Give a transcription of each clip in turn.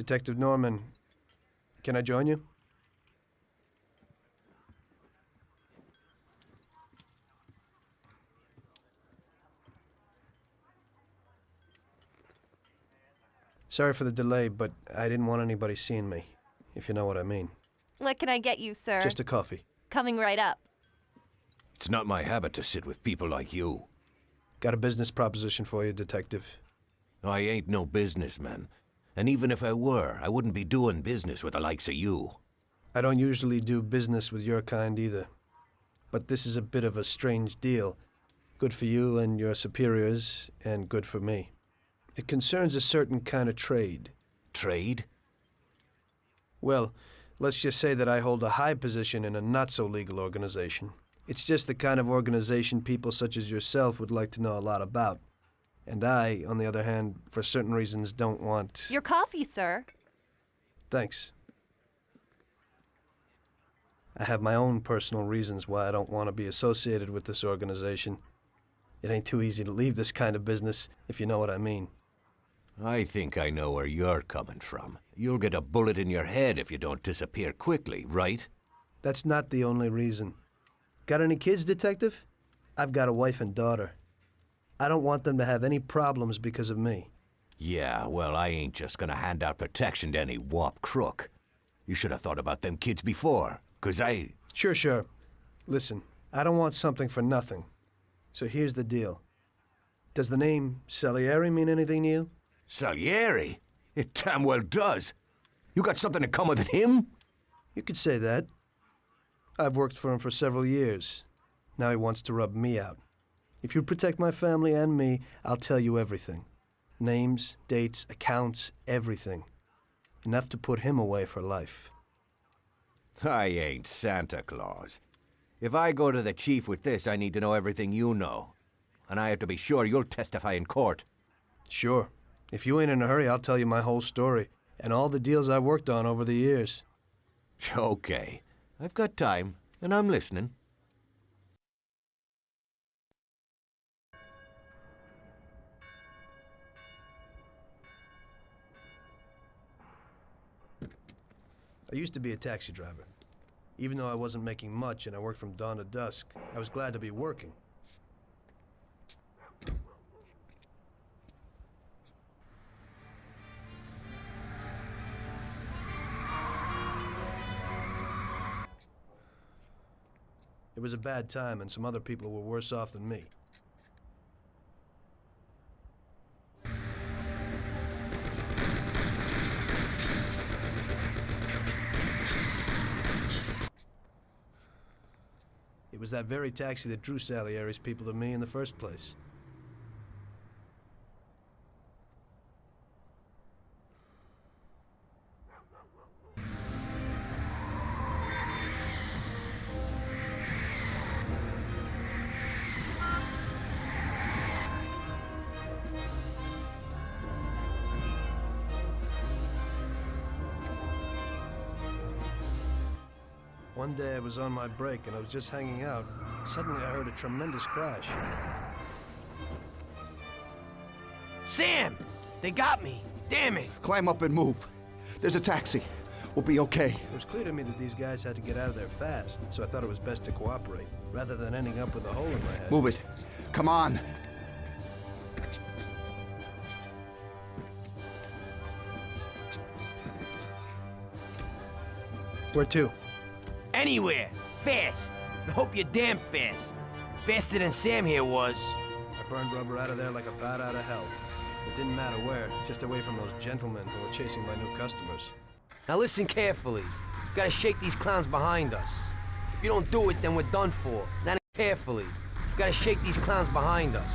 Detective Norman, can I join you? Sorry for the delay, but I didn't want anybody seeing me, if you know what I mean. What can I get you, sir? Just a coffee. Coming right up. It's not my habit to sit with people like you. Got a business proposition for you, Detective. I ain't no businessman. And even if I were, I wouldn't be doing business with the likes of you. I don't usually do business with your kind either. But this is a bit of a strange deal. Good for you and your superiors, and good for me. It concerns a certain kind of trade. Trade? Well, let's just say that I hold a high position in a not-so-legal organization. It's just the kind of organization people such as yourself would like to know a lot about. And I, on the other hand, for certain reasons, don't want... Your coffee, sir. Thanks. I have my own personal reasons why I don't want to be associated with this organization. It ain't too easy to leave this kind of business, if you know what I mean. I think I know where you're coming from. You'll get a bullet in your head if you don't disappear quickly, right? That's not the only reason. Got any kids, Detective? I've got a wife and daughter. I don't want them to have any problems because of me. Yeah, well, I ain't just gonna hand out protection to any wop crook. You should have thought about them kids before, 'cause I... Sure. Listen, I don't want something for nothing. So here's the deal. Does the name Salieri mean anything to you? Salieri? It damn well does. You got something in common with him? You could say that. I've worked for him for several years. Now he wants to rub me out. If you protect my family and me, I'll tell you everything. Names, dates, accounts, everything. Enough to put him away for life. I ain't Santa Claus. If I go to the chief with this, I need to know everything you know. And I have to be sure you'll testify in court. Sure. If you ain't in a hurry, I'll tell you my whole story, and all the deals I've worked on over the years. Okay. I've got time, and I'm listening. I used to be a taxi driver. Even though I wasn't making much and I worked from dawn to dusk, I was glad to be working. It was a bad time, and some other people were worse off than me. It was that very taxi that drew Salieri's people to me in the first place. One day I was on my break and I was just hanging out. Suddenly I heard a tremendous crash. Sam! They got me! Damn it! Climb up and move. There's a taxi. We'll be okay. It was clear to me that these guys had to get out of there fast, so I thought it was best to cooperate, rather than ending up with a hole in my head. Move it. Come on. Where to? Anywhere! Fast! I hope you're damn fast. Faster than Sam here was. I burned rubber out of there like a bat out of hell. It didn't matter where, just away from those gentlemen who were chasing my new customers. Now listen carefully. We gotta shake these clowns behind us. If you don't do it, then we're done for. Now carefully. We gotta shake these clowns behind us.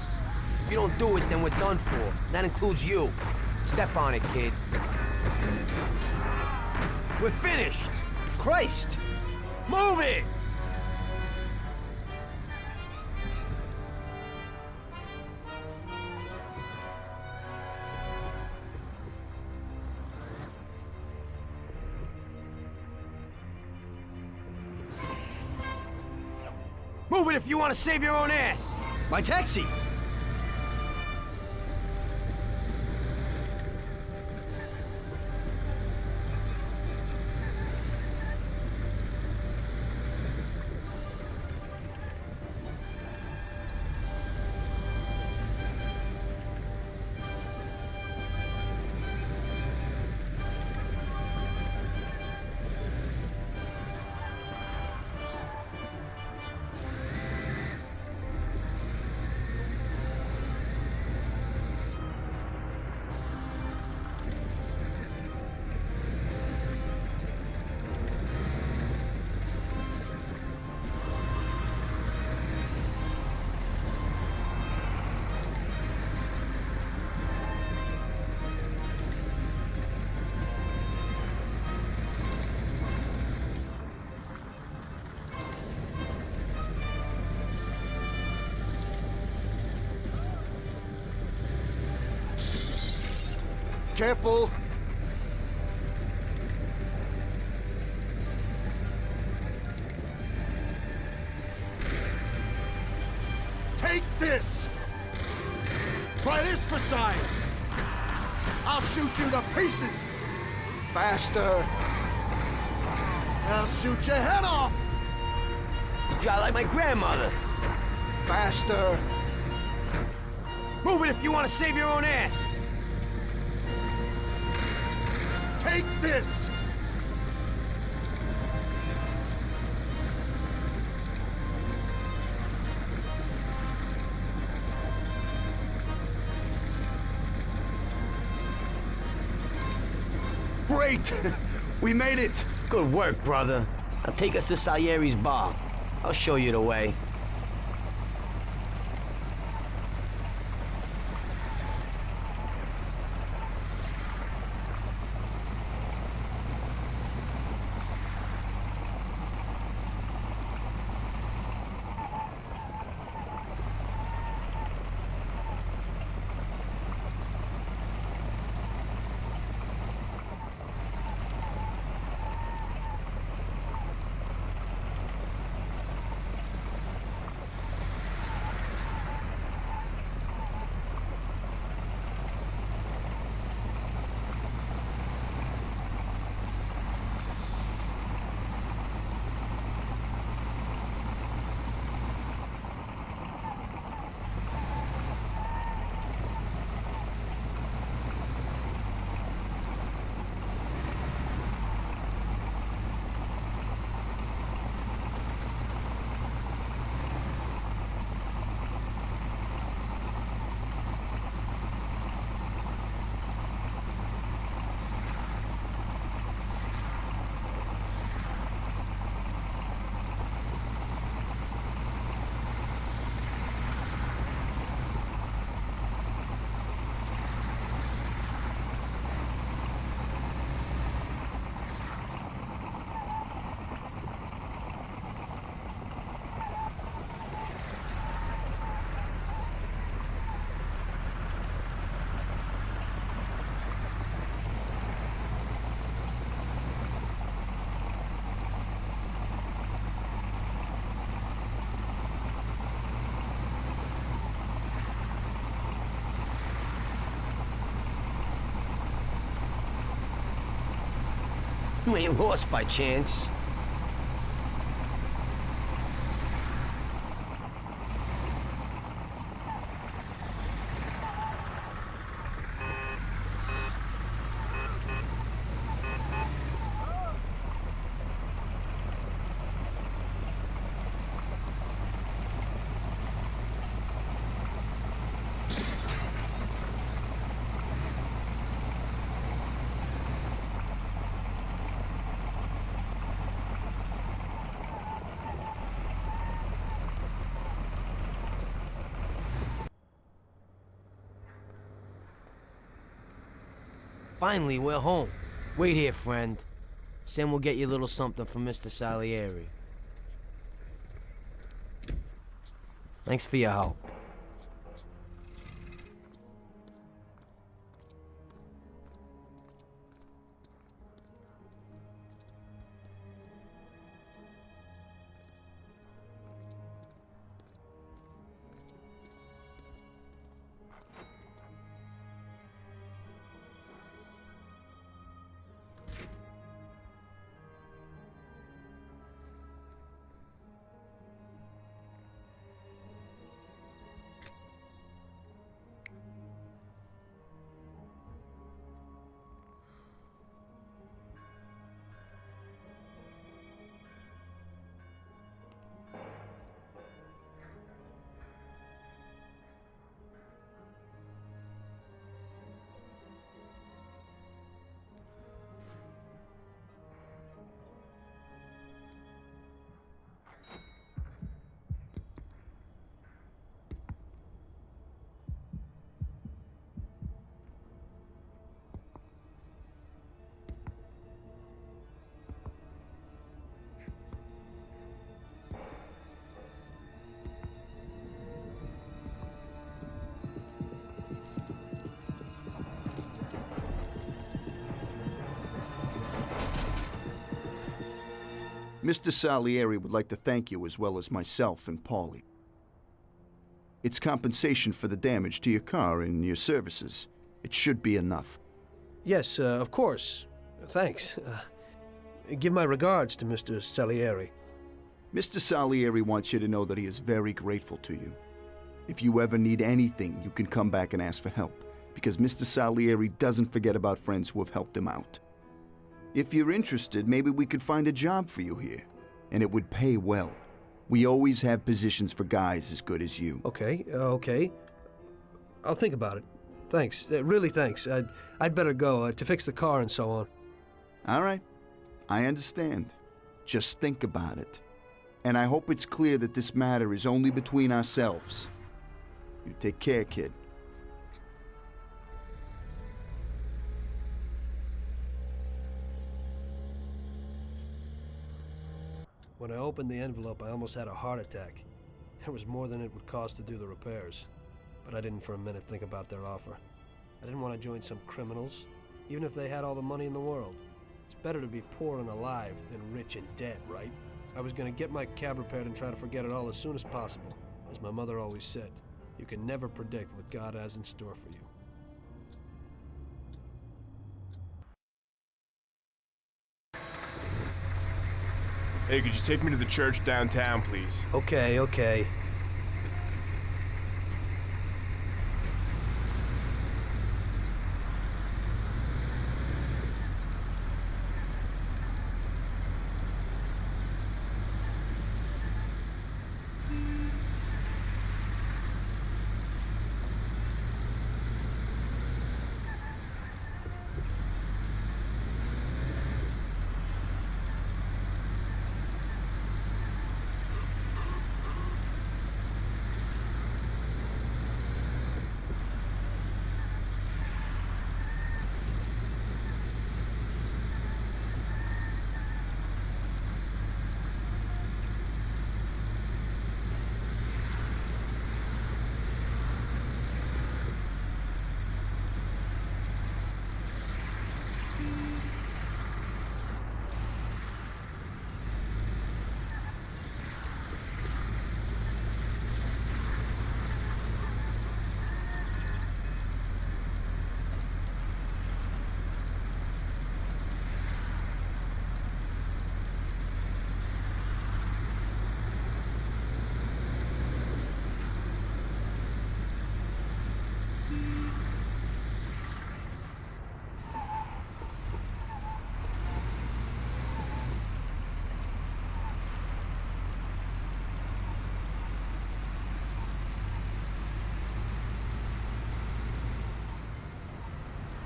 If you don't do it, then we're done for. That includes you. Step on it, kid. We're finished! Christ! Move it! Move it if you want to save your own ass! My taxi! Careful! Take this! Try this for size! I'll shoot you to pieces! Faster! I'll shoot your head off! You try like my grandmother. Faster! Move it if you want to save your own ass. Take this! Great! We made it! Good work, brother. Now take us to Salieri's bar. I'll show you the way. You ain't lost by chance. Finally, we're home. Wait here, friend. Sam will get you a little something from Mr. Salieri. Thanks for your help. Mr. Salieri would like to thank you as well as myself and Paulie. It's compensation for the damage to your car and your services. It should be enough. Yes, of course. Thanks. Give my regards to Mr. Salieri. Mr. Salieri wants you to know that he is very grateful to you. If you ever need anything, you can come back and ask for help, because Mr. Salieri doesn't forget about friends who have helped him out. If you're interested, maybe we could find a job for you here, and it would pay well. We always have positions for guys as good as you. Okay. I'll think about it. Thanks. Really thanks. I'd better go to fix the car and so on. All right. I understand. Just think about it. And I hope it's clear that this matter is only between ourselves. You take care, kid. When I opened the envelope, I almost had a heart attack. There was more than it would cost to do the repairs. But I didn't for a minute think about their offer. I didn't want to join some criminals, even if they had all the money in the world. It's better to be poor and alive than rich and dead, right? I was going to get my cab repaired and try to forget it all as soon as possible. As my mother always said, you can never predict what God has in store for you. Hey, could you take me to the church downtown, please? Okay.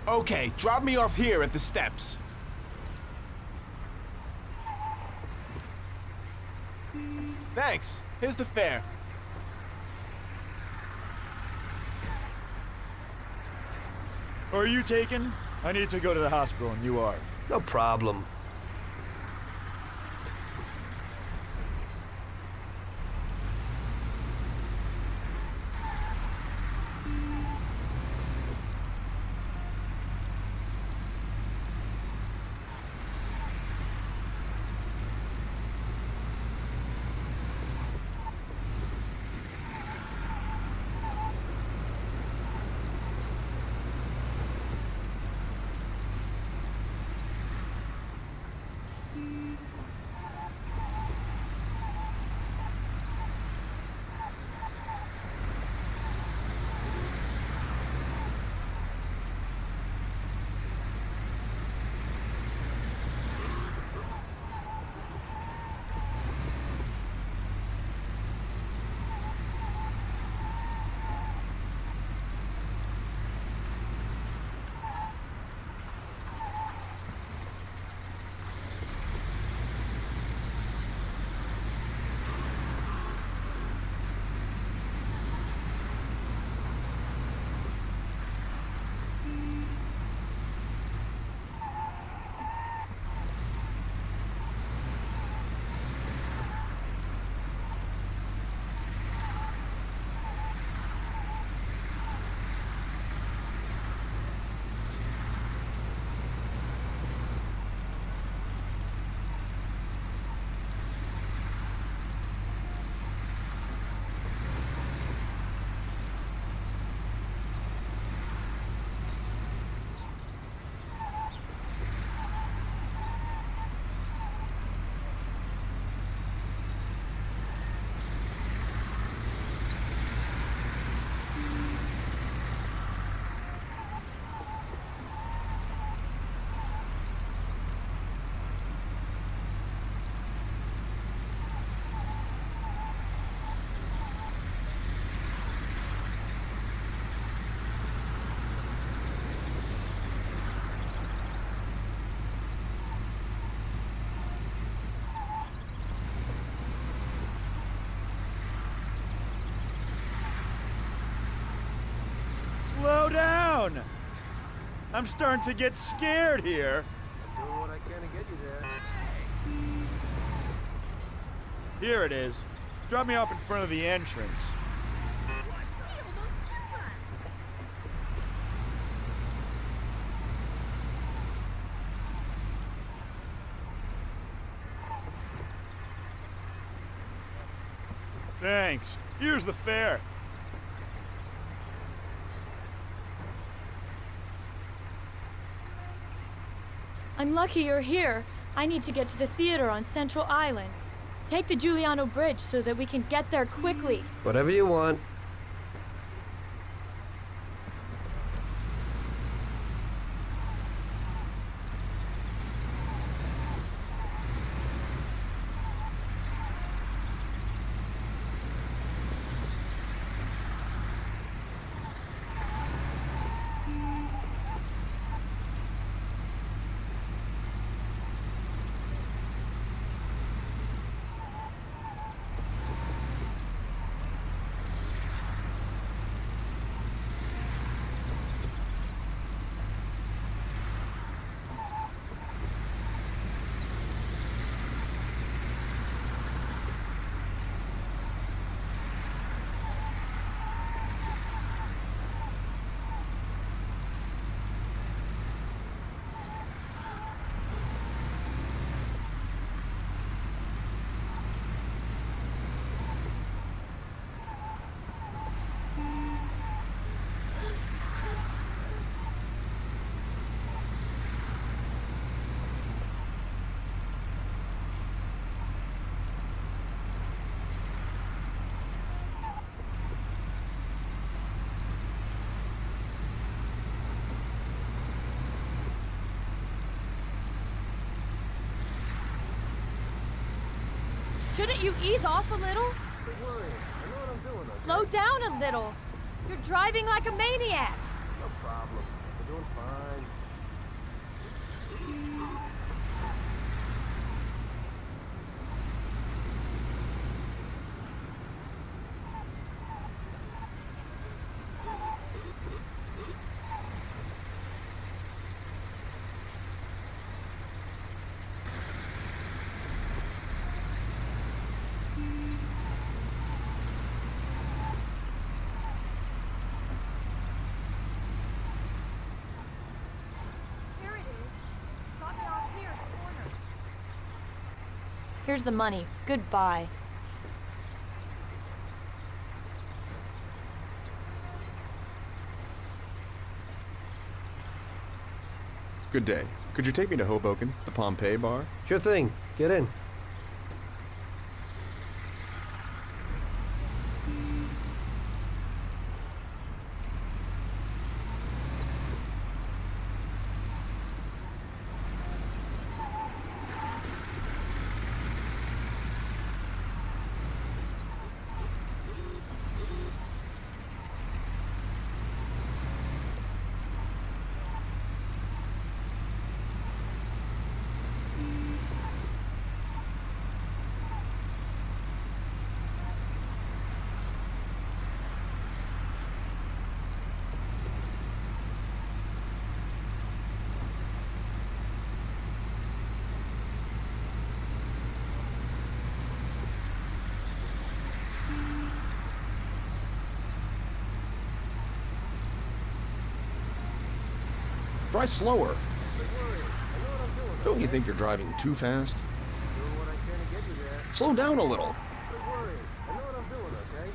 Okay, drop me off here at the steps. Thanks. Here's the fare. Are you taken? I need to go to the hospital and you are. No problem. Slow down! I'm starting to get scared here. I'm doing what I can to get you there. Here it is. Drop me off in front of the entrance. Thanks. Here's the fare. I'm lucky you're here. I need to get to the theater on Central Island. Take the Giuliano Bridge so that we can get there quickly. Whatever you want. Shouldn't you ease off a little? Don't worry. I know what I'm doing, okay? Slow down a little. You're driving like a maniac. No problem. We're doing fine. Here it is. Drop me off here at the corner. Here's the money. Goodbye. Good day. Could you take me to Hoboken, the Pompeii bar? Sure thing. Get in. Drive slower. Don't worry. I know what I'm doing, Don't okay? you think you're driving too fast? Doing what I can to get you there. Slow down a little. Don't worry. I know what I'm doing, okay?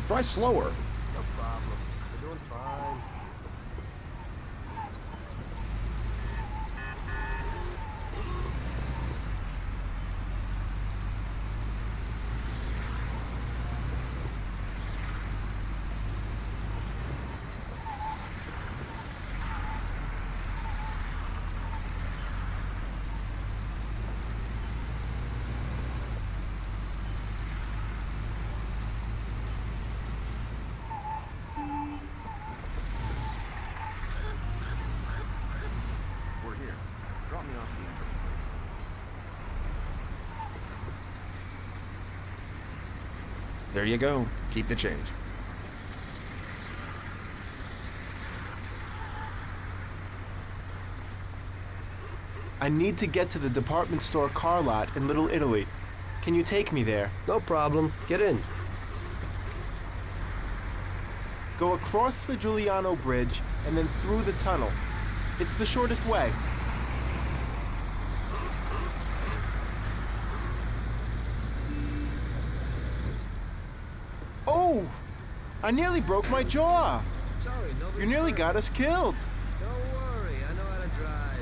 Try slower. No problem. We're doing fine. We're here. Drop me off the entrance bridge. There you go. Keep the change. I need to get to the department store car lot in Little Italy. Can you take me there? No problem. Get in. Go across the Giuliano Bridge and then through the tunnel. It's the shortest way. Oh! I nearly broke my jaw. Sorry, nobody's You nearly hurt. got us killed. Don't worry, I know how to drive.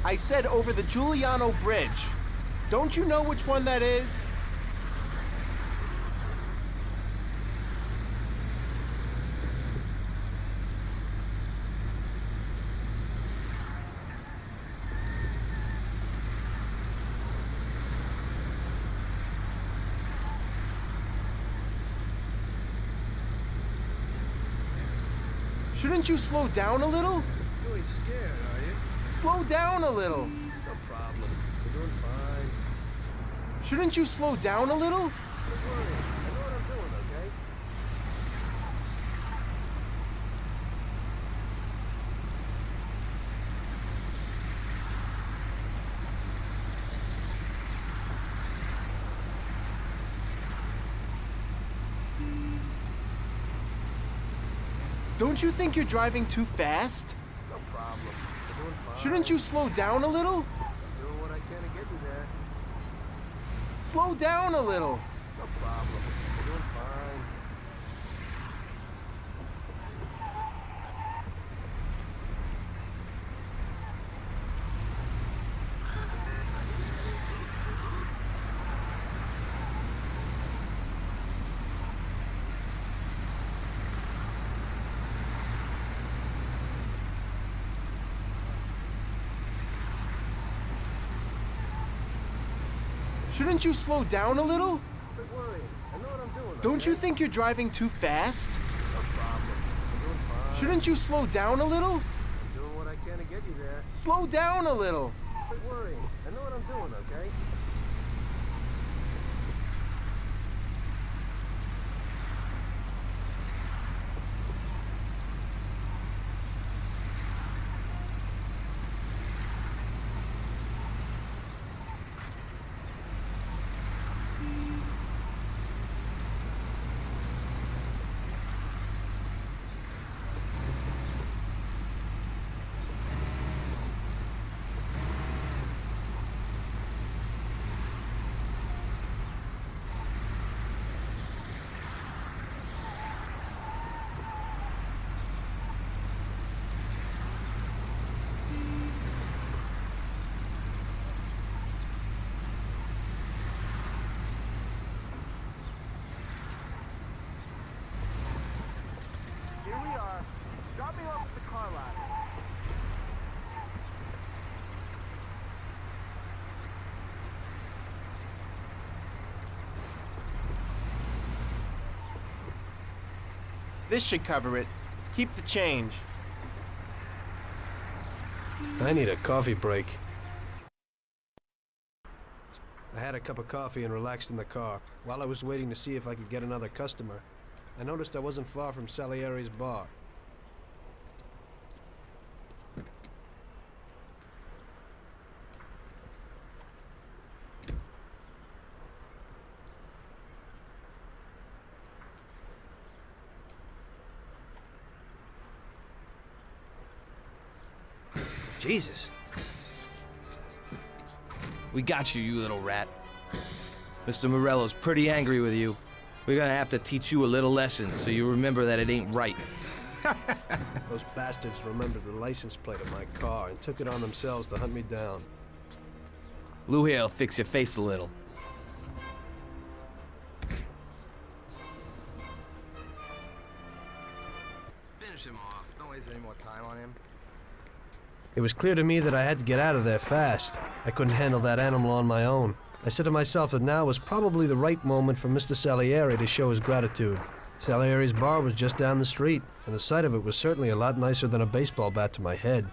I said over the Giuliano Bridge. Don't you know which one that is? Shouldn't you slow down a little? You ain't scared, are you? Slow down a little. No problem. We're doing fine. Shouldn't you slow down a little? Don't worry, I know what I'm doing, okay? Don't you think you're driving too fast? No problem. We're doing fine. Shouldn't you slow down a little? I'm doing what I can to get you there. Slow down a little. No problem. We're doing fine. Shouldn't you slow down a little? Don't worry, I know what I'm doing. Don't you okay? think you're driving too fast? No problem. We're doing fine. Shouldn't you slow down a little? I'm doing what I can to get you there. Slow down a little. Don't worry, I know what I'm doing, okay? Here we are. Drop me off at the car lot. This should cover it. Keep the change. I need a coffee break. I had a cup of coffee and relaxed in the car. While I was waiting to see if I could get another customer, I noticed I wasn't far from Salieri's bar. Jesus. We got you, you little rat. Mr. Morello's pretty angry with you. We're gonna have to teach you a little lesson so you remember that it ain't right. Those bastards remembered the license plate of my car and took it on themselves to hunt me down. Lou here'll fix your face a little. Finish him off. Don't waste any more time on him. It was clear to me that I had to get out of there fast. I couldn't handle that animal on my own. I said to myself that now was probably the right moment for Mr. Salieri to show his gratitude. Salieri's bar was just down the street, and the sight of it was certainly a lot nicer than a baseball bat to my head.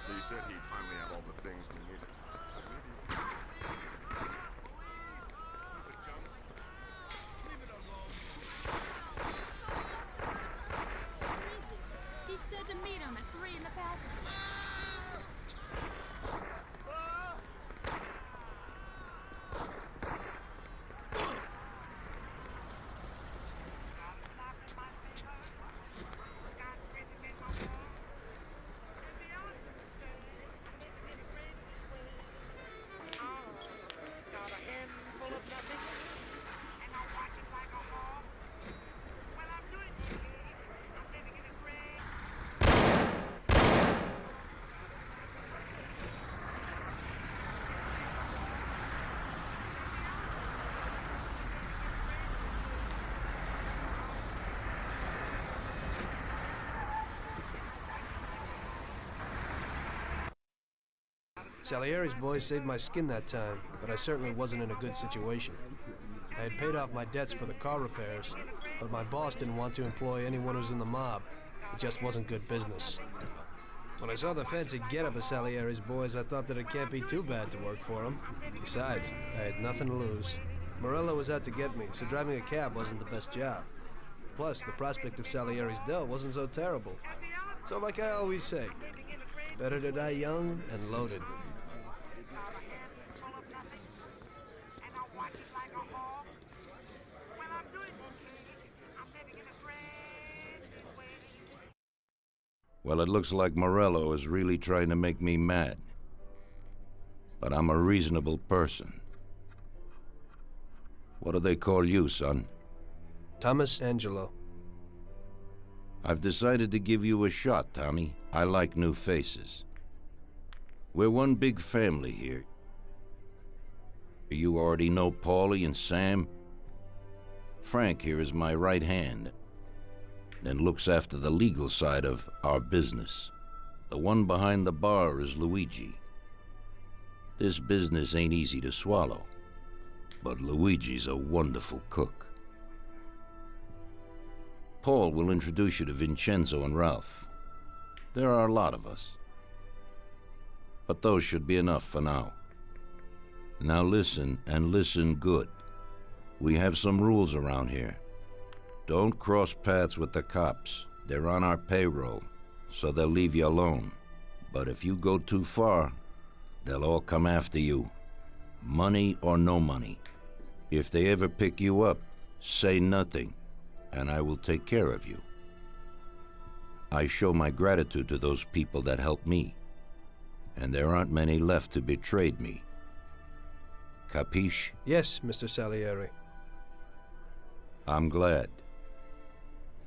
He said he'd finally have all the things we needed. He said to meet him at 3 in the passageway. Salieri's boys saved my skin that time, but I certainly wasn't in a good situation. I had paid off my debts for the car repairs, but my boss didn't want to employ anyone who's in the mob. It just wasn't good business. When I saw the fancy getup of Salieri's boys, I thought that it can't be too bad to work for them. Besides, I had nothing to lose. Morello was out to get me, so driving a cab wasn't the best job. Plus, the prospect of Salieri's dough wasn't so terrible. So like I always say, better to die young and loaded. Well, it looks like Morello is really trying to make me mad. But I'm a reasonable person. What do they call you, son? Tommy Angelo. I've decided to give you a shot, Tommy. I like new faces. We're one big family here. You already know Paulie and Sam. Frank here is my right hand, and looks after the legal side of our business. The one behind the bar is Luigi. This business ain't easy to swallow, but Luigi's a wonderful cook. Paul will introduce you to Vincenzo and Ralph. There are a lot of us, but those should be enough for now. Now listen, and listen good. We have some rules around here. Don't cross paths with the cops. They're on our payroll, so they'll leave you alone. But if you go too far, they'll all come after you. Money or no money. If they ever pick you up, say nothing, and I will take care of you. I show my gratitude to those people that helped me, and there aren't many left who betrayed me. Capiche? Yes, Mr. Salieri. I'm glad.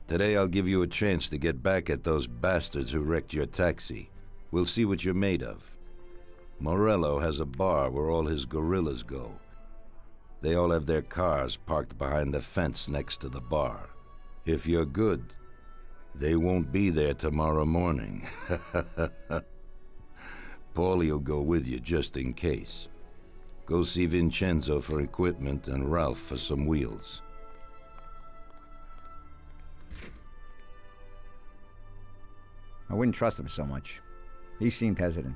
Today I'll give you a chance to get back at those bastards who wrecked your taxi. We'll see what you're made of. Morello has a bar where all his gorillas go. They all have their cars parked behind the fence next to the bar. If you're good, they won't be there tomorrow morning. Paulie'll go with you just in case. Go see Vincenzo for equipment and Ralph for some wheels. I wouldn't trust him so much. He seemed hesitant.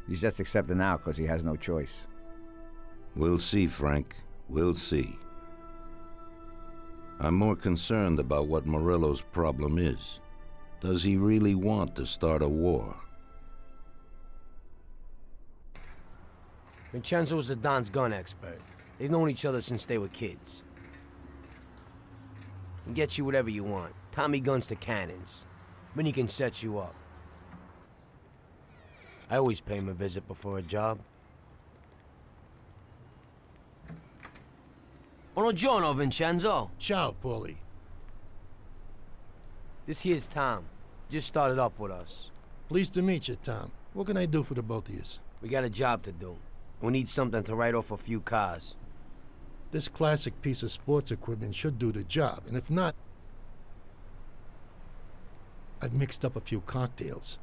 He's just accepting now because he has no choice. We'll see, Frank. We'll see. I'm more concerned about what Morello's problem is. Does he really want to start a war? Vincenzo's the Don's gun expert. They've known each other since they were kids. He can get you whatever you want. Tommy guns to cannons. Then he can set you up. I always pay him a visit before a job. Buongiorno, Vincenzo. Ciao, Paulie. This here's Tom. Just started up with us. Pleased to meet you, Tom. What can I do for the both of you? We got a job to do. We need something to write off a few cars. This classic piece of sports equipment should do the job, and if not, I've mixed up a few cocktails.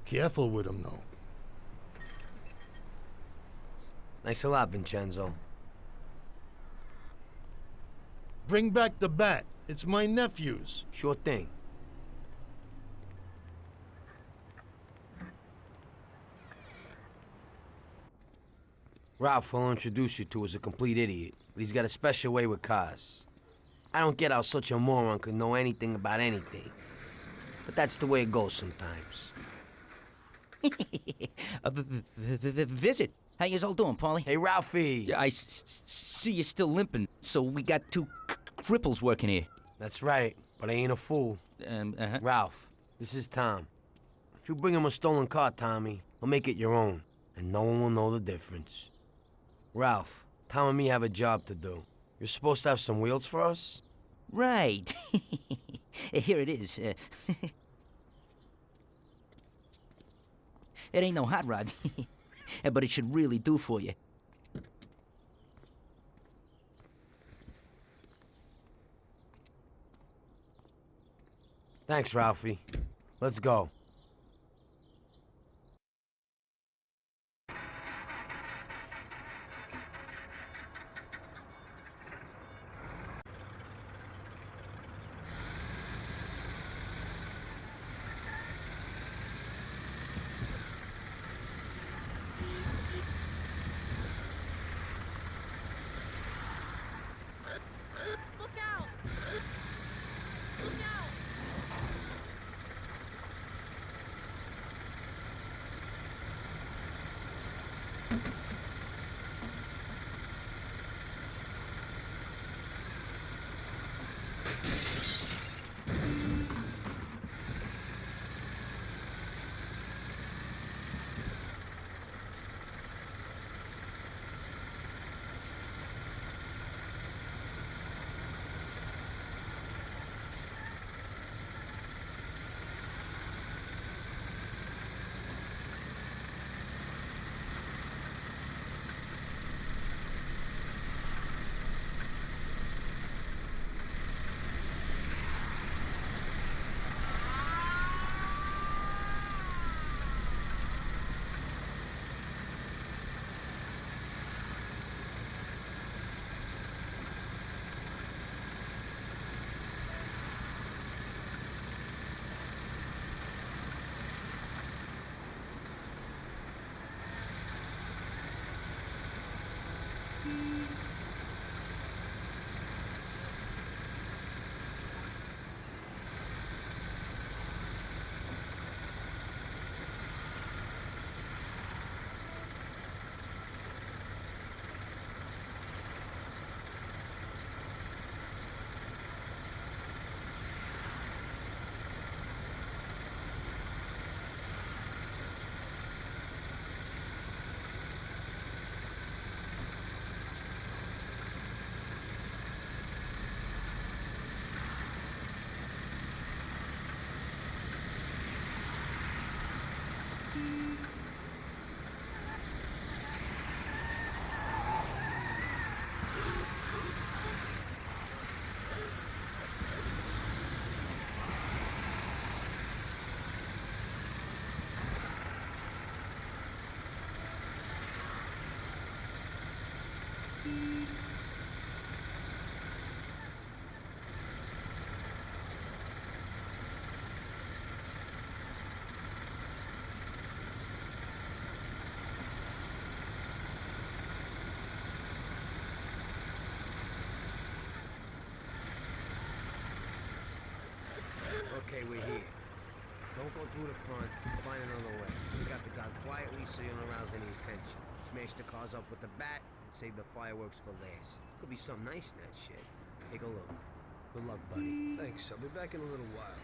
Careful with them, though. Thanks a lot, Vincenzo. Bring back the bat. It's my nephew's. Sure thing. Ralph will introduce you to is a complete idiot, but he's got a special way with cars. I don't get how such a moron could know anything about anything. But that's the way it goes sometimes. Visit. How you all doing, Paulie? Hey, Ralphie. Yeah, I see you're still limping, so we got two cripples working here. That's right, but I ain't a fool. Ralph, this is Tom. If you bring him a stolen car, Tommy, I'll make it your own, and no one will know the difference. Ralph, Tom and me have a job to do. You're supposed to have some wheels for us? Right. Here it is. It ain't no hot rod, but it should really do for you. Thanks, Ralphie. Let's go. Okay, we're here. Don't go through the front. Find another way. We got the gun quietly so you don't arouse any attention. Smash the cars up with the bat and save the fireworks for last. Could be something nice in that shit. Take a look. Good luck, buddy. Thanks. I'll be back in a little while.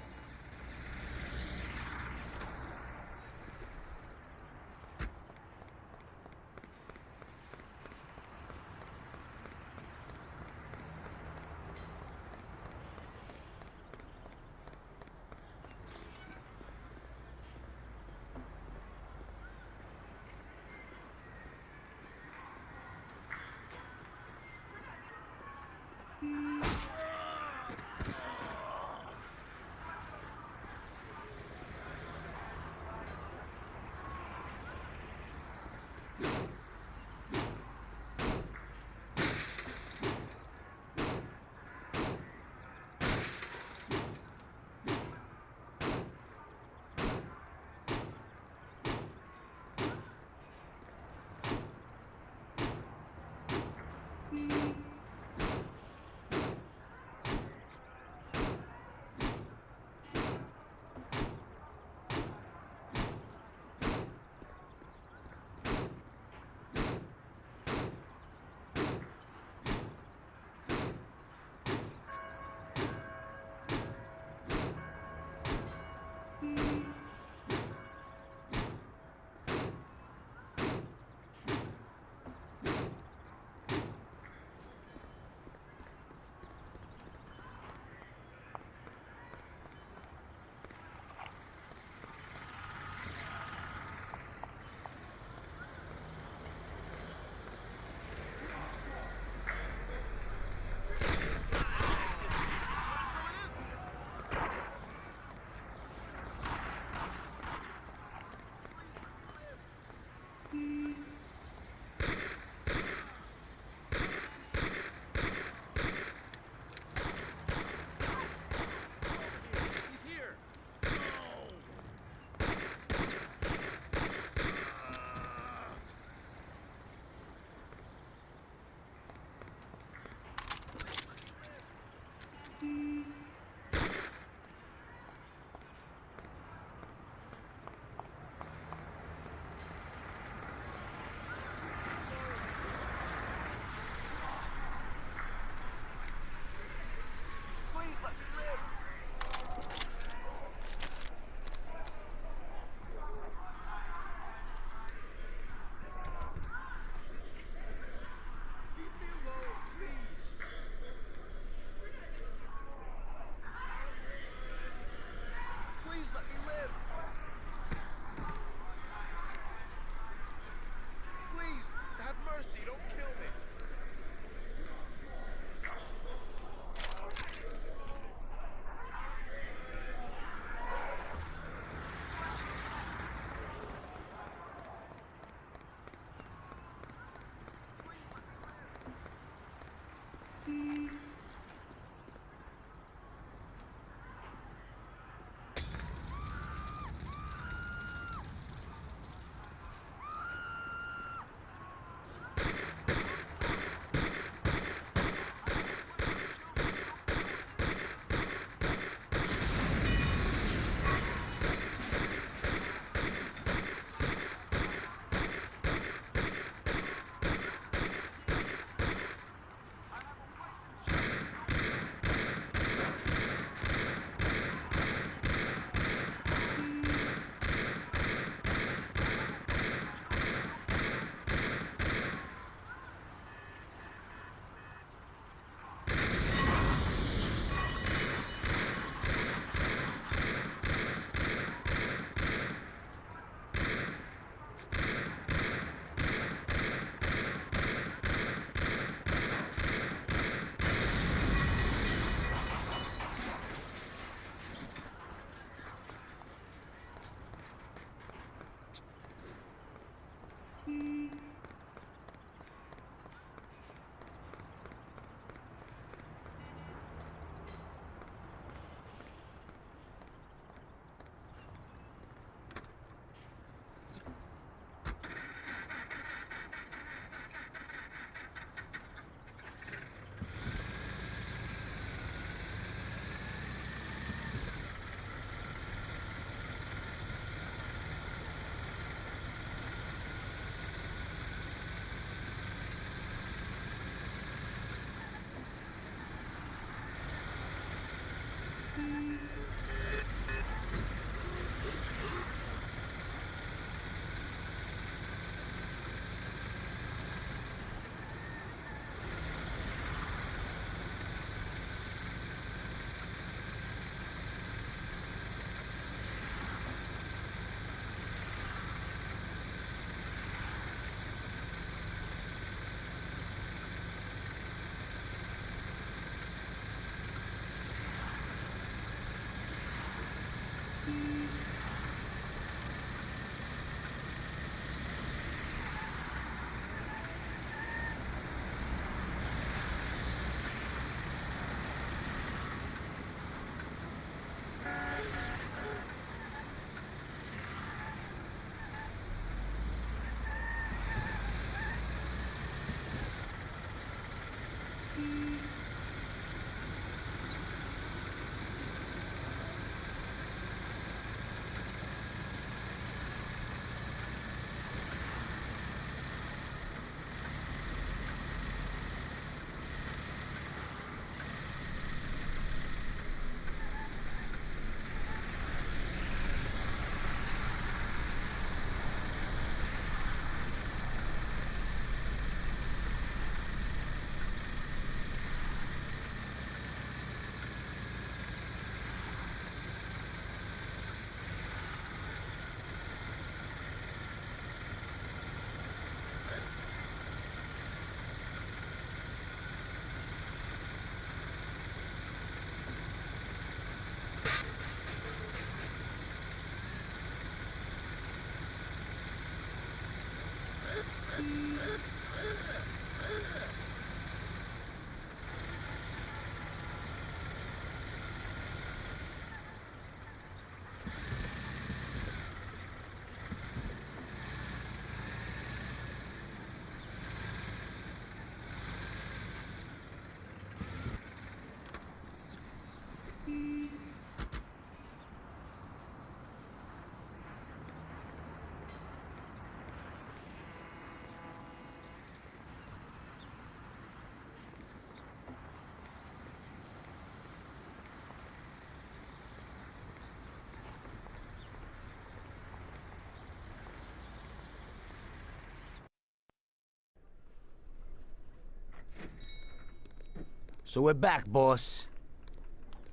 So we're back, boss.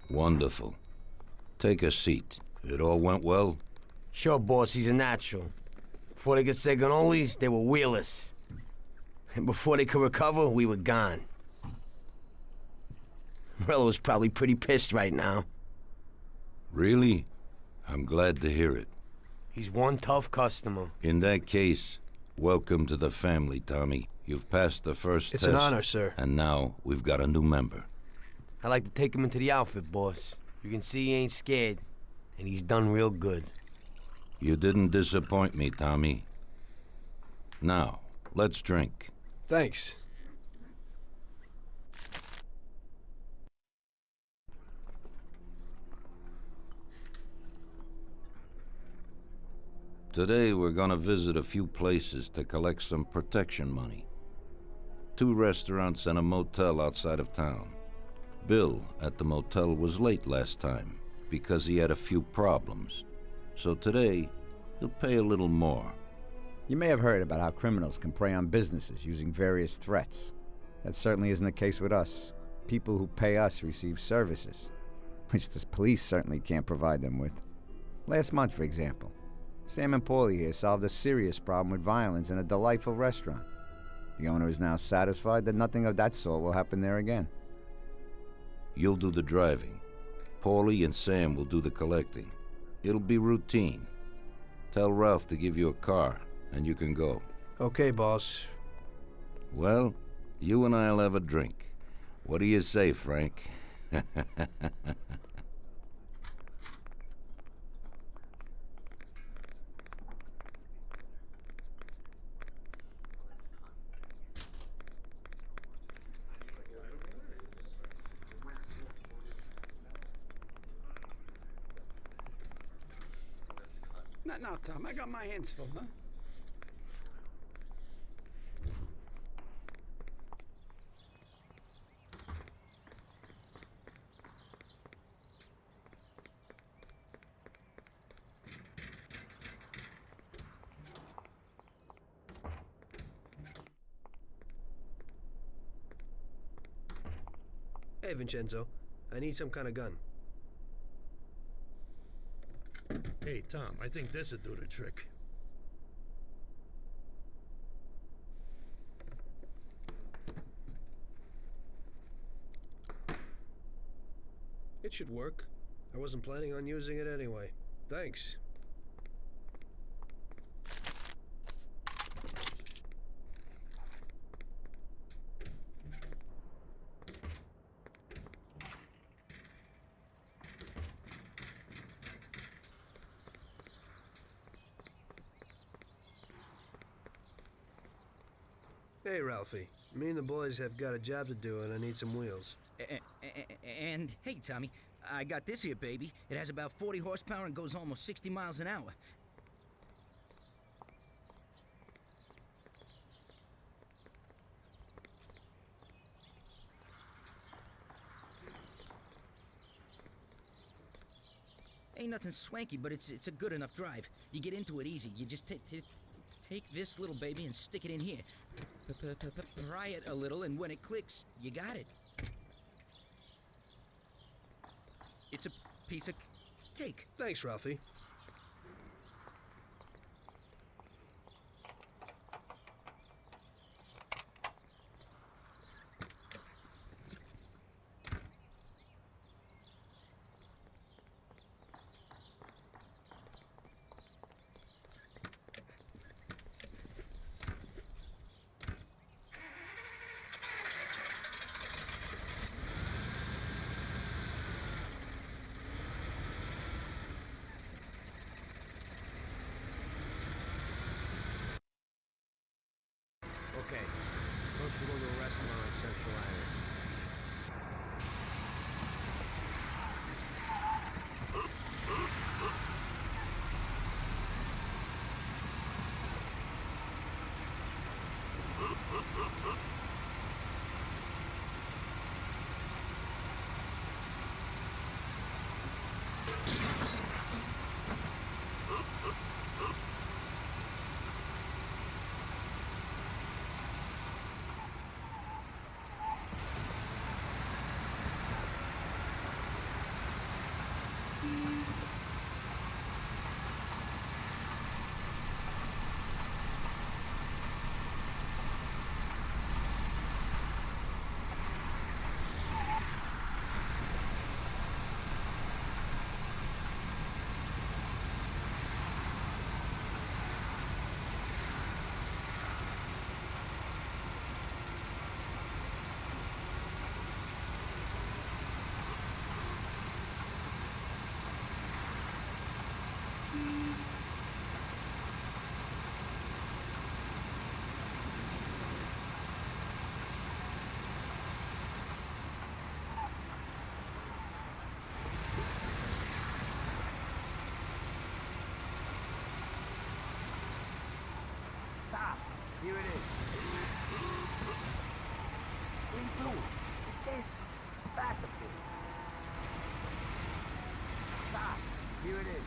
Wonderful. Take a seat. It all went well? Sure, boss, he's a natural. Before they could say cannolis, they were wheelers. And before they could recover, we were gone. Morello's probably pretty pissed right now. Really? I'm glad to hear it. He's one tough customer. In that case, welcome to the family, Tommy. You've passed the first test. It's an honor, sir. And now we've got a new member. I'd like to take him into the outfit, boss. You can see he ain't scared, and he's done real good. You didn't disappoint me, Tommy. Now, let's drink. Thanks. Today we're gonna visit a few places to collect some protection money. 2 restaurants and a motel outside of town. Bill at the motel was late last time because he had a few problems. So today, he'll pay a little more. You may have heard about how criminals can prey on businesses using various threats. That certainly isn't the case with us. People who pay us receive services, which the police certainly can't provide them with. Last month, for example, Sam and Paulie here solved a serious problem with violence in a delightful restaurant. The owner is now satisfied that nothing of that sort will happen there again. You'll do the driving. Paulie and Sam will do the collecting. It'll be routine. Tell Ralph to give you a car, and you can go. Okay, boss. Well, you and I'll have a drink. What do you say, Frank? Not now, Tom. I got my hands full, huh? Hey, Vincenzo. I need some kind of gun. Hey, Tom, I think this'll do the trick. It should work. I wasn't planning on using it anyway. Thanks. Hey, Ralphie. Me and the boys have got a job to do, and I need some wheels. And hey, Tommy, I got this here baby. It has about 40 horsepower and goes almost 60 miles an hour. Ain't nothing swanky, but it's a good enough drive. You get into it easy. You just take this little baby and stick it in here. Pry it a little, and when it clicks, you got it. It's a piece of cake. Thanks, Ralphie. Okay, let's go to a restaurant on Central Island. Stop! Here it is. What are you doing? This. Back a bit. Stop! Here it is.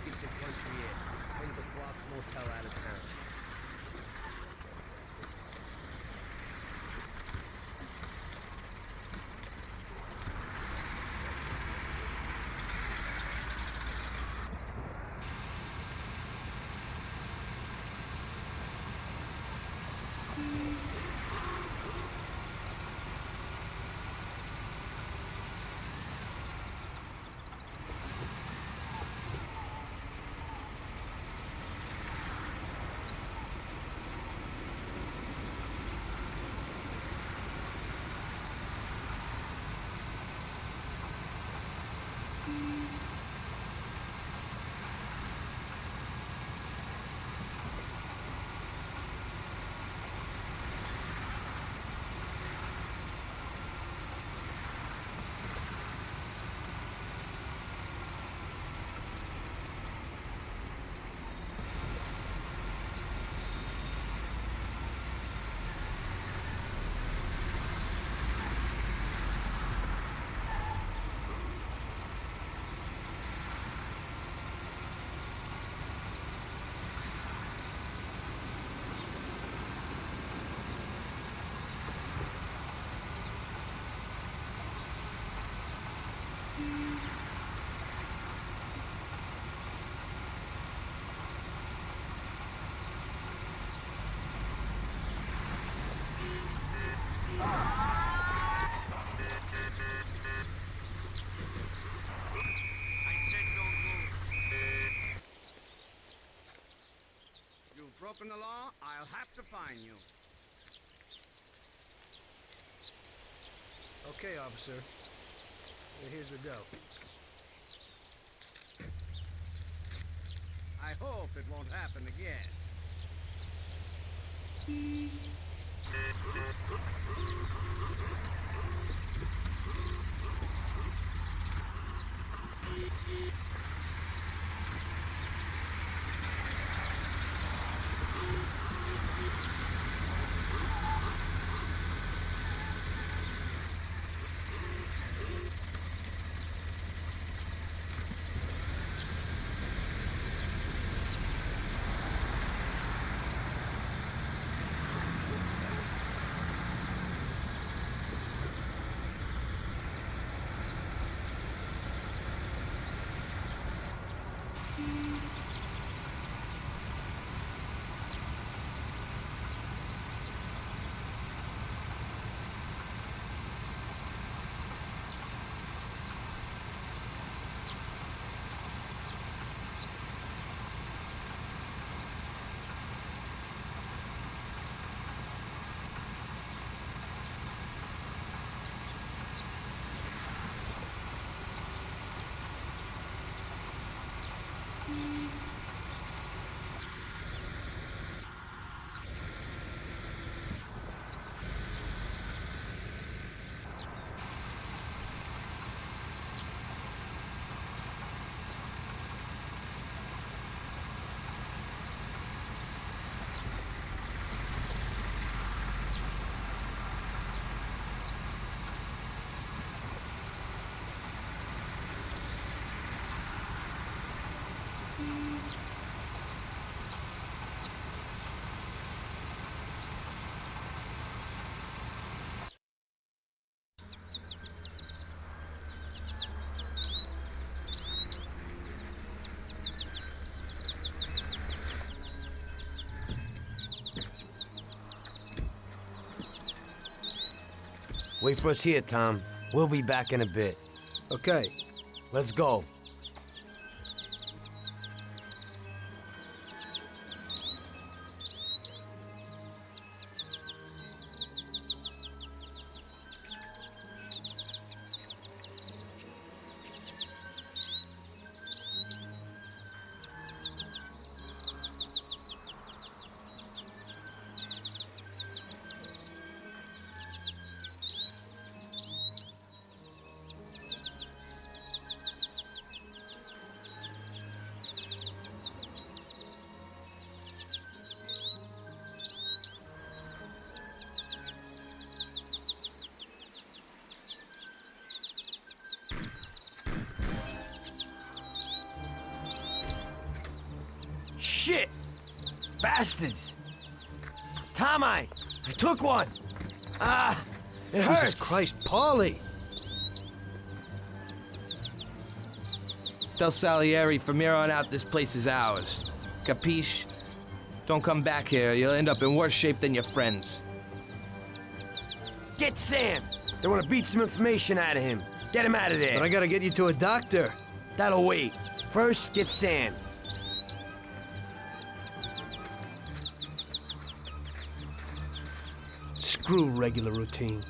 taking some country air. Heading to Clark's Motel out of town. Broken the law, I'll have to fine you. Okay, officer. Here's the go. I hope it won't happen again. Wait for us here, Tom. We'll be back in a bit. Okay. Let's go. bastards! Tommy, I took one. It hurts. Jesus Christ, Paulie! Tell Salieri from here on out this place is ours. Capiche? Don't come back here. You'll end up in worse shape than your friends. Get Sam. They want to beat some information out of him. Get him out of there. But I gotta get you to a doctor. That'll wait. First, get Sam. Screw regular routine.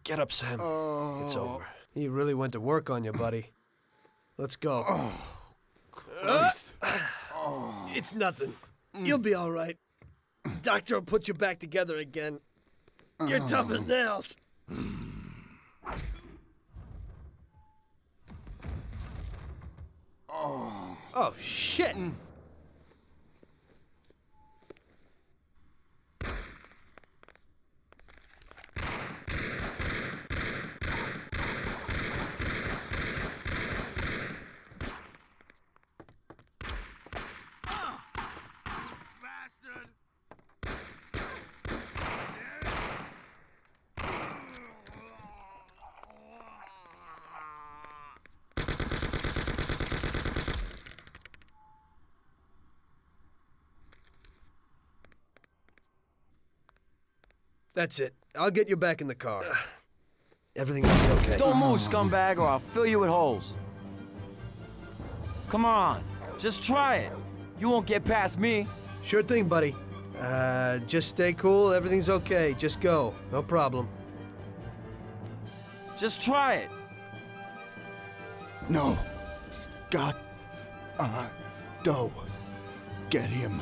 Get up, Sam. It's over. He really went to work on you, buddy. Let's go. Christ. It's nothing. You'll be all right. Doctor will put you back together again. You're tough as nails. Oh, shit. That's it. I'll get you back in the car. Everything will be okay. Don't move, scumbag, or I'll fill you with holes. Come on, just try it. You won't get past me. Sure thing, buddy. Just stay cool. Everything's okay. Just go. No problem. Just try it. No. God. Go. Get him.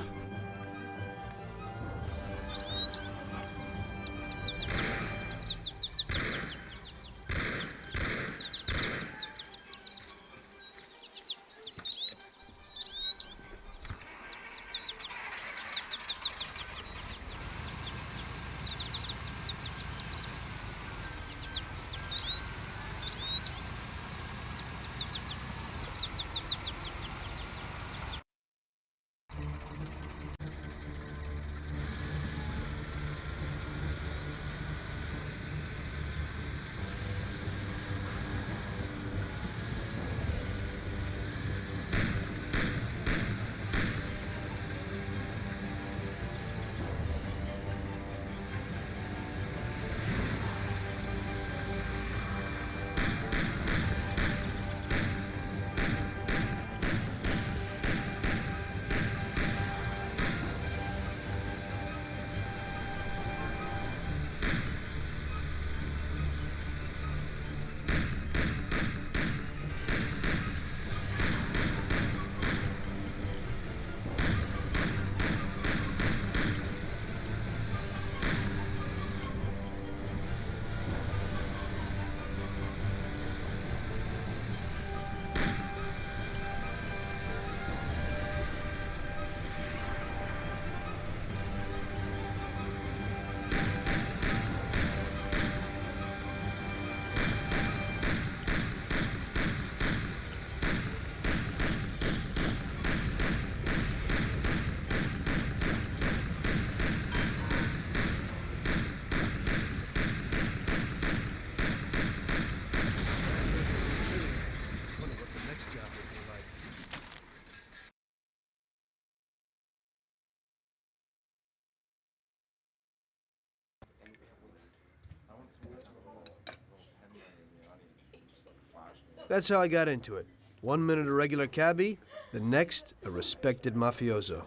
That's how I got into it. 1 minute a regular cabbie, the next a respected mafioso.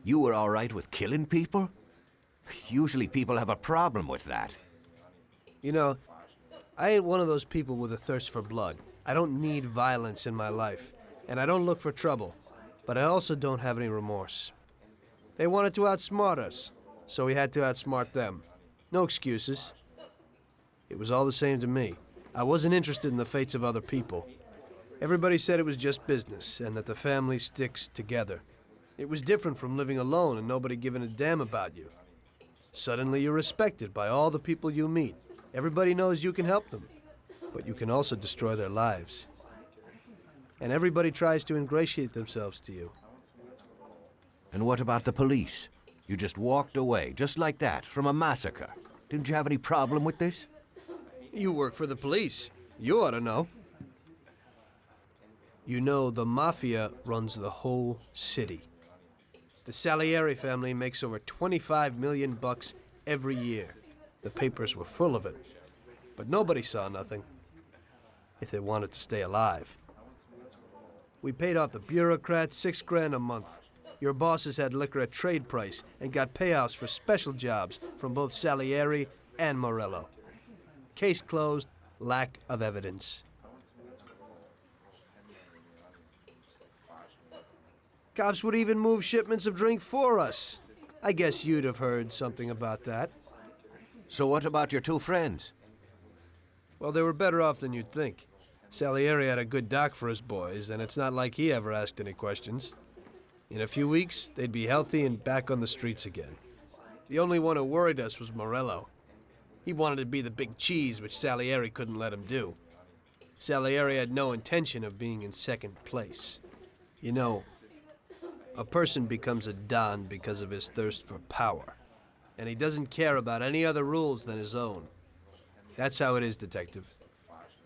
You were all right with killing people? Usually people have a problem with that. You know, I ain't one of those people with a thirst for blood. I don't need violence in my life, and I don't look for trouble. But I also don't have any remorse. They wanted to outsmart us, so we had to outsmart them. No excuses. It was all the same to me. I wasn't interested in the fates of other people. Everybody said it was just business, and that the family sticks together. It was different from living alone and nobody giving a damn about you. Suddenly you're respected by all the people you meet. Everybody knows you can help them, but you can also destroy their lives. And everybody tries to ingratiate themselves to you. And what about the police? You just walked away, just like that, from a massacre. Didn't you have any problem with this? You work for the police. You ought to know. You know, the Mafia runs the whole city. The Salieri family makes over 25 million bucks every year. The papers were full of it. But nobody saw nothing. If they wanted to stay alive. We paid off the bureaucrats $6 grand a month. Your bosses had liquor at trade price and got payouts for special jobs from both Salieri and Morello. Case closed, lack of evidence. Cops would even move shipments of drink for us. I guess you'd have heard something about that. So what about your two friends? Well, they were better off than you'd think. Salieri had a good doc for his boys, and it's not like he ever asked any questions. In a few weeks, they'd be healthy and back on the streets again. The only one who worried us was Morello. He wanted to be the big cheese, which Salieri couldn't let him do. Salieri had no intention of being in second place. You know, a person becomes a Don because of his thirst for power, and he doesn't care about any other rules than his own. That's how it is, Detective.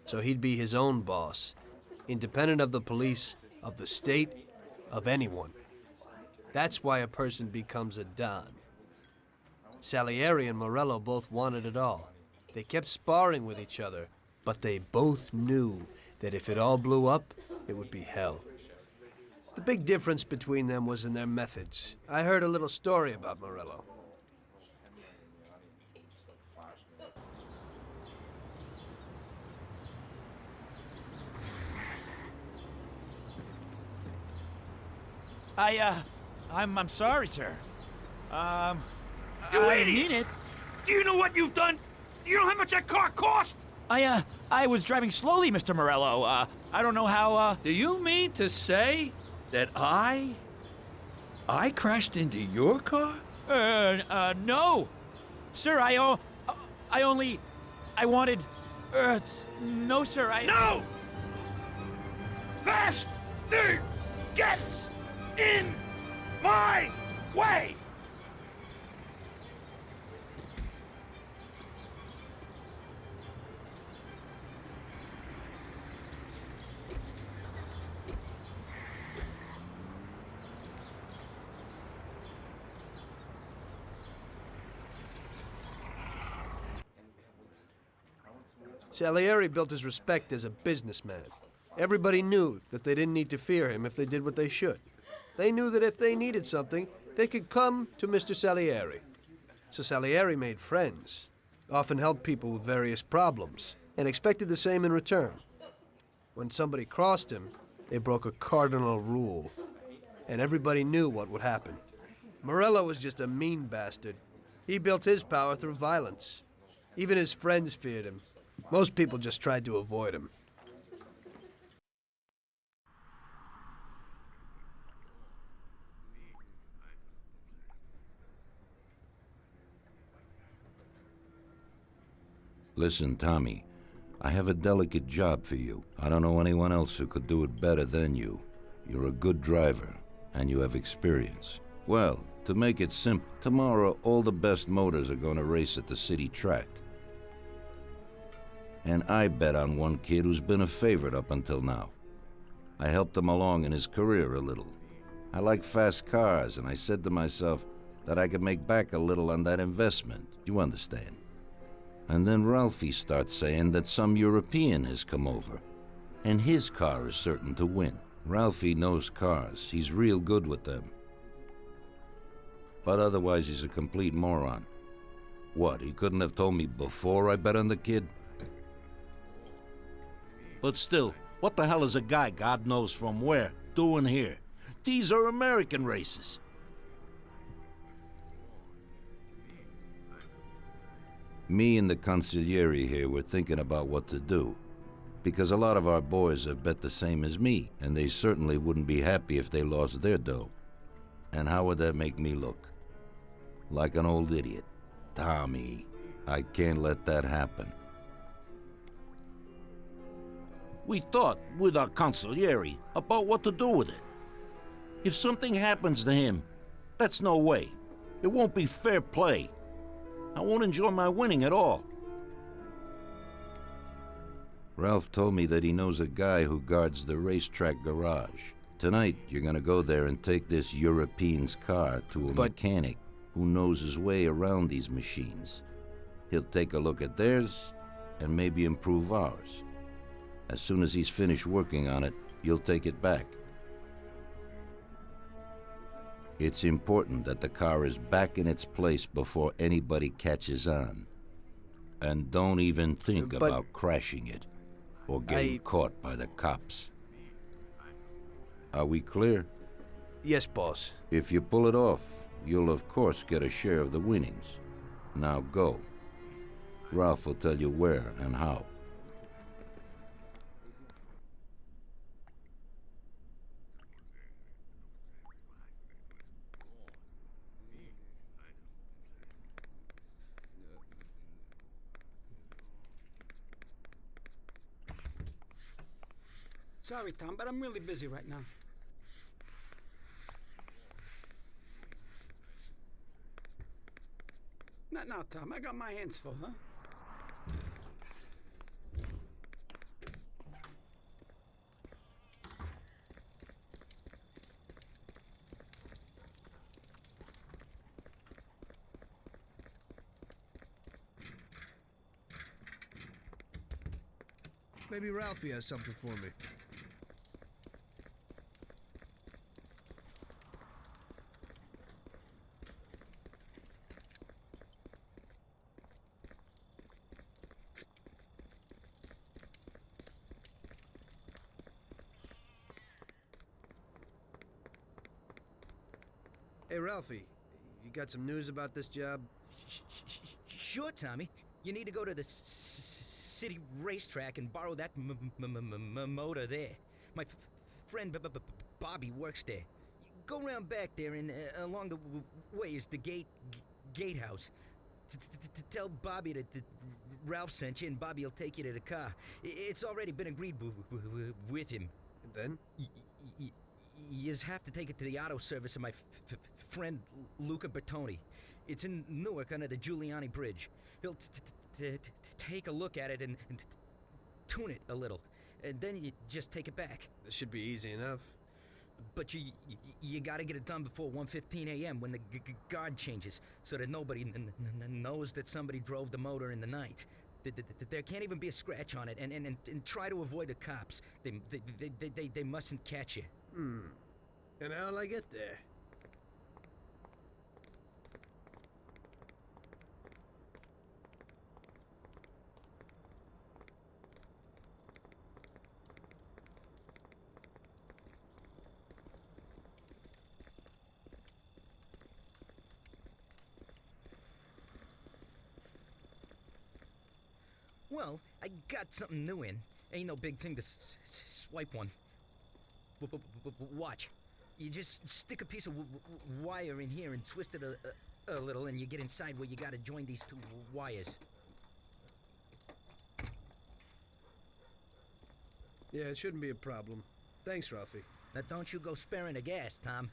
So he'd be his own boss, independent of the police, of the state, of anyone. That's why a person becomes a Don. Salieri and Morello both wanted it all. They kept sparring with each other, but they both knew that if it all blew up, it would be hell. The big difference between them was in their methods. I heard a little story about Morello. I'm sorry, sir. You I idiot! didn't mean it. Do you know what you've done? Do you know how much that car cost? I was driving slowly, Mr. Morello. I don't know how, Do you mean to say that I crashed into your car? No. Sir, I wanted, no, sir, No! Bastard gets in my way! Salieri built his respect as a businessman. Everybody knew that they didn't need to fear him if they did what they should. They knew that if they needed something, they could come to Mr. Salieri. So Salieri made friends, often helped people with various problems, and expected the same in return. When somebody crossed him, they broke a cardinal rule, and everybody knew what would happen. Morello was just a mean bastard. He built his power through violence. Even his friends feared him. Most people just tried to avoid him. Listen, Tommy, I have a delicate job for you. I don't know anyone else who could do it better than you. You're a good driver, and you have experience. Well, to make it simple, tomorrow all the best motors are going to race at the city track. And I bet on one kid who's been a favorite up until now. I helped him along in his career a little. I like fast cars, and I said to myself that I could make back a little on that investment. You understand? And then Ralphie starts saying that some European has come over, and his car is certain to win. Ralphie knows cars. He's real good with them. But otherwise, he's a complete moron. What, he couldn't have told me before I bet on the kid? But still, what the hell is a guy, God knows from where, doing here? These are American races. Me and the consigliere here were thinking about what to do, because a lot of our boys have bet the same as me, and they certainly wouldn't be happy if they lost their dough. And how would that make me look? Like an old idiot. Tommy, I can't let that happen. We thought, with our consigliere, about what to do with it. If something happens to him, that's no way. It won't be fair play. I won't enjoy my winning at all. Ralph told me that he knows a guy who guards the racetrack garage. Tonight, you're gonna go there and take this European's car to a mechanic who knows his way around these machines. He'll take a look at theirs and maybe improve ours. As soon as he's finished working on it, you'll take it back. It's important that the car is back in its place before anybody catches on. And don't even think about crashing it or getting caught by the cops. Are we clear? Yes, boss. If you pull it off, you'll of course get a share of the winnings. Now go. Ralph will tell you where and how. Sorry, Tom, but I'm really busy right now. Not now, Tom. I got my hands full, huh? Maybe Ralphie has something for me. Hey, Ralphie, you got some news about this job? Sure, Tommy. You need to go to the city racetrack and borrow that motor there. My friend Bobby works there. Go around back there and along the way is the gatehouse. Tell Bobby that Ralph sent you and Bobby will take you to the car. It's already been agreed with him. And then? You just have to take it to the auto service of my friend Luca Bertoni. It's in Newark under the Giuliani Bridge. He'll take a look at it and tune it a little. And then you just take it back. This should be easy enough. But you gotta get it done before 1:15 a.m. when the guard changes, so that nobody knows that somebody drove the motor in the night. There can't even be a scratch on it, and try to avoid the cops. They mustn't catch you. And how'll I get there? Well, I got something new in. Ain't no big thing to swipe one. Watch. You just stick a piece of wire in here and twist it a little, and you get inside where you gotta join these two wires. Yeah, it shouldn't be a problem. Thanks, Ralphie. Now don't you go sparing the gas, Tom.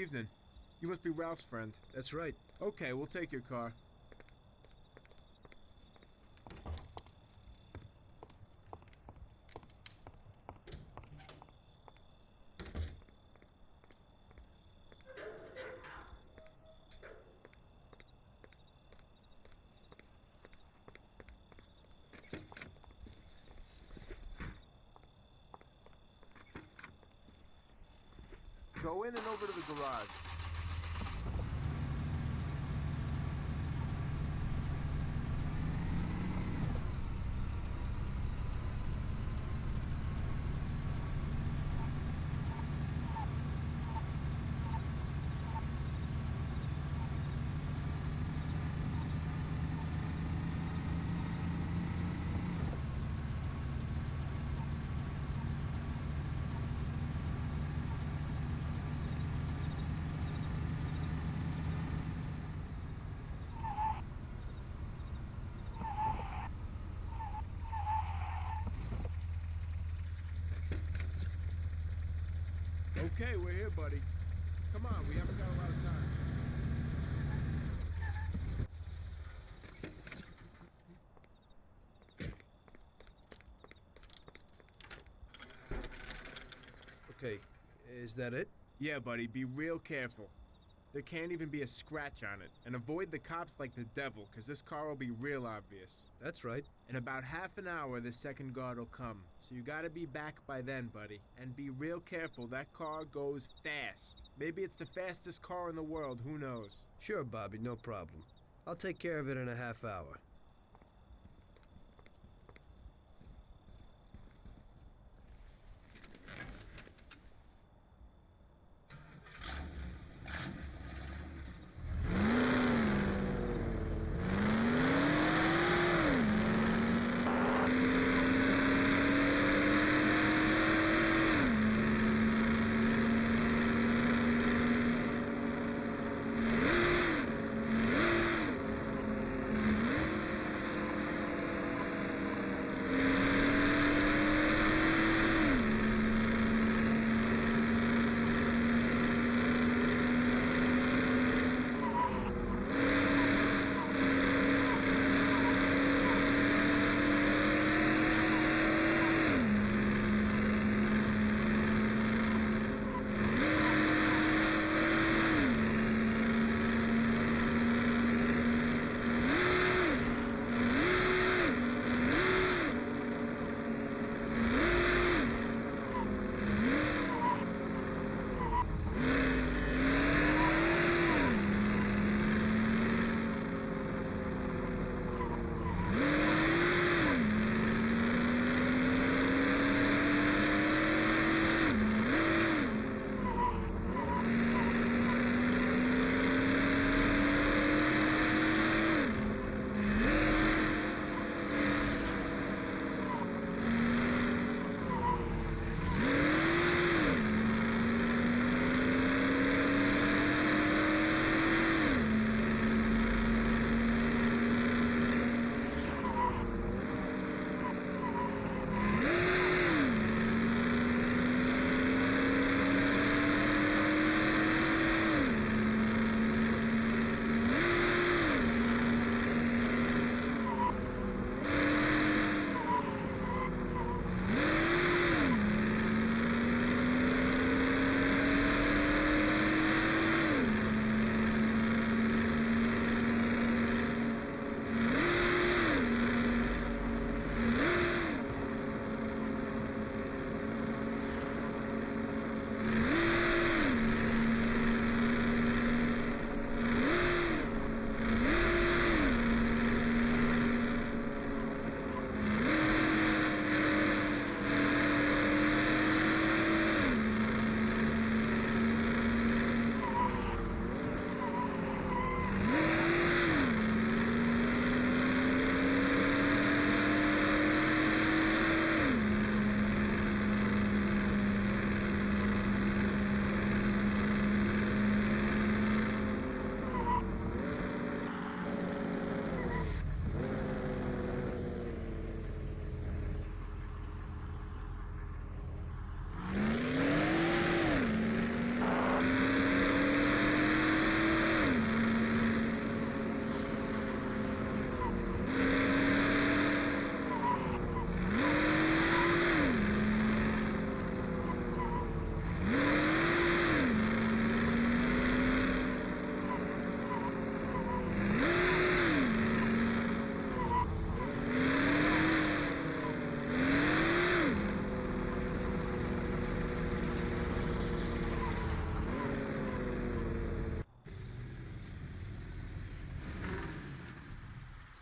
evening. You must be Ralph's friend. That's right. Okay, we'll take your car. Go in and over to the garage. Okay, we're here, buddy. Come on, we haven't got a lot of time. Okay, is that it? Yeah, buddy, be real careful. There can't even be a scratch on it. And avoid the cops like the devil, because this car will be real obvious. That's right. In about half an hour, the second guard will come. So you gotta be back by then, buddy. And be real careful, that car goes fast. Maybe it's the fastest car in the world, who knows? Sure, Bobby, no problem. I'll take care of it in a half hour.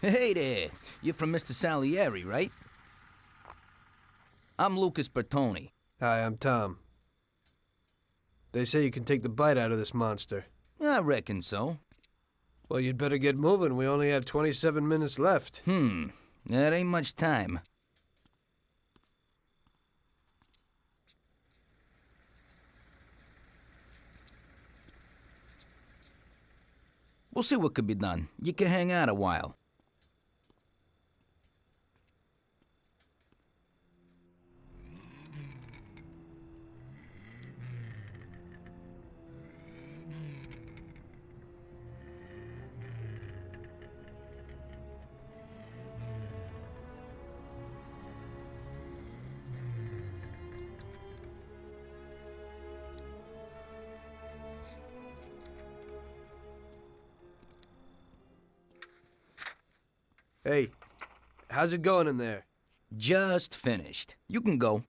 Hey there. You're from Mr. Salieri, right? I'm Lucas Bertoni. Hi, I'm Tom. They say you can take the bite out of this monster. I reckon so. Well, you'd better get moving. We only have 27 minutes left. That ain't much time. We'll see what could be done. You can hang out a while. Hey, how's it going in there? Just finished. You can go.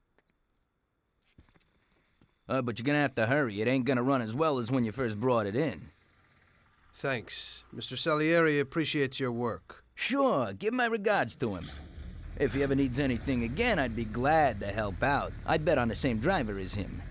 But you're gonna have to hurry. It ain't gonna run as well as when you first brought it in. Thanks. Mr. Salieri appreciates your work. Sure, give my regards to him. If he ever needs anything again, I'd be glad to help out. I bet on the same driver as him.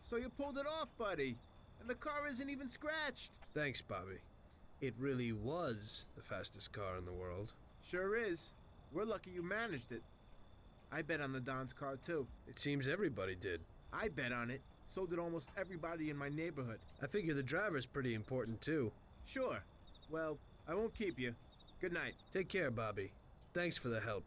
So you pulled it off, buddy. And the car isn't even scratched. Thanks, Bobby. It really was the fastest car in the world. Sure is. We're lucky you managed it. I bet on the Don's car, too. It seems everybody did. I bet on it. So did almost everybody in my neighborhood. I figure the driver's pretty important, too. Sure. Well, I won't keep you. Good night. Take care, Bobby. Thanks for the help.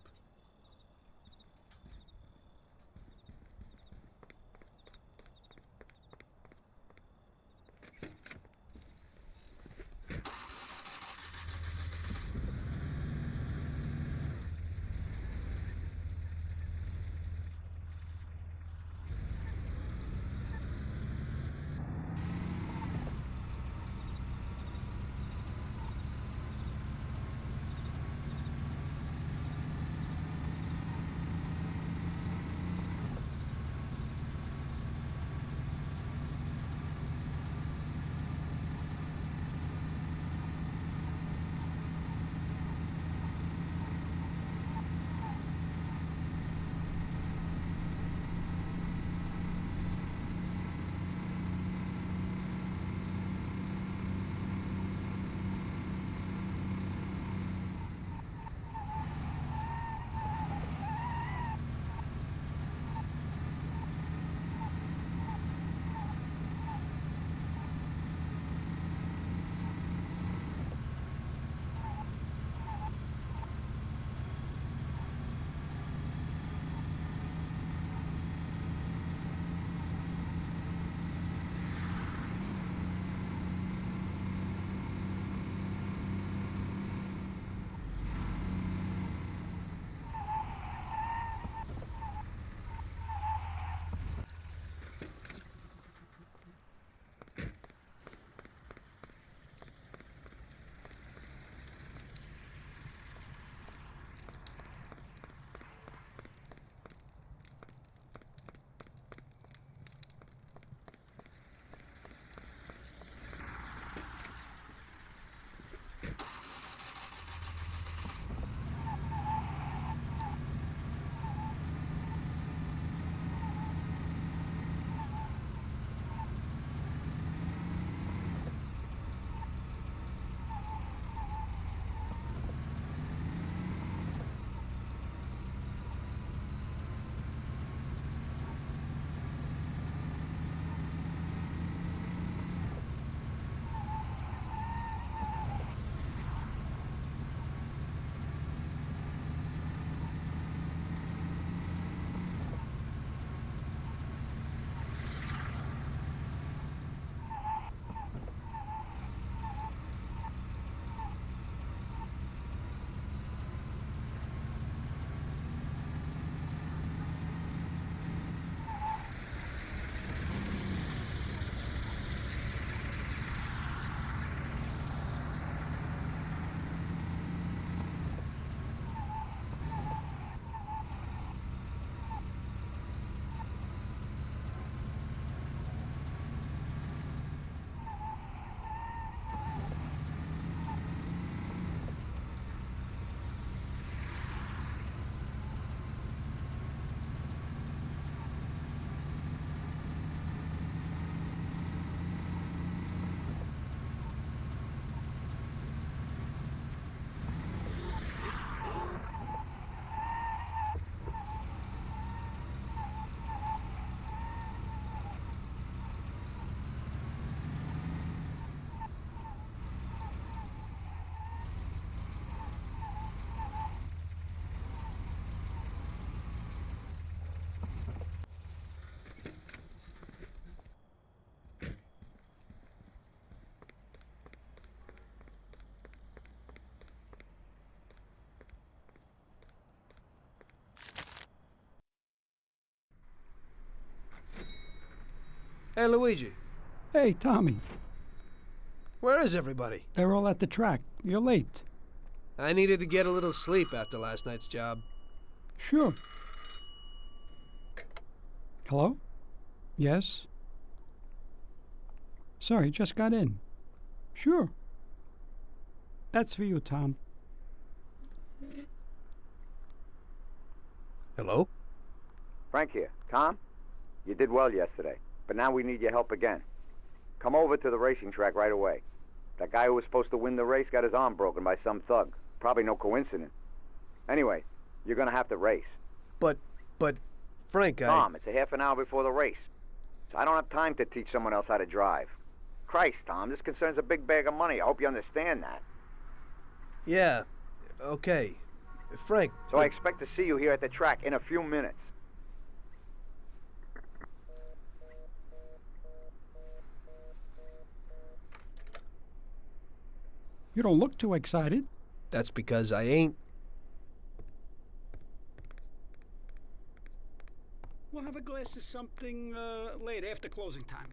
Hey, Luigi. Hey, Tommy. Where is everybody? They're all at the track. You're late. I needed to get a little sleep after last night's job. Sure. Hello? Yes? Sorry, just got in. Sure. That's for you, Tom. Hello? Frank here. Tom? You did well yesterday, but now we need your help again. Come over to the racing track right away. That guy who was supposed to win the race got his arm broken by some thug. Probably no coincidence. Anyway, you're gonna have to race. But, Frank, Tom, it's a half an hour before the race. So I don't have time to teach someone else how to drive. Christ, Tom, this concerns a big bag of money. I hope you understand that. Yeah, okay. Frank... So I expect to see you here at the track in a few minutes. You don't look too excited. That's because I ain't. We'll have a glass of something late after closing time.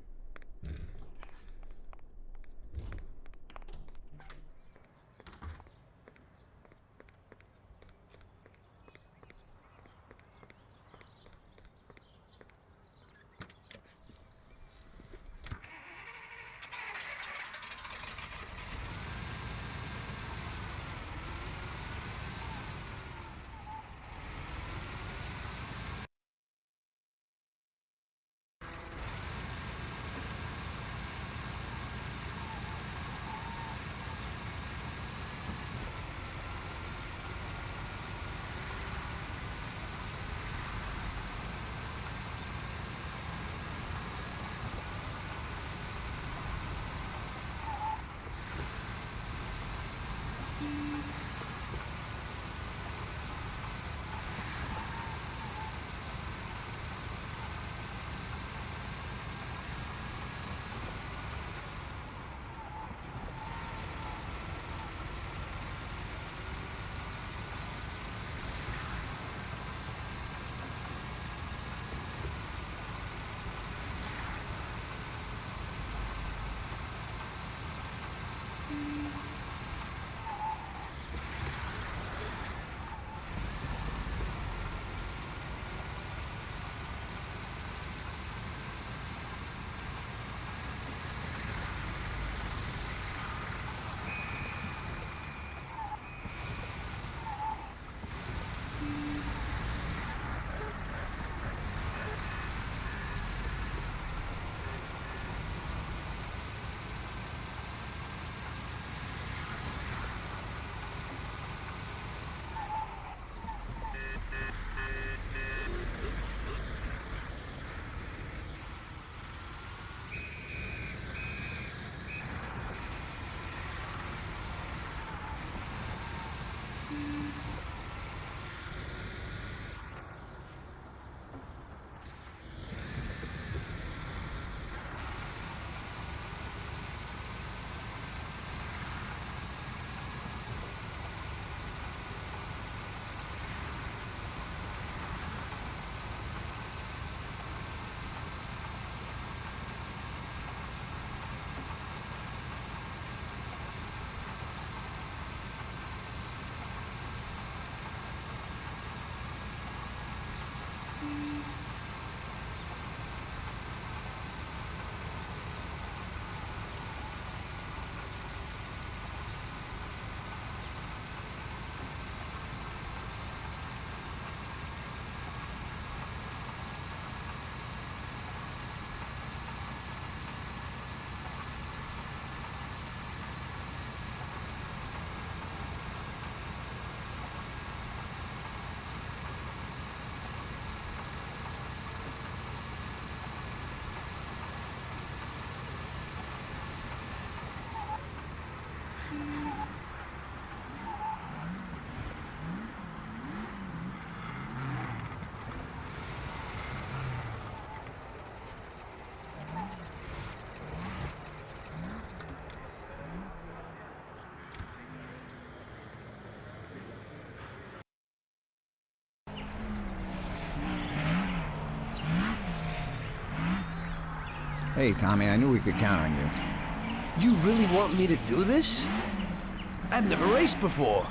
Hey, Tommy, I knew we could count on you. You really want me to do this? I've never raced before.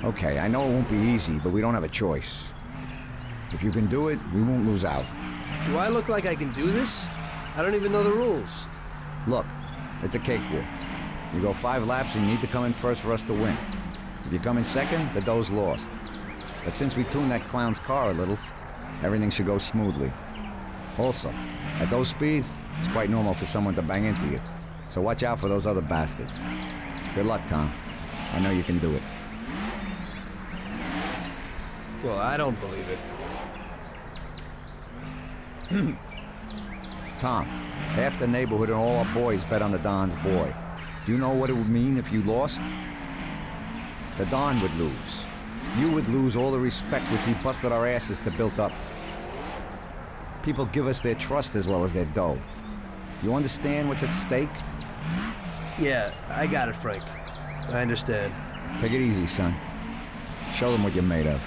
Okay, I know it won't be easy, but we don't have a choice. If you can do it, we won't lose out. Do I look like I can do this? I don't even know the rules. Look, it's a cakewalk. You go 5 laps and you need to come in first for us to win. If you come in second, the dough's lost. But since we tuned that clown's car a little, everything should go smoothly. Also, at those speeds, it's quite normal for someone to bang into you. So watch out for those other bastards. Good luck, Tom. I know you can do it. Well, I don't believe it. Tom, half the neighborhood and all our boys bet on the Don's boy. Do you know what it would mean if you lost? The Don would lose. You would lose all the respect which we busted our asses to build up. People give us their trust as well as their dough. Do you understand what's at stake? Yeah, I got it, Frank. I understand. Take it easy, son. Show them what you're made of.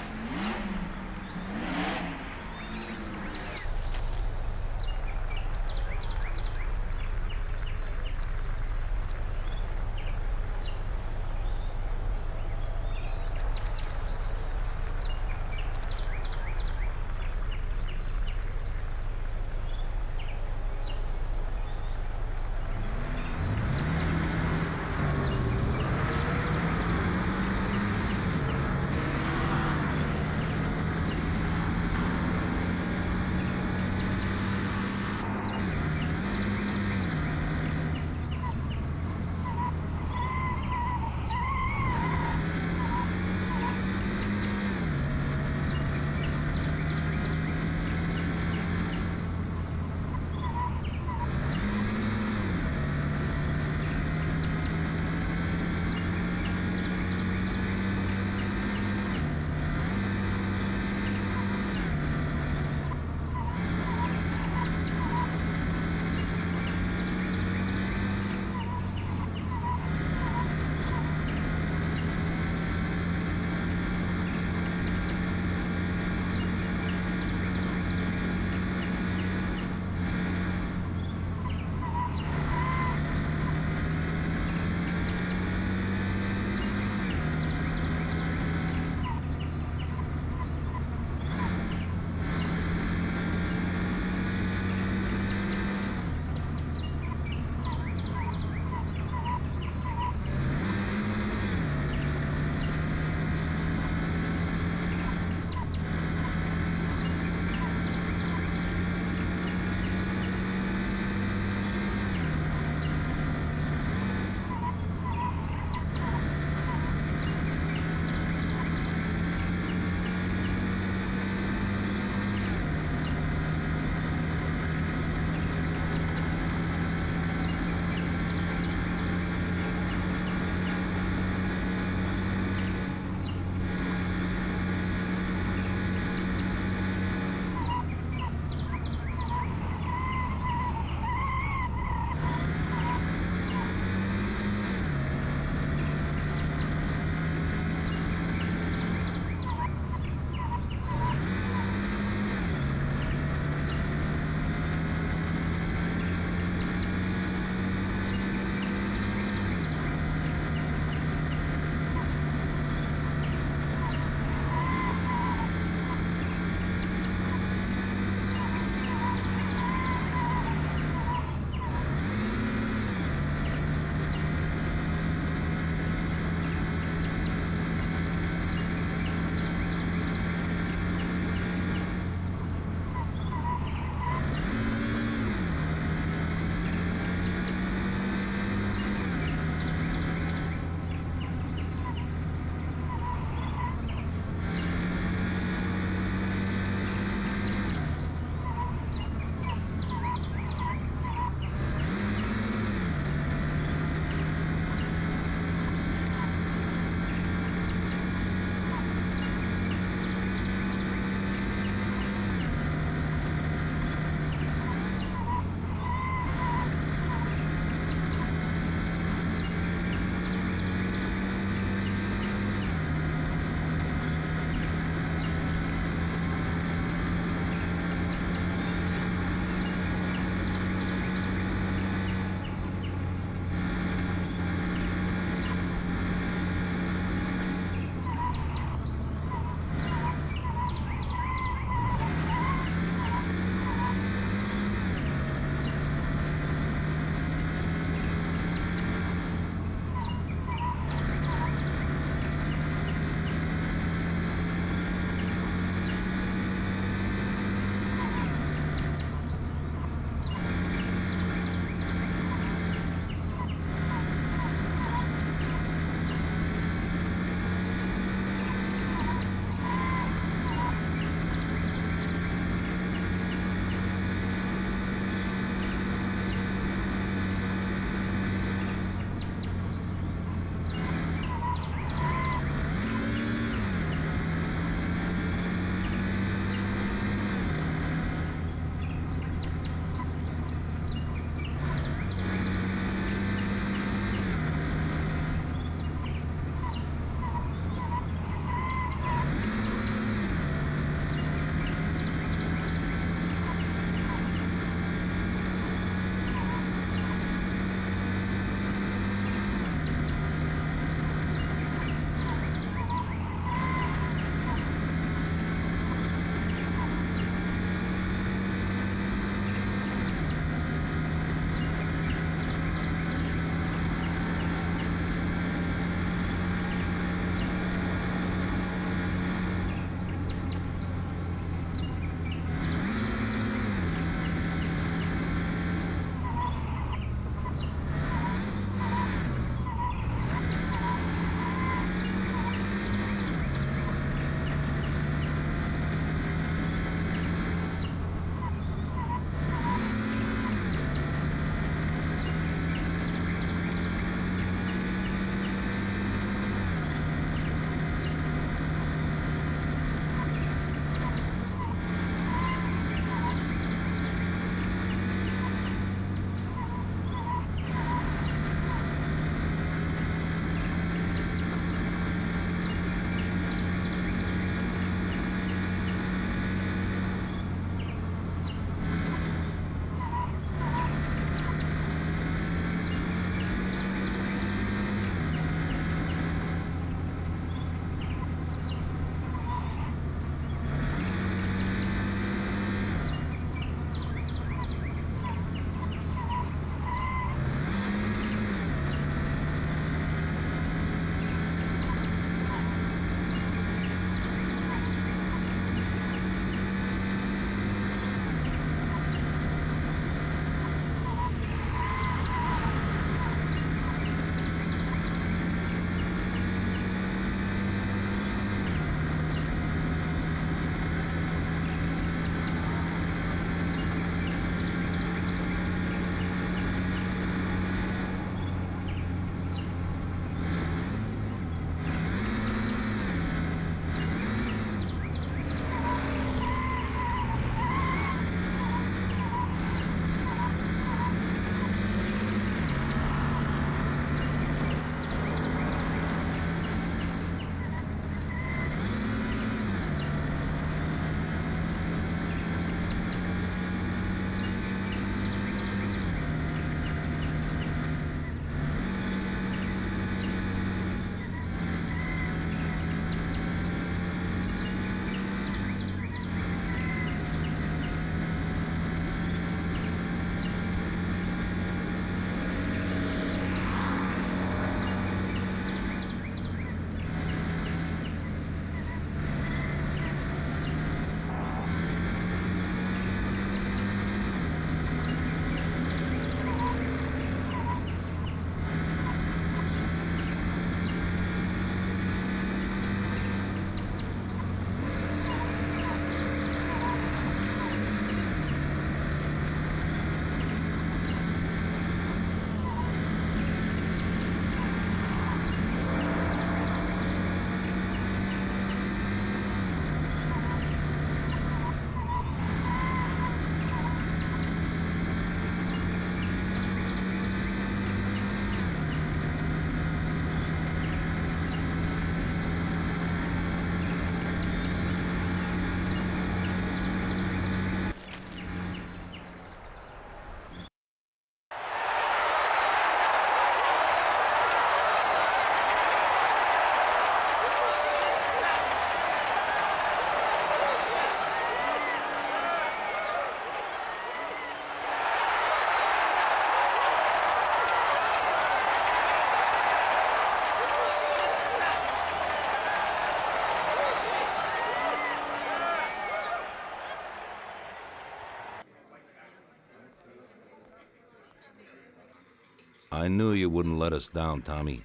I knew you wouldn't let us down, Tommy.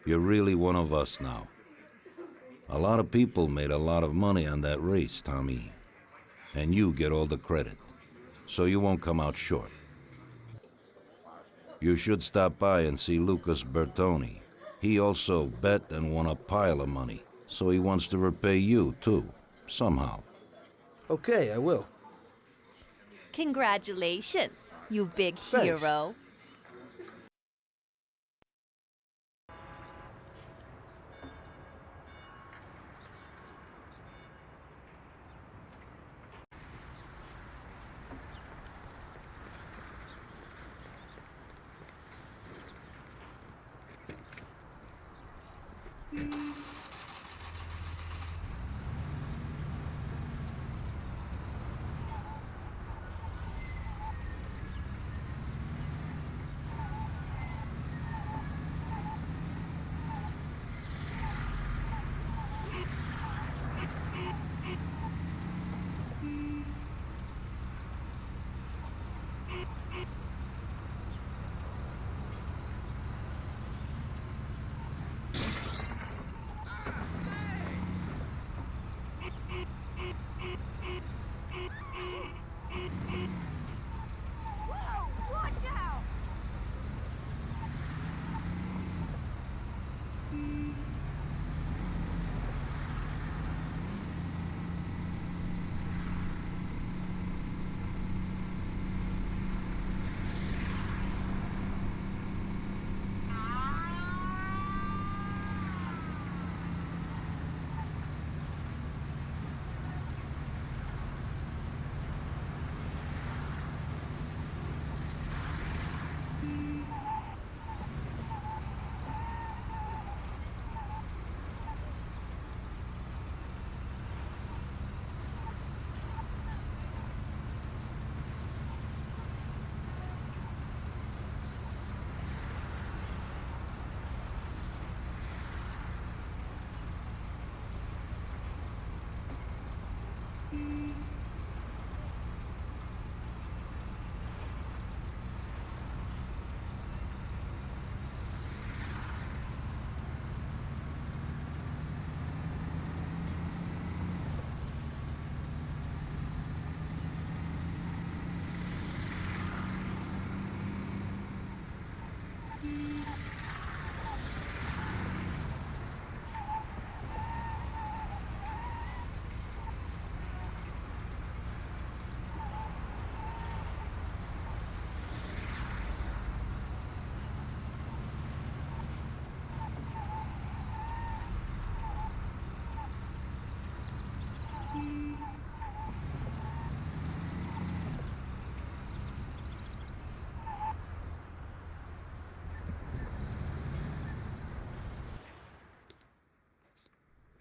You're really one of us now. A lot of people made a lot of money on that race, Tommy. And you get all the credit. So you won't come out short. You should stop by and see Lucas Bertoni. He also bet and won a pile of money. So he wants to repay you, too. Somehow. Okay, I will. Congratulations, you big Thanks. hero.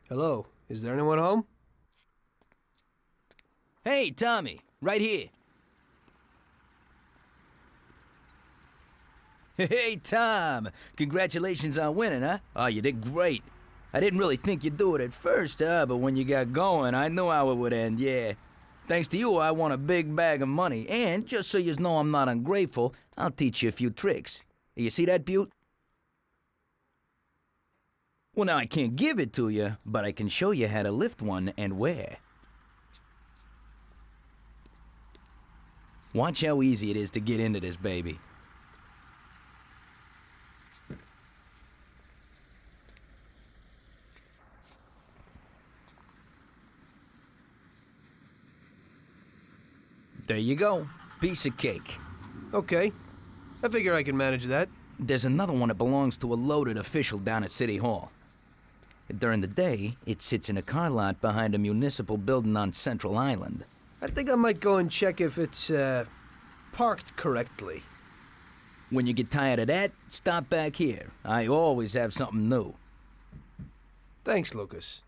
Hello, is there anyone home? Hey, Tommy, right here. Hey, Tom, congratulations on winning, huh? Oh, you did great. I didn't really think you'd do it at first, but when you got going, I knew how it would end, yeah. Thanks to you, I won a big bag of money, and just so you know I'm not ungrateful, I'll teach you a few tricks. You see that, Butte? Well, now I can't give it to you, but I can show you how to lift one and where. Watch how easy it is to get into this baby. There you go. Piece of cake. Okay. I figure I can manage that. There's another one that belongs to a loaded official down at City Hall. During the day, it sits in a car lot behind a municipal building on Central Island. I think I might go and check if it's, parked correctly. When you get tired of that, stop back here. I always have something new. Thanks, Lucas.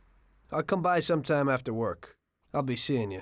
I'll come by sometime after work. I'll be seeing you.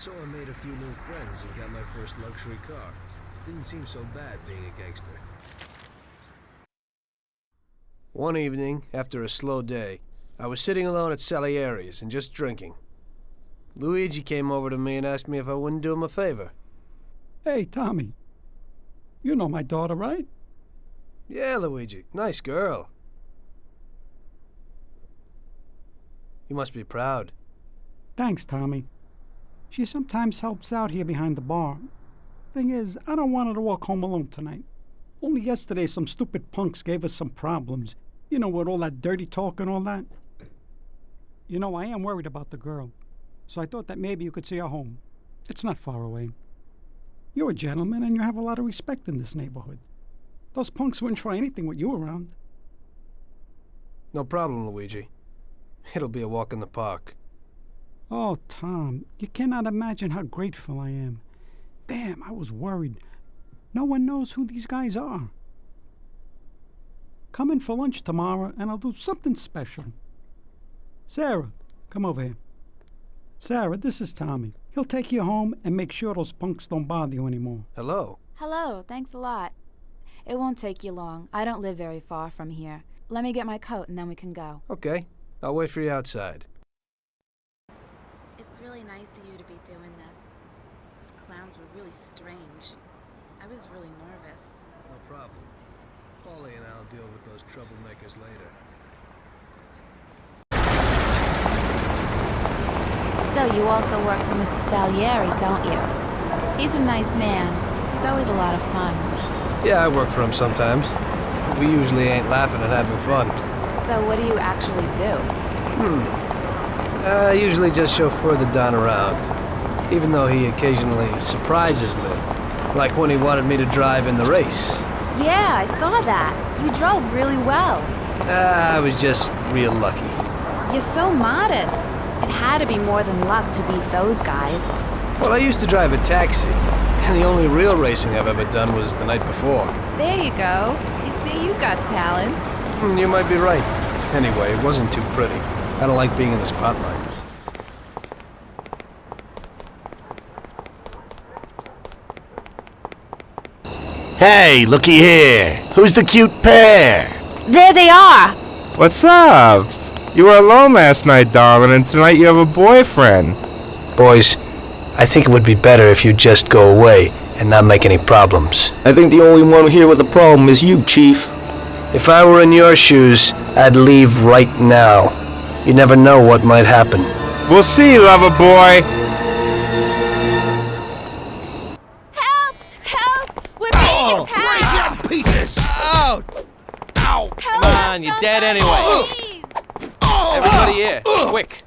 So I made a few new friends and got my first luxury car. Didn't seem so bad being a gangster. One evening, after a slow day, I was sitting alone at Salieri's and just drinking. Luigi came over to me and asked me if I wouldn't do him a favor. Hey, Tommy. You know my daughter, right? Yeah, Luigi. Nice girl. You must be proud. Thanks, Tommy. She sometimes helps out here behind the bar. Thing is, I don't want her to walk home alone tonight. Only yesterday some stupid punks gave us some problems. You know, with all that dirty talk and all that. You know, I am worried about the girl. So I thought that maybe you could see her home. It's not far away. You're a gentleman and you have a lot of respect in this neighborhood. Those punks wouldn't try anything with you around. No problem, Luigi. It'll be a walk in the park. Oh, Tom, you cannot imagine how grateful I am. Damn, I was worried. No one knows who these guys are. Come in for lunch tomorrow and I'll do something special. Sarah, come over here. Sarah, this is Tommy. He'll take you home and make sure those punks don't bother you anymore. Hello. Hello, thanks a lot. It won't take you long. I don't live very far from here. Let me get my coat and then we can go. Okay. I'll wait for you outside. It's really nice of you to be doing this. Those clowns were really strange. I was really nervous. No problem. Paulie and I'll deal with those troublemakers later. So you also work for Mr. Salieri, don't you? He's a nice man. He's always a lot of fun. Yeah, I work for him sometimes. We usually ain't laughing and having fun. So what do you actually do? I usually just chauffeur the Don around, even though he occasionally surprises me. Like when he wanted me to drive in the race. Yeah, I saw that. You drove really well. I was just real lucky. You're so modest. It had to be more than luck to beat those guys. Well, I used to drive a taxi, and the only real racing I've ever done was the night before. There you go. You see, you got talent. You might be right. Anyway, it wasn't too pretty. I don't like being in the spotlight. Hey, looky here. Who's the cute pair? There they are! What's up? You were alone last night, darling, and tonight you have a boyfriend. Boys, I think it would be better if you just go away and not make any problems. I think the only one here with a problem is you, Chief. If I were in your shoes, I'd leave right now. You never know what might happen. We'll see, lover boy. Pieces! Out! Ow! Come on, you're dead anyway. Everybody here, quick!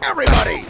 Everybody!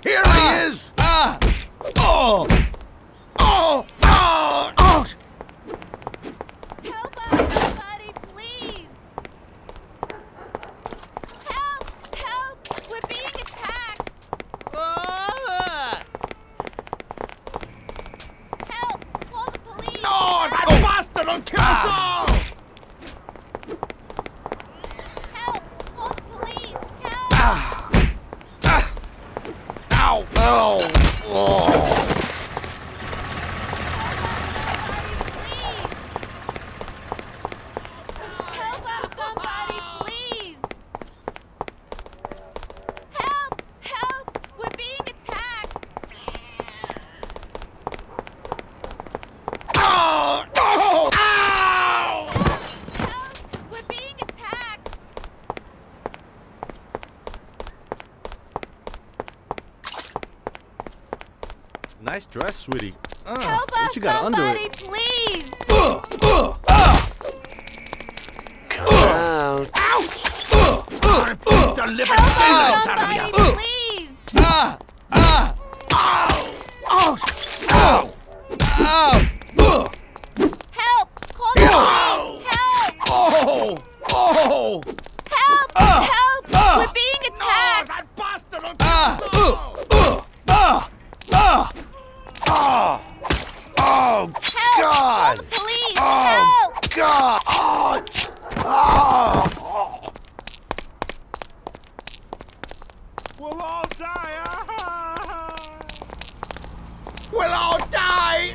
Here he is! Nice dress, sweetie. Help what us, you got under somebody, it? please! Come out. Help! Call the police! Help! Help! Help! We're being attacked! Oh, Help! God! Call the police! Oh, Help! God! Oh! We'll all die. We'll all die.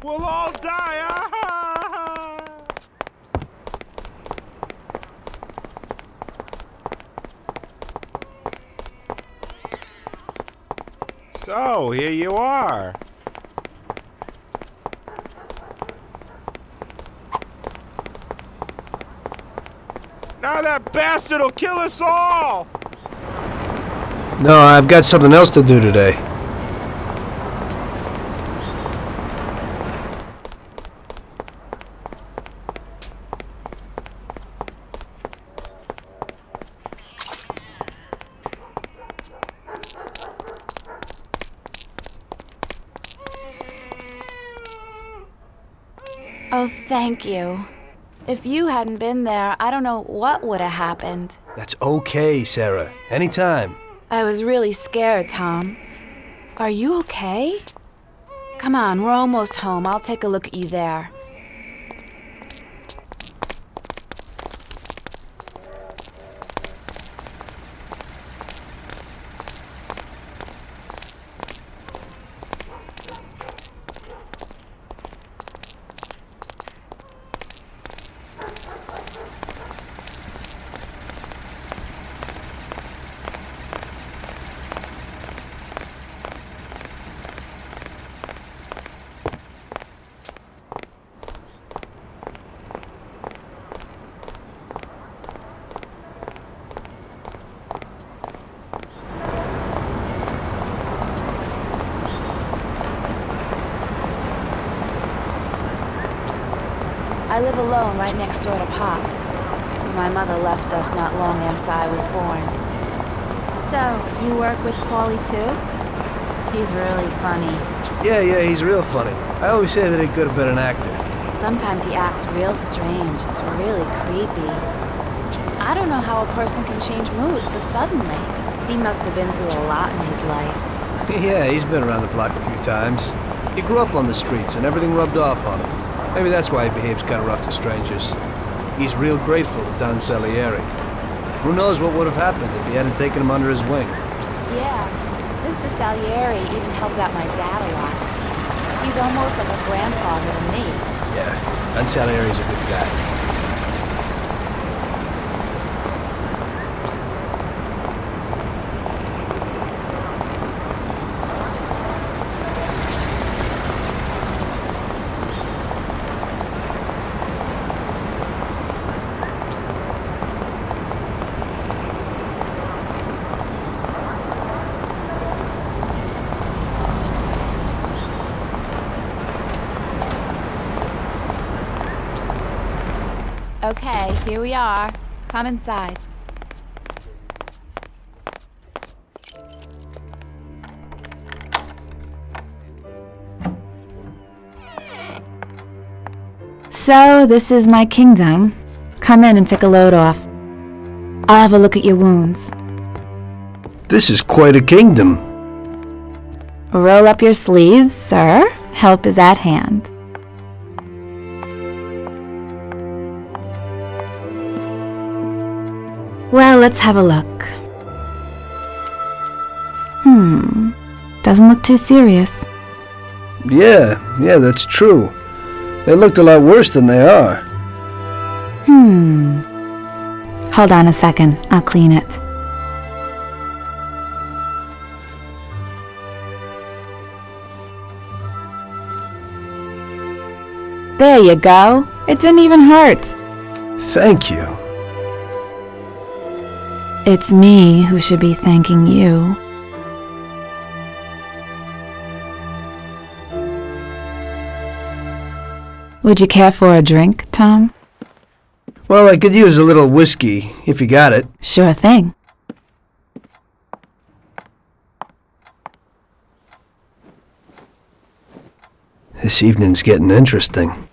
We'll all die. So, here you are. Now that bastard will kill us all! No, I've got something else to do today. Oh, thank you. If you hadn't been there, I don't know what would have happened. That's okay, Sarah. Anytime. I was really scared, Tom. Are you okay? Come on, we're almost home. I'll take a look at you there. I live alone right next door to Pop. My mother left us not long after I was born. So, you work with Paulie too? He's really funny. Yeah, he's real funny. I always say that he could have been an actor. Sometimes he acts real strange. It's really creepy. I don't know how a person can change mood so suddenly. He must have been through a lot in his life. Yeah, he's been around the block a few times. He grew up on the streets and everything rubbed off on him. Maybe that's why he behaves kind of rough to strangers. He's real grateful to Don Salieri. Who knows what would have happened if he hadn't taken him under his wing. Yeah, Mr. Salieri even helped out my dad a lot. He's almost like a grandfather to me. Yeah, Don Salieri's a good guy. Okay, here we are. Come inside. So, this is my kingdom. Come in and take a load off. I'll have a look at your wounds. This is quite a kingdom. Roll up your sleeves, sir. Help is at hand. Well, let's have a look. Doesn't look too serious. Yeah, that's true. They looked a lot worse than they are. Hold on a second, I'll clean it. There you go. It didn't even hurt. Thank you. It's me who should be thanking you. Would you care for a drink, Tom? Well, I could use a little whiskey, if you got it. Sure thing. This evening's getting interesting.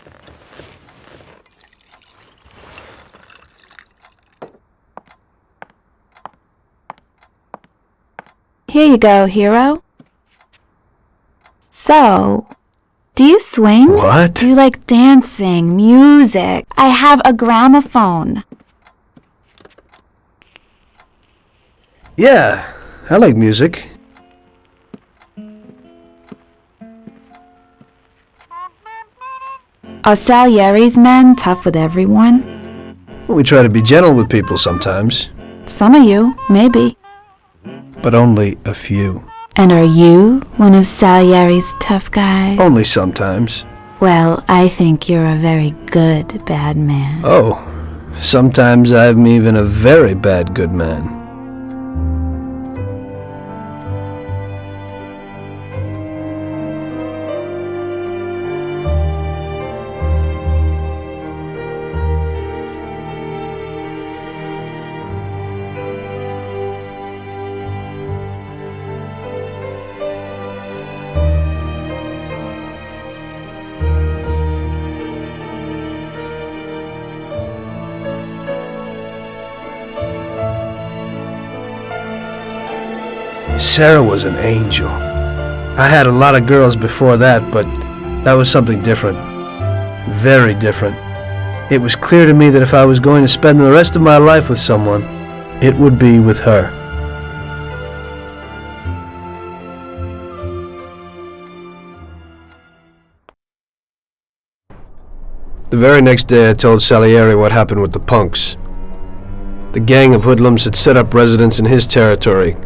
Here you go, hero. So, do you swing? What? Do you like dancing, music? I have a gramophone. Yeah, I like music. Are Salieri's men tough with everyone? We try to be gentle with people sometimes. Some of you, maybe. But only a few. And are you one of Salieri's tough guys? Only sometimes. Well, I think you're a very good bad man. Oh, sometimes I'm even a very bad good man. Sarah was an angel. I had a lot of girls before that, but that was something different. Very different. It was clear to me that if I was going to spend the rest of my life with someone, it would be with her. The very next day I told Salieri what happened with the punks. The gang of hoodlums had set up residence in his territory,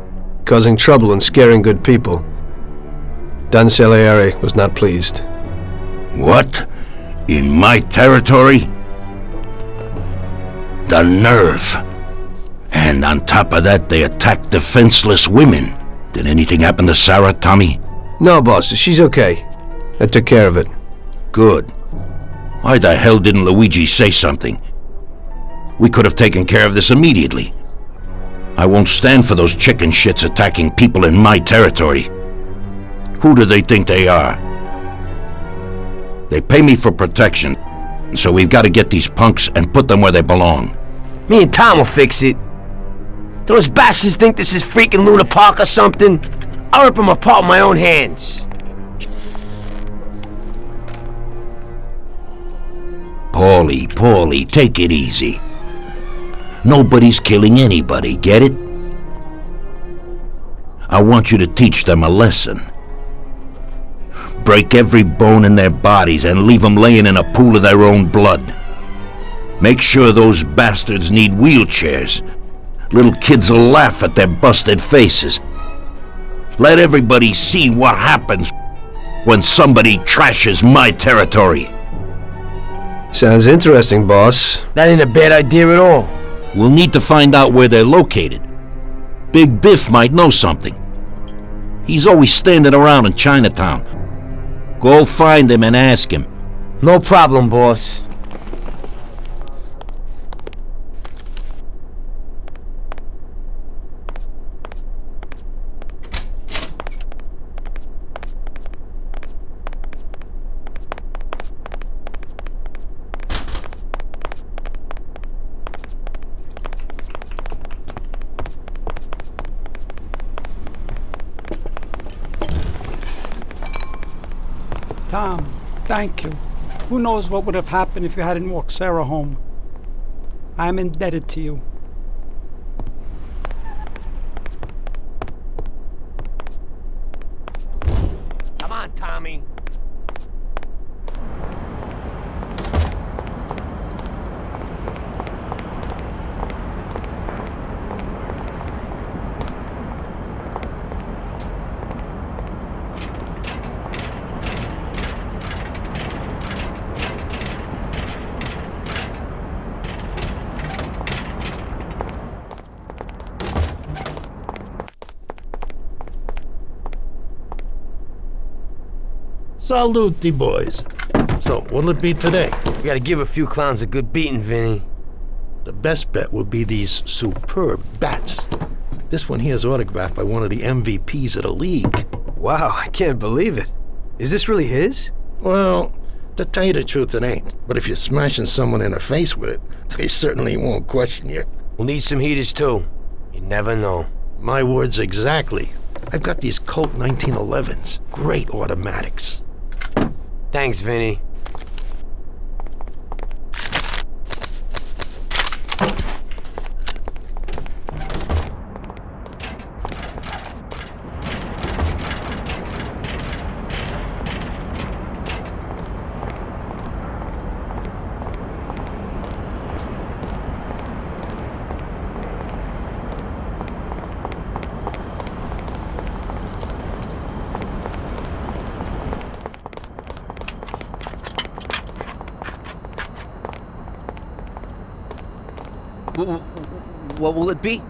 causing trouble and scaring good people. Don Salieri was not pleased. What? In my territory? The nerve. And on top of that, they attacked defenseless women. Did anything happen to Sarah, Tommy? No, boss. She's okay. I took care of it. Good. Why the hell didn't Luigi say something? We could have taken care of this immediately. I won't stand for those chicken shits attacking people in my territory. Who do they think they are? They pay me for protection, so we've got to get these punks and put them where they belong. Me and Tom will fix it. Those bastards think this is freaking Luna Park or something? I'll rip them apart with my own hands. Paulie, take it easy. Nobody's killing anybody, get it? I want you to teach them a lesson. Break every bone in their bodies and leave them laying in a pool of their own blood. Make sure those bastards need wheelchairs. Little kids will laugh at their busted faces. Let everybody see what happens when somebody trashes my territory. Sounds interesting, boss. That ain't a bad idea at all. We'll need to find out where they're located. Big Biff might know something. He's always standing around in Chinatown. Go find him and ask him. No problem, boss. Tom, thank you. Who knows what would have happened if you hadn't walked Sarah home. I am indebted to you. Come on, Tommy. Salute, boys. So, what'll it be today? We gotta give a few clowns a good beating, Vinny. The best bet would be these superb bats. This one here's autographed by one of the MVPs of the league. Wow, I can't believe it. Is this really his? Well, to tell you the truth, it ain't. But if you're smashing someone in the face with it, they certainly won't question you. We'll need some heaters, too. You never know. My words exactly. I've got these Colt 1911s. Great automatics. Thanks, Vinny. What will it be?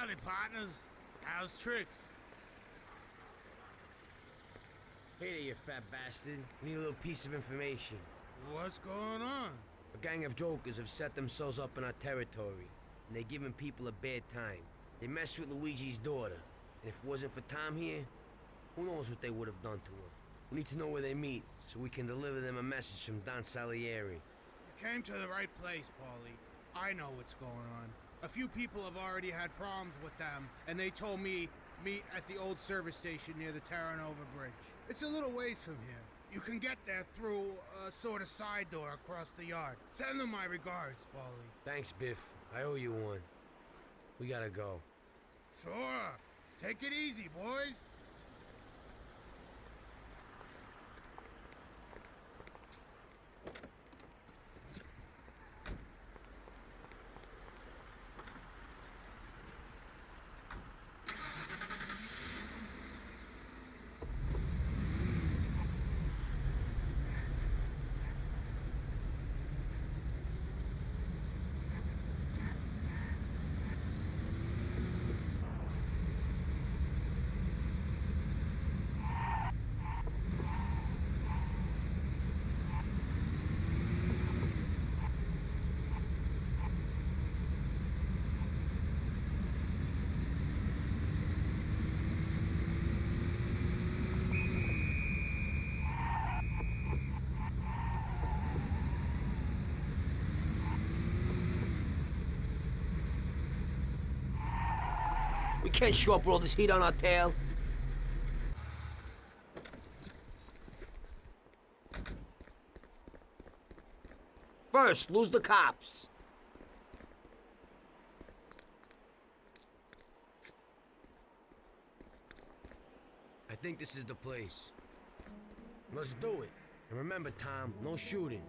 Howdy, partners. How's tricks? Hey there, you fat bastard. We need a little piece of information. What's going on? A gang of jokers have set themselves up in our territory, and they're giving people a bad time. They messed with Luigi's daughter, and if it wasn't for Tom here, who knows what they would have done to her. We need to know where they meet, so we can deliver them a message from Don Salieri. You came to the right place, Paulie. I know what's going on. A few people have already had problems with them, and they told me meet at the old service station near the Terranova Bridge. It's a little ways from here. You can get there through a sort of side door across the yard. Send them my regards, Paulie. Thanks, Biff. I owe you one. We gotta go. Sure. Take it easy, boys. can't show up with all this heat on our tail. First, lose the cops. I think this is the place. Let's do it. And remember, Tom, no shooting.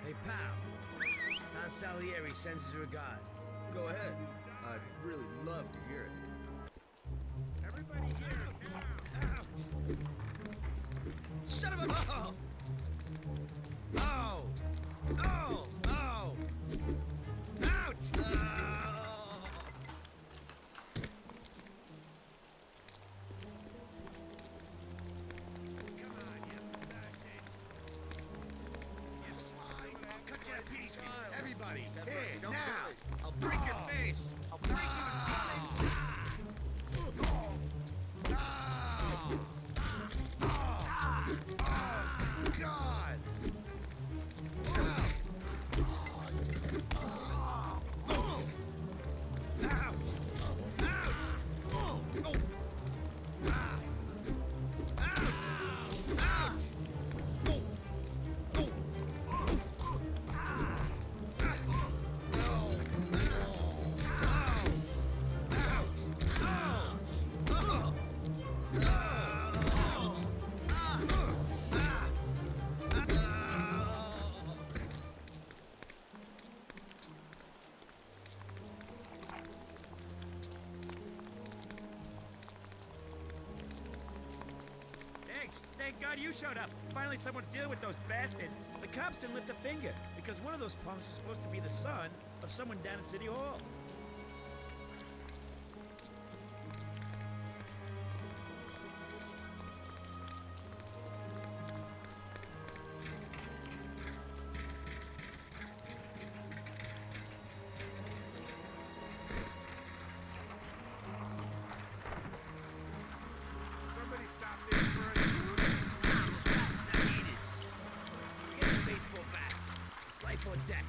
Hey, pal. Don Salieri sends his regards. Go ahead. I'd really love to hear it. Everybody here, now. Son of a... Oh! Oh! Oh! Oh! Ouch! Come on, you bastard. You swine. I'll cut you to pieces. Everybody, here, now. I'll break your face! I'll break you in pieces! God! Thank God you showed up. Finally someone's dealing with those bastards. The cops didn't lift a finger, because one of those punks is supposed to be the son of someone down at City Hall. Somebody stop this for a Baseball bats. It's life on deck.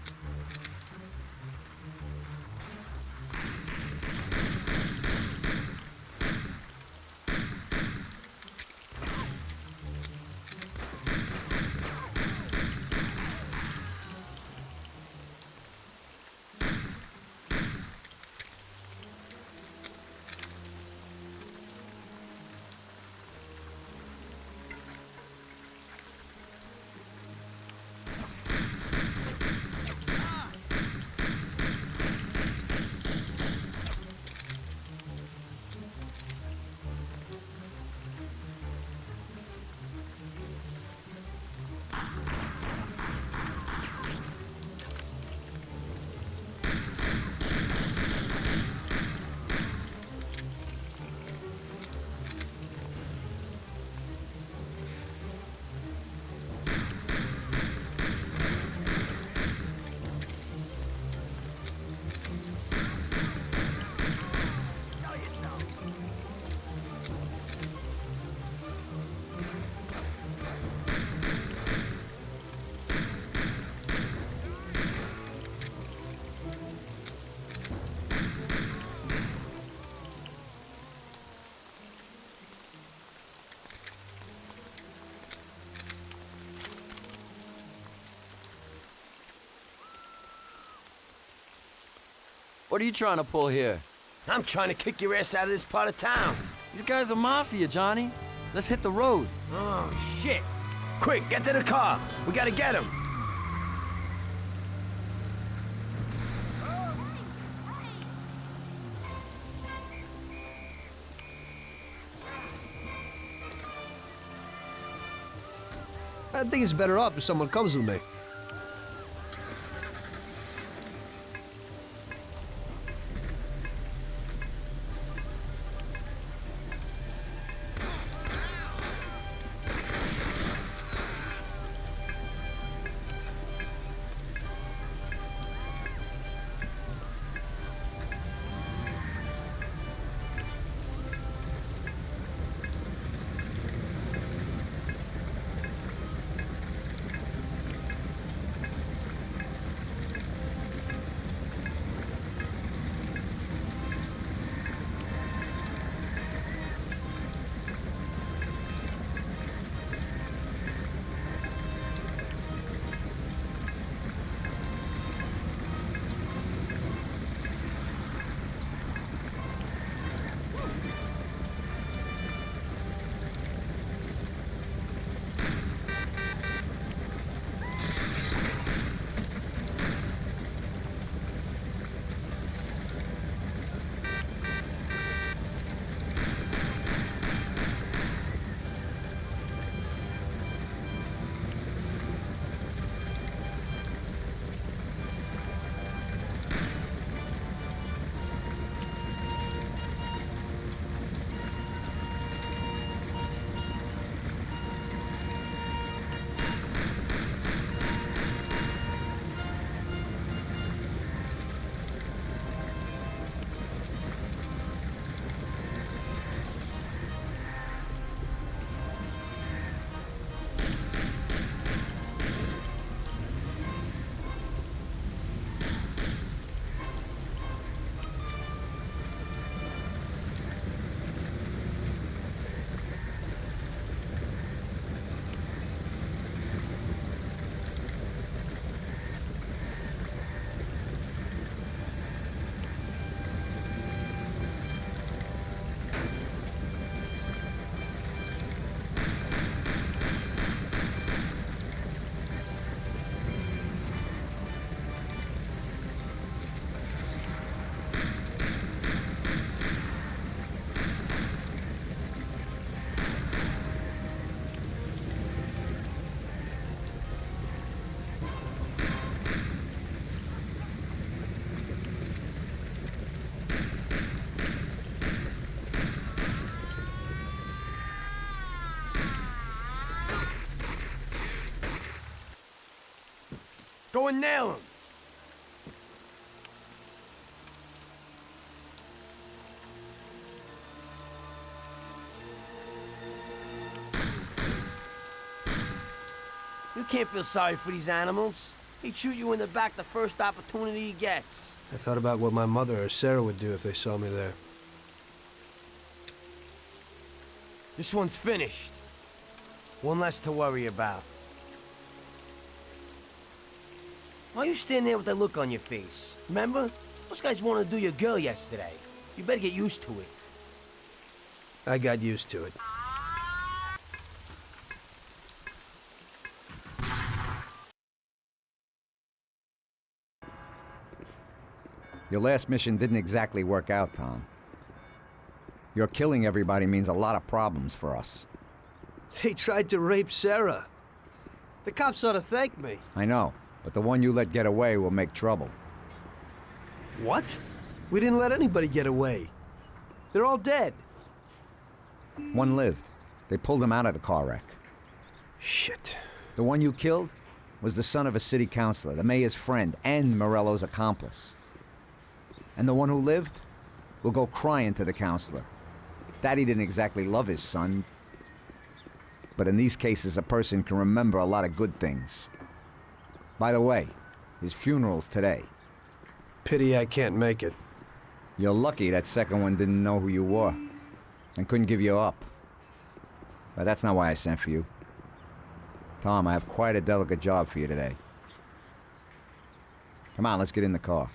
What are you trying to pull here? I'm trying to kick your ass out of this part of town. These guys are Mafia, Johnny. Let's hit the road. Oh, shit. Quick, get to the car. We gotta get him. I think it's better off if someone comes with me. Go and nail him. You can't feel sorry for these animals. He'd shoot you in the back the first opportunity he gets. I thought about what my mother or Sarah would do if they saw me there. This one's finished. One less to worry about. Why you stand there with that look on your face? Remember? Those guys wanted to do your girl yesterday. You better get used to it. I got used to it. Your last mission didn't exactly work out, Tom. Your killing everybody means a lot of problems for us. They tried to rape Sarah. The cops ought to thank me. I know, but the one you let get away will make trouble. What? We didn't let anybody get away. They're all dead. One lived. They pulled him out of the car wreck. Shit. The one you killed was the son of a city councilor, the mayor's friend, and Morello's accomplice. And the one who lived will go crying to the counselor. Daddy didn't exactly love his son. But in these cases, a person can remember a lot of good things. By the way, his funeral's today. Pity I can't make it. You're lucky that second one didn't know who you were and couldn't give you up. But that's not why I sent for you. Tom, I have quite a delicate job for you today. Come on, let's get in the car.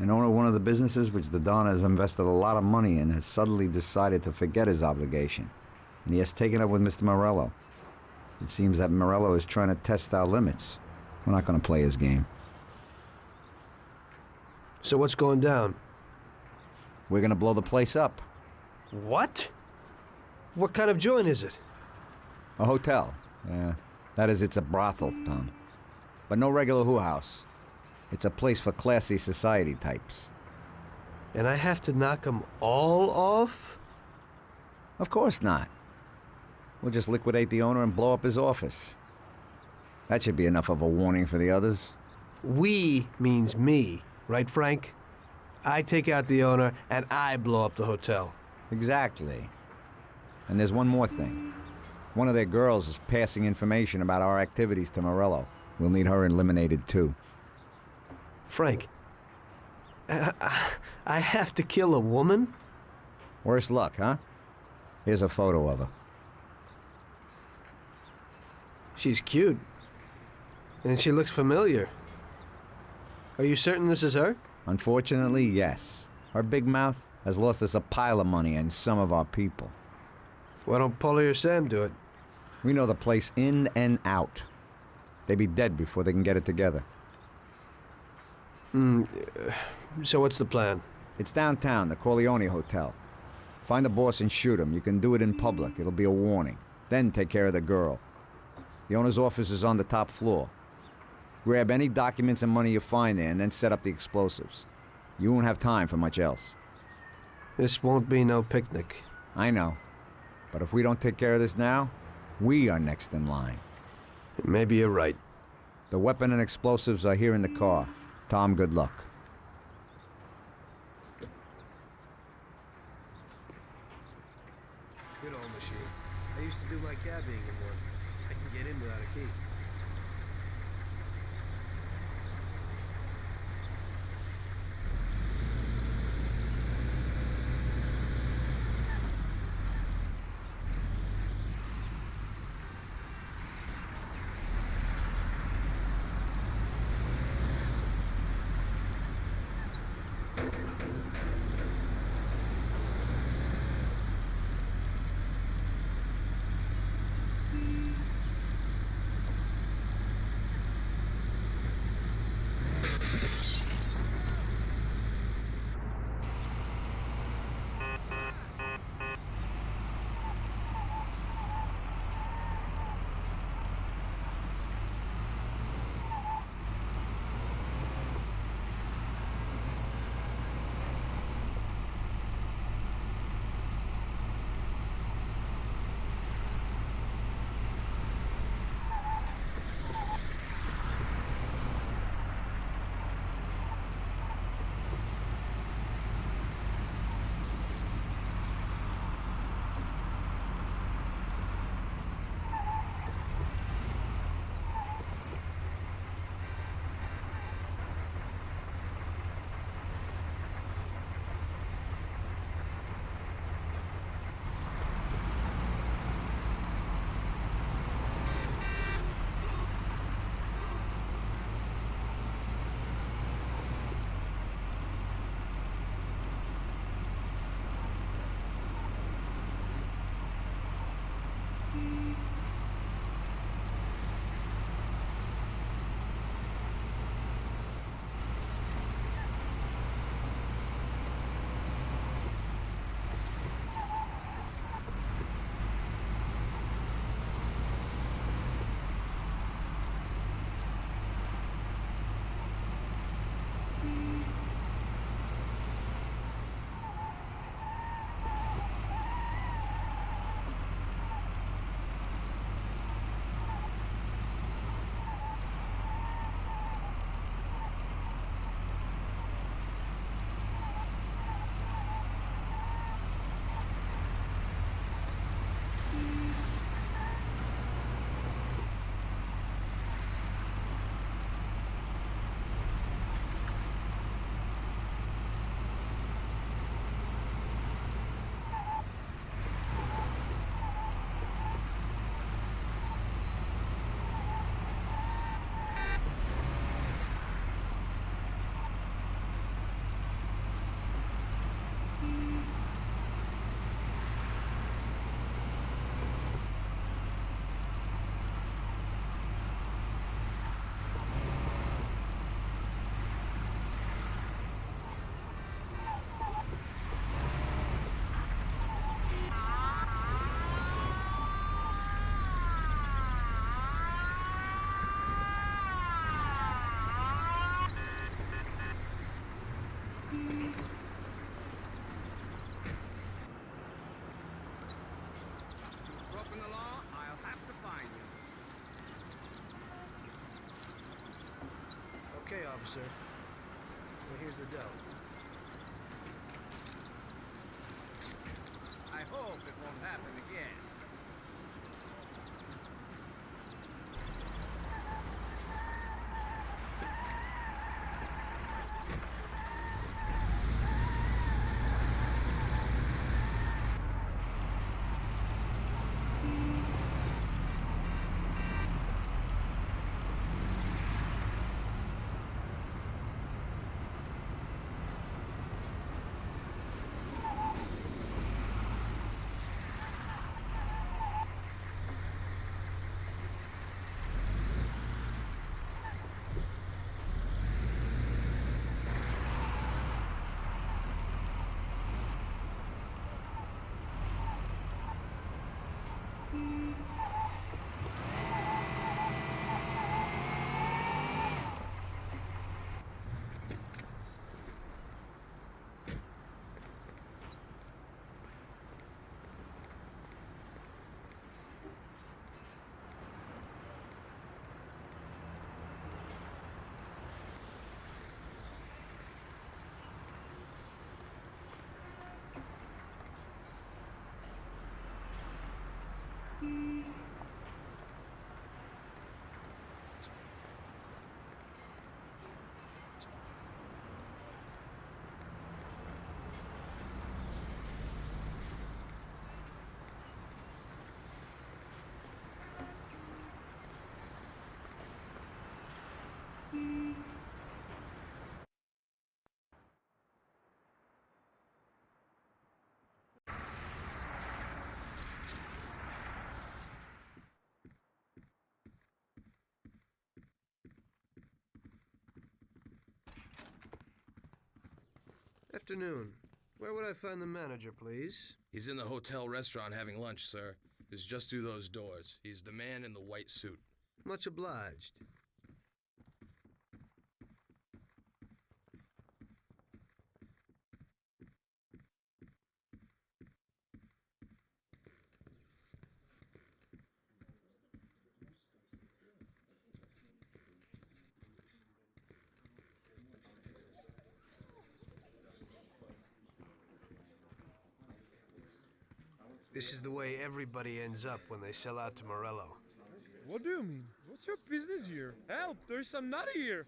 An owner of one of the businesses which the Don has invested a lot of money in has suddenly decided to forget his obligation, and he has taken up with Mr. Morello. It seems that Morello is trying to test our limits. We're not going to play his game. So what's going down? We're going to blow the place up. What? What kind of joint is it? A hotel. Yeah, that is, it's a brothel, Tom. But no regular who house. It's a place for classy society types. And I have to knock them all off? Of course not. We'll just liquidate the owner and blow up his office. That should be enough of a warning for the others. We means me, right, Frank? I take out the owner and I blow up the hotel. Exactly. And there's one more thing. One of their girls is passing information about our activities to Morello. We'll need her eliminated too. Frank, I have to kill a woman? Worse luck, huh? Here's a photo of her. She's cute. And she looks familiar. Are you certain this is her? Unfortunately, yes. Her big mouth has lost us a pile of money and some of our people. Why don't Paulie or Sam do it? We know the place in and out. They'd be dead before they can get it together. So what's the plan? It's downtown, the Corleone Hotel. Find the boss and shoot him. You can do it in public. It'll be a warning. Then take care of the girl. The owner's office is on the top floor. Grab any documents and money you find there and then set up the explosives. You won't have time for much else. This won't be no picnic. I know. But if we don't take care of this now, we are next in line. Maybe you're right. The weapon and explosives are here in the car. Tom, good luck. Good old machine. I used to do my cabbing in one. I can get in without a key. Broken the law, I'll have to find you. Okay, officer. Well, here's the dough. I hope it won't happen again. Afternoon. Where would I find the manager, please? He's in the hotel restaurant having lunch, sir. It's just through those doors. He's the man in the white suit. Much obliged. This is the way everybody ends up when they sell out to Morello. What do you mean? What's your business here? Help! There's some nut here!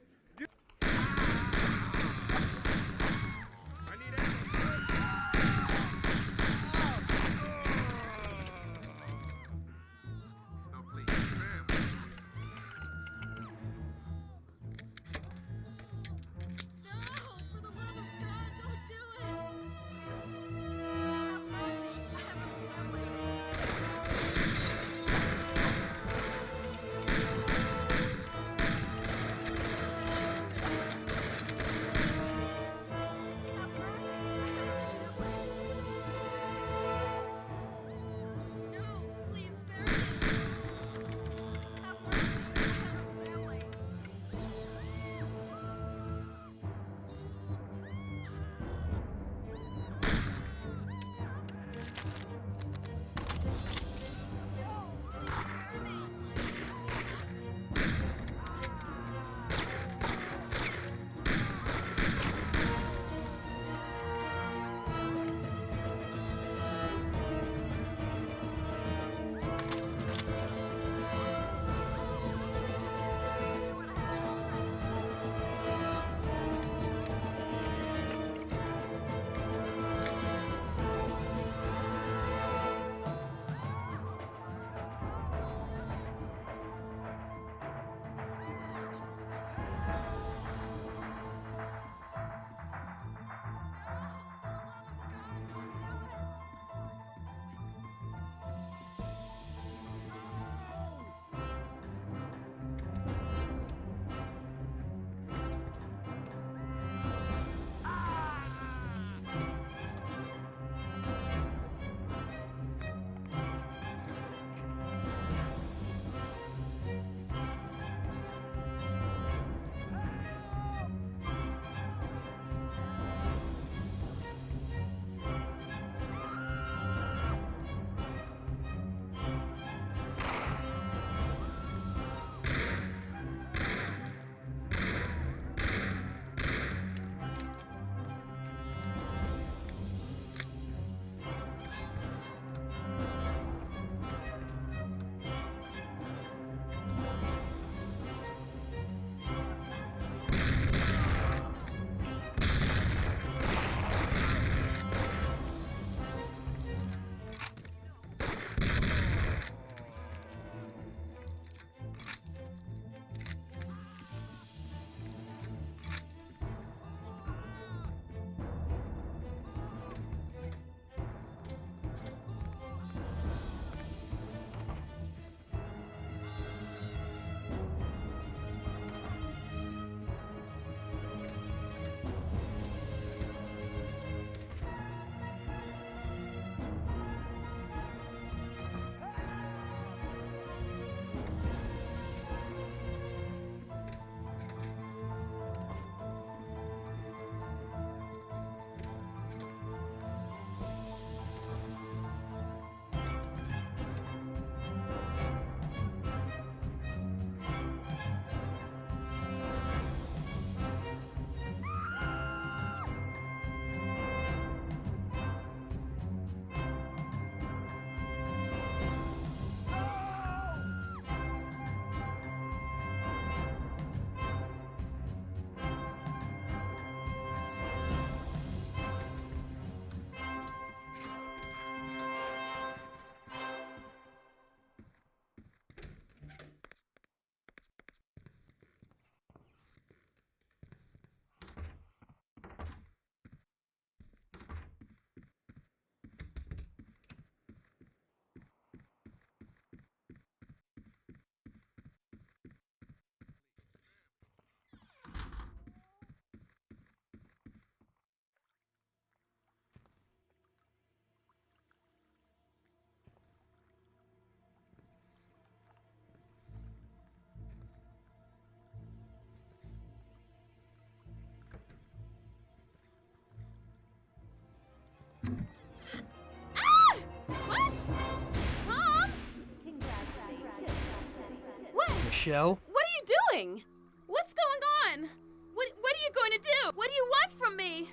Michelle? What are you doing? What's going on? What are you going to do? What do you want from me?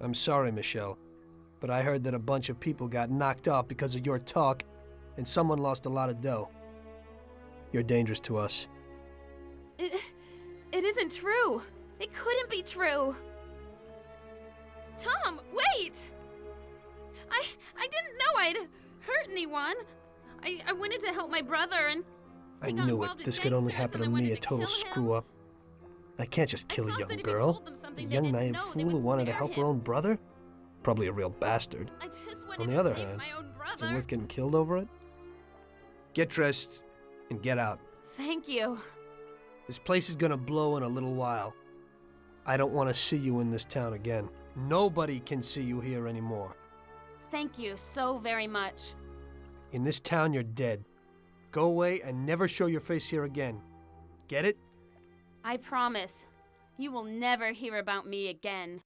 I'm sorry, Michelle, but I heard that a bunch of people got knocked off because of your talk, and someone lost a lot of dough. You're dangerous to us. It isn't true. It couldn't be true. Tom, wait! I didn't know I'd hurt anyone. I wanted to help my brother and I knew it. This could only happen to me, a total screw-up. I can't just kill a young girl. A young naive fool who wanted to help her own brother? Probably a real bastard. On the other hand, is it worth getting killed over it? Get dressed and get out. Thank you. This place is gonna blow in a little while. I don't want to see you in this town again. Nobody can see you here anymore. Thank you so very much. In this town, you're dead. Go away and never show your face here again. Get it? I promise. You will never hear about me again.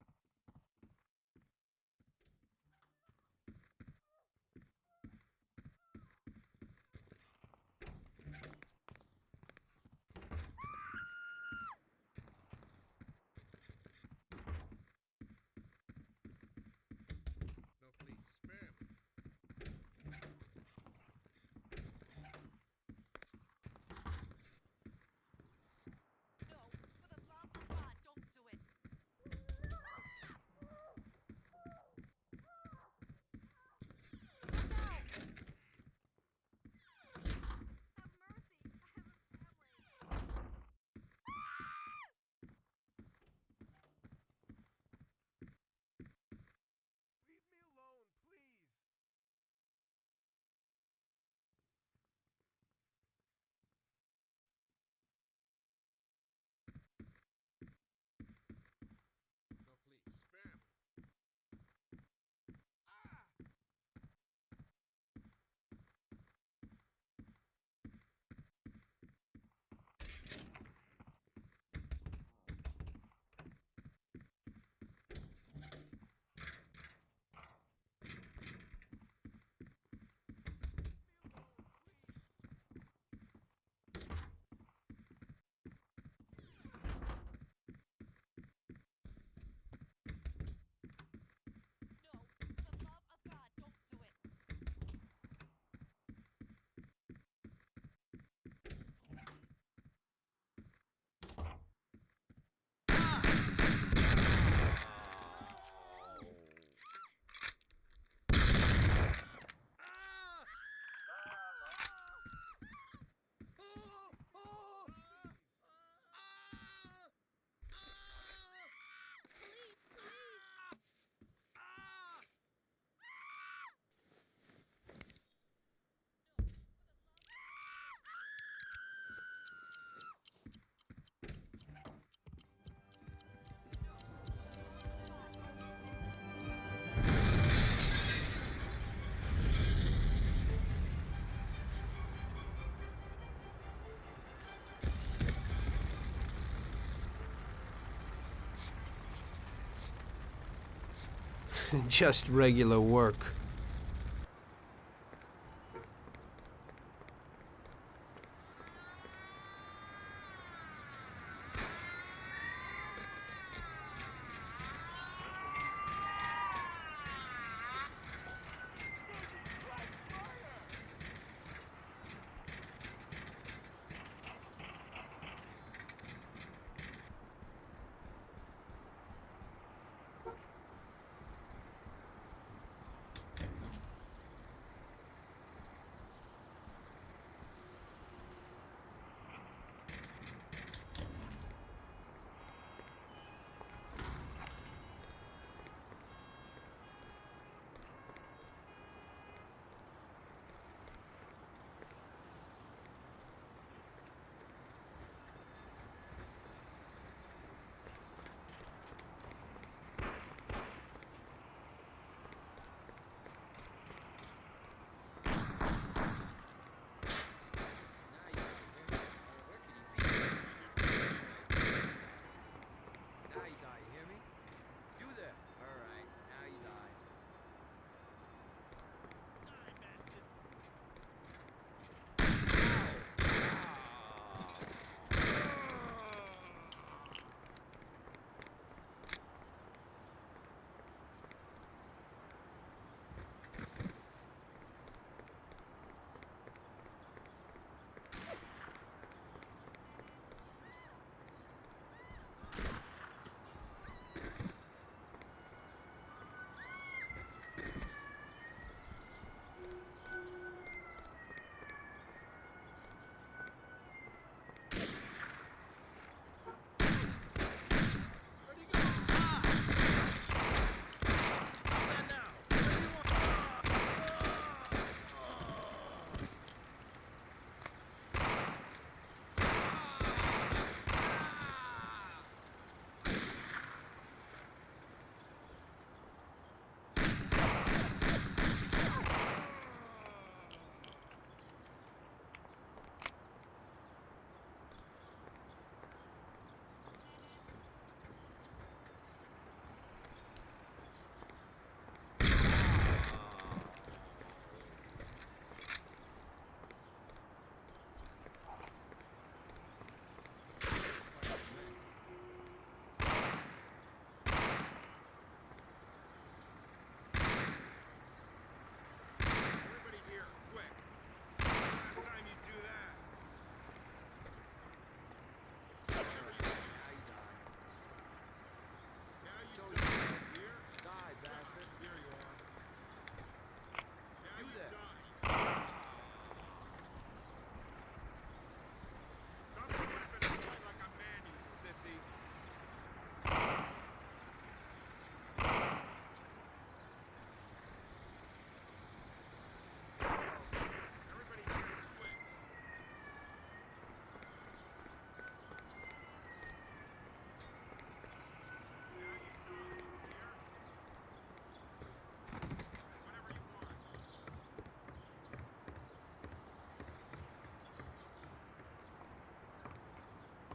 Just regular work.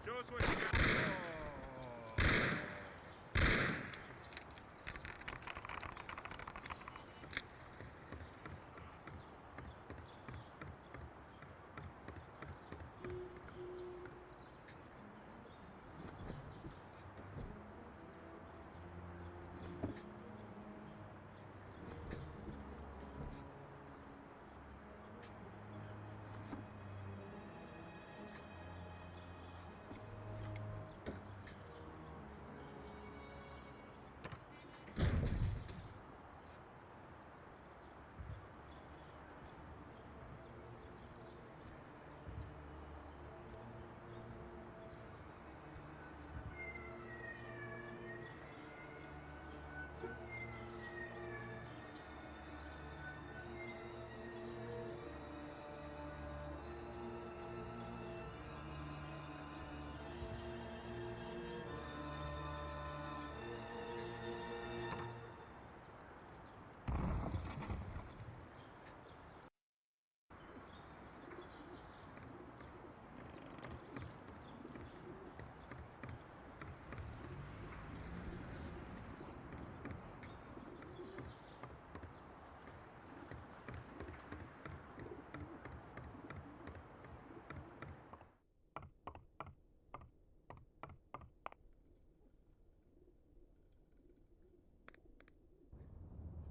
Show us what you got.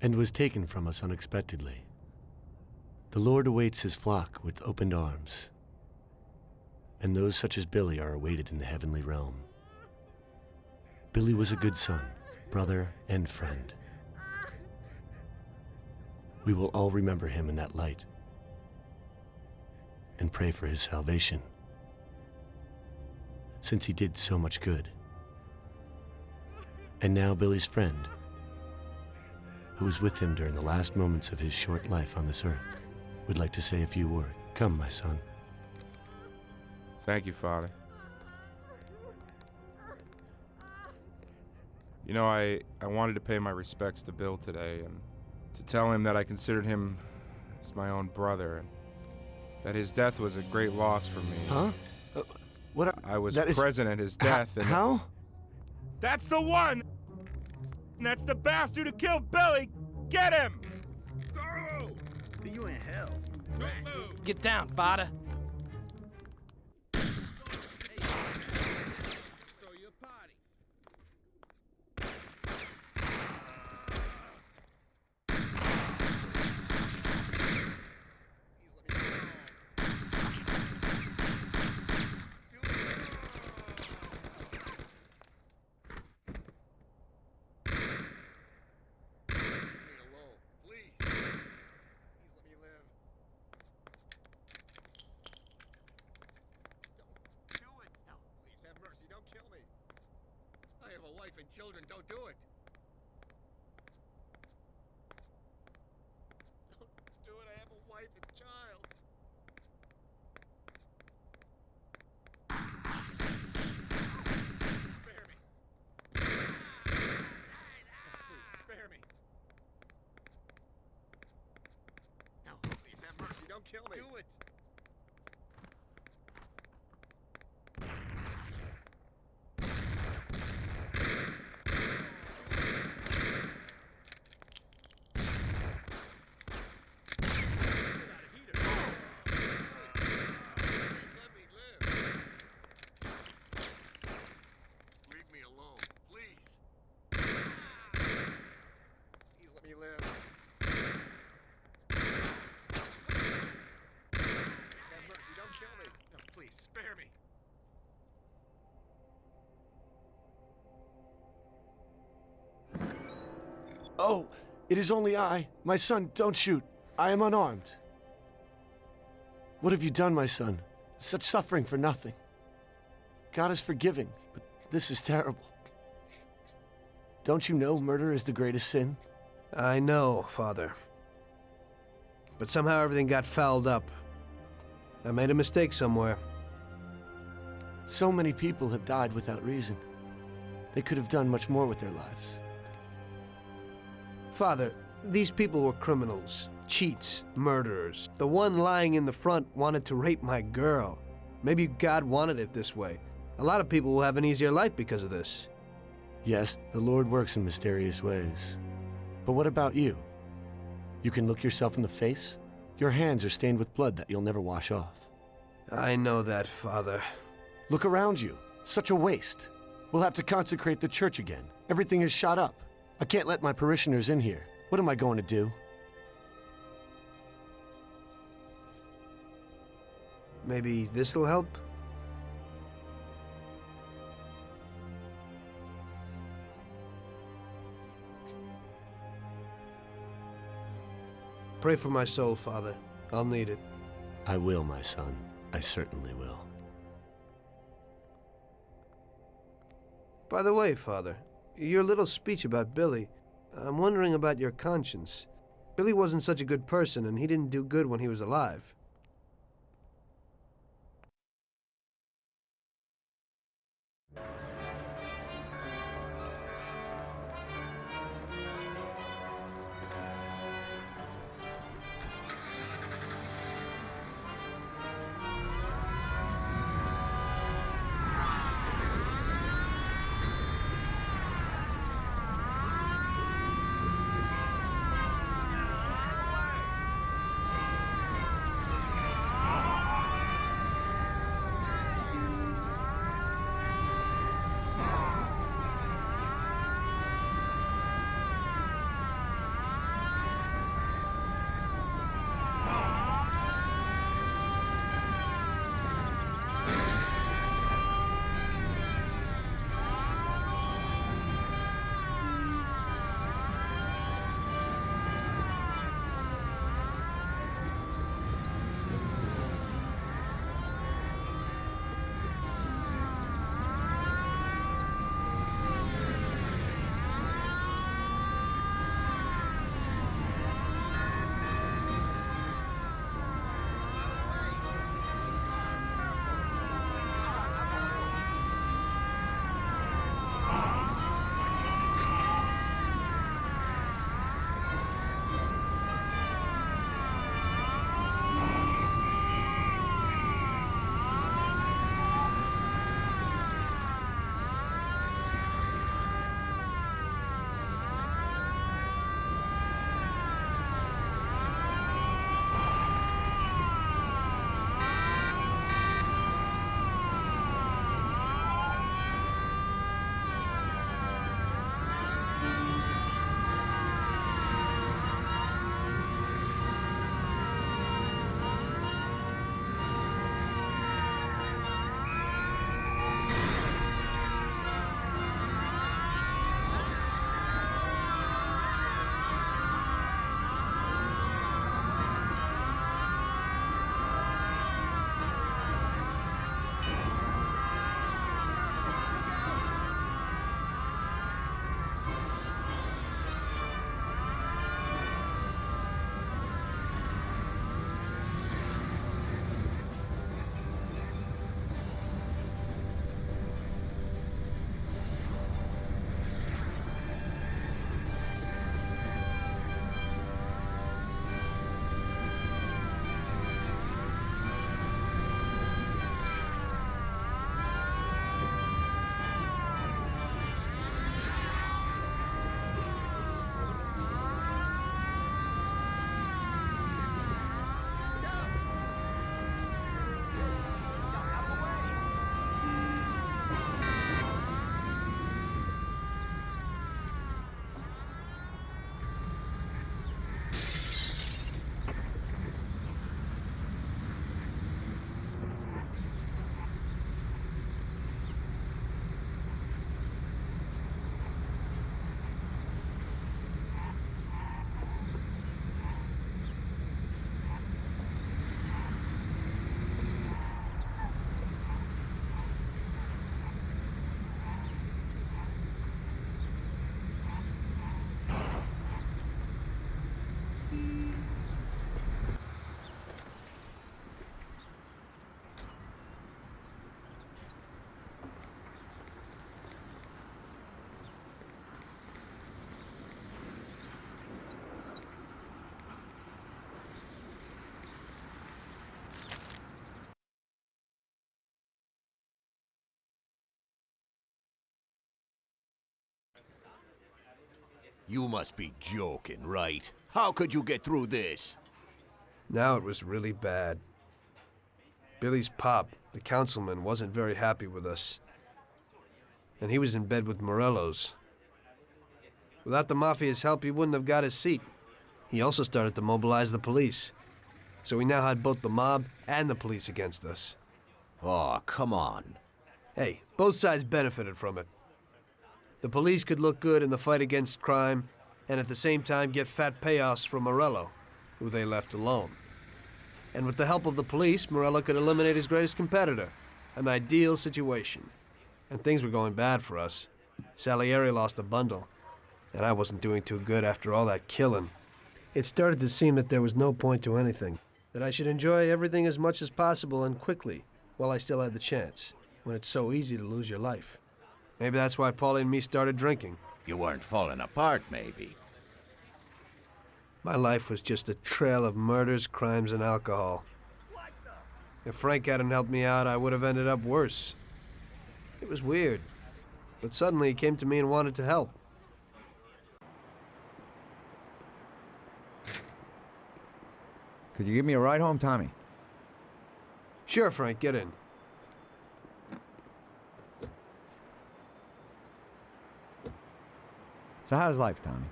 And was taken from us unexpectedly. The Lord awaits his flock with opened arms, and those such as Billy are awaited in the heavenly realm. Billy was a good son, brother, and friend. We will all remember him in that light and pray for his salvation, since he did so much good. And now Billy's friend, who was with him during the last moments of his short life on this earth, would like to say a few words. Come, my son. Thank you, Father. You know, I wanted to pay my respects to Bill today and to tell him that I considered him as my own brother and that his death was a great loss for me. Huh? What? I was present at his death. And how? That's the one! And that's the bastard who killed Billy! Get him! Carlo! See you in hell. Don't move! Get down, Fada! Throw you a party. And children, don't do it. Don't do it. I have a wife and child. Spare me. Please, spare me. No, please have mercy. Don't kill me. Do it. Spare me. Oh, it is only I. My son, don't shoot. I am unarmed. What have you done, my son? Such suffering for nothing. God is forgiving, but this is terrible. Don't you know murder is the greatest sin? I know, Father. But somehow everything got fouled up. I made a mistake somewhere. So many people have died without reason. They could have done much more with their lives. Father, these people were criminals, cheats, murderers. The one lying in the front wanted to rape my girl. Maybe God wanted it this way. A lot of people will have an easier life because of this. Yes, the Lord works in mysterious ways. But what about you? You can look yourself in the face? Your hands are stained with blood that you'll never wash off. I know that, Father. Look around you. Such a waste. We'll have to consecrate the church again. Everything is shot up. I can't let my parishioners in here. What am I going to do? Maybe this'll help? Pray for my soul, Father. I'll need it. I will, my son. I certainly will. By the way, Father, your little speech about Billy, I'm wondering about your conscience. Billy wasn't such a good person, and he didn't do good when he was alive. You must be joking, right? How could you get through this? Now it was really bad. Billy's pop, the councilman, wasn't very happy with us. And he was in bed with Morello's. Without the Mafia's help, he wouldn't have got his seat. He also started to mobilize the police. So we now had both the mob and the police against us. Oh, come on. Hey, both sides benefited from it. The police could look good in the fight against crime, and at the same time get fat payoffs from Morello, who they left alone. And with the help of the police, Morello could eliminate his greatest competitor. An ideal situation. And things were going bad for us. Salieri lost a bundle, and I wasn't doing too good after all that killing. It started to seem that there was no point to anything, that I should enjoy everything as much as possible and quickly, while I still had the chance, when it's so easy to lose your life. Maybe that's why Paulie and me started drinking. You weren't falling apart, maybe. My life was just a trail of murders, crimes, and alcohol. If Frank hadn't helped me out, I would have ended up worse. It was weird, but suddenly he came to me and wanted to help. Could you give me a ride home, Tommy? Sure, Frank, get in. So how's life, Tommy?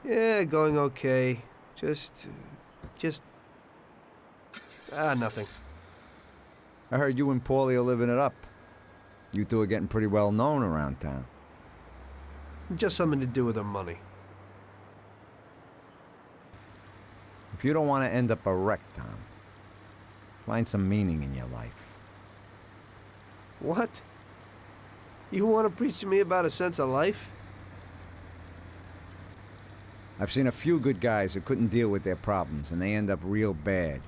Yeah, going okay. Nothing. I heard you and Paulie are living it up. You two are getting pretty well known around town. Just something to do with our money. If you don't want to end up a wreck, Tom, find some meaning in your life. What? You want to preach to me about a sense of life? I've seen a few good guys who couldn't deal with their problems, and they end up real bad.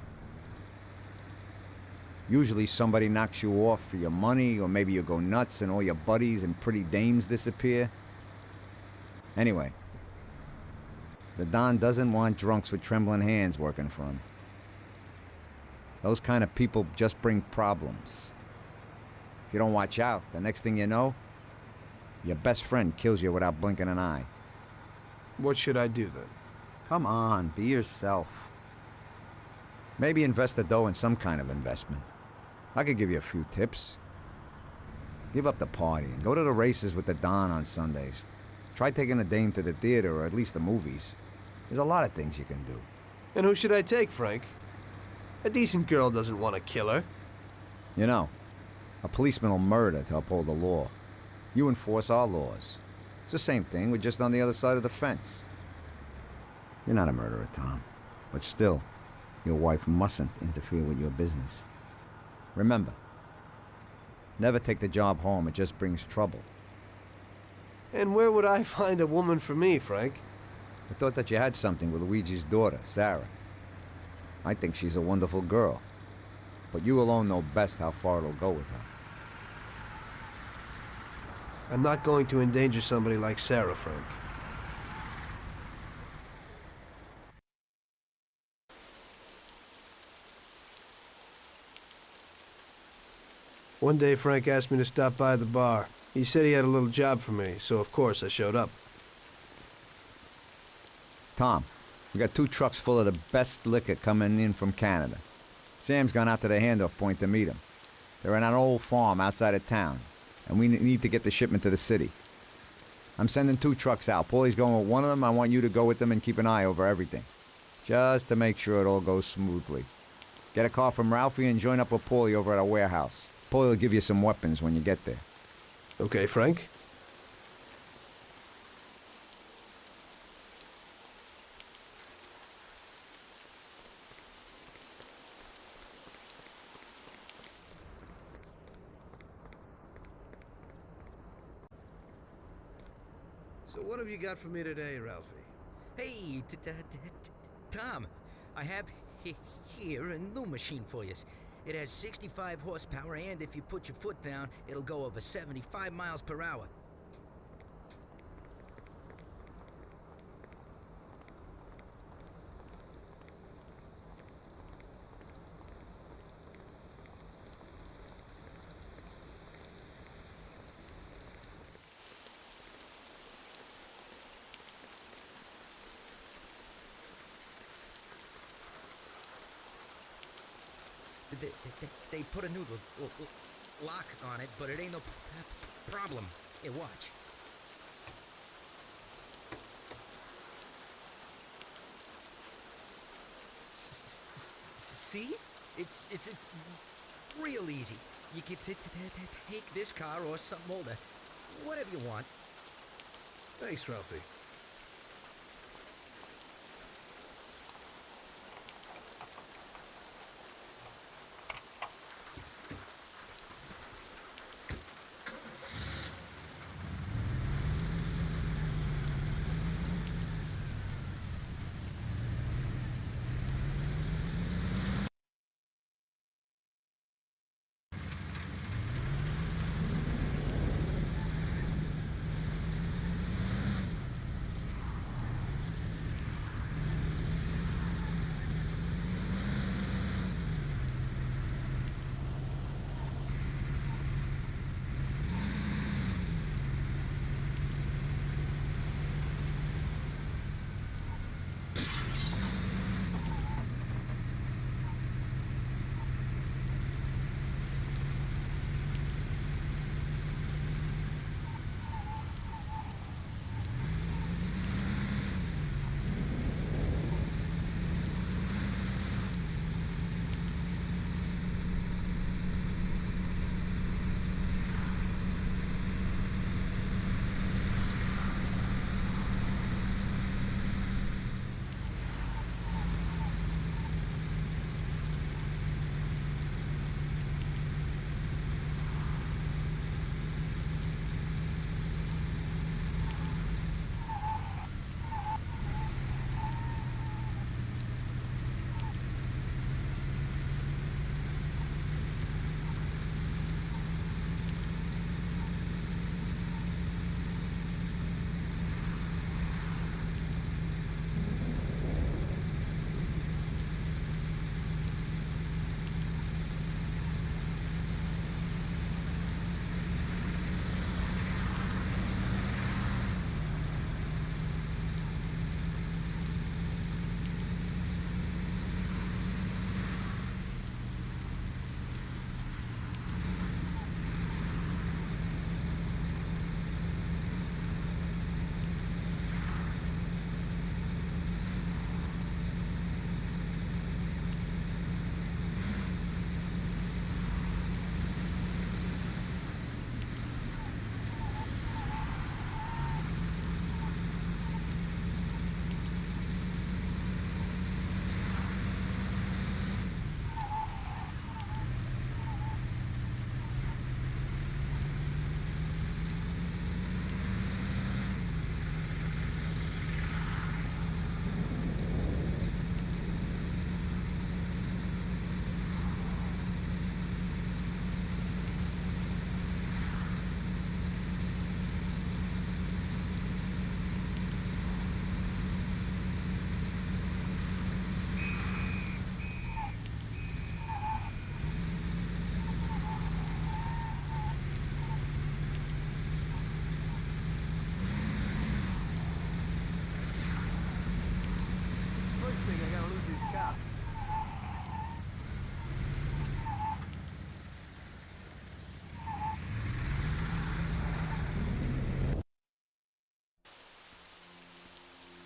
Usually somebody knocks you off for your money, or maybe you go nuts and all your buddies and pretty dames disappear. Anyway, the Don doesn't want drunks with trembling hands working for him. Those kind of people just bring problems. If you don't watch out, the next thing you know, your best friend kills you without blinking an eye. What should I do then? Come on, be yourself. Maybe invest the dough in some kind of investment. I could give you a few tips. Give up the party and go to the races with the Don on Sundays. Try taking a dame to the theater or at least the movies. There's a lot of things you can do. And who should I take, Frank? A decent girl doesn't want to kill her. You know, a policeman will murder to uphold the law. You enforce our laws. It's the same thing, we're just on the other side of the fence. You're not a murderer, Tom. But still, your wife mustn't interfere with your business. Remember, never take the job home, it just brings trouble. And where would I find a woman for me, Frank? I thought that you had something with Luigi's daughter, Sarah. I think she's a wonderful girl. But you alone know best how far it'll go with her. I'm not going to endanger somebody like Sarah, Frank. One day, Frank asked me to stop by the bar. He said he had a little job for me, so of course I showed up. Tom, we got 2 trucks full of the best liquor coming in from Canada. Sam's gone out to the handoff point to meet him. They're in an old farm outside of town, and we need to get the shipment to the city. I'm sending 2 trucks out. Paulie's going with one of them. I want you to go with them and keep an eye over everything, just to make sure it all goes smoothly. Get a car from Ralphie and join up with Paulie over at our warehouse. Paulie will give you some weapons when you get there. Okay, Frank. So what have you got for me today, Ralphie? Hey, Tom, I have here a new machine for you. It has 65 horsepower, and if you put your foot down, it'll go over 75 miles per hour. They put a new lock on it, but it ain't no problem. Here, watch. See? It's real easy. You can take this car or something older. Whatever you want. Thanks, Ralphie.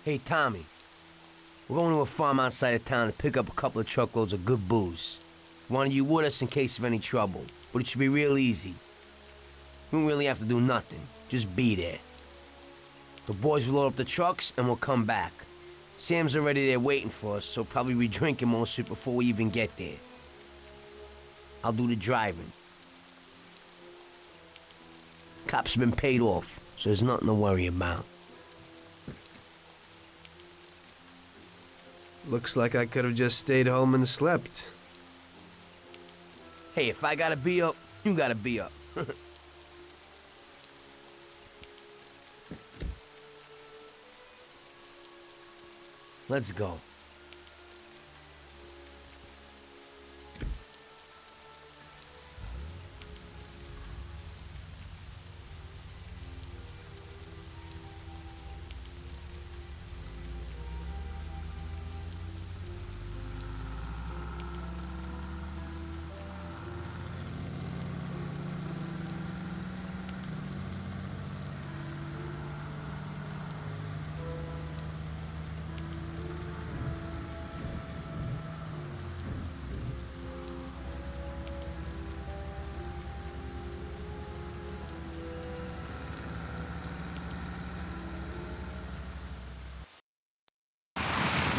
Hey, Tommy. We're going to a farm outside of town to pick up a couple of truckloads of good booze. Wanted you with us in case of any trouble, but it should be real easy. We don't really have to do nothing, just be there. The boys will load up the trucks and we'll come back. Sam's already there waiting for us, so probably be drinking most of it before we even get there. I'll do the driving. Cops have been paid off, so there's nothing to worry about. Looks like I could have just stayed home and slept. Hey, if I gotta be up, you gotta be up. Let's go.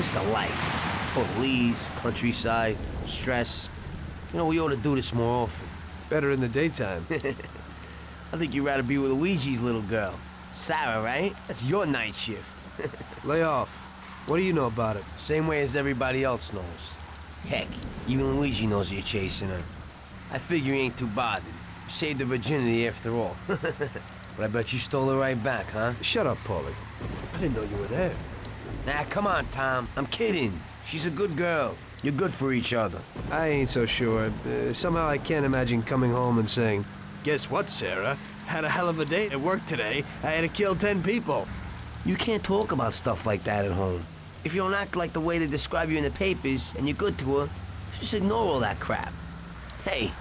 It's the life. Police, countryside, stress. You know, we ought to do this more often. Better in the daytime. I think you'd rather be with Luigi's little girl. Sarah, right? That's your night shift. Lay off. What do you know about it? Same way as everybody else knows. Heck, even Luigi knows you're chasing her. I figure you ain't too bothered. You saved her virginity after all. But I bet you stole her right back, huh? Shut up, Paulie. I didn't know you were there. Nah, come on, Tom. I'm kidding. She's a good girl. You're good for each other. I ain't so sure. Somehow I can't imagine coming home and saying, "Guess what, Sarah? Had a hell of a day at work today. I had to kill 10 people." You can't talk about stuff like that at home. If you don't act like the way they describe you in the papers and you're good to her, just ignore all that crap. Hey,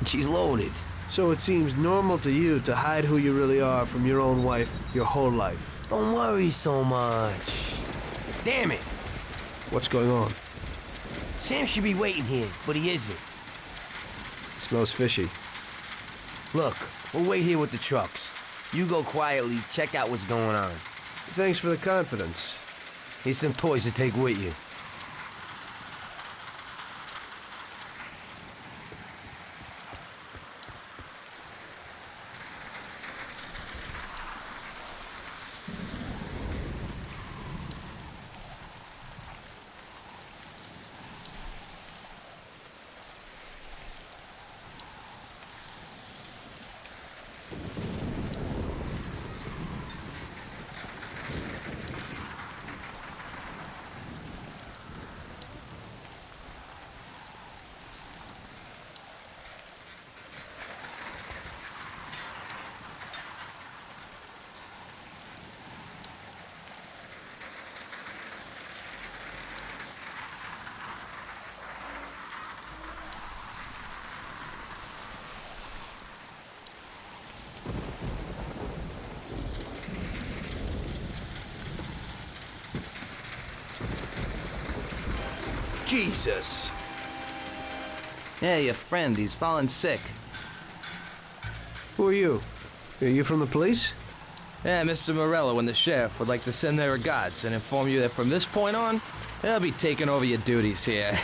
she's loaded. So it seems normal to you to hide who you really are from your own wife your whole life. Don't worry so much. Damn it! What's going on? Sam should be waiting here, but he isn't. Smells fishy. Look, we'll wait here with the trucks. You go quietly, check out what's going on. Thanks for the confidence. Here's some toys to take with you. Jesus! Yeah, your friend, he's fallen sick. Who are you? Are you from the police? Yeah, Mr. Morello and the sheriff would like to send their regards and inform you that from this point on, they'll be taking over your duties here.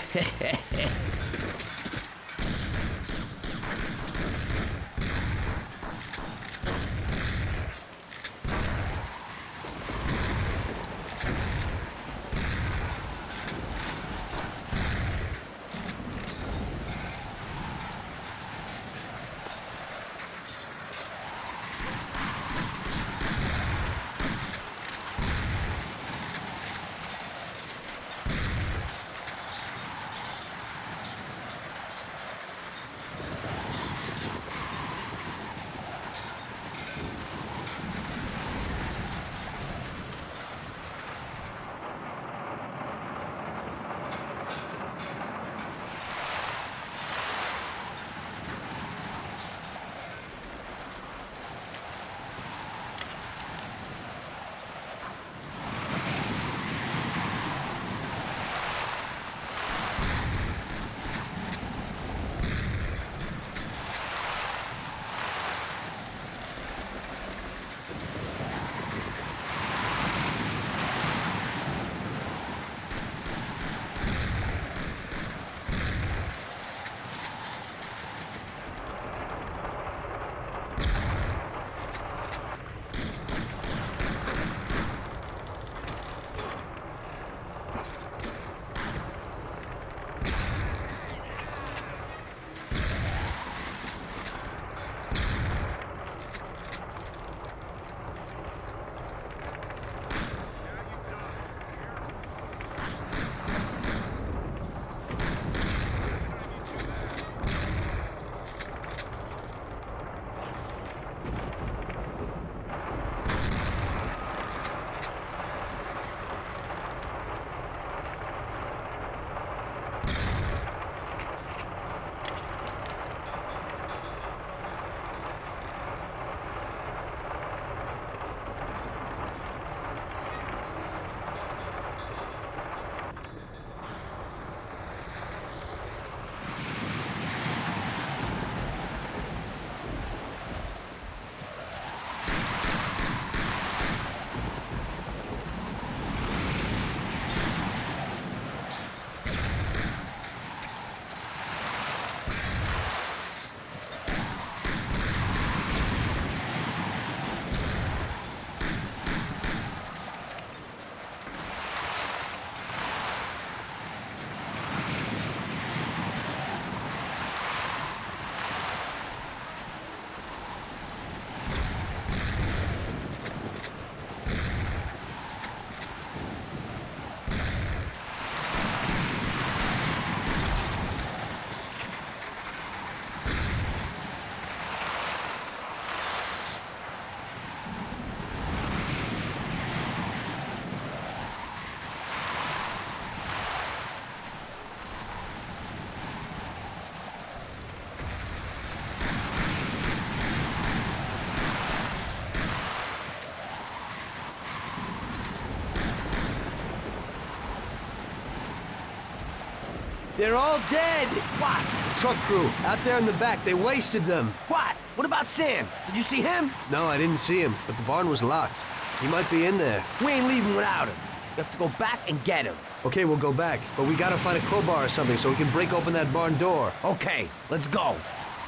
They're all dead! What? Truck crew, out there in the back, they wasted them. What? What about Sam? Did you see him? No, I didn't see him, but the barn was locked. He might be in there. We ain't leaving without him. You have to go back and get him. Okay, we'll go back, but we gotta find a crowbar or something so we can break open that barn door. Okay, let's go.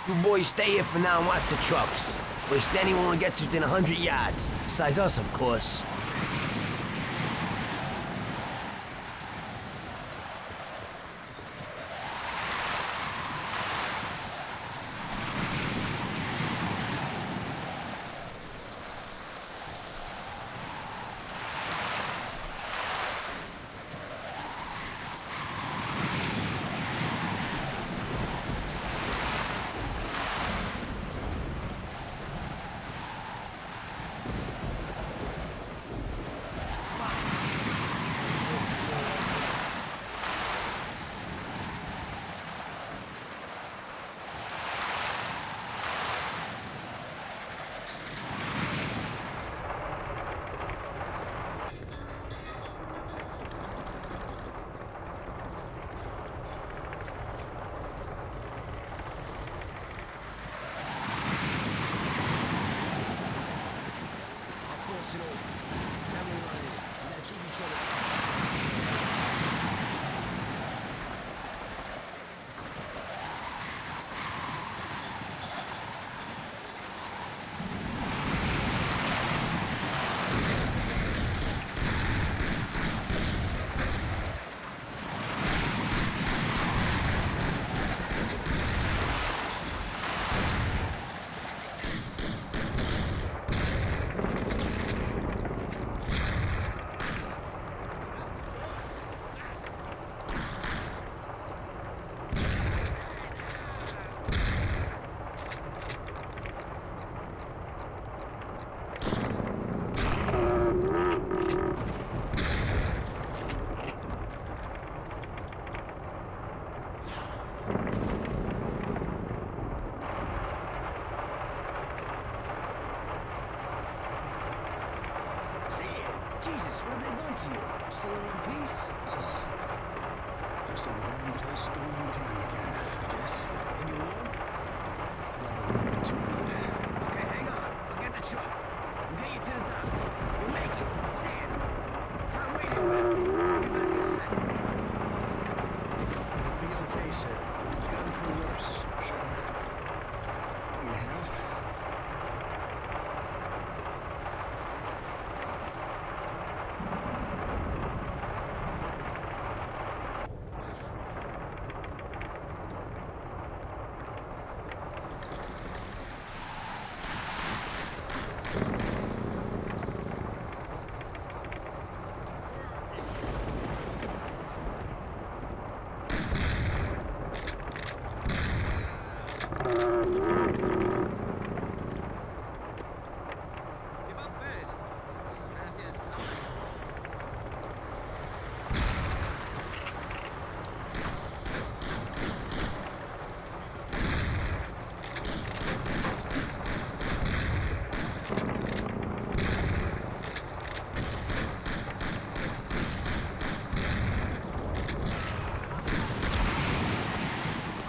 You boys stay here for now and watch the trucks. Waste anyone who gets within 100 yards. Besides us, of course. Jesus, what have they done to you? Still in one piece? Just a long plus storm time again, I guess. And you won? Not too good. Okay, hang on. I'll get the truck. We'll get you to the dock. You'll make it. Sam, Tom waiting around. I'll be back in a second. It'll be okay, sir. It's gotten through worse. Sure. You have?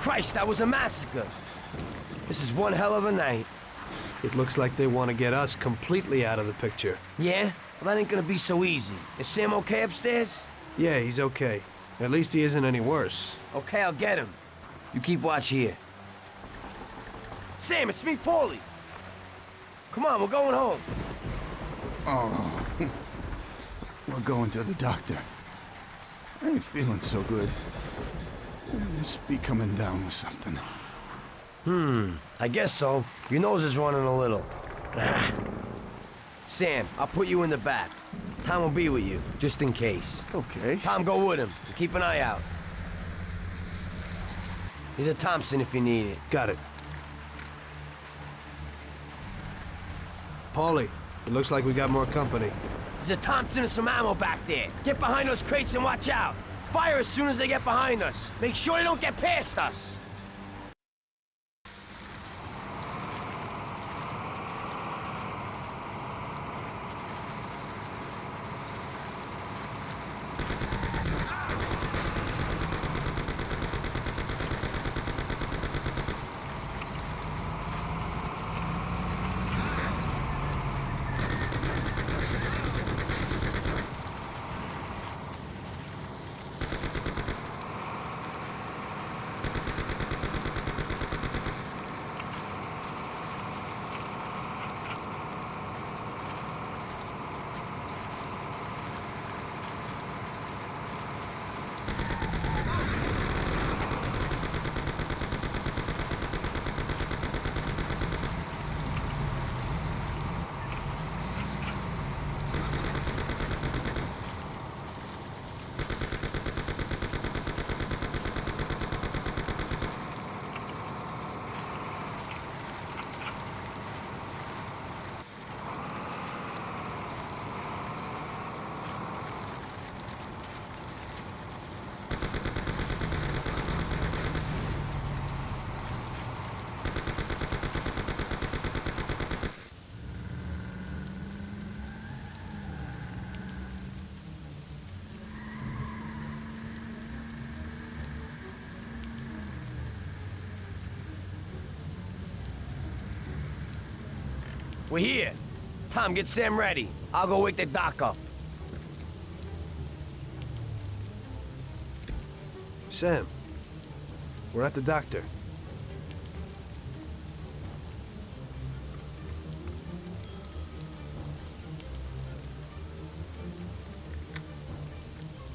Christ, that was a massacre. This is one hell of a night. It looks like they want to get us completely out of the picture. Yeah? Well, that ain't gonna be so easy. Is Sam okay upstairs? Yeah, he's okay. At least he isn't any worse. Okay, I'll get him. You keep watch here. Sam, it's me, Paulie. Come on, we're going home. Oh, we're going to the doctor. I ain't feeling so good. I must be coming down with something. I guess so. Your nose is running a little. Sam, I'll put you in the back. Tom will be with you, just in case. Okay. Tom, go with him. Keep an eye out. Here's a Thompson if you need it. Got it. Paulie, it looks like we got more company. There's a Thompson and some ammo back there. Get behind those crates and watch out. Fire as soon as they get behind us. Make sure they don't get past us. We're here. Tom, get Sam ready. I'll go wake the doc up. Sam, we're at the doctor.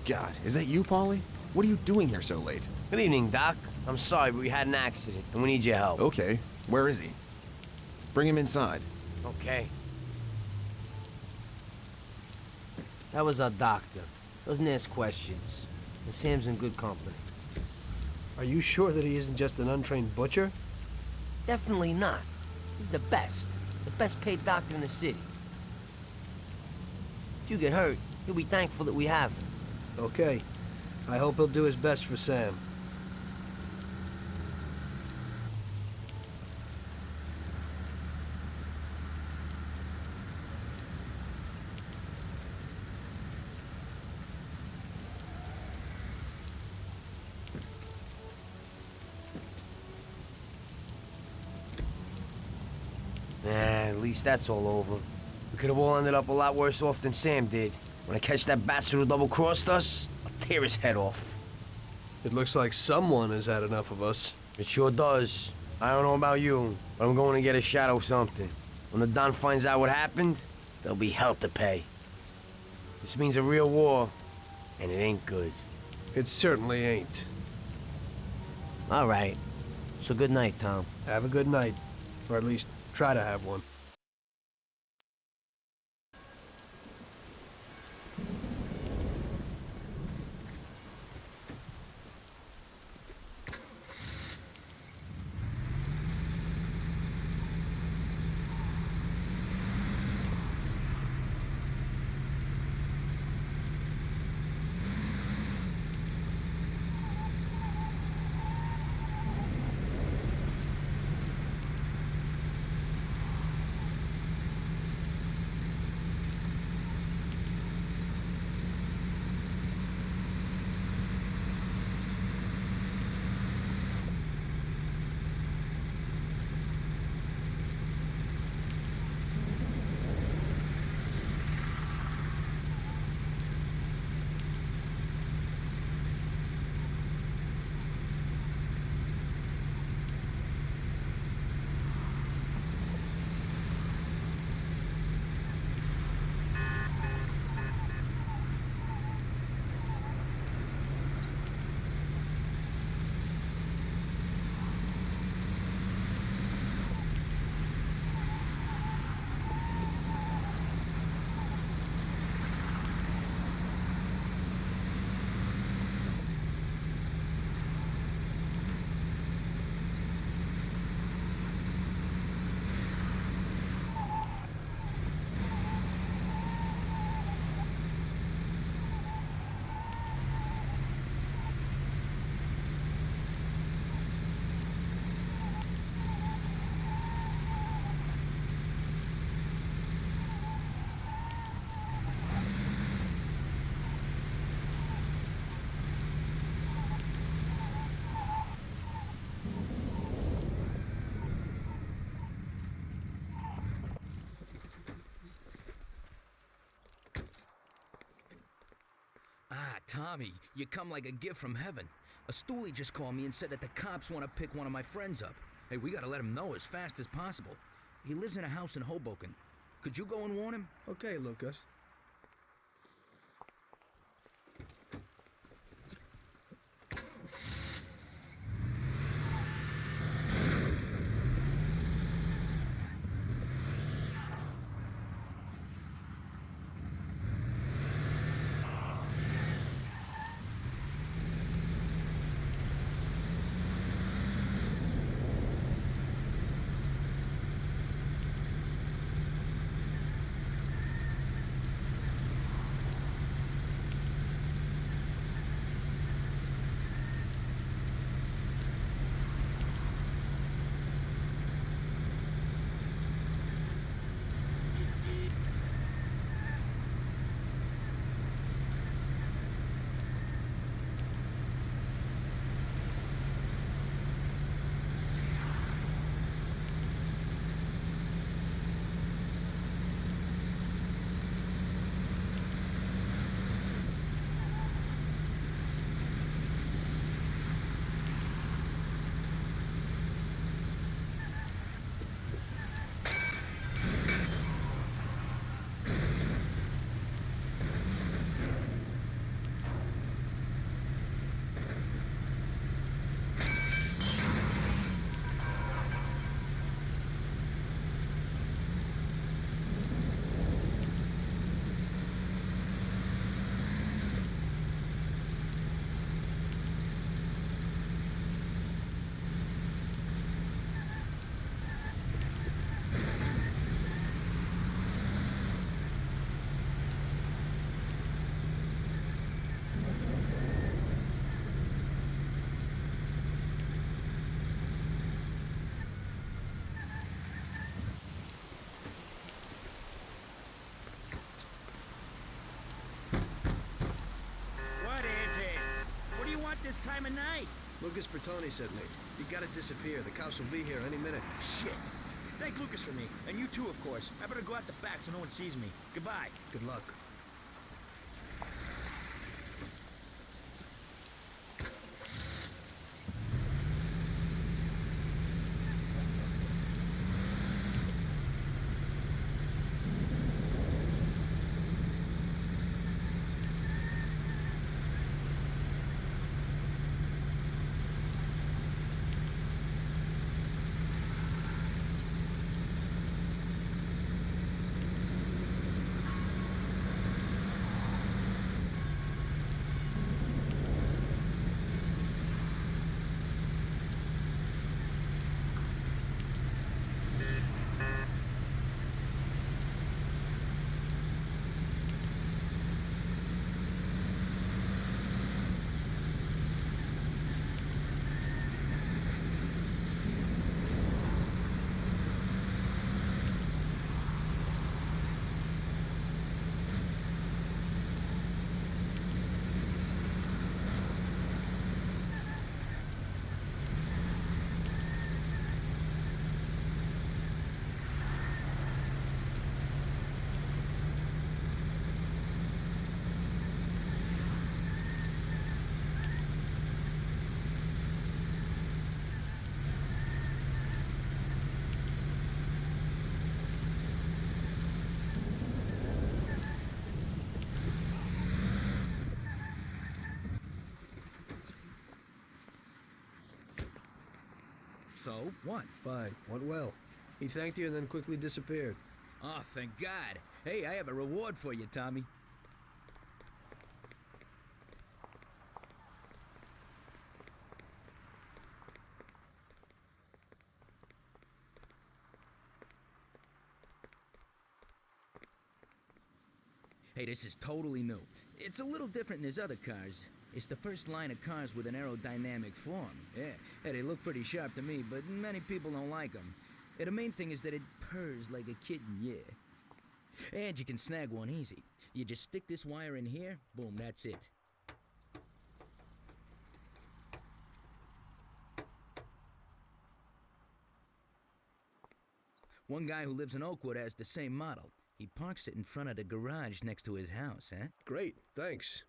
God, is that you, Paulie? What are you doing here so late? Good evening, Doc. I'm sorry, but we had an accident, and we need your help. Okay, where is he? Bring him inside. Okay. That was our doctor. Doesn't ask questions. And Sam's in good company. Are you sure that he isn't just an untrained butcher? Definitely not. He's the best. The best paid doctor in the city. If you get hurt, he'll be thankful that we have him. Okay. I hope he'll do his best for Sam. At least that's all over. We could have all ended up a lot worse off than Sam did. When I catch that bastard who double-crossed us, I'll tear his head off. It looks like someone has had enough of us. It sure does. I don't know about you, but I'm going to get a shot of something. When the Don finds out what happened, there'll be hell to pay. This means a real war, and it ain't good. It certainly ain't. All right. So good night, Tom. Have a good night. Or at least try to have one. Ah, Tommy, you come like a gift from heaven. A stoolie just called me and said that the cops want to pick one of my friends up. Hey, we gotta let him know as fast as possible. He lives in a house in Hoboken. Could you go and warn him? Okay, Lucas. Lucas Bertoni sent me. You gotta disappear. The cops will be here any minute. Shit. Thank Lucas for me. And you too, of course. I better go out the back so no one sees me. Goodbye. Good luck. So, what? Fine. Went well. He thanked you and then quickly disappeared. Oh, thank God. Hey, I have a reward for you, Tommy. Hey, this is totally new. It's a little different than his other cars. It's the first line of cars with an aerodynamic form. Yeah, hey, they look pretty sharp to me, but many people don't like them. The main thing is that it purrs like a kitten, yeah. And you can snag one easy. You just stick this wire in here, boom, that's it. One guy who lives in Oakwood has the same model. He parks it in front of the garage next to his house, huh? Great, thanks.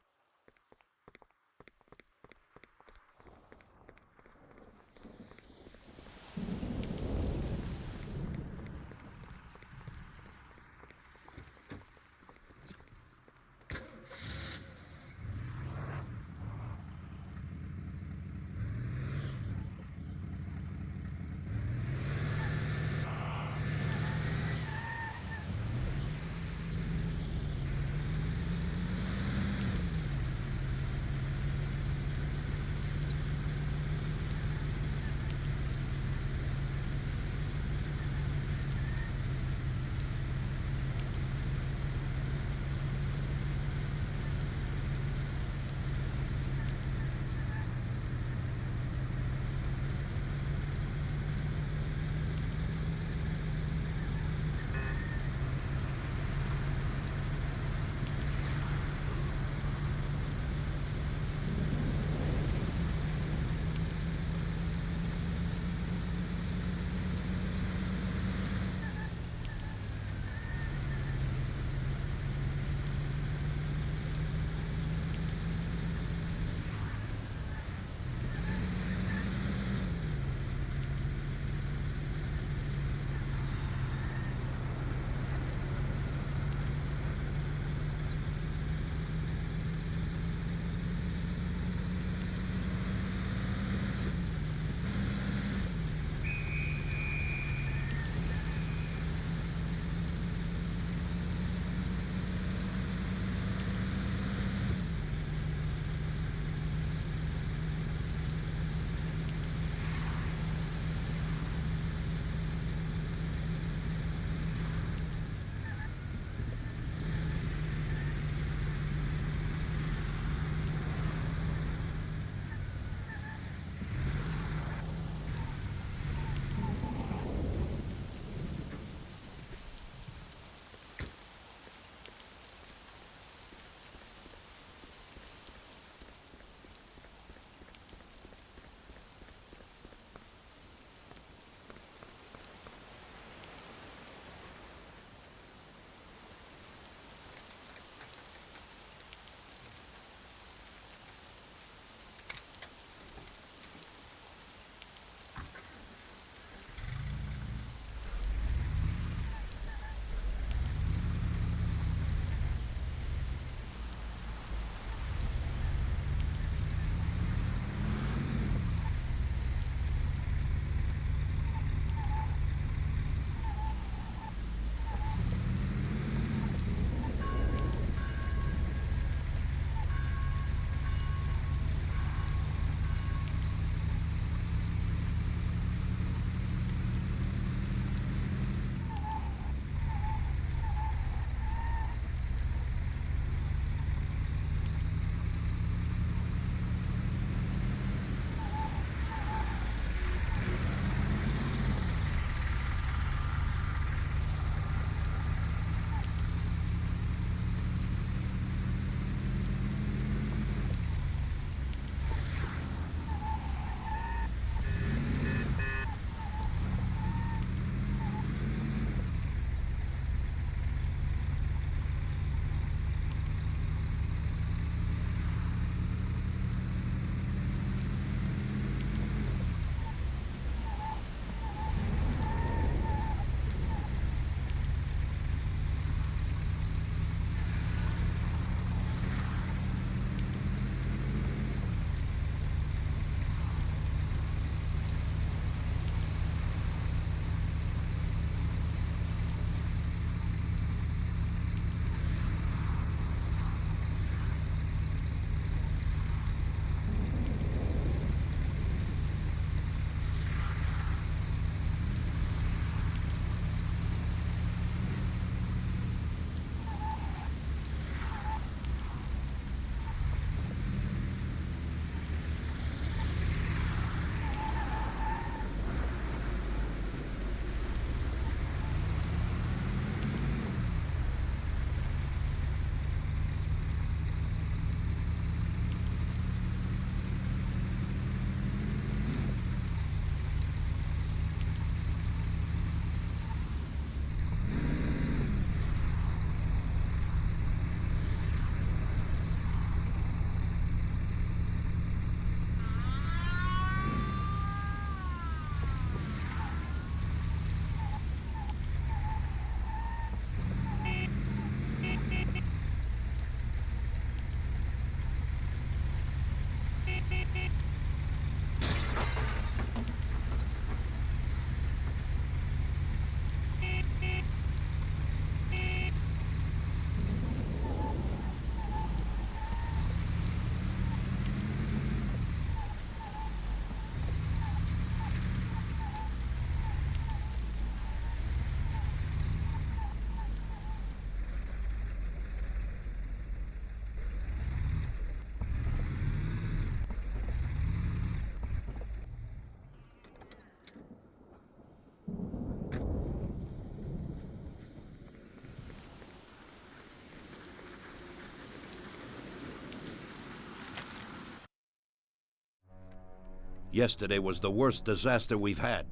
Yesterday was the worst disaster we've had.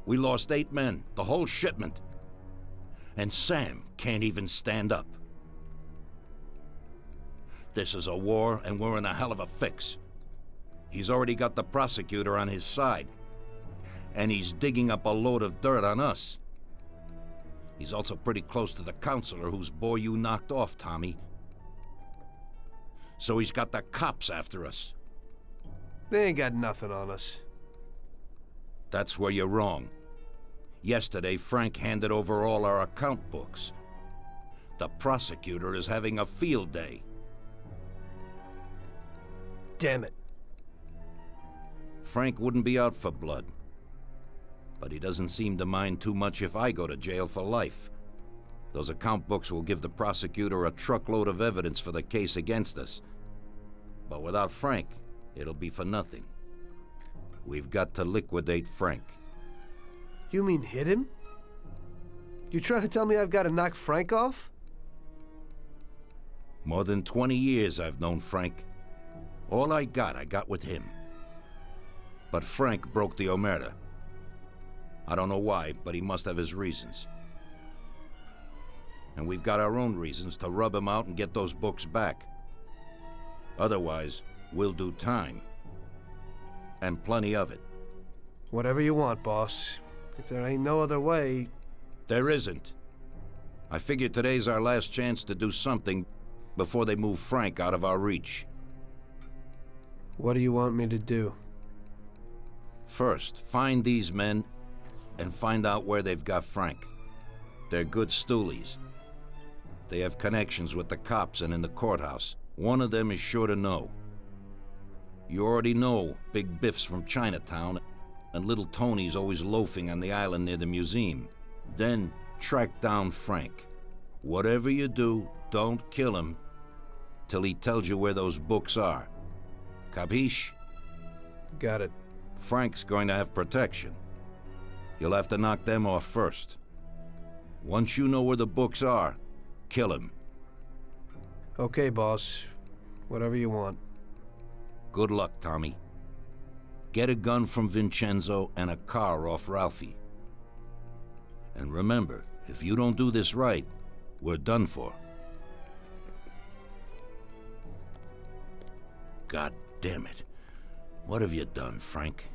We lost 8 men, the whole shipment. And Sam can't even stand up. This is a war, and we're in a hell of a fix. He's already got the prosecutor on his side, and he's digging up a load of dirt on us. He's also pretty close to the counselor whose boy you knocked off, Tommy. So he's got the cops after us. They ain't got nothing on us. That's where you're wrong. Yesterday, Frank handed over all our account books. The prosecutor is having a field day. Damn it. Frank wouldn't be out for blood. But he doesn't seem to mind too much if I go to jail for life. Those account books will give the prosecutor a truckload of evidence for the case against us. But without Frank, it'll be for nothing. We've got to liquidate Frank. You mean hit him? You trying to tell me I've got to knock Frank off? More than 20 years I've known Frank. All I got with him. But Frank broke the omerta. I don't know why, but he must have his reasons. And we've got our own reasons to rub him out and get those books back. Otherwise, we'll do time. And plenty of it. Whatever you want, boss. If there ain't no other way... There isn't. I figure today's our last chance to do something before they move Frank out of our reach. What do you want me to do? First, find these men and find out where they've got Frank. They're good stoolies. They have connections with the cops and in the courthouse. One of them is sure to know. You already know Big Biff's from Chinatown, and Little Tony's always loafing on the island near the museum. Then track down Frank. Whatever you do, don't kill him till he tells you where those books are. Capiche? Got it. Frank's going to have protection. You'll have to knock them off first. Once you know where the books are, kill him. Okay, boss. Whatever you want. Good luck, Tommy. Get a gun from Vincenzo and a car off Ralphie. And remember, if you don't do this right, we're done for. God damn it. What have you done, Frank?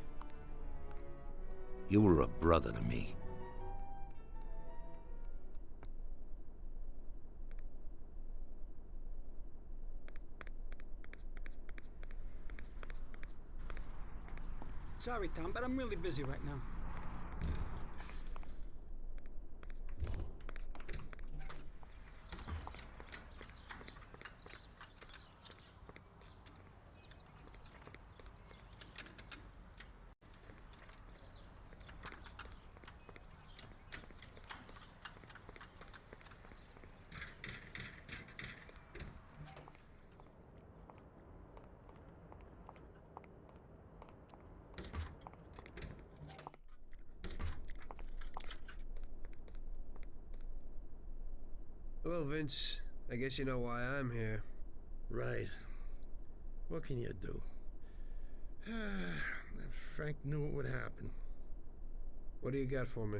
You were a brother to me. Sorry, Tom, but I'm really busy right now. Well, Vince, I guess you know why I'm here. Right. What can you do? If Frank knew what would happen. What do you got for me?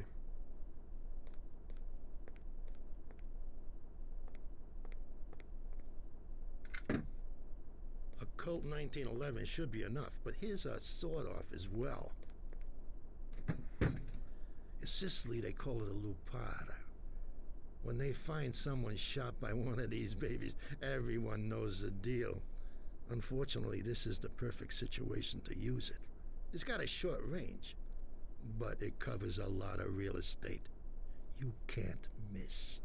A Colt 1911 should be enough, but here's a sawed-off as well. In Sicily, they call it a lupara. When they find someone shot by one of these babies, everyone knows the deal. Unfortunately, this is the perfect situation to use it. It's got a short range, but it covers a lot of real estate. You can't miss.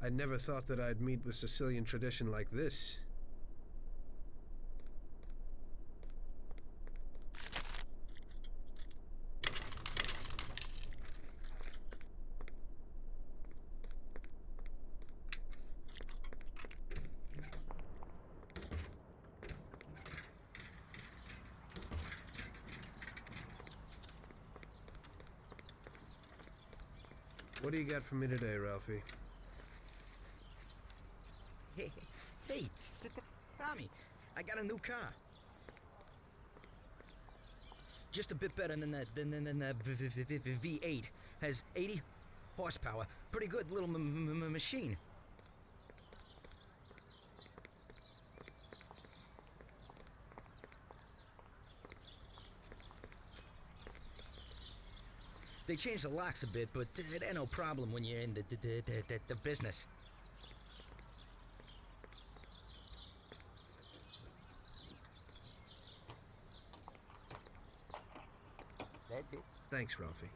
I never thought that I'd meet with Sicilian tradition like this. What do you got for me today, Ralphie? Hey, Tommy, I got a new car. just a bit better than the V8. Has 80 horsepower. Pretty good little machine. They changed the locks a bit, but it ain't no problem when you're in the business. That's it. Thanks, Ralphie.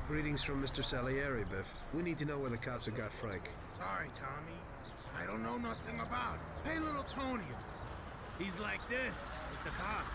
Greetings from Mr. Salieri, Biff. We need to know where the cops have got Frank. Sorry, Tommy. I don't know nothing about it. Hey, little Tony. He's like this with the cops.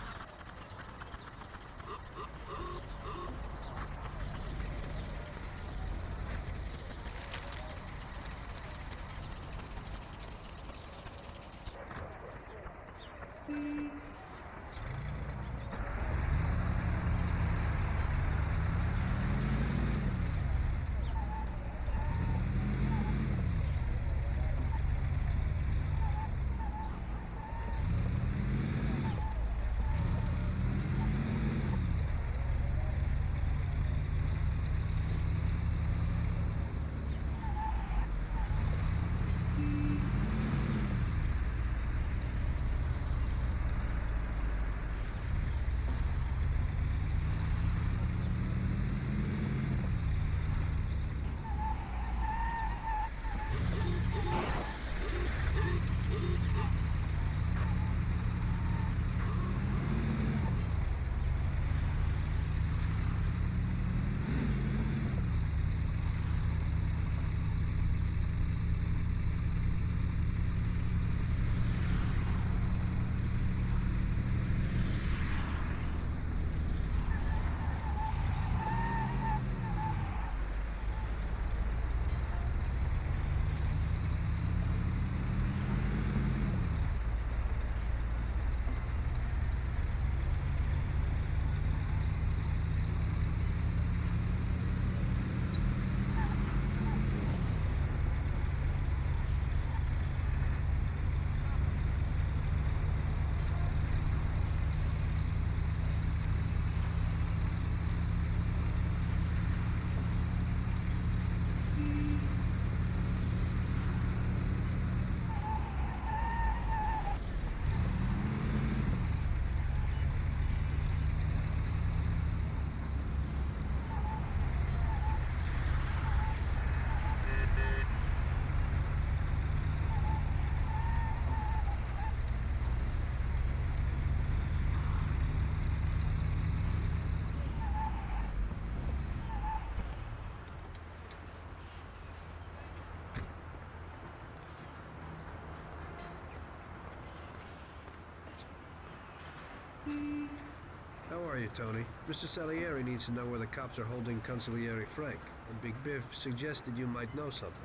How are you, Tony? Mr. Salieri needs to know where the cops are holding Consigliere Frank, and Big Biff suggested you might know something.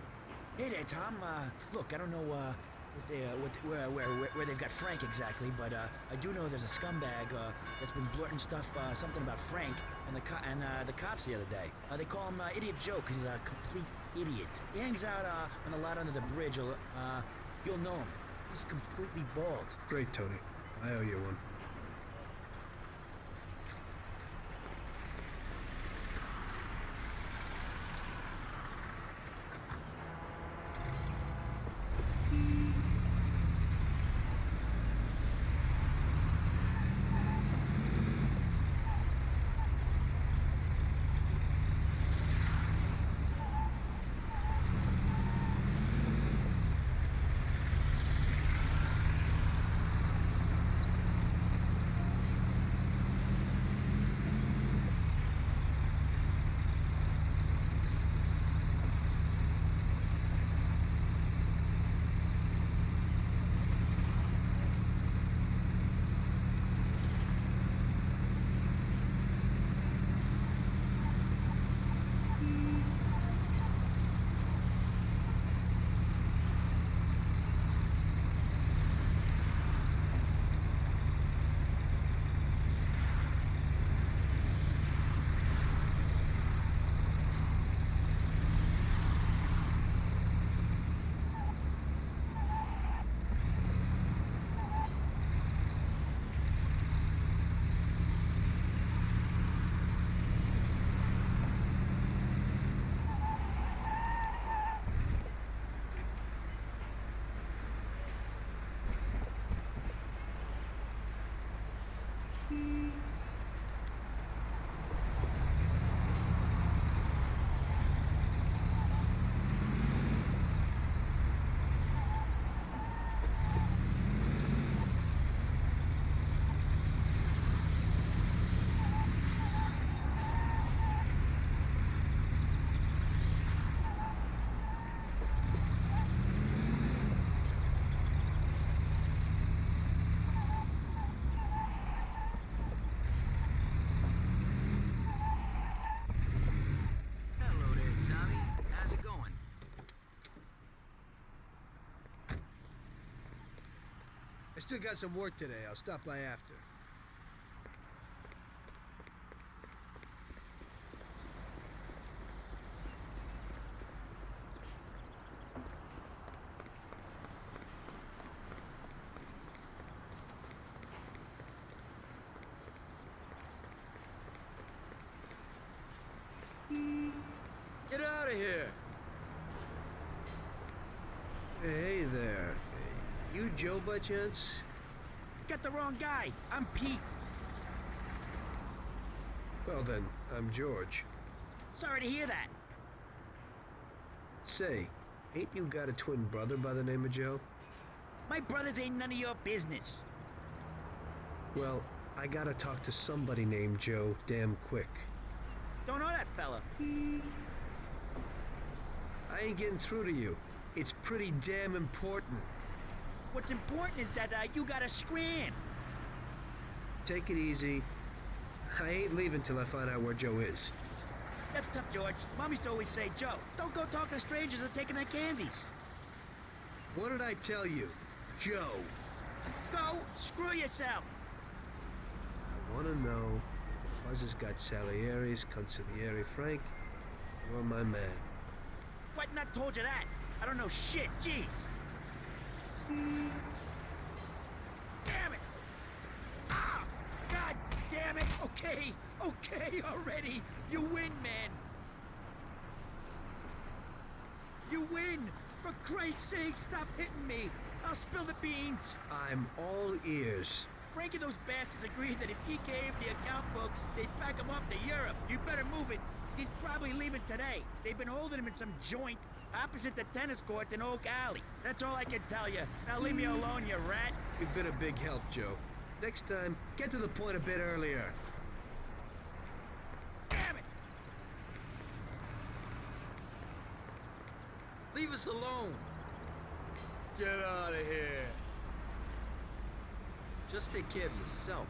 Hey there, Tom. Look, I don't know where they've got Frank exactly, but I do know there's a scumbag that's been blurting stuff, something about Frank and the cops the other day. They call him Idiot Joe because he's a complete idiot. He hangs out on the lot under the bridge. You'll know him. He's completely bald. Great, Tony. I owe you one. I still got some work today. I'll stop by after. Get out of here! Hey there. You Joe by chance? Got the wrong guy. I'm Pete. Well then, I'm George. Sorry to hear that. Say, ain't you got a twin brother by the name of Joe? My brothers ain't none of your business. Well, I gotta talk to somebody named Joe damn quick. Don't know that fella. I ain't getting through to you. It's pretty damn important. What's important is that you gotta scram. Take it easy. I ain't leaving till I find out where Joe is. That's tough, George. Mom used to always say, Joe, don't go talking to strangers or taking their candies. What did I tell you? Joe. Go screw yourself. I want to know if Fuzz has got Salieri's, Consigliere Frank. You're my man. What? Not told you that. I don't know shit. Jeez. Damn it! Ah! God damn it! Okay, already. You win, man. You win. For Christ's sake, stop hitting me. I'll spill the beans. I'm all ears. Frank and those bastards agreed that if he gave the account books, they'd pack him off to Europe. You better move it. He's probably leaving today. They've been holding him in some joint opposite the tennis courts in Oak Alley. That's all I can tell you. Now leave me alone, you rat. You've been a big help, Joe. Next time, get to the point a bit earlier. Damn it! Leave us alone. Get out of here. Just take care of yourself.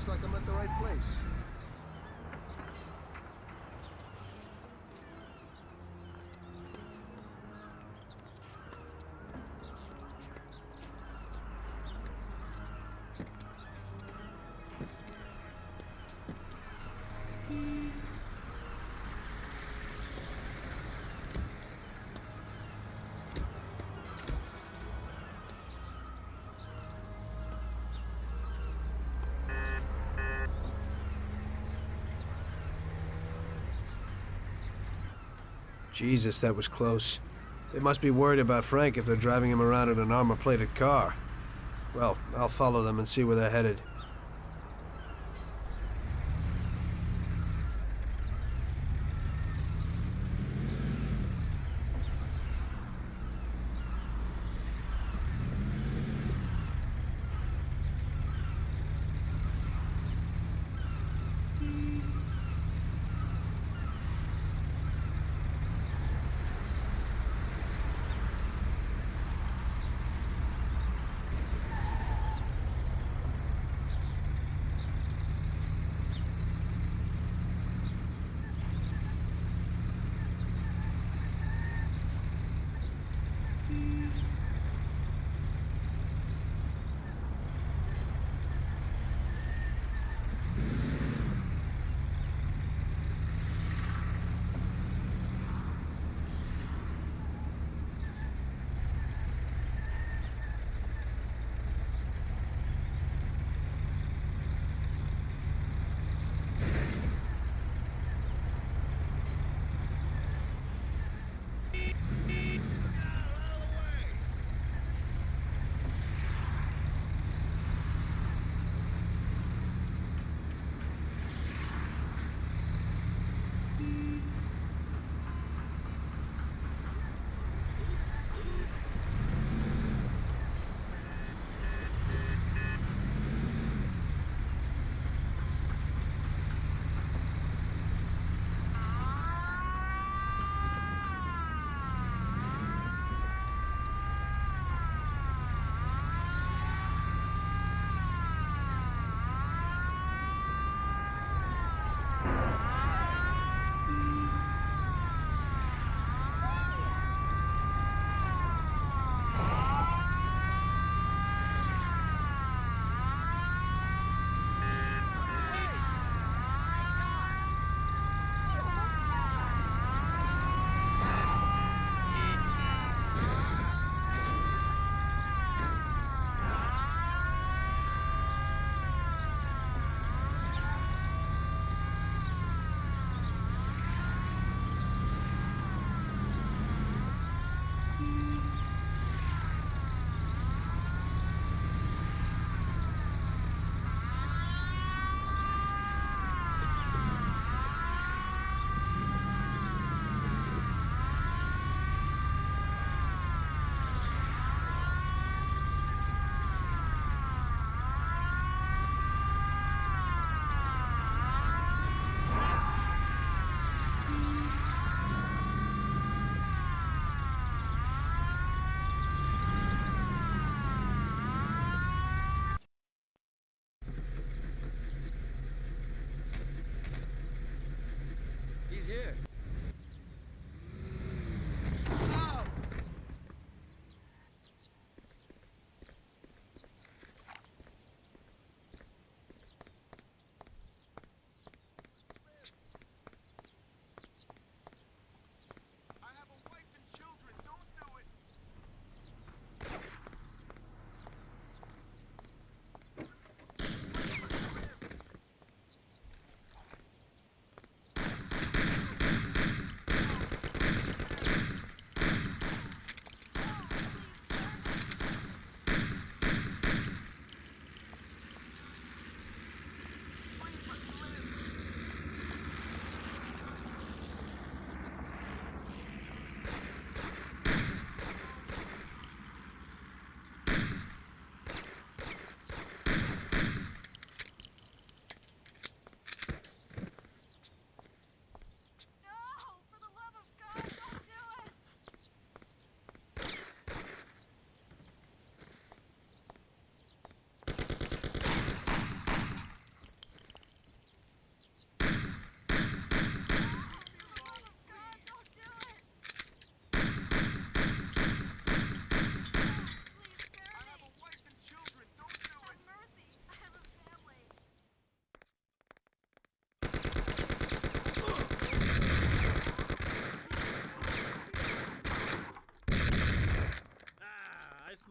looks like I'm at the right place. Jesus, that was close. They must be worried about Frank if they're driving him around in an armor-plated car. Well, I'll follow them and see where they're headed.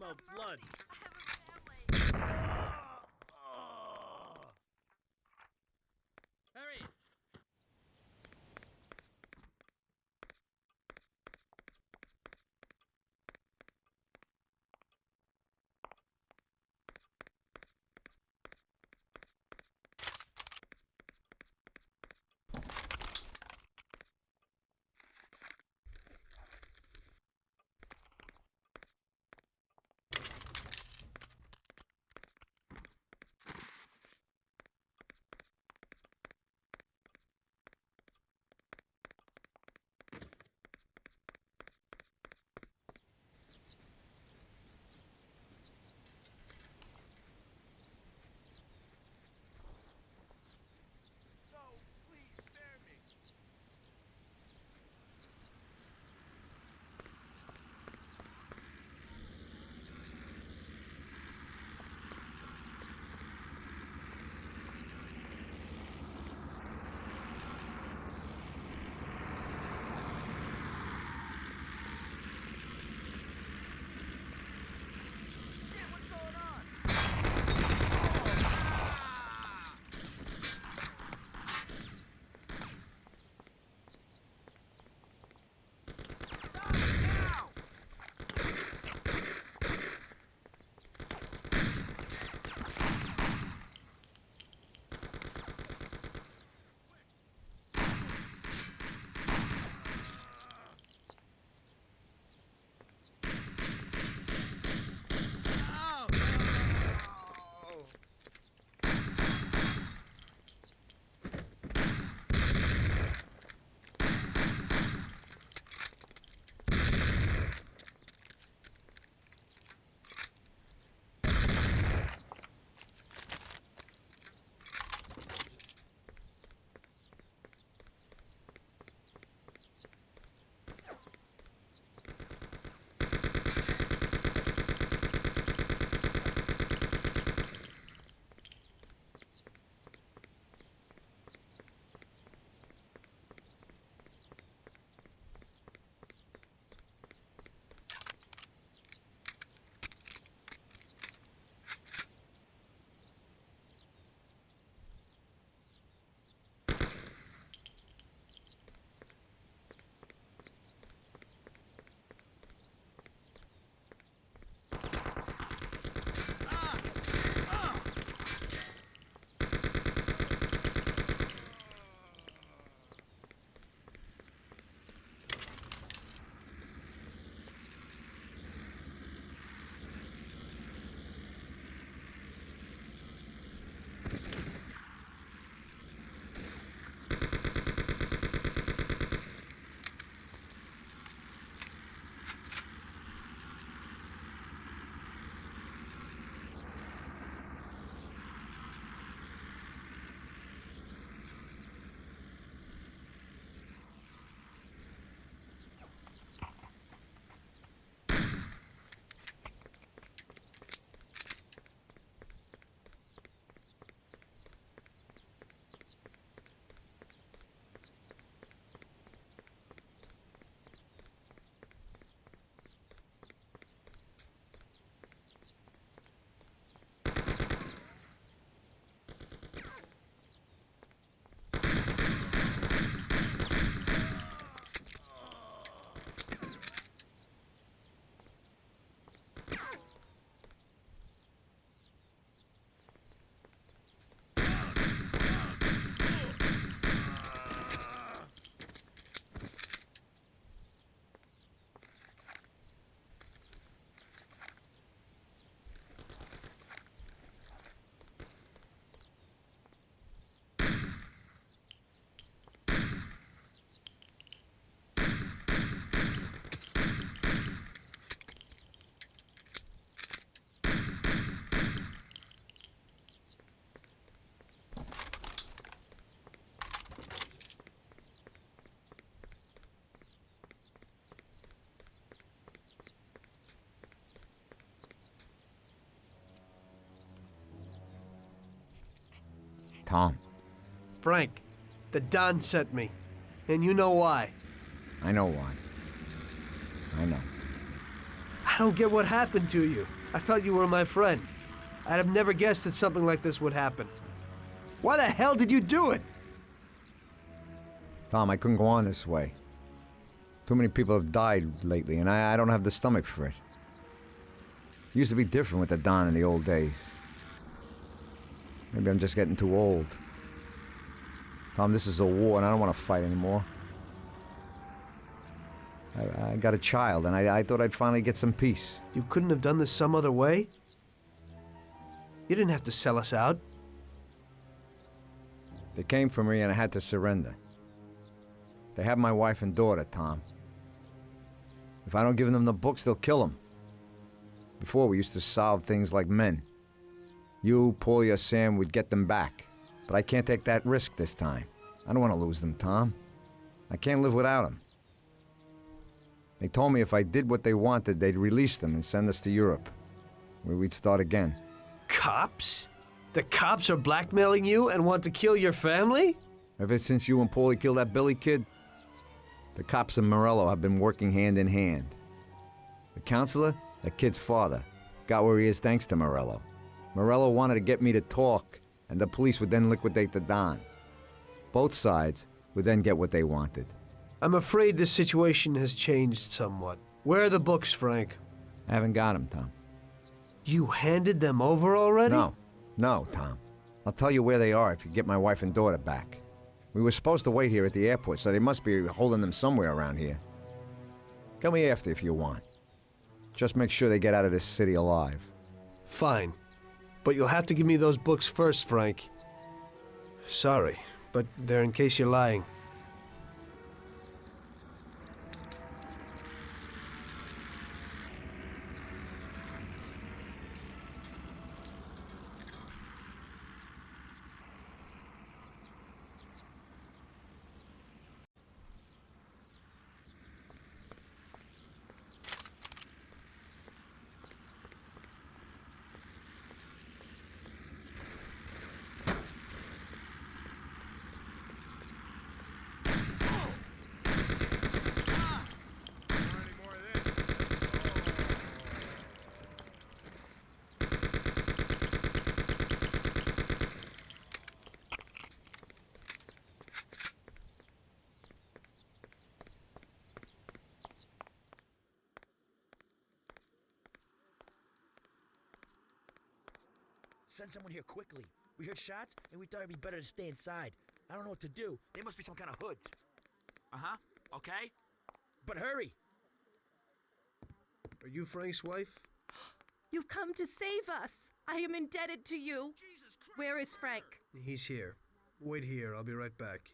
smell blood. Hurry! Tom. Frank, the Don sent me. And you know why. I know why. I know. I don't get what happened to you. I thought you were my friend. I'd have never guessed that something like this would happen. Why the hell did you do it? Tom, I couldn't go on this way. Too many people have died lately, and I don't have the stomach for it. It used to be different with the Don in the old days. Maybe I'm just getting too old. Tom, this is a war, and I don't want to fight anymore. I got a child, and I thought I'd finally get some peace. You couldn't have done this some other way? You didn't have to sell us out. They came for me, and I had to surrender. They have my wife and daughter, Tom. If I don't give them the books, they'll kill them. Before, we used to solve things like men. You, Paulie, or Sam would get them back. But I can't take that risk this time. I don't want to lose them, Tom. I can't live without them. They told me if I did what they wanted, they'd release them and send us to Europe, where we'd start again. Cops? The cops are blackmailing you and want to kill your family? Ever since you and Paulie killed that Billy kid, the cops and Morello have been working hand in hand. The counselor, the kid's father, got where he is thanks to Morello. Morello wanted to get me to talk, and the police would then liquidate the Don. Both sides would then get what they wanted. I'm afraid this situation has changed somewhat. Where are the books, Frank? I haven't got them, Tom. You handed them over already? No, Tom. I'll tell you where they are if you get my wife and daughter back. We were supposed to wait here at the airport, so they must be holding them somewhere around here. Come me after if you want. Just make sure they get out of this city alive. Fine. But you'll have to give me those books first, Frank. Sorry, but they're in case you're lying. Send someone here quickly. We heard shots, and we thought it'd be better to stay inside. I don't know what to do. They must be some kind of hoods. Uh-huh. Okay. But hurry. Are you Frank's wife? You've come to save us. I am indebted to you. Where is Frank? He's here. Wait here. I'll be right back.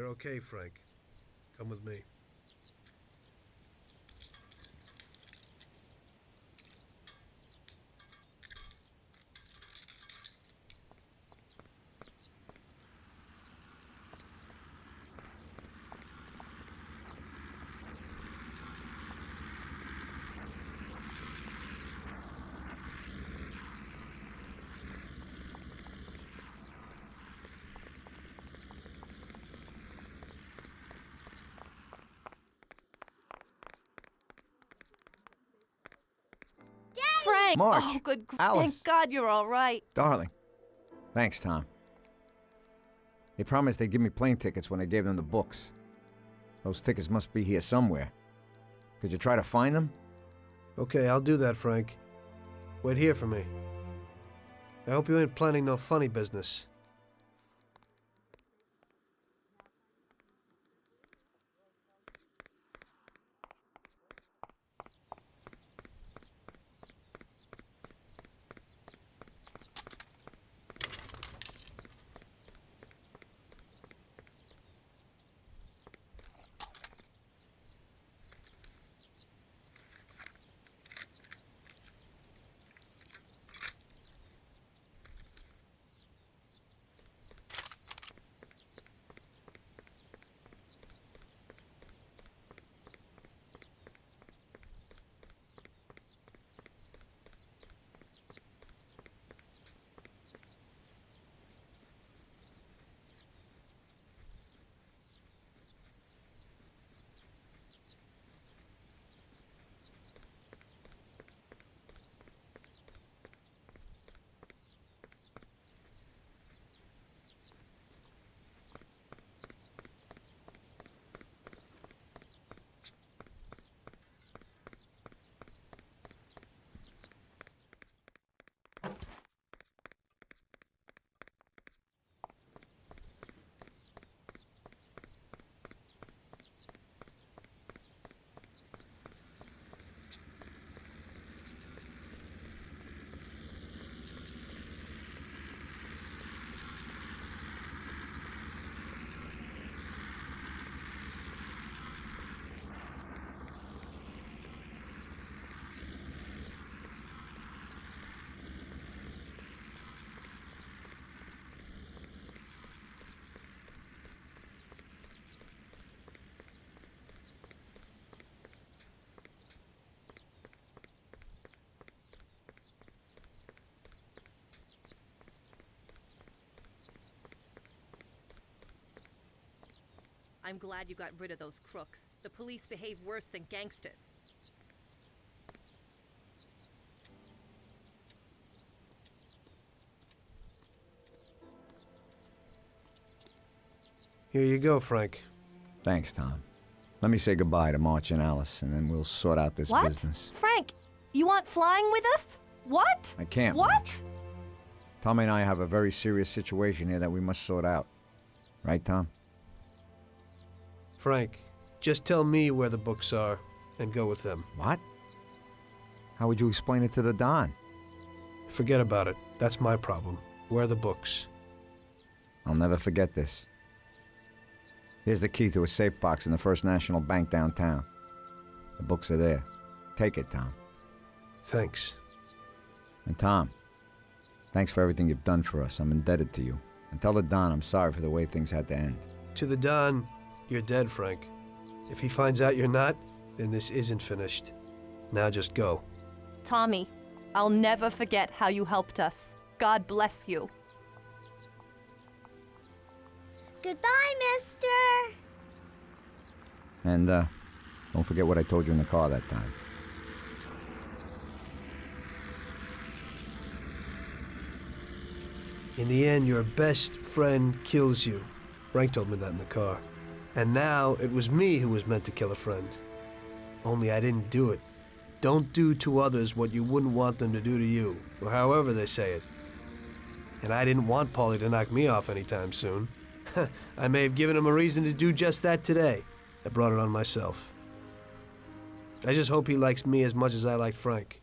They're okay, Frank. Come with me. Frank! March! Oh, good. Alice! Thank God you're all right. Darling. Thanks, Tom. They promised they'd give me plane tickets when I gave them the books. Those tickets must be here somewhere. Could you try to find them? Okay, I'll do that, Frank. Wait here for me. I hope you ain't planning no funny business. I'm glad you got rid of those crooks. The police behave worse than gangsters. Here you go, Frank. Thanks, Tom. Let me say goodbye to March and Alice, and then we'll sort out this What? business. Frank, you want flying with us? What? I can't. What? March. Tommy and I have a very serious situation here that we must sort out. Right, Tom? Frank, just tell me where the books are and go with them. What? How would you explain it to the Don? Forget about it. That's my problem. Where are the books? I'll never forget this. Here's the key to a safe box in the First National Bank downtown. The books are there. Take it, Tom. Thanks. And Tom, thanks for everything you've done for us. I'm indebted to you. And tell the Don I'm sorry for the way things had to end. To the Don, you're dead, Frank. If he finds out you're not, then this isn't finished. Now just go. Tommy, I'll never forget how you helped us. God bless you. Goodbye, mister. And, don't forget what I told you in the car that time. In the end, your best friend kills you. Frank told me that in the car. And now, it was me who was meant to kill a friend. Only I didn't do it. Don't do to others what you wouldn't want them to do to you, or however they say it. And I didn't want Paulie to knock me off anytime soon. I may have given him a reason to do just that today. I brought it on myself. I just hope he likes me as much as I liked Frank.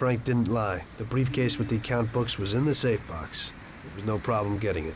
Frank didn't lie. The briefcase with the account books was in the safe box. There was no problem getting it.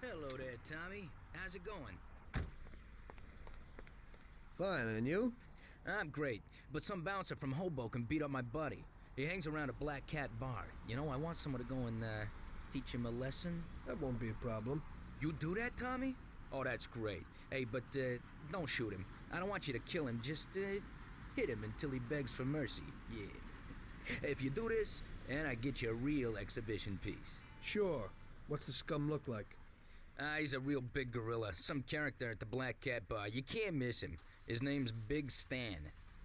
Hello there, Tommy. How's it going? Fine, and you? I'm great, but some bouncer from Hoboken beat up my buddy. He hangs around a Black Cat bar. You know, I want someone to go and, teach him a lesson. That won't be a problem. You do that, Tommy? Oh, that's great. Hey, but, don't shoot him. I don't want you to kill him. Just, hit him until he begs for mercy. Yeah. If you do this, and I get you a real exhibition piece. Sure. What's the scum look like? He's a real big gorilla. Some character at the Black Cat bar. You can't miss him. His name's Big Stan.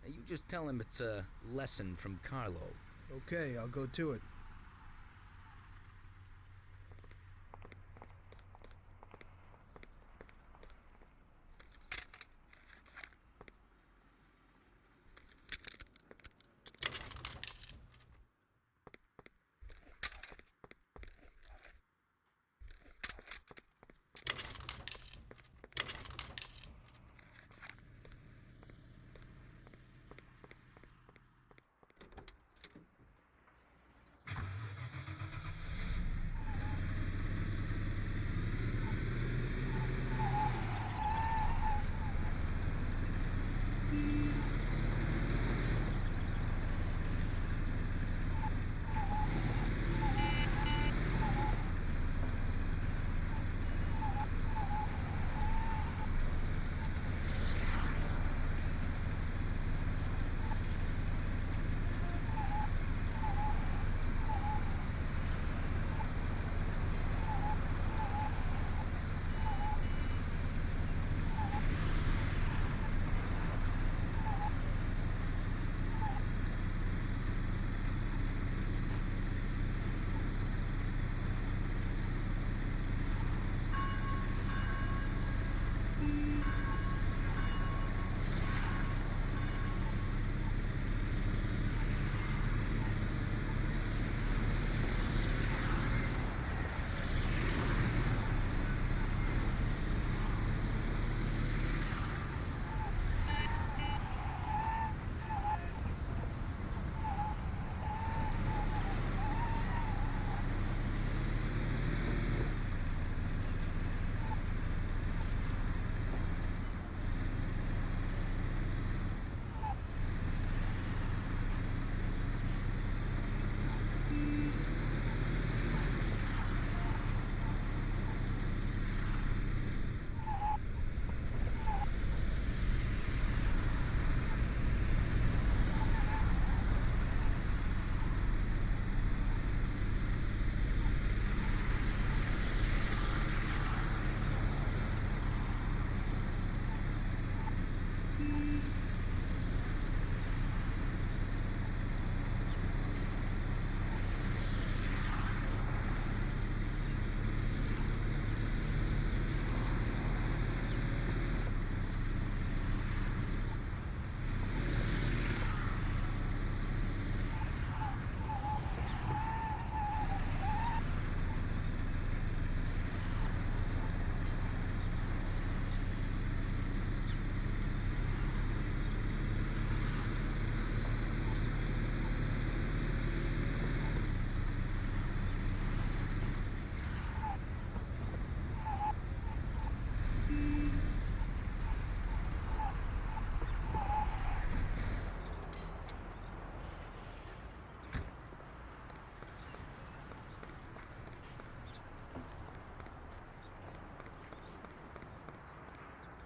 Now, you just tell him it's a lesson from Carlo. Okay, I'll go to it.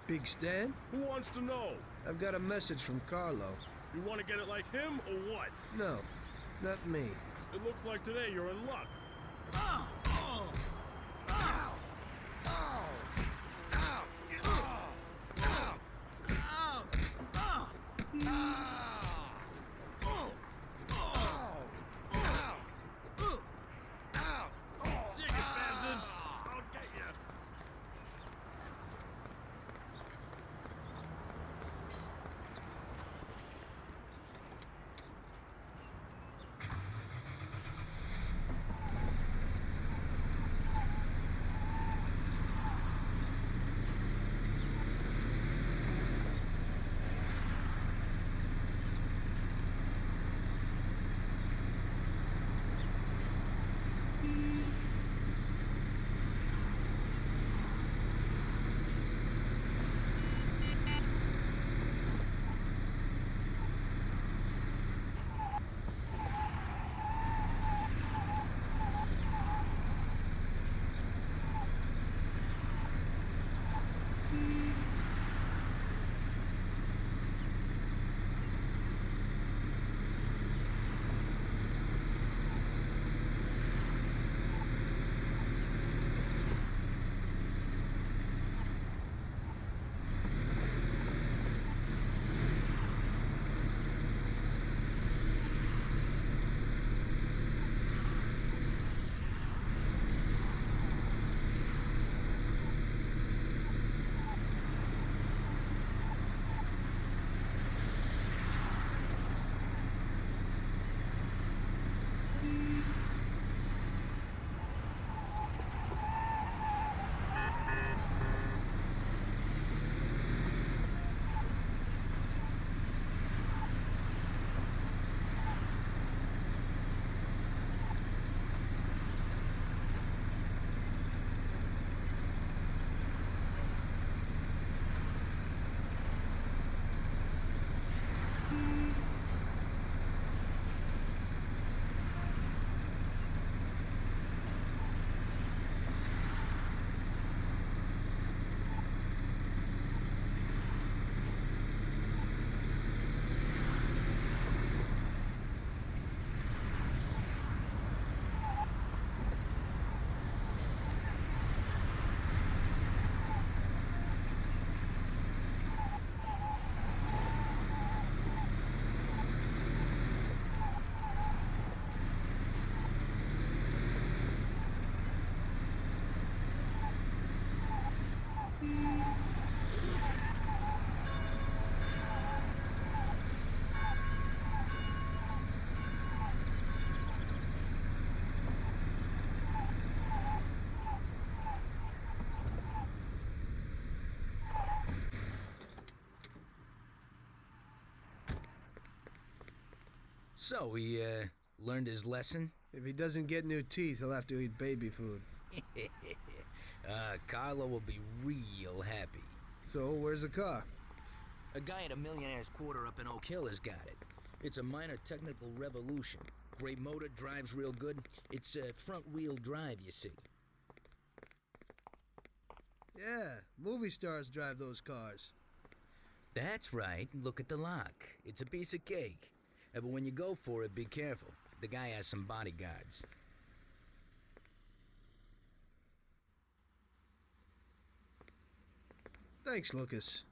Big Stan? Who wants to know? I've got a message from Carlo. You want to get it like him, or what? No, not me. It looks like today you're in luck. So, he, learned his lesson? If he doesn't get new teeth, he'll have to eat baby food. Carlo will be real happy. So, where's the car? A guy at a millionaire's quarter up in Oak Hill has got it. It's a minor technical revolution. Great motor, drives real good. It's front-wheel drive, you see. Yeah, movie stars drive those cars. That's right. Look at the lock. It's a piece of cake. But when you go for it, be careful. The guy has some bodyguards. Thanks, Lucas.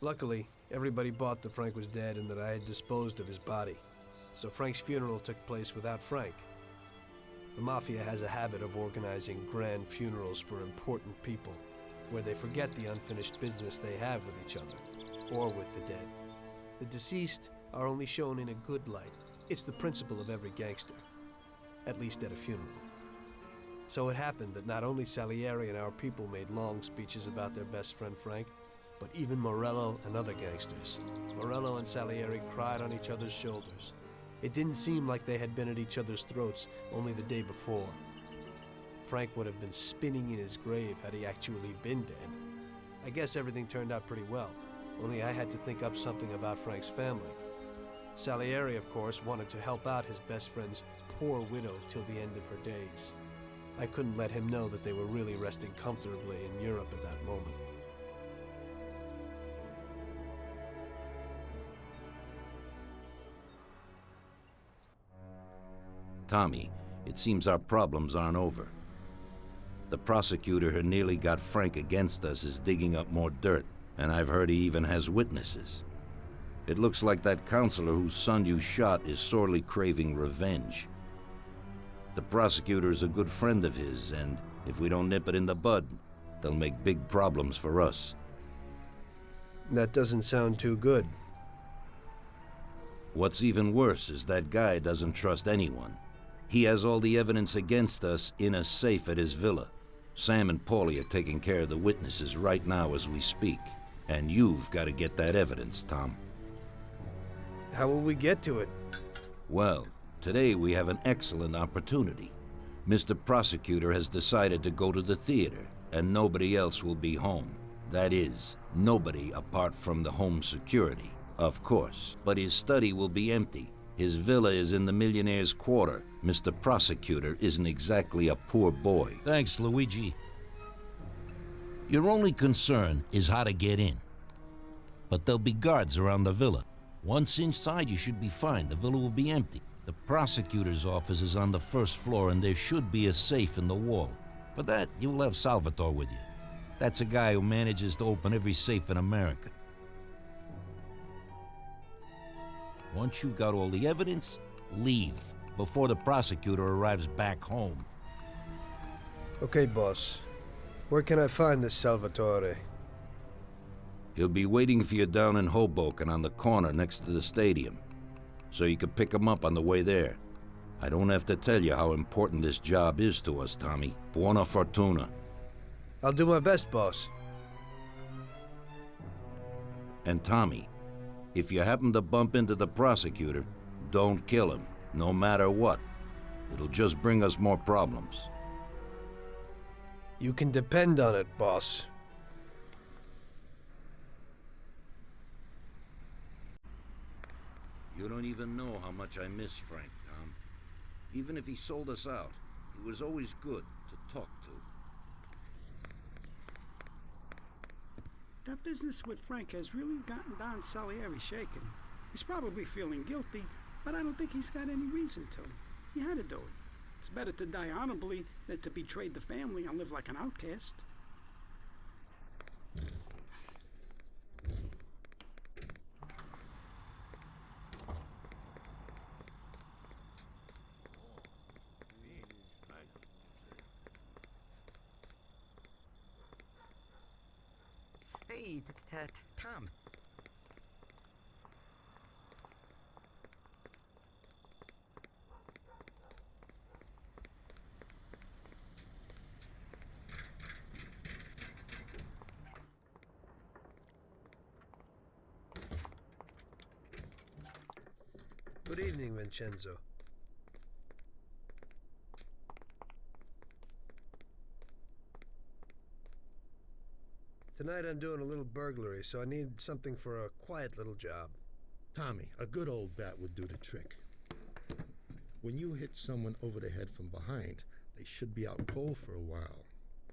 Luckily, everybody bought that Frank was dead and that I had disposed of his body. So Frank's funeral took place without Frank. The Mafia has a habit of organizing grand funerals for important people, where they forget the unfinished business they have with each other, or with the dead. The deceased are only shown in a good light. It's the principle of every gangster, at least at a funeral. So it happened that not only Salieri and our people made long speeches about their best friend Frank, but even Morello and other gangsters. Morello and Salieri cried on each other's shoulders. It didn't seem like they had been at each other's throats only the day before. Frank would have been spinning in his grave had he actually been dead. I guess everything turned out pretty well, only I had to think up something about Frank's family. Salieri, of course, wanted to help out his best friend's poor widow till the end of her days. I couldn't let him know that they were really resting comfortably in Europe at that moment. Tommy, it seems our problems aren't over. The prosecutor who nearly got Frank against us is digging up more dirt, and I've heard he even has witnesses. It looks like that counselor whose son you shot is sorely craving revenge. The prosecutor is a good friend of his, and if we don't nip it in the bud, they'll make big problems for us. That doesn't sound too good. What's even worse is that guy doesn't trust anyone. He has all the evidence against us in a safe at his villa. Sam and Paulie are taking care of the witnesses right now as we speak. And you've got to get that evidence, Tom. How will we get to it? Well, today we have an excellent opportunity. Mr. Prosecutor has decided to go to the theater, and nobody else will be home. That is, nobody apart from the home security, of course. But his study will be empty. His villa is in the millionaire's quarter. Mr. Prosecutor isn't exactly a poor boy. Thanks, Luigi. Your only concern is how to get in. But there'll be guards around the villa. Once inside, you should be fine. The villa will be empty. The prosecutor's office is on the first floor, and there should be a safe in the wall. For that, you'll have Salvatore with you. That's a guy who manages to open every safe in America. Once you've got all the evidence, leave before the prosecutor arrives back home. Okay, boss. Where can I find this Salvatore? He'll be waiting for you down in Hoboken on the corner next to the stadium, so you can pick him up on the way there. I don't have to tell you how important this job is to us, Tommy. Buona fortuna. I'll do my best, boss. And Tommy, if you happen to bump into the prosecutor, don't kill him, no matter what. It'll just bring us more problems. You can depend on it, boss. You don't even know how much I miss Frank, Tom. Even if he sold us out, he was always good to talk to. That business with Frank has really gotten Don Salieri shaken. He's probably feeling guilty, but I don't think he's got any reason to. He had to do it. It's better to die honorably than to betray the family and live like an outcast. Hey, Tom. Good evening, Vincenzo. Tonight I'm doing a little burglary, so I need something for a quiet little job. Tommy, a good old bat would do the trick. When you hit someone over the head from behind, they should be out cold for a while.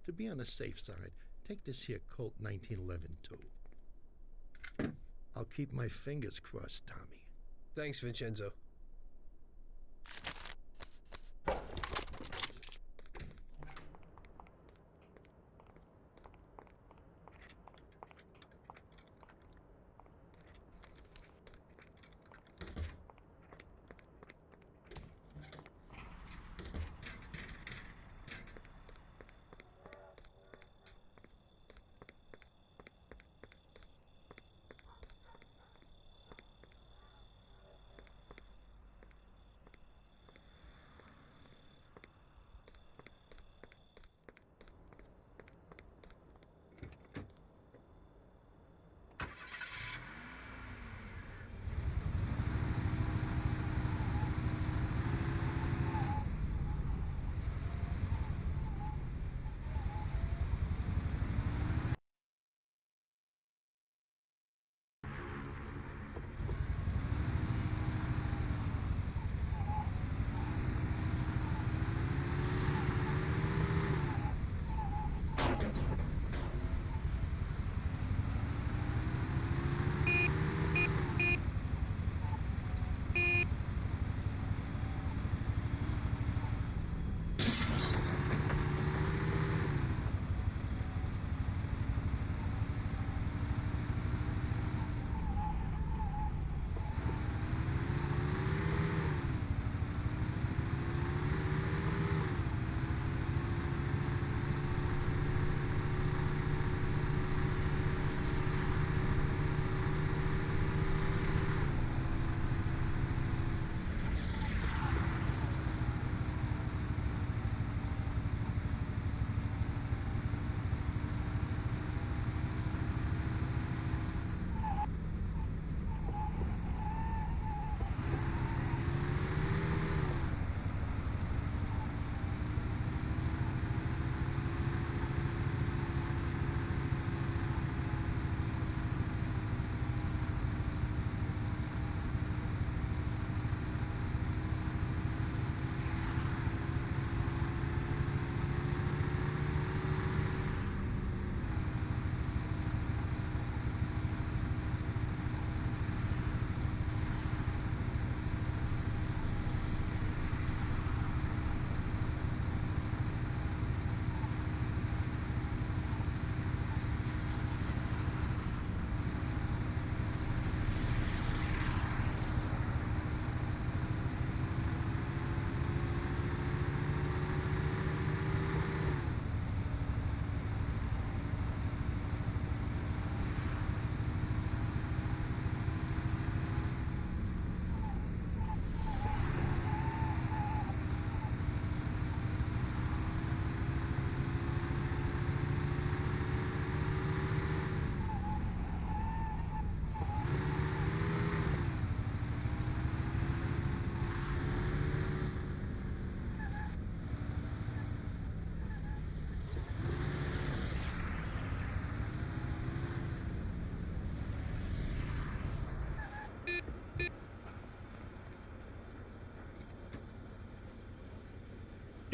To be on the safe side, Take this here Colt 1911 too. I'll keep my fingers crossed, Tommy. Thanks, Vincenzo.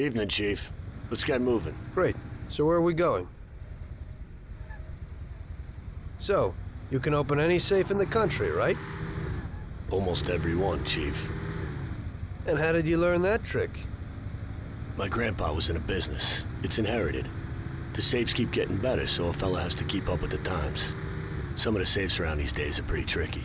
Evening, Chief. Let's get moving. Great. So where are we going? So, you can open any safe in the country, right? Almost every one, Chief. And how did you learn that trick? My grandpa was in a business. It's inherited. The safes keep getting better, so a fella has to keep up with the times. Some of the safes around these days are pretty tricky.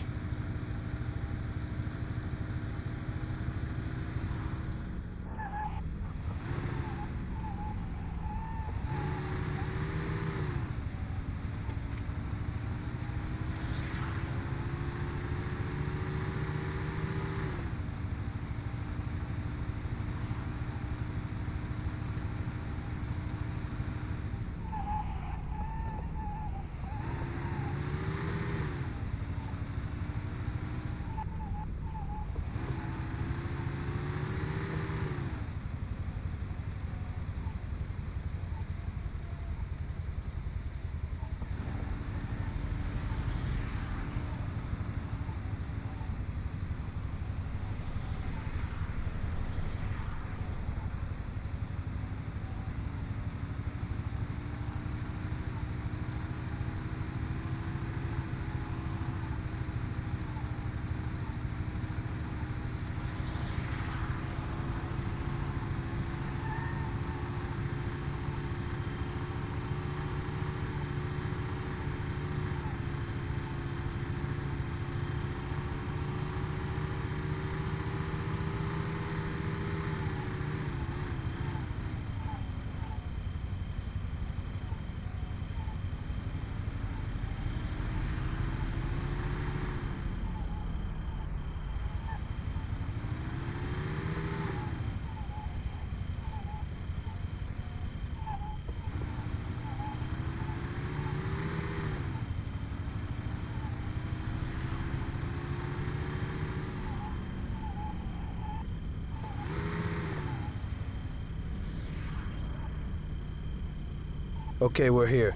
Okay, we're here.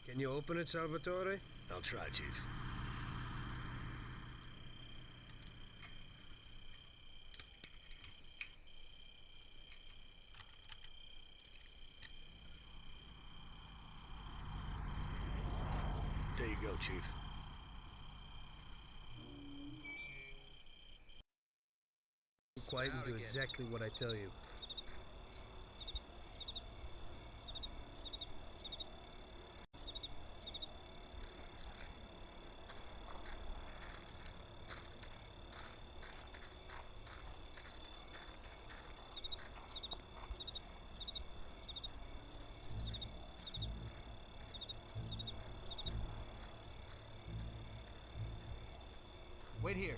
Can you open it, Salvatore? I'll try, Chief. There you go, Chief. Be quiet and do exactly what I tell you. Wait here.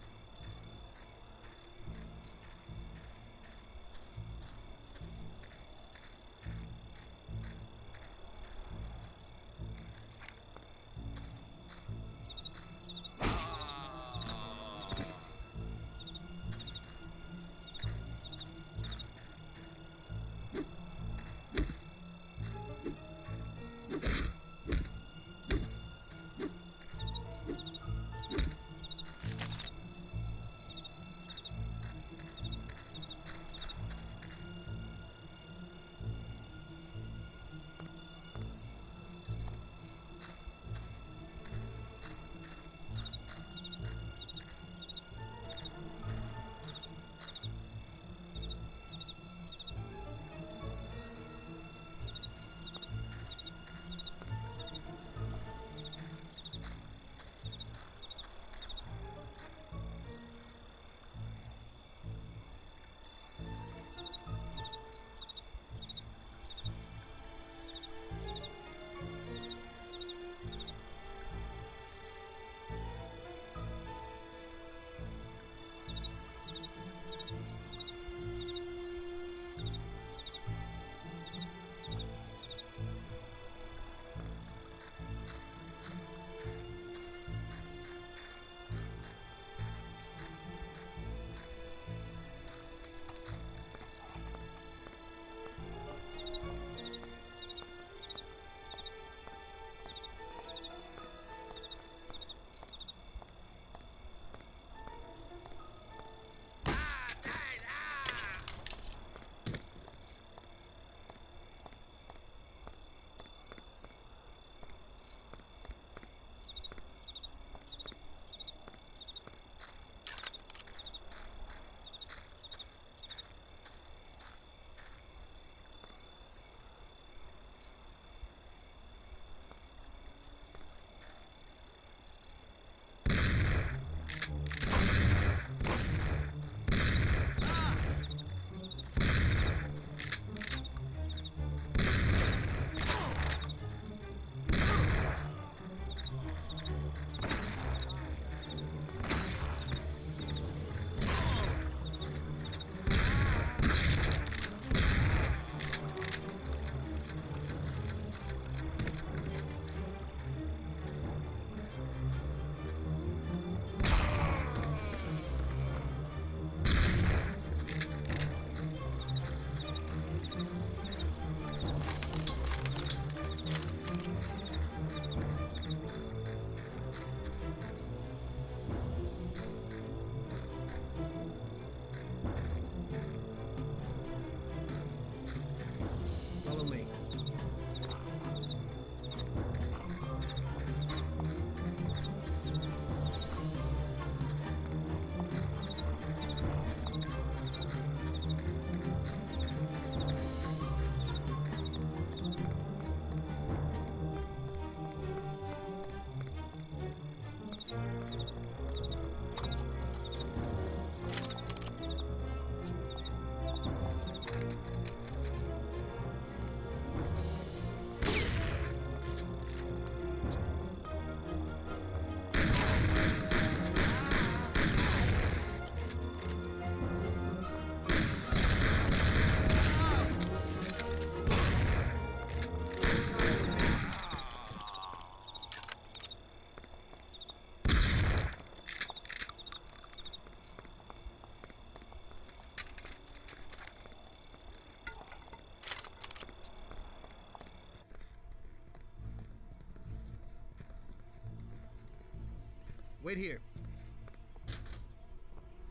Wait here.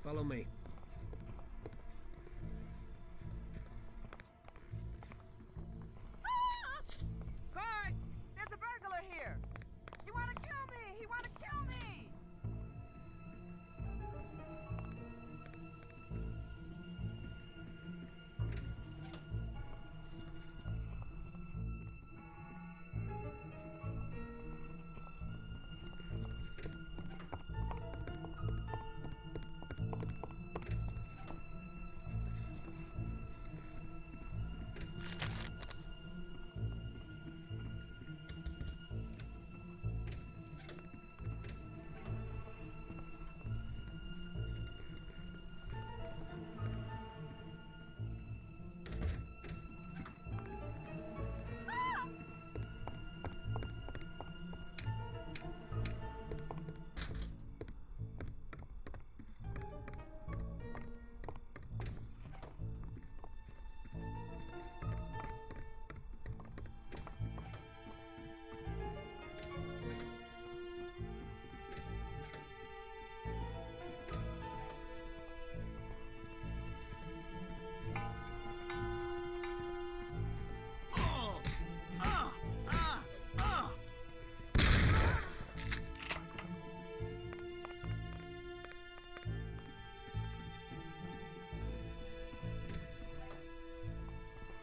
Follow me. Guard! There's a burglar here! He wanna kill me! He wanna kill me!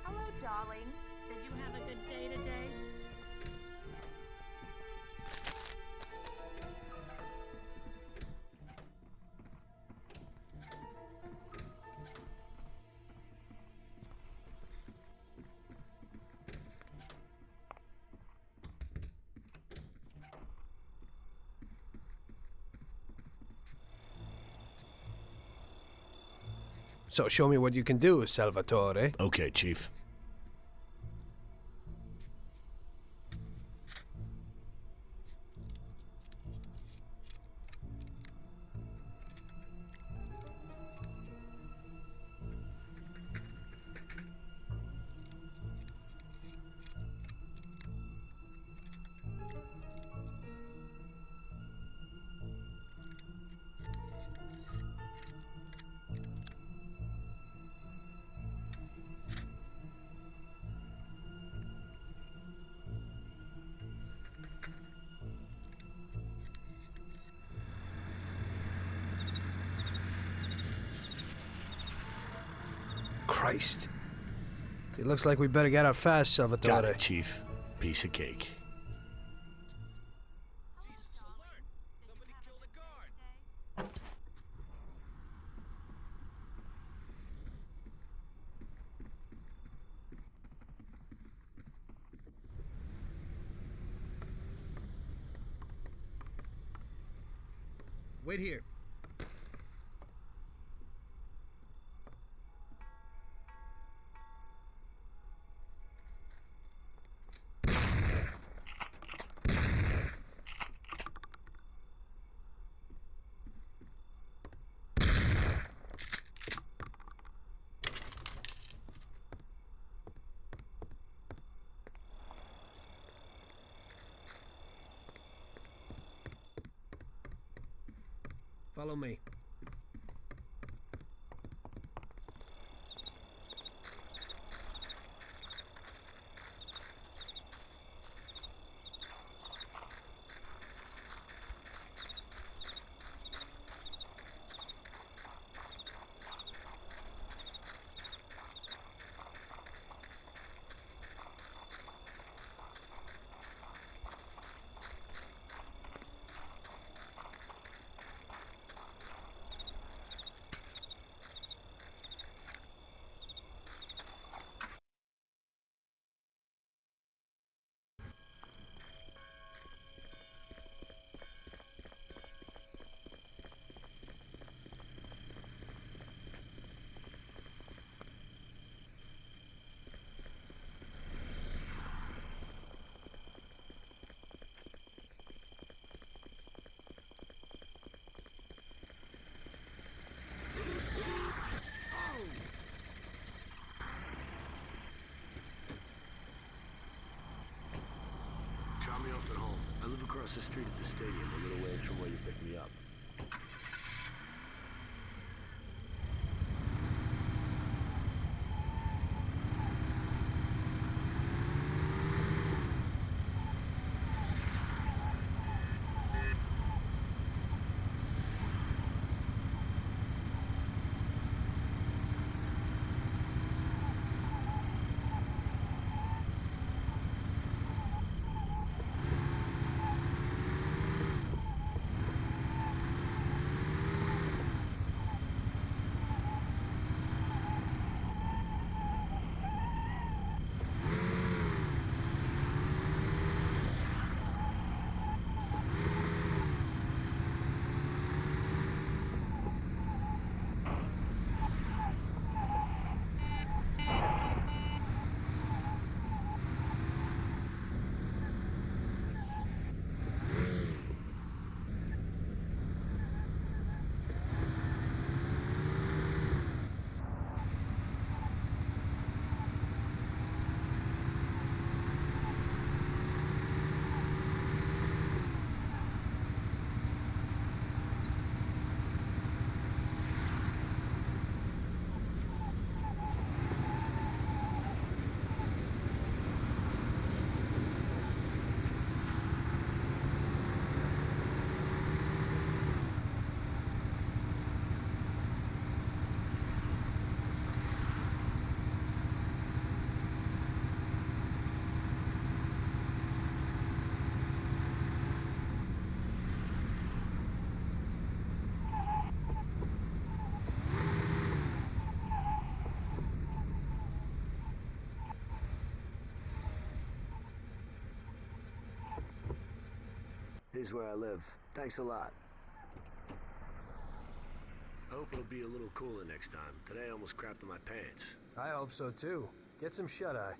Hello, darling. Did you have a good day today? So show me what you can do, Salvatore. Okay, Chief. Christ. It looks like we better get out fast, Salvatore. Got it, Chief. Piece of cake. Wait here. Follow me. Drop me off at home. I live across the street at the stadium, a little ways from where you picked me up. Here's where I live. Thanks a lot. I hope it'll be a little cooler next time. Today I almost crapped in my pants. I hope so too. Get some shut-eye.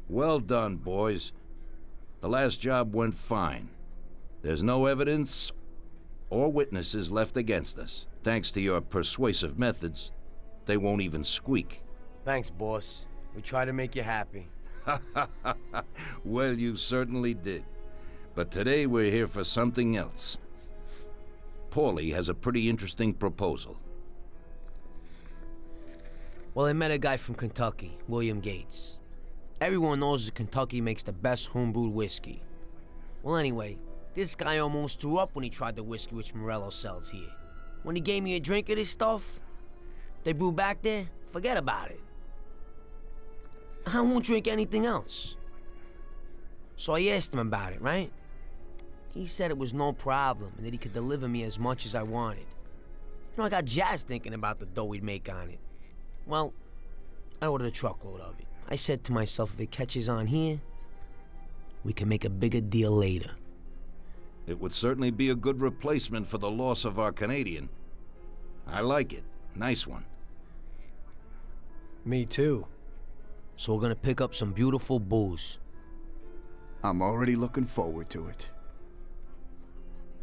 Well done, boys. The last job went fine. There's no evidence or witnesses left against us. Thanks to your persuasive methods, they won't even squeak. Thanks, boss. We try to make you happy. Well, you certainly did. But today we're here for something else. Paulie has a pretty interesting proposal. Well, I met a guy from Kentucky, William Gates. Everyone knows that Kentucky makes the best homebrewed whiskey. Well, anyway, this guy almost threw up when he tried the whiskey which Morello sells here. When he gave me a drink of this stuff, they brew back there, forget about it. I won't drink anything else. So I asked him about it, right? He said it was no problem and that he could deliver me as much as I wanted. You know, I got jazzed thinking about the dough we'd make on it. Well, I ordered a truckload of it. I said to myself, if it catches on here, we can make a bigger deal later. It would certainly be a good replacement for the loss of our Canadian. I like it. Nice one. Me too. So we're gonna pick up some beautiful booze. I'm already looking forward to it.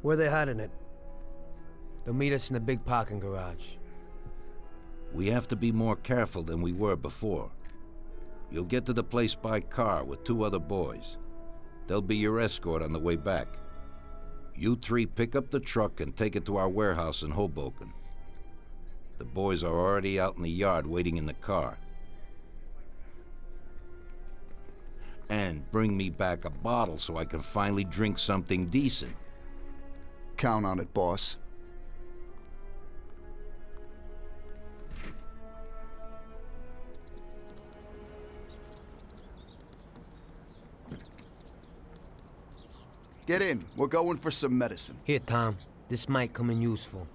Where they hiding it? They'll meet us in the big parking garage. We have to be more careful than we were before. You'll get to the place by car with 2 other boys. They'll be your escort on the way back. You 3 pick up the truck and take it to our warehouse in Hoboken. The boys are already out in the yard waiting in the car. And bring me back a bottle so I can finally drink something decent. Count on it, boss. Get in. We're going for some medicine. Here, Tom. This might come in useful.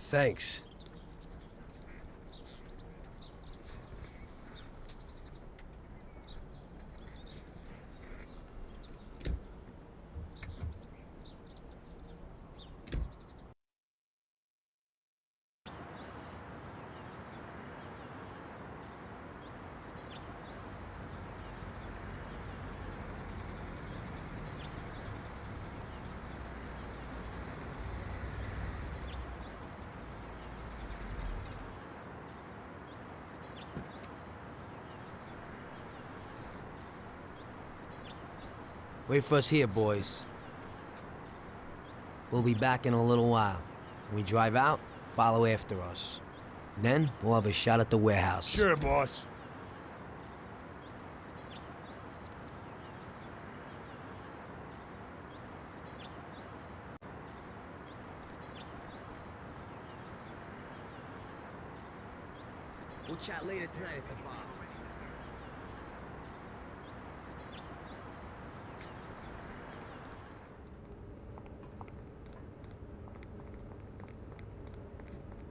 Thanks. Wait for us here, boys. We'll be back in a little while. When we drive out, follow after us. Then, we'll have a shot at the warehouse. Sure, boss. We'll chat later tonight at the bar.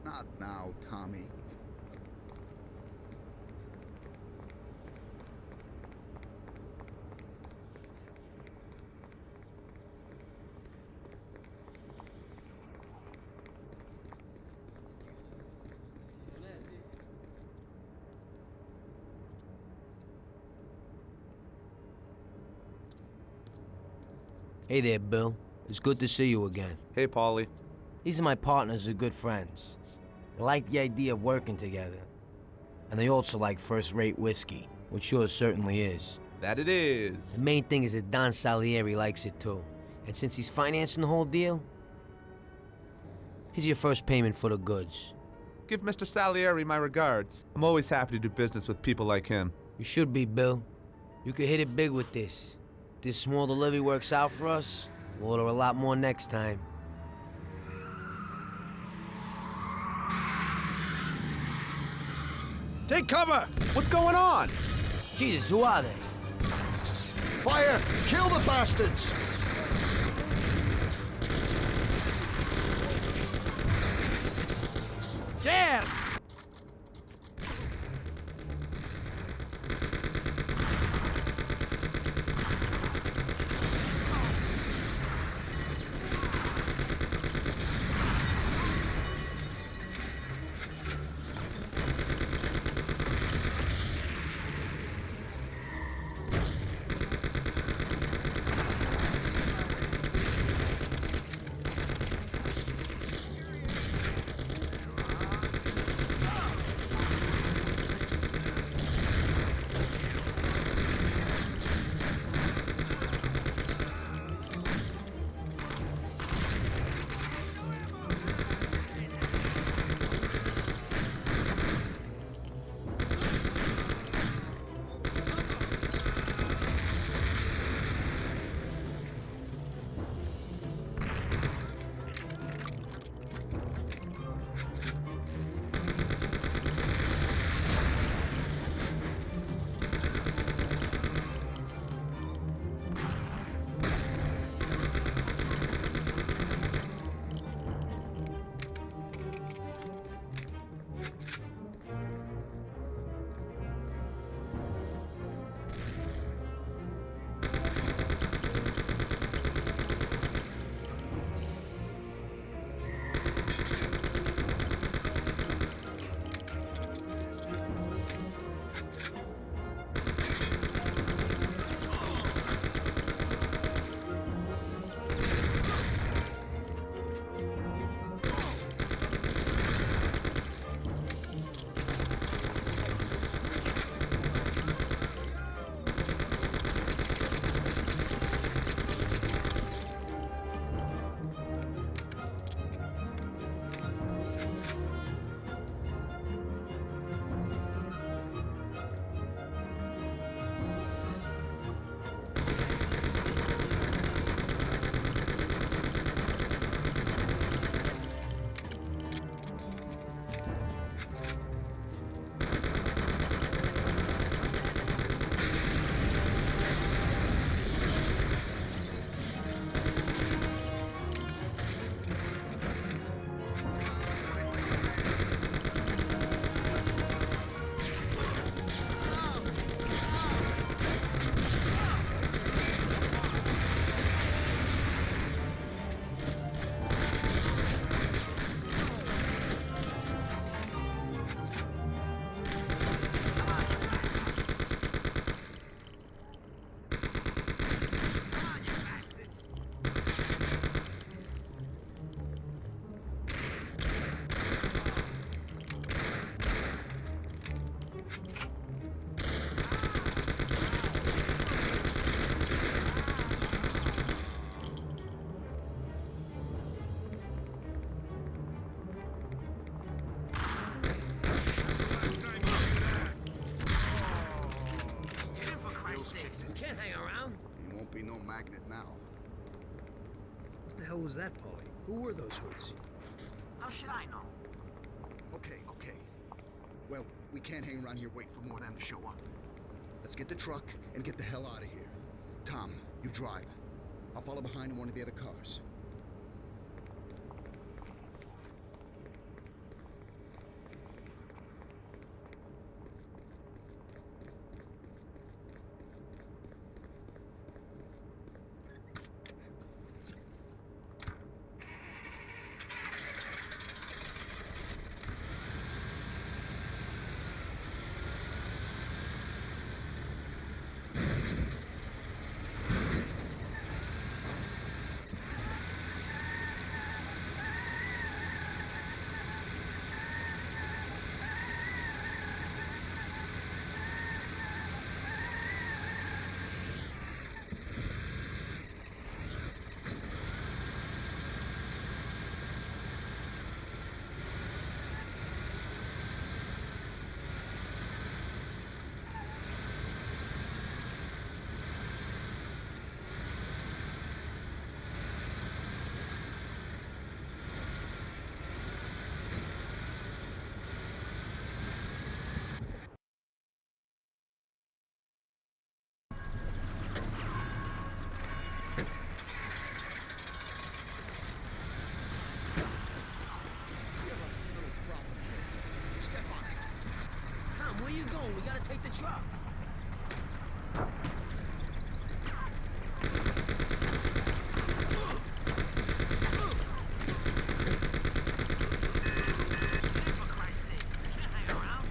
Not now, Tommy. Hey there, Bill. It's good to see you again. Hey, Paulie. These are my partners who are good friends. They like the idea of working together. And they also like first-rate whiskey, which yours certainly is. That it is. The main thing is that Don Salieri likes it too. And since he's financing the whole deal, here's your first payment for the goods. Give Mr. Salieri my regards. I'm always happy to do business with people like him. You should be, Bill. You could hit it big with this. If this small delivery works out for us, we'll order a lot more next time. Take cover! What's going on? Jesus, who are they? Fire! Kill the bastards! Damn! be no magnet now. What the hell was that, Polly? Who were those hoods? How should I know? Okay. Well, we can't hang around here waiting for more of them to show up. Let's get the truck and get the hell out of here. Tom, you drive. I'll follow behind in one of the other cars. Where you going? We gotta take the truck. For Christ's sakes, we can't hang around.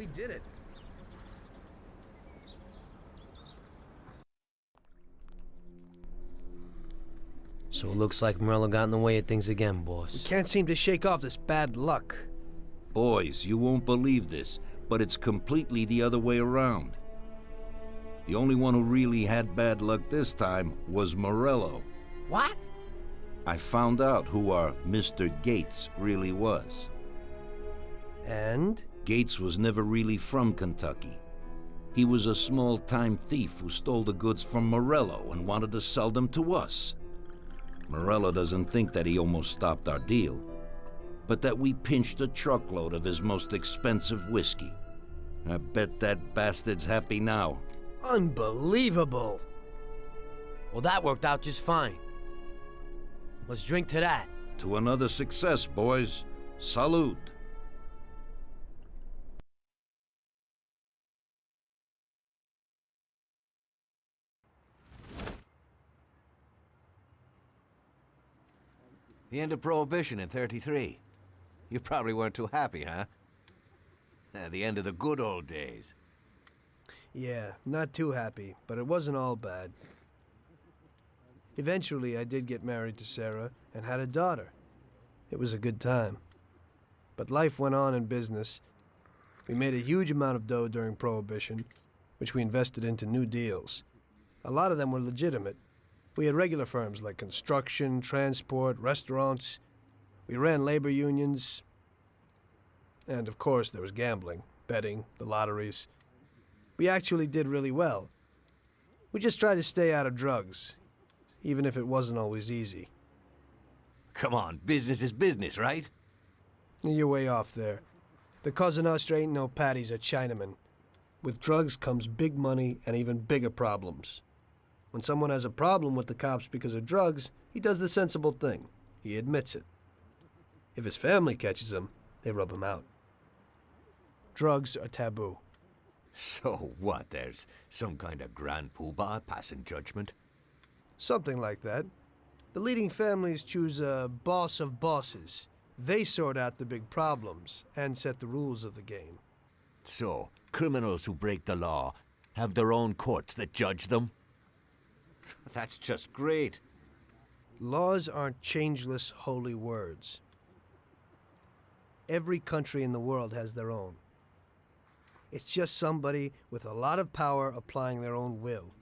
We did it. So it looks like Morello got in the way of things again, boss. We can't seem to shake off this bad luck. Boys, you won't believe this, but it's completely the other way around. The only one who really had bad luck this time was Morello. What? I found out who our Mr. Gates really was. And? Gates was never really from Kentucky. He was a small-time thief who stole the goods from Morello and wanted to sell them to us. Morello doesn't think that he almost stopped our deal, but that we pinched a truckload of his most expensive whiskey. I bet that bastard's happy now. Unbelievable! Well, that worked out just fine. Let's drink to that. To another success, boys. Salute. The end of Prohibition in '33. You probably weren't too happy, huh? The end of the good old days. Yeah, not too happy, but it wasn't all bad. Eventually, I did get married to Sarah and had a daughter. It was a good time. But life went on in business. We made a huge amount of dough during Prohibition, which we invested into new deals. A lot of them were legitimate. We had regular firms like construction, transport, restaurants. We ran labor unions. And of course, there was gambling, betting, the lotteries. We actually did really well. We just tried to stay out of drugs, even if it wasn't always easy. Come on, business is business, right? You're way off there. The Cosa Nostra ain't no patties or Chinamen. With drugs comes big money and even bigger problems. When someone has a problem with the cops because of drugs, he does the sensible thing. He admits it. If his family catches him, they rub him out. Drugs are taboo. So what, there's some kind of grand poobah passing judgment? Something like that. The leading families choose a boss of bosses. They sort out the big problems and set the rules of the game. So, criminals who break the law have their own courts that judge them? That's just great. Laws aren't changeless holy words. Every country in the world has their own. It's just somebody with a lot of power applying their own will.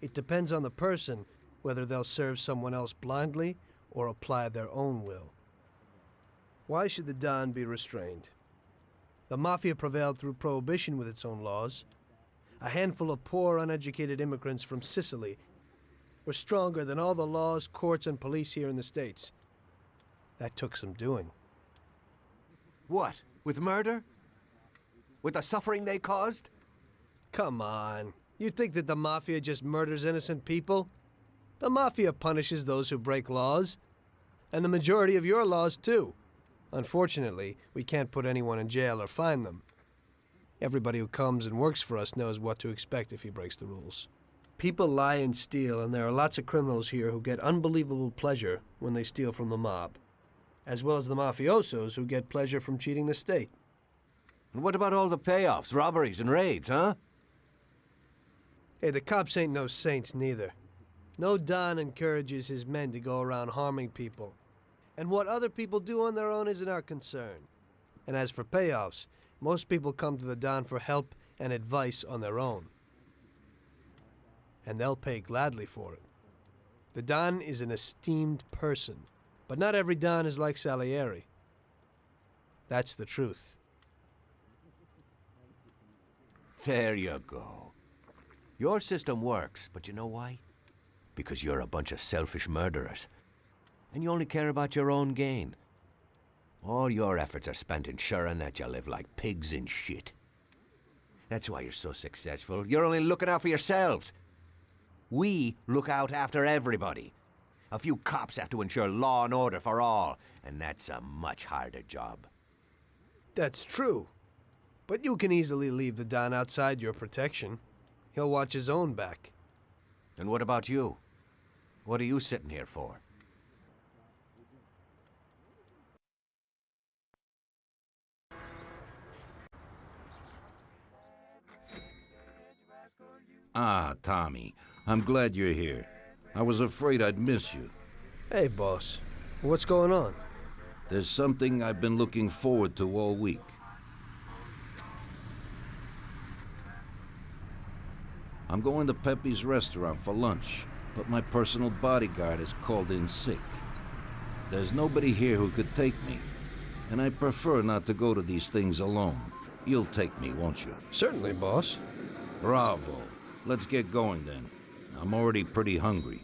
It depends on the person whether they'll serve someone else blindly or apply their own will. Why should the Don be restrained? The Mafia prevailed through Prohibition with its own laws. A handful of poor, uneducated immigrants from Sicily were stronger than all the laws, courts, and police here in the States. That took some doing. What? With murder? With the suffering they caused? Come on. You think that the Mafia just murders innocent people? The Mafia punishes those who break laws. And the majority of your laws, too. Unfortunately, we can't put anyone in jail or fine them. Everybody who comes and works for us knows what to expect if he breaks the rules. People lie and steal, and there are lots of criminals here who get unbelievable pleasure when they steal from the mob, as well as the mafiosos who get pleasure from cheating the state. And what about all the payoffs, robberies, and raids, huh? Hey, the cops ain't no saints, neither. No Don encourages his men to go around harming people. And what other people do on their own isn't our concern. And as for payoffs, most people come to the Don for help and advice on their own. And they'll pay gladly for it. The Don is an esteemed person, but not every Don is like Salieri. That's the truth. There you go. Your system works, but you know why? Because you're a bunch of selfish murderers. And you only care about your own gain. All your efforts are spent ensuring that you live like pigs in shit. That's why you're so successful. You're only looking out for yourselves. We look out after everybody. A few cops have to ensure law and order for all, and that's a much harder job. That's true. But you can easily leave the Don outside your protection. He'll watch his own back. And what about you? What are you sitting here for? Ah, Tommy, I'm glad you're here. I was afraid I'd miss you. Hey, boss. What's going on? There's something I've been looking forward to all week. I'm going to Pepe's restaurant for lunch, but my personal bodyguard is called in sick. There's nobody here who could take me, and I prefer not to go to these things alone. You'll take me, won't you? Certainly, boss. Bravo. Let's get going then. I'm already pretty hungry.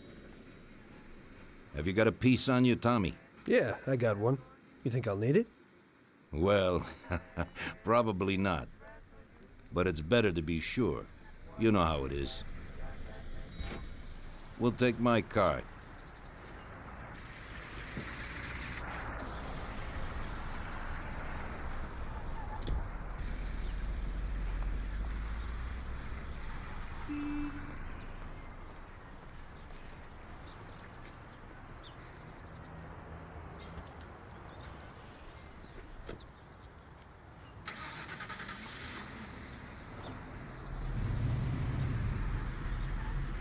Have you got a piece on you, Tommy? Yeah, I got one. You think I'll need it? Well, probably not. But it's better to be sure. You know how it is. We'll take my card.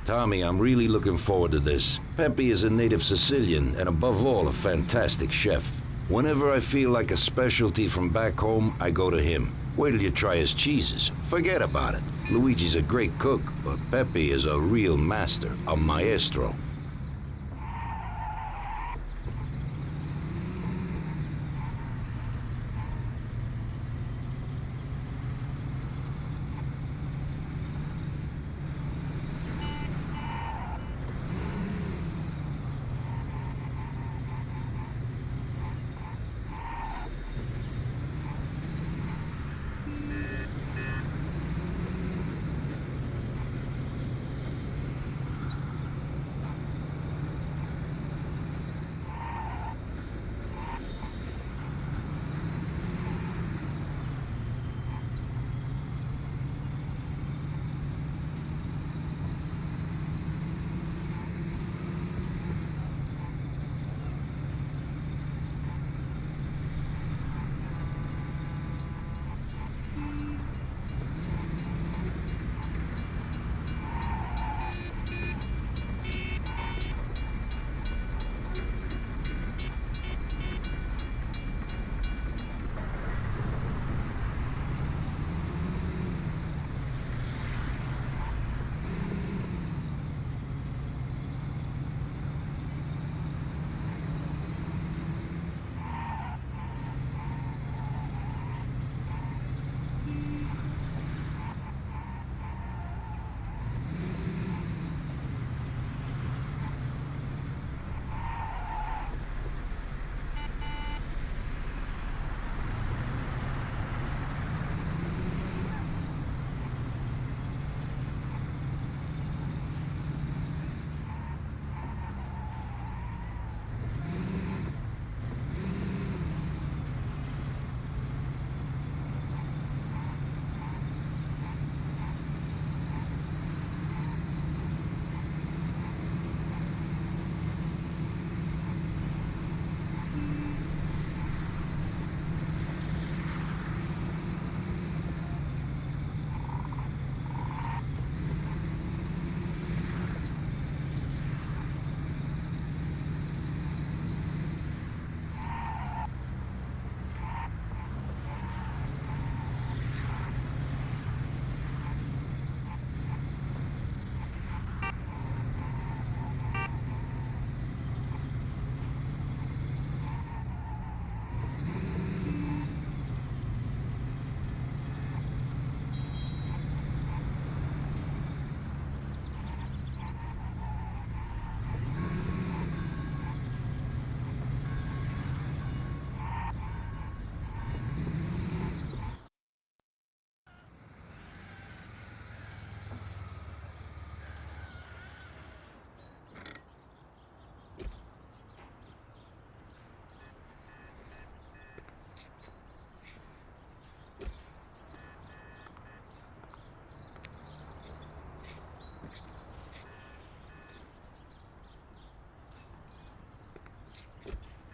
Tommy, I'm really looking forward to this. Pepe is a native Sicilian, and above all, a fantastic chef. Whenever I feel like a specialty from back home, I go to him. Wait till you try his cheeses. Forget about it. Luigi's a great cook, but Pepe is a real master, a maestro.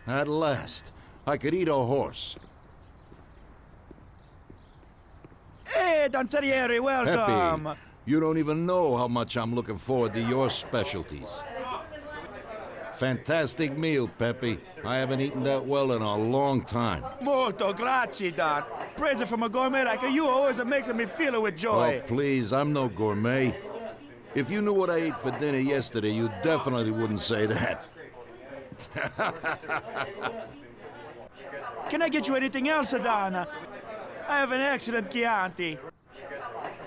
At last, I could eat a horse. Hey, Don Salieri, welcome! You don't even know how much I'm looking forward to your specialties. Fantastic meal, Pepe. I haven't eaten that well in a long time. Molto grazie, Don. Present from a gourmet like you always makes me feel with joy. Oh, please, I'm no gourmet. If you knew what I ate for dinner yesterday, you definitely wouldn't say that. Can I get you anything else, Don? I have an excellent Chianti.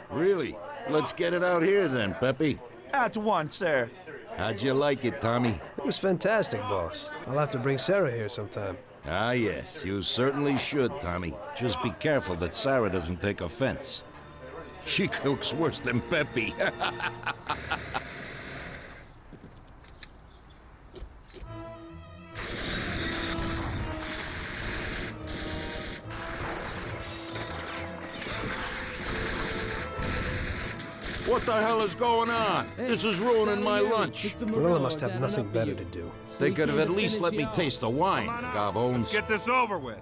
Really? Let's get it out here then, Pepe. At once, sir. How'd you like it, Tommy? It was fantastic, boss. I'll have to bring Sarah here sometime. Ah, yes, you certainly should, Tommy. Just be careful that Sarah doesn't take offense. She cooks worse than Pepe. What the hell is going on? This is ruining my lunch. Marilla must have nothing better to do. They could have at least let me taste the wine, Gobbones. Get this over with.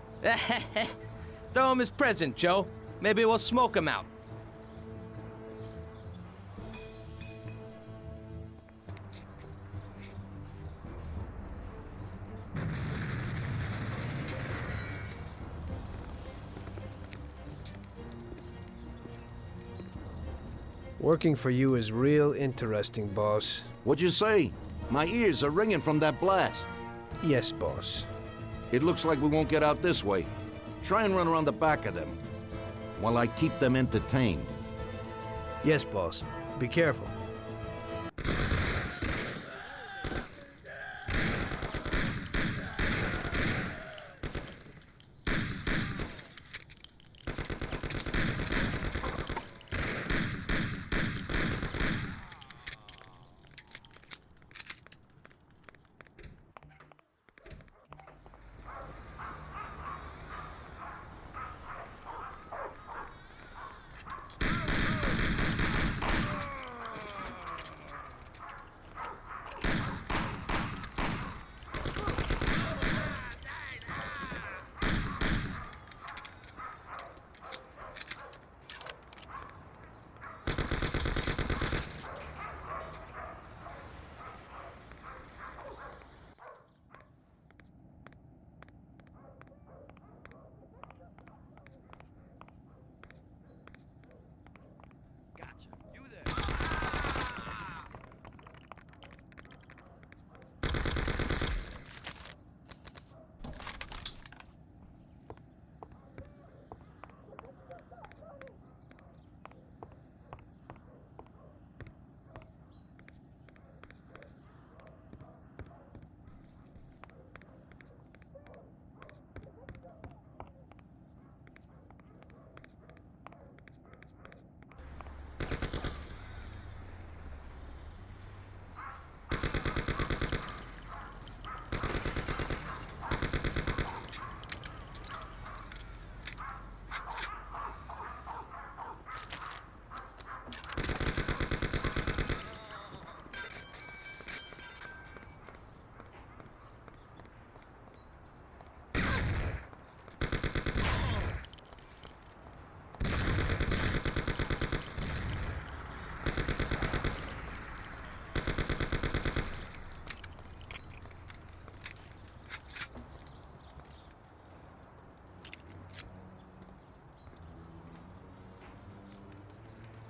Throw him his present, Joe. Maybe we'll smoke him out. Working for you is real interesting, boss. What'd you say? My ears are ringing from that blast. Yes, boss. It looks like we won't get out this way. Try and run around the back of them, while I keep them entertained. Yes, boss. Be careful.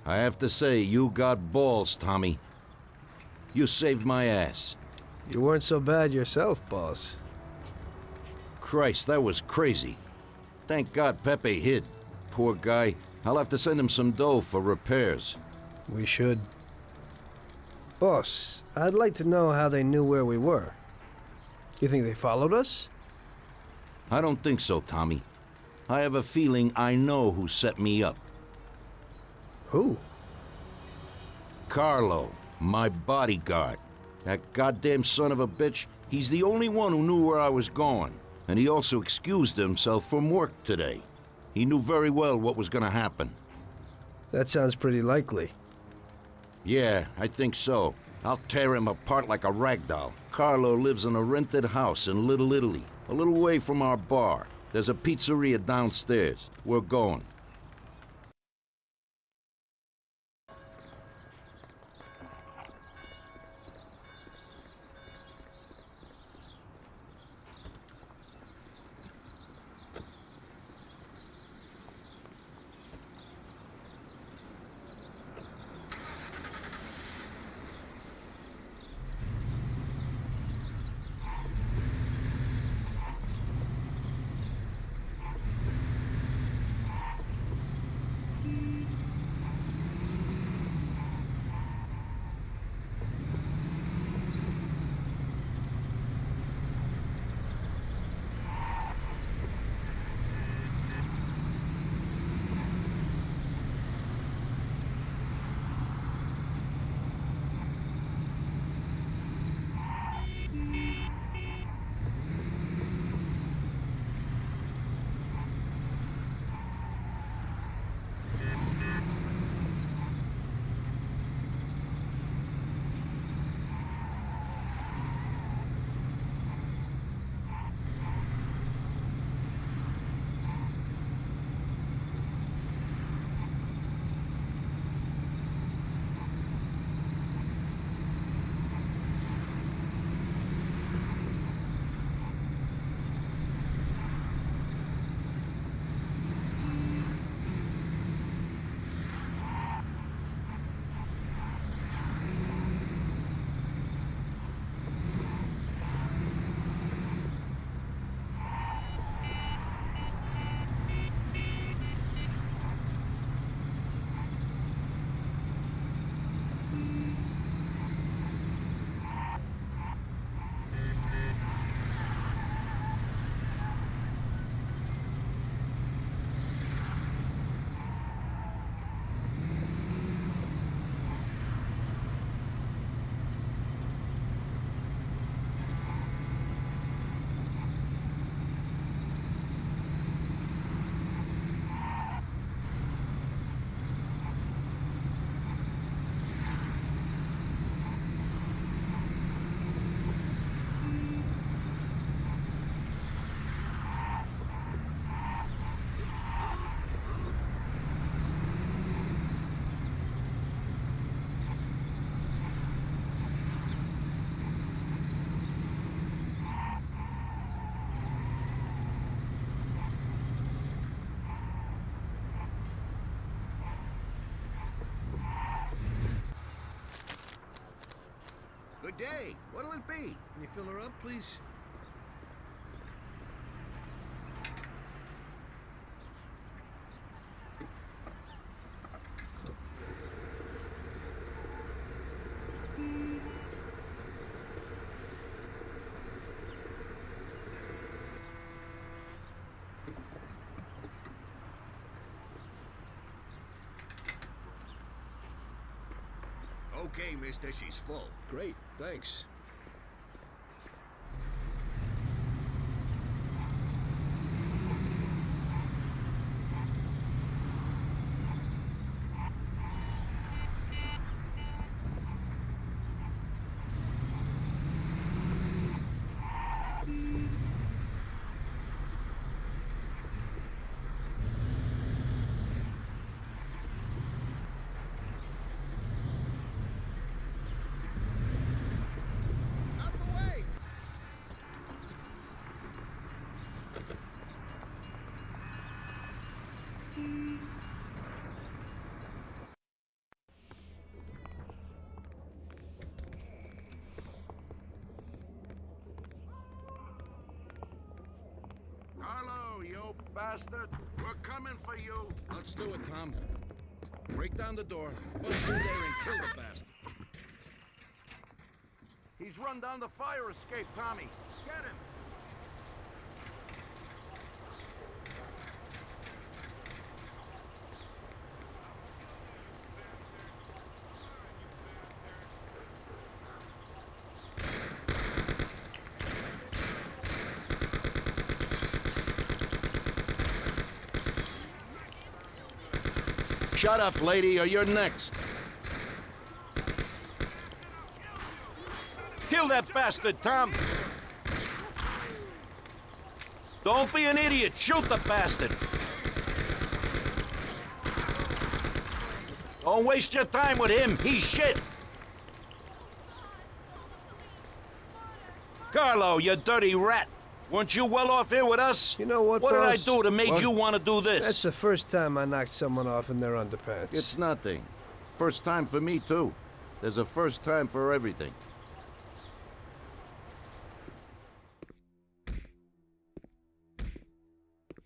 I have to say, you got balls, Tommy. You saved my ass. You weren't so bad yourself, boss. Christ, that was crazy. Thank God Pepe hid. Poor guy. I'll have to send him some dough for repairs. We should. Boss, I'd like to know how they knew where we were. You think they followed us? I don't think so, Tommy. I have a feeling I know who set me up. Who? Carlo, my bodyguard. That goddamn son of a bitch, he's the only one who knew where I was going. And he also excused himself from work today. He knew very well what was gonna happen. That sounds pretty likely. Yeah, I think so. I'll tear him apart like a rag doll. Carlo lives in a rented house in Little Italy, a little way from our bar. There's a pizzeria downstairs. We're going. day. What'll it be? Can you fill her up, please? Okay, mister, she's full. Great, thanks. Carlo, you bastard. We're coming for you. Let's do it, Tom. Break down the door, bust through there and kill the bastard. He's run down the fire escape, Tommy. Get him. Shut up, lady, or you're next. Kill that bastard, Tom. Don't be an idiot. Shoot the bastard. Don't waste your time with him. He's shit. Carlo, you dirty rat. Weren't you well off here with us? You know what, What did I boss? do to make What? you want to do this? That's the first time I knocked someone off in their underpants. It's nothing. First time for me, too. There's a first time for everything.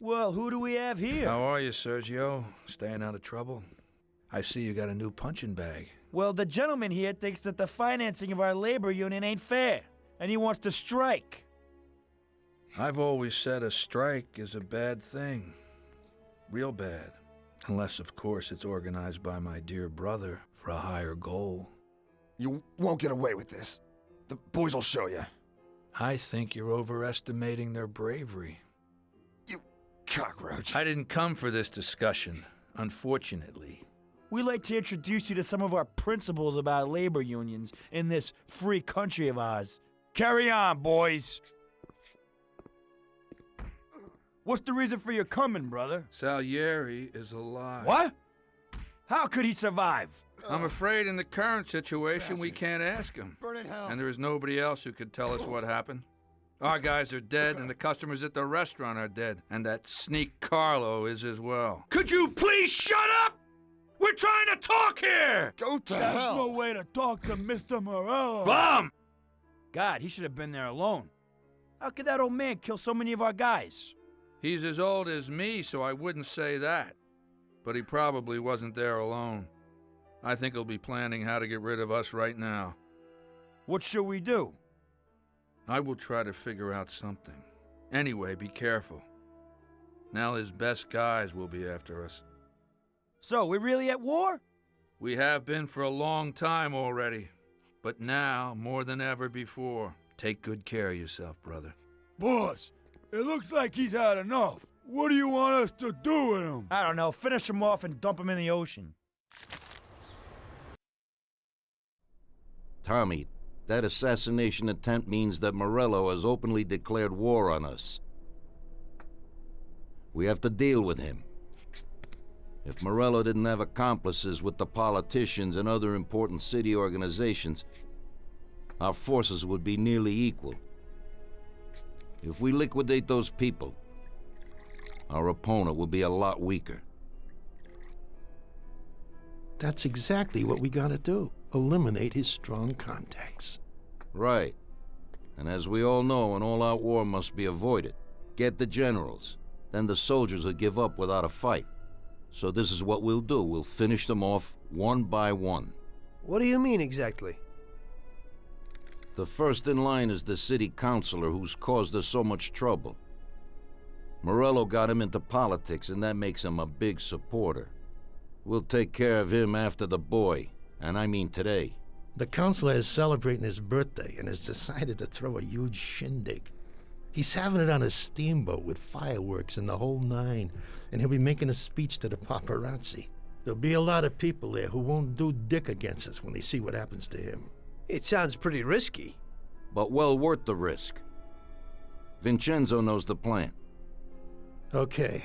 Well, who do we have here? How are you, Sergio? Staying out of trouble? I see you got a new punching bag. Well, the gentleman here thinks that the financing of our labor union ain't fair, and he wants to strike. I've always said a strike is a bad thing. Real bad. Unless, of course, it's organized by my dear brother for a higher goal. You won't get away with this. The boys will show you. I think you're overestimating their bravery. You cockroach. I didn't come for this discussion, unfortunately. We'd like to introduce you to some of our principles about labor unions in this free country of ours. Carry on, boys. What's the reason for your coming, brother? Salieri is alive. What? How could he survive? I'm afraid in the current situation we can't ask him. Burn in hell. And there is nobody else who could tell us what happened. Our guys are dead, and the customers at the restaurant are dead. And that sneak Carlo is as well. Could you please shut up? We're trying to talk here! Go to That's hell. no way to talk to Mr. Morello. Bum! God, he should have been there alone. How could that old man kill so many of our guys? He's as old as me, so I wouldn't say that. But he probably wasn't there alone. I think he'll be planning how to get rid of us right now. What should we do? I will try to figure out something. Anyway, be careful. Now his best guys will be after us. So, we're really at war? We have been for a long time already. But now, more than ever before, take good care of yourself, brother. Boss, it looks like he's had enough. What do you want us to do with him? I don't know. Finish him off and dump him in the ocean. Tommy, that assassination attempt means that Morello has openly declared war on us. We have to deal with him. If Morello didn't have accomplices with the politicians and other important city organizations, our forces would be nearly equal. If we liquidate those people, our opponent will be a lot weaker. That's exactly what we gotta do. Eliminate his strong contacts. Right. And as we all know, an all-out war must be avoided. Get the generals. Then the soldiers will give up without a fight. So this is what we'll do. We'll finish them off one by one. What do you mean exactly? The first in line is the city councilor who's caused us so much trouble. Morello got him into politics, and that makes him a big supporter. We'll take care of him after the boy, and I mean today. The councilor is celebrating his birthday and has decided to throw a huge shindig. He's having it on a steamboat with fireworks and the whole nine, and he'll be making a speech to the paparazzi. There'll be a lot of people there who won't do dick against us when they see what happens to him. It sounds pretty risky. But well worth the risk. Vincenzo knows the plan. Okay.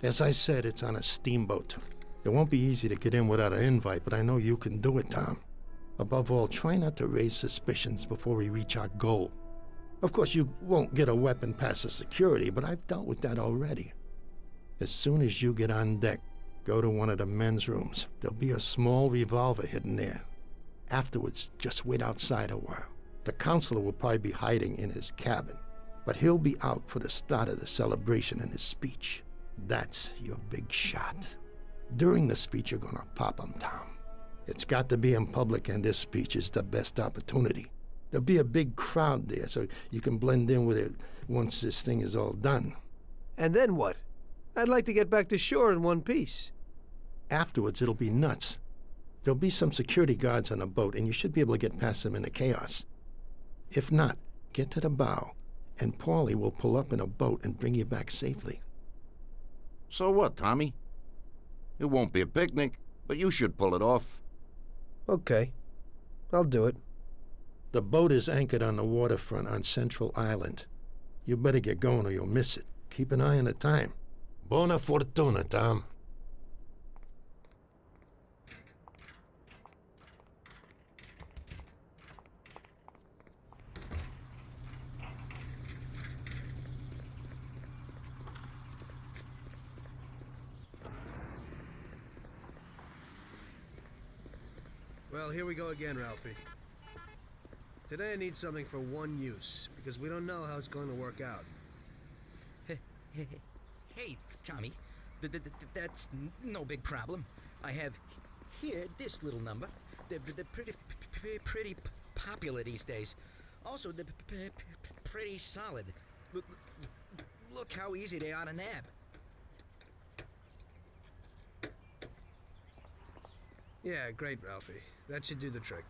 As I said, it's on a steamboat. It won't be easy to get in without an invite, but I know you can do it, Tom. Above all, try not to raise suspicions before we reach our goal. Of course, you won't get a weapon past the security, but I've dealt with that already. As soon as you get on deck, go to one of the men's rooms. There'll be a small revolver hidden there. Afterwards, just wait outside a while. The counselor will probably be hiding in his cabin, but he'll be out for the start of the celebration and his speech. That's your big shot. During the speech, you're gonna pop him, Tom. It's got to be in public, and this speech is the best opportunity. There'll be a big crowd there, so you can blend in with it once this thing is all done. And then what? I'd like to get back to shore in one piece. Afterwards, it'll be nuts. There'll be some security guards on a boat, and you should be able to get past them in the chaos. If not, get to the bow, and Paulie will pull up in a boat and bring you back safely. So what, Tommy? It won't be a picnic, but you should pull it off. Okay. I'll do it. The boat is anchored on the waterfront on Central Island. You better get going or you'll miss it. Keep an eye on the time. Buona fortuna, Tom. Well, here we go again, Ralphie. Today I need something for one use, because we don't know how it's going to work out. Hey, Tommy. That's no big problem. I have here this little number. They're pretty popular these days. Also, they're pretty solid. Look how easy they are to nab. Yeah, great, Ralphie. That should do the trick.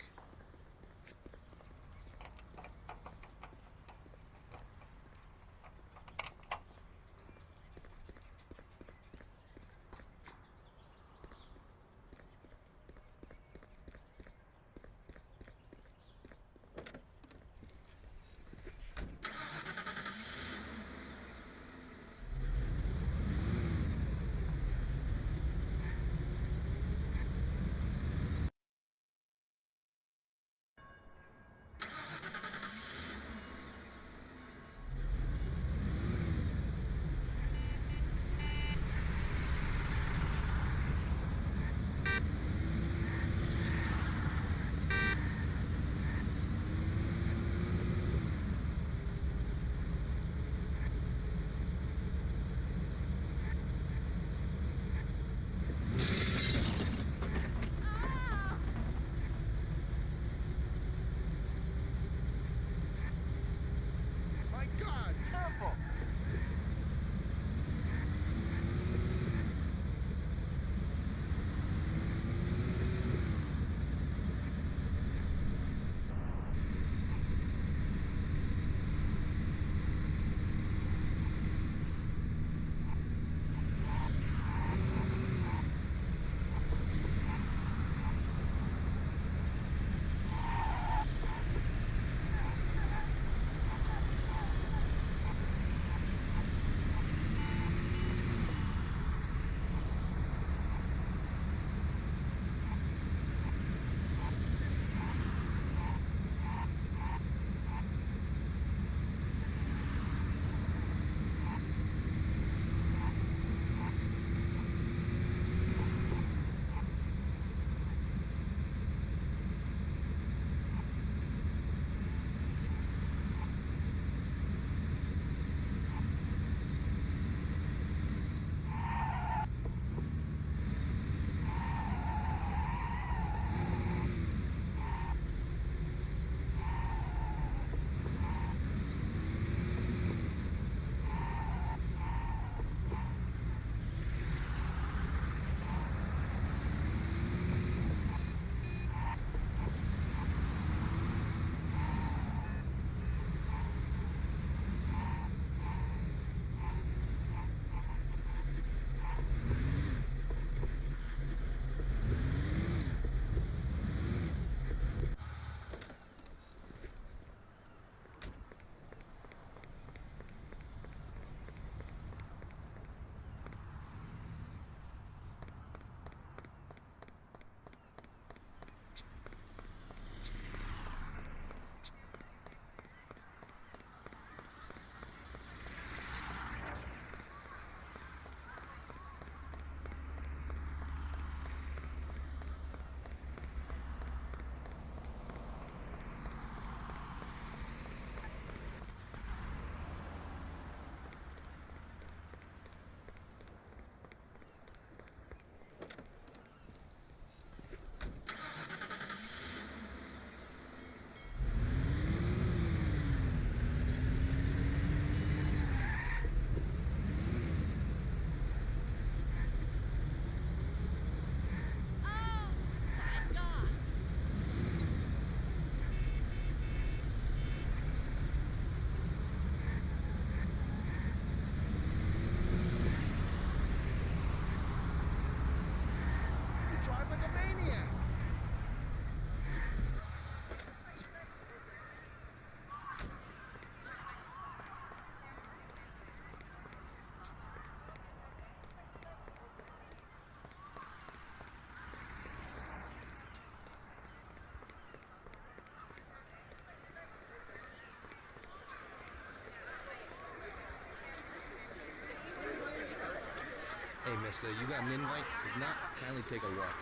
mister. You got an invite? If not, kindly take a walk.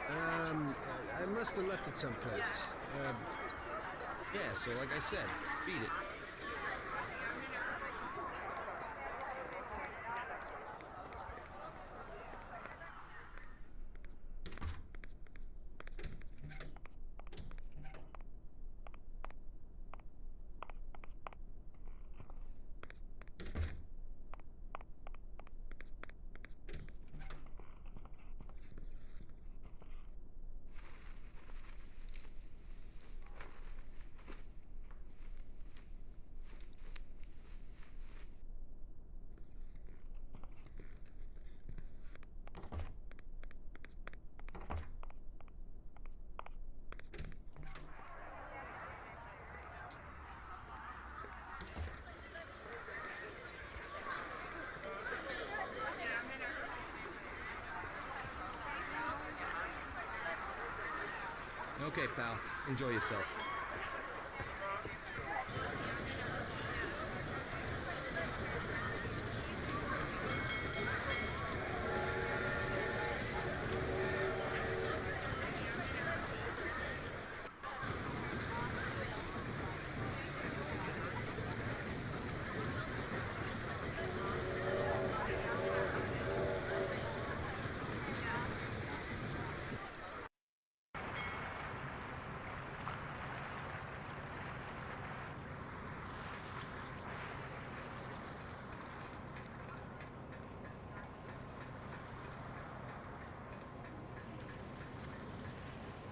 I must have left it someplace. Yeah, so like I said, beat it. Okay, pal. Enjoy yourself.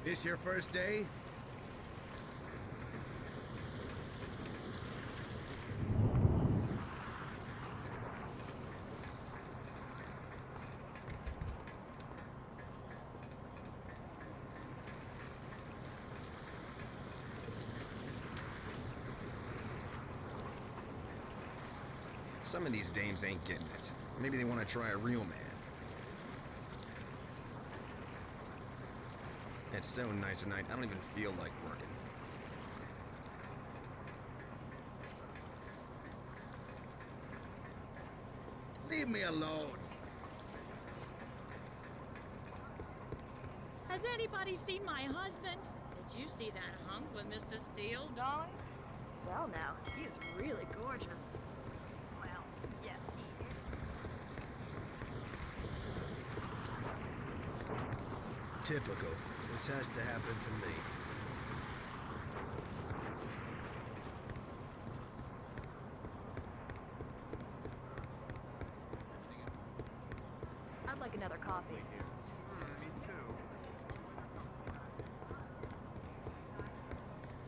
This your first day? Some of these dames ain't getting it. Maybe they want to try a real man. It's so nice tonight, I don't even feel like working. Leave me alone. Has anybody seen my husband? Did you see that hunk with Mr. Steele, darling? Well now, he's really gorgeous. Well, yes, he is. Typical. This has to happen to me. I'd like another coffee. Me too.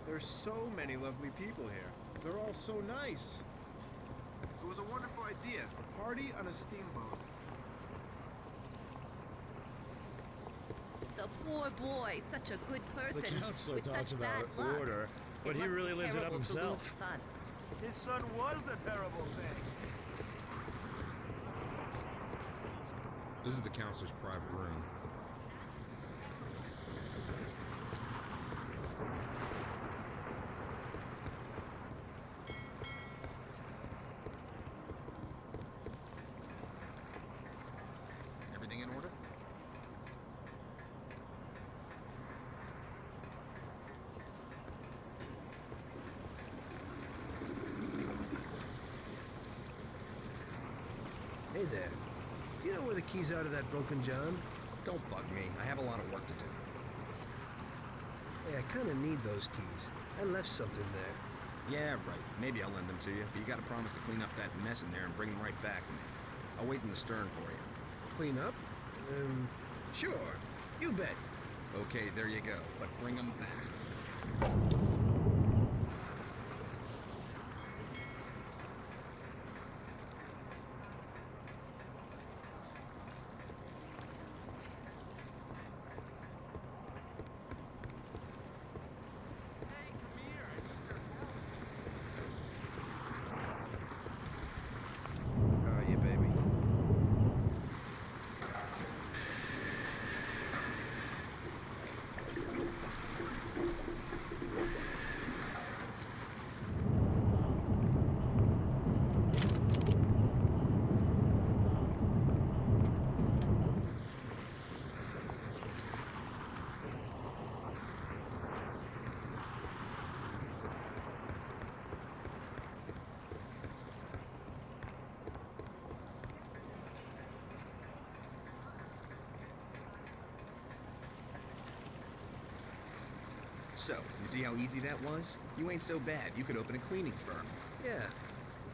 There's so many lovely people here. They're all so nice. It was a wonderful idea. A party on a steamboat. The poor boy, such a good person. The counselor with talks such about bad luck. order, but It he must really be lives it up terrible to lose himself. a son. His son was the terrible thing. This is the counselor's private room. Everything in order? Hey there. Do you know where the keys are to that broken John? Don't bug me. I have a lot of work to do. Hey, I kind of need those keys. I left something there. Yeah, right. Maybe I'll lend them to you, but you gotta promise to clean up that mess in there and bring them right back to me. I'll wait in the stern for you. Clean up? Sure. You bet. Okay, there you go. But bring them back. How are you, baby? So, you see how easy that was? You ain't so bad. You could open a cleaning firm. Yeah,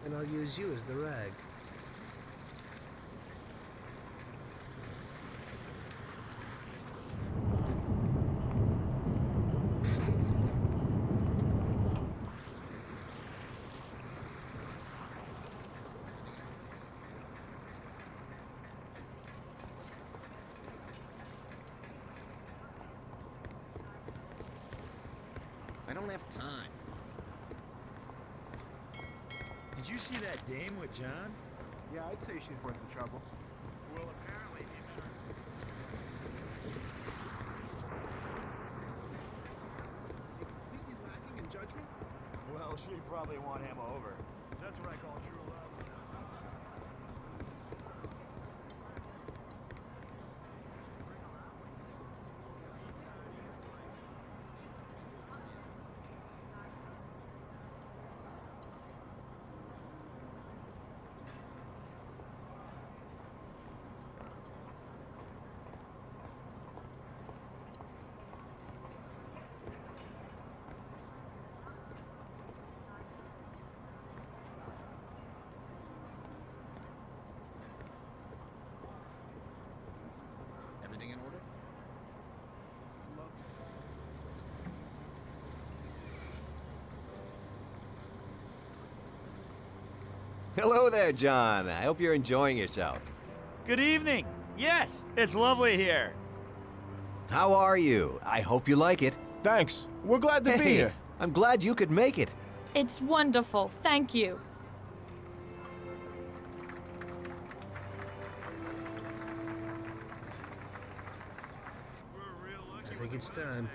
and I'll use you as the rag. I don't have time. Did you see that dame with John? Yeah, I'd say she's worth the trouble. Well, apparently he Is he completely lacking in judgment? Well, she probably want him over. That's what I call true love. Everything in order? It's lovely. Hello there, John. I hope you're enjoying yourself. Good evening. Yes, it's lovely here. How are you? I hope you like it. Thanks. We're glad to be Hey, here. I'm glad you could make it. It's wonderful, thank you. I think it's time.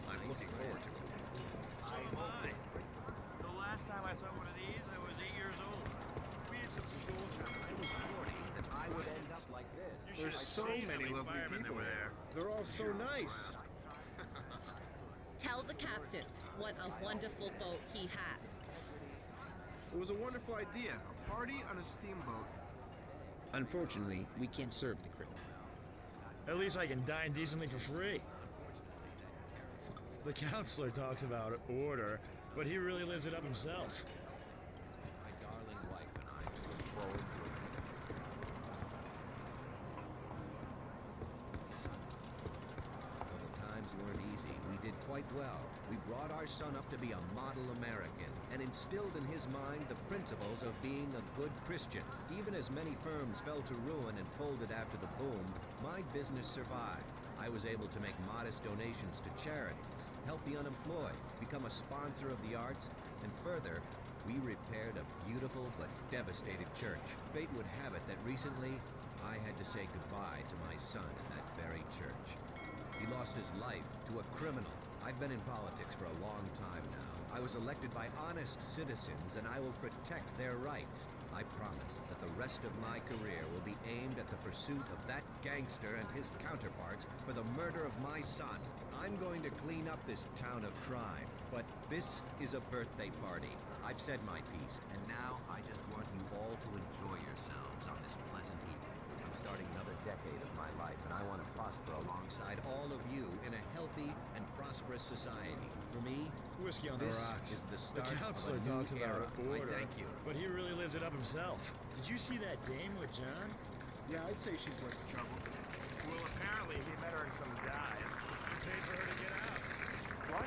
I'm looking forward to it. So am I. The last time I saw one of these, I was 8 years old. We had some school jobs. I would end up like this. There's so many lovely people there. They're all so nice. Tell the captain what a wonderful boat he has. It was a wonderful idea. A party on a steamboat. Unfortunately, we can't serve the crew. At least I can dine decently for free. The counselor talks about order, but he really lives it up himself. My darling wife and I look forward to it. Well, the times weren't easy. We did quite well. We brought our son up to be a model American and instilled in his mind the principles of being a good Christian. Even as many firms fell to ruin and folded after the boom, my business survived. I was able to make modest donations to charities, help the unemployed, become a sponsor of the arts, and further, we repaired a beautiful but devastated church. Fate would have it that recently, I had to say goodbye to my son in that very church. He lost his life to a criminal. I've been in politics for a long time now. I was elected by honest citizens, and I will protect their rights. I promise that the rest of my career will be aimed at the pursuit of that gangster and his counterparts for the murder of my son. I'm going to clean up this town of crime, but this is a birthday party. I've said my piece, and now I just want you all to enjoy yourselves on this pleasant evening. I'm starting another decade of my life, and I want to prosper alongside all of you in a healthy and prosperous society. For me, Whiskey on the this rocks. is the The start counselor of a new talks era. about order, I thank you. but he really lives it up himself. Did you see that dame with John? Yeah, I'd say she's worth the trouble. Well, apparently he met her in some dive. He paid for her to get out. What?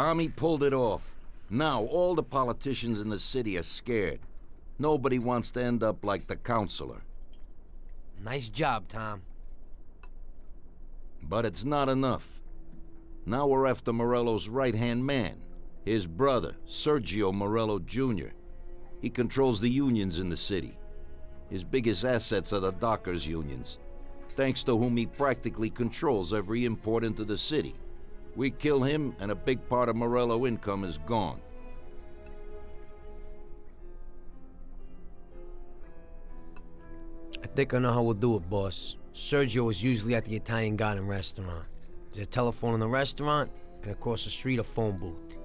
Tommy pulled it off. Now all the politicians in the city are scared. Nobody wants to end up like the counselor. Nice job, Tom. But it's not enough. Now we're after Morello's right-hand man, his brother, Sergio Morello Jr. He controls the unions in the city. His biggest assets are the dockers' unions, thanks to whom he practically controls every import into the city. We kill him, and a big part of Morello income is gone. I think I know how we'll do it, boss. Sergio is usually at the Italian Garden restaurant. There's a telephone in the restaurant, and across the street a phone booth.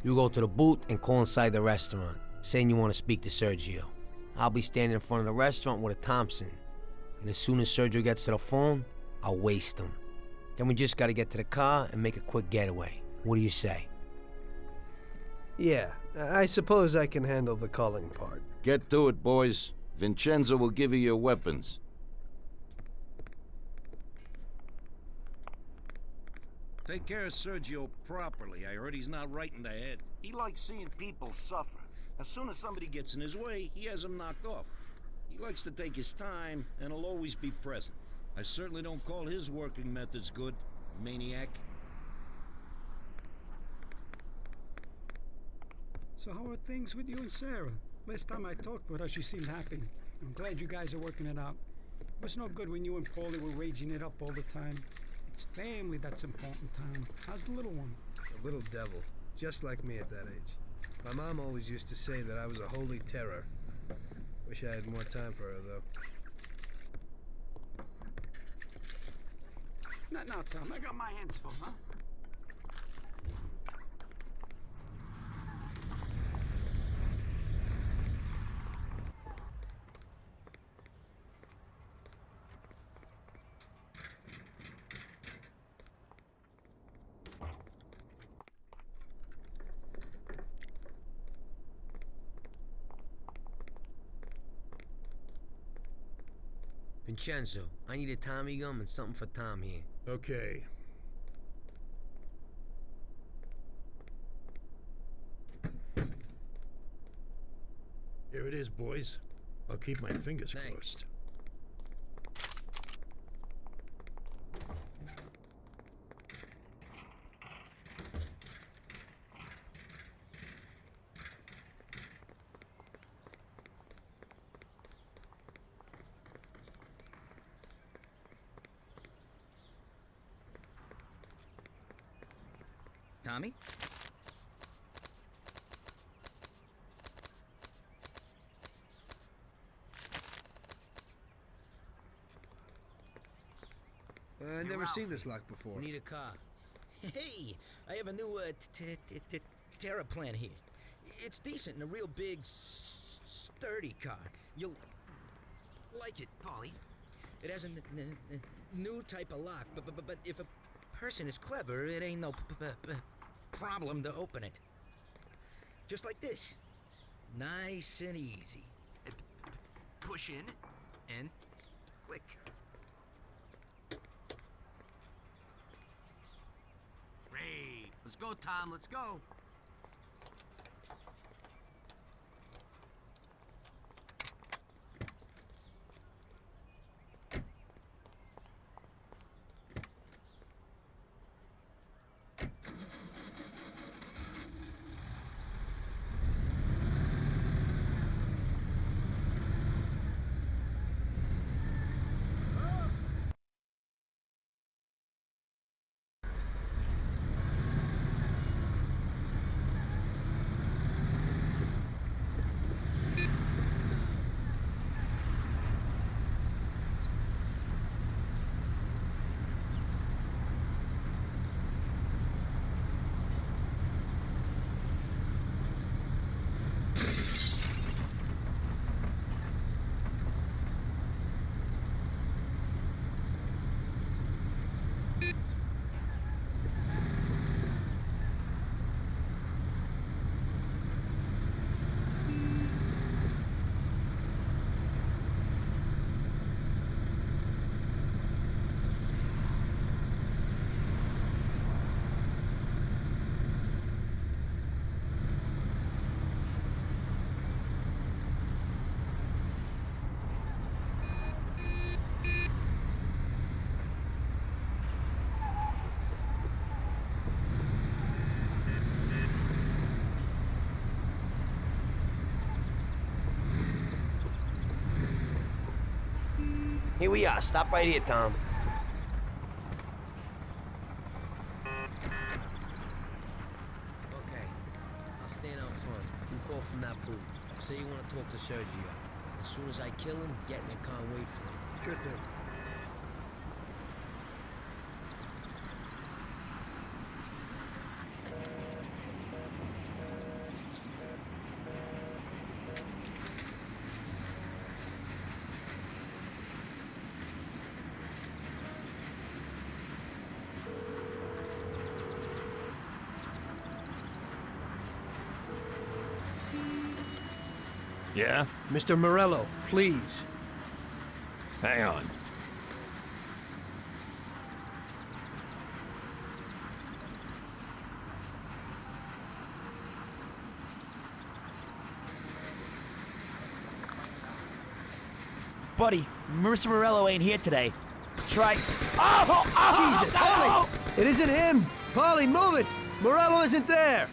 You go to the booth and call inside the restaurant, saying you want to speak to Sergio. I'll be standing in front of the restaurant with a Thompson, and as soon as Sergio gets to the phone, I'll waste him. Then we just gotta get to the car and make a quick getaway. What do you say? Yeah, I suppose I can handle the calling part. Get to it, boys. Vincenzo will give you your weapons. Take care of Sergio properly. I heard he's not right in the head. He likes seeing people suffer. As soon as somebody gets in his way, he has them knocked off. He likes to take his time, and he'll always be present. I certainly don't call his working methods good, maniac. So how are things with you and Sarah? Last time I talked with her, she seemed happy. I'm glad you guys are working it out. It was no good when you and Paulie were raging it up all the time. It's family that's important, Tom. How's the little one? A little devil, just like me at that age. My mom always used to say that I was a holy terror. Wish I had more time for her, though. Not now, Tom. I got my hands full, huh? Vincenzo, I need a Tommy gum and something for Tom here. Okay. Here it is, boys. I'll keep my fingers crossed. Tommy? I've never seen this lock before. We need a car. Hey, I have a new Terra plan here. It's decent and a real big, sturdy car. You'll like it, Polly. It has a new type of lock, but if a person is clever, it ain't no problem to open it. Just like this. Nice and easy. Push in and click. Great. Let's go, Tom. Let's go. Here we are. Stop right here, Tom. Okay. I'll stand out front. You call from that booth. Say you want to talk to Sergio. As soon as I kill him, get in the car and wait for him. Sure thing. Yeah? Mr. Morello, please. Hang on. Buddy, Mr. Morello ain't here today. Try. Oh! Jesus, Polly! It isn't him! Polly, move it! Morello isn't there!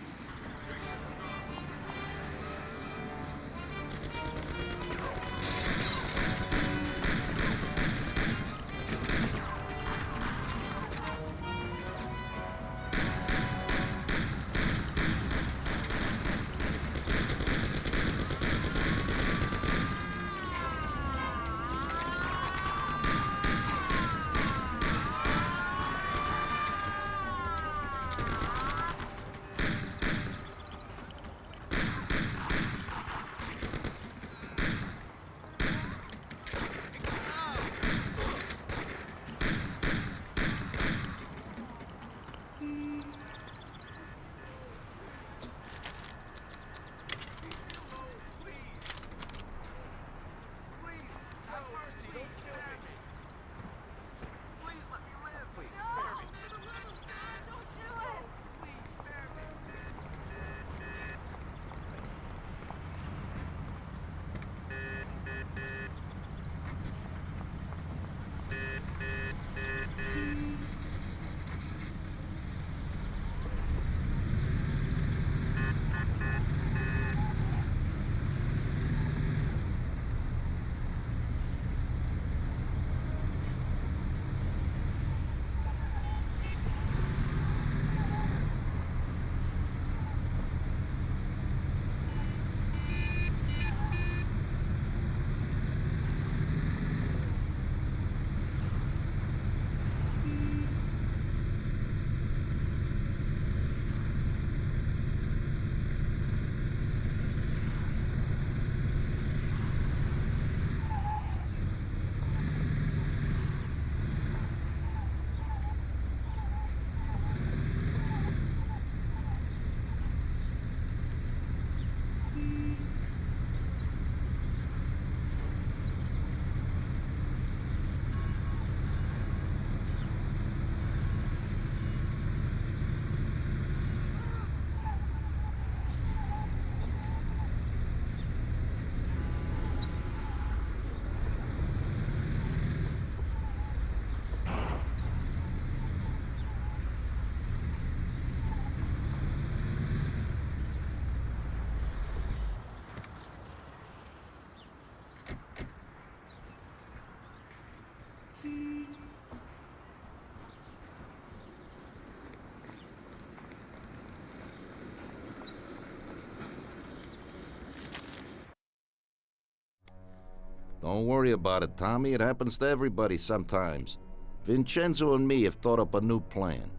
Don't worry about it, Tommy. It happens to everybody sometimes. Vincenzo and me have thought up a new plan.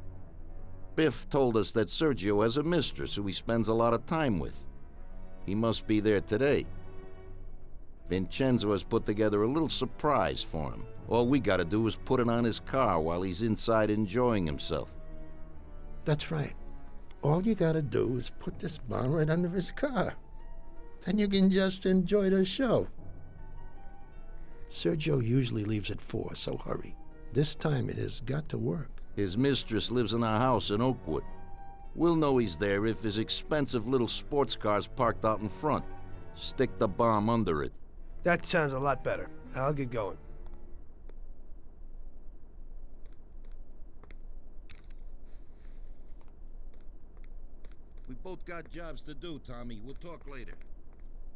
Biff told us that Sergio has a mistress who he spends a lot of time with. He must be there today. Vincenzo has put together a little surprise for him. All we gotta do is put it on his car while he's inside enjoying himself. That's right. All you gotta do is put this bomb right under his car. Then you can just enjoy the show. Sergio usually leaves at 4, so hurry. This time it has got to work. His mistress lives in a house in Oakwood. We'll know he's there if his expensive little sports car's parked out in front. Stick the bomb under it. That sounds a lot better. I'll get going. We both got jobs to do, Tommy. We'll talk later.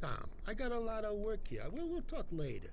Tom, I got a lot of work here. We'll talk later.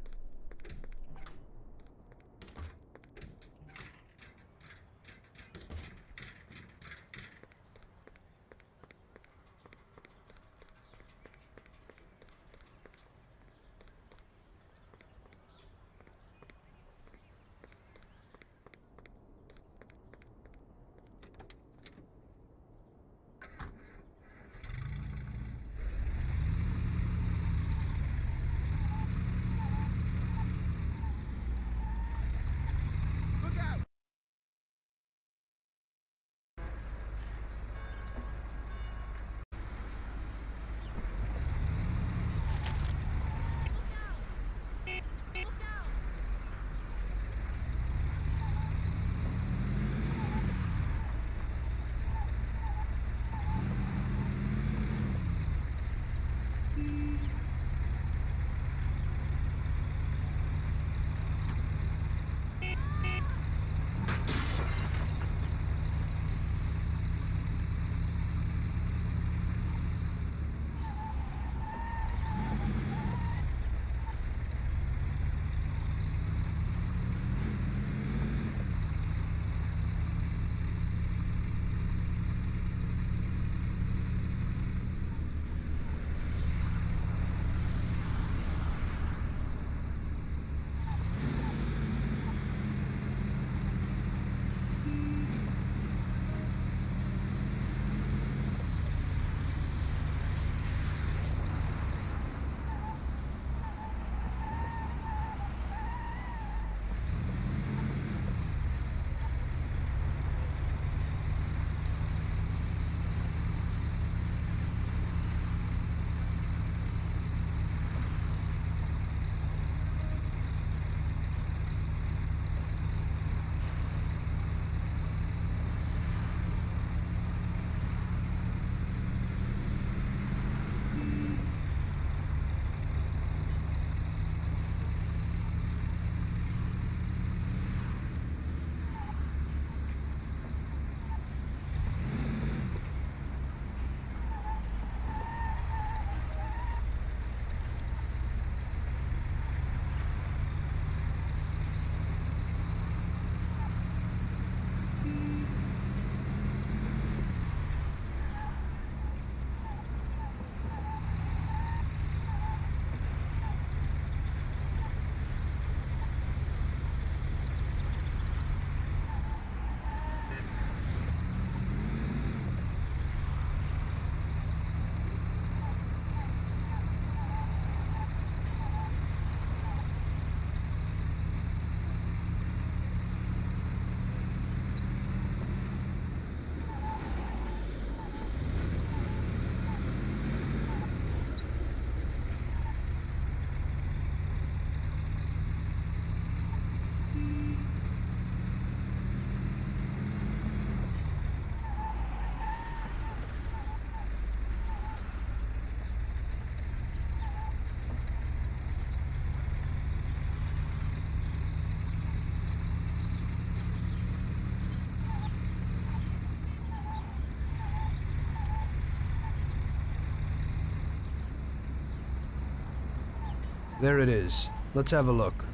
There it is. Let's have a look.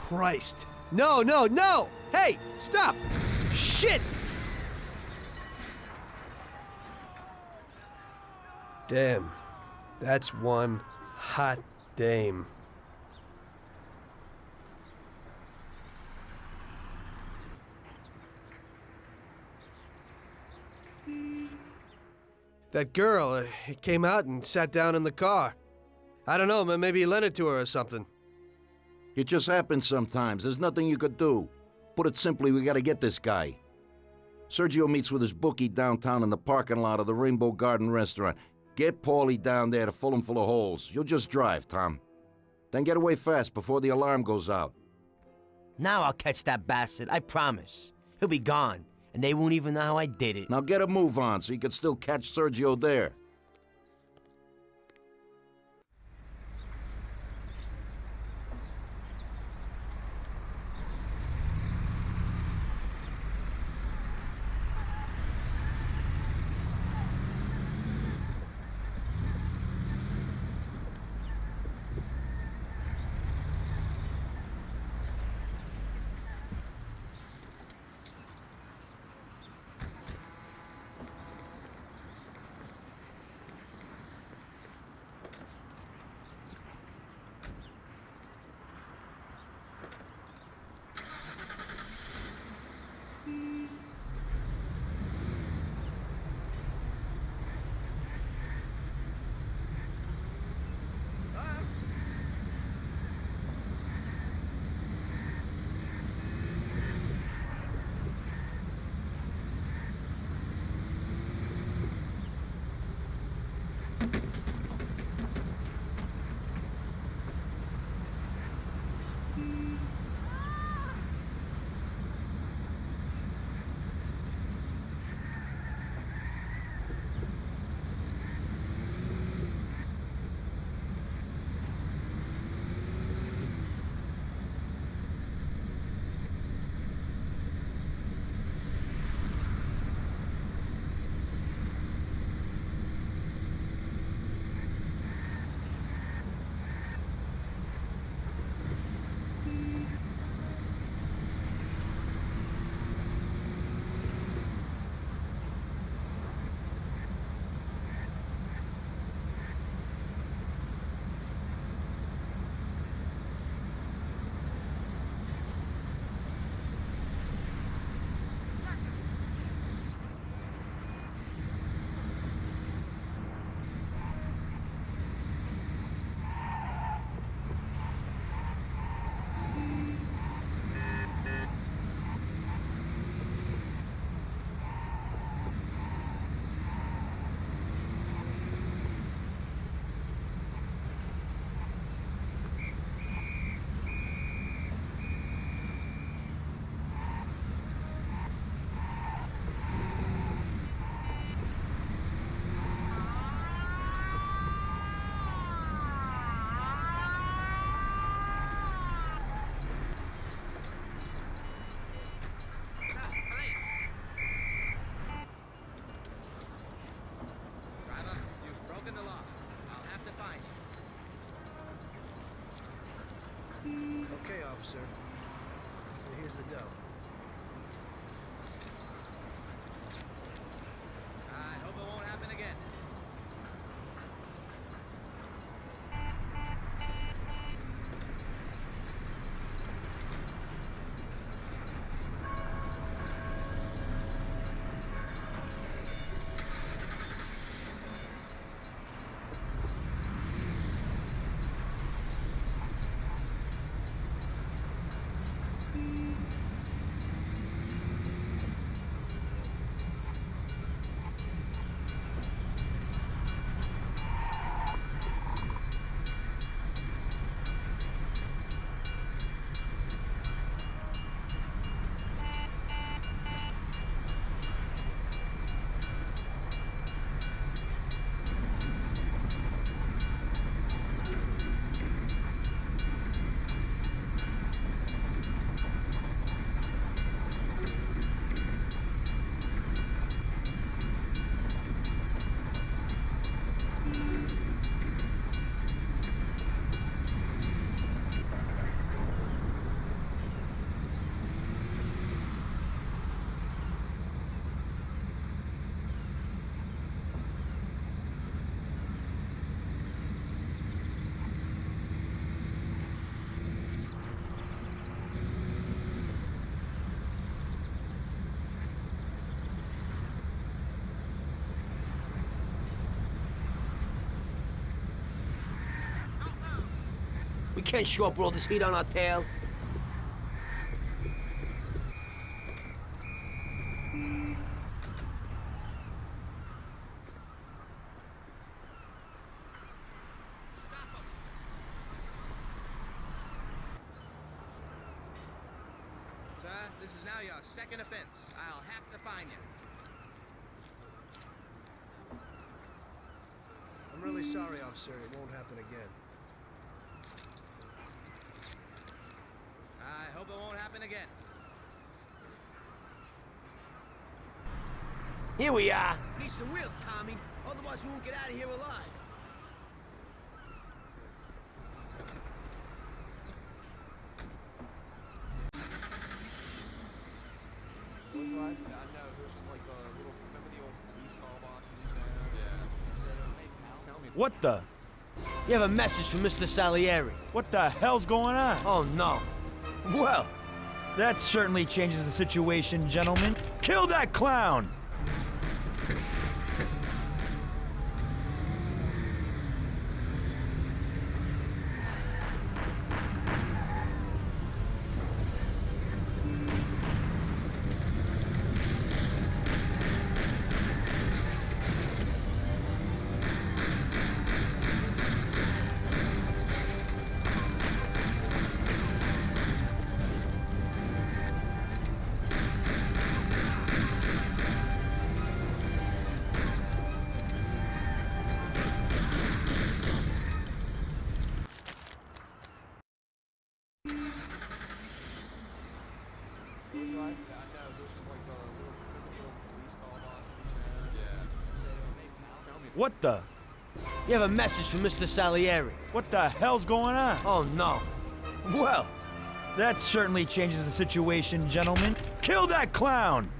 Christ. No, no, no! Hey, stop! Shit! Damn. That's one hot dame. That girl came out and sat down in the car. I don't know, man. Maybe he lent it to her or something. It just happens sometimes. There's nothing you could do. Put it simply, we gotta get this guy. Sergio meets with his bookie downtown in the parking lot of the Rainbow Garden restaurant. Get Paulie down there to fill him full of holes. You'll just drive, Tom. Then get away fast before the alarm goes out. Now I'll catch that bastard, I promise. He'll be gone, and they won't even know how I did it. Now get a move on so you can still catch Sergio there. Okay, officer. And here's the dough. I hope it won't happen again. We can't show up with all this heat on our tail. Sir, this is now your second offense. I'll have to fine you. I'm really sorry, officer. It won't happen again. I hope it won't happen again. Here we are. Need some wheels, Tommy. Otherwise, we won't get out of here alive. What's like? Yeah, I know. There's like a little. Remember the old police call boxes you sent out? Yeah. I said, hey, pal, tell me. What the? You have a message from Mr. Salieri. What the hell's going on? Oh, no. Well, that certainly changes the situation, gentlemen. Kill that clown! What the? You have a message from Mr. Salieri. What the hell's going on? Oh, no. Well, that certainly changes the situation, gentlemen. Kill that clown!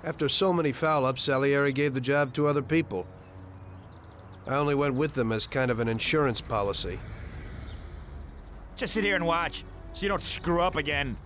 After so many foul-ups, Salieri gave the job to other people. I only went with them as kind of an insurance policy. Just sit here and watch, so you don't screw up again.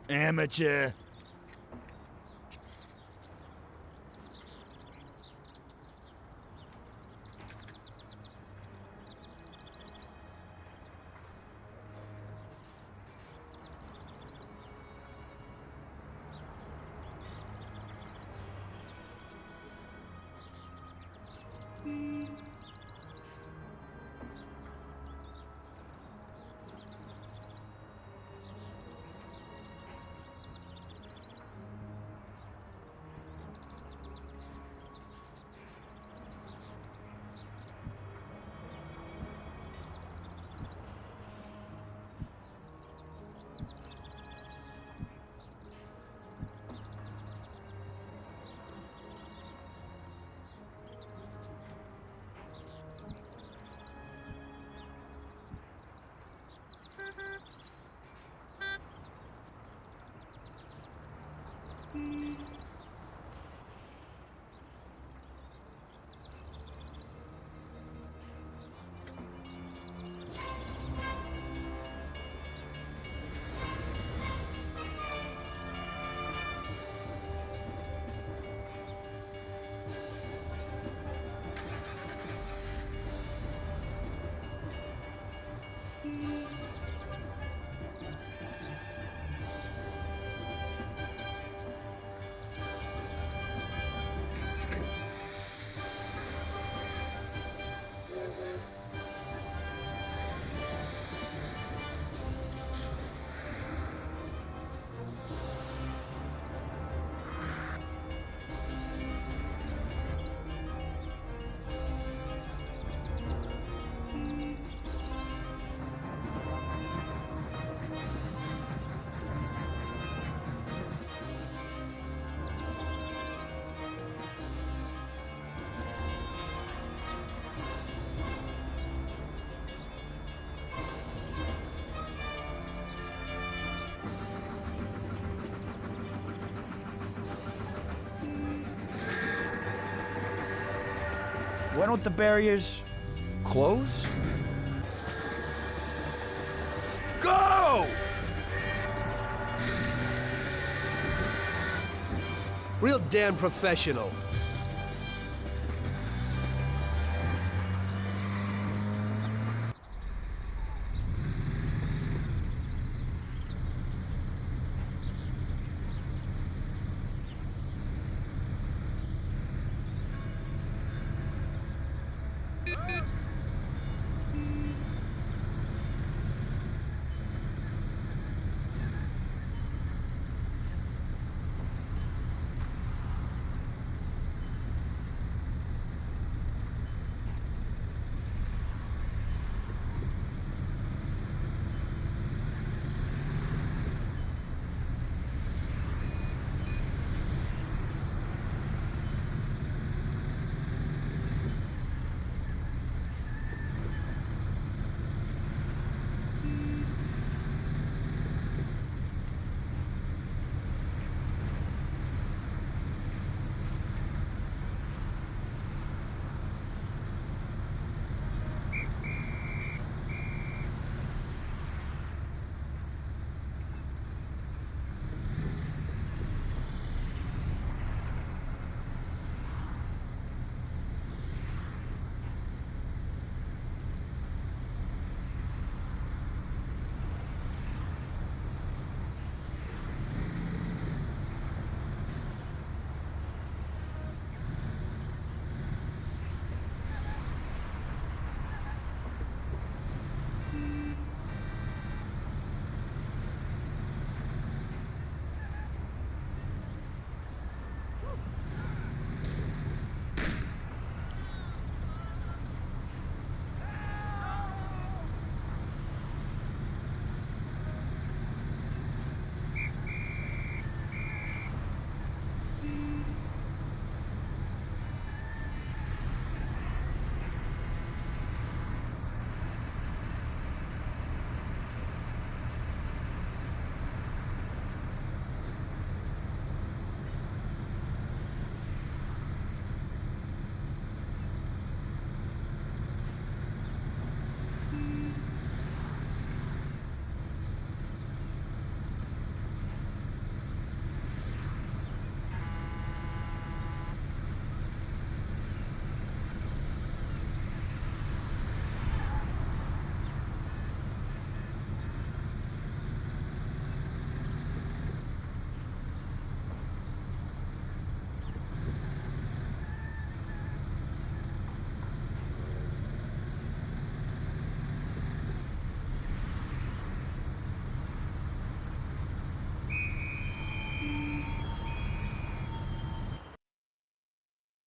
Amateur. Why don't the barriers close? Go! Real damn professional.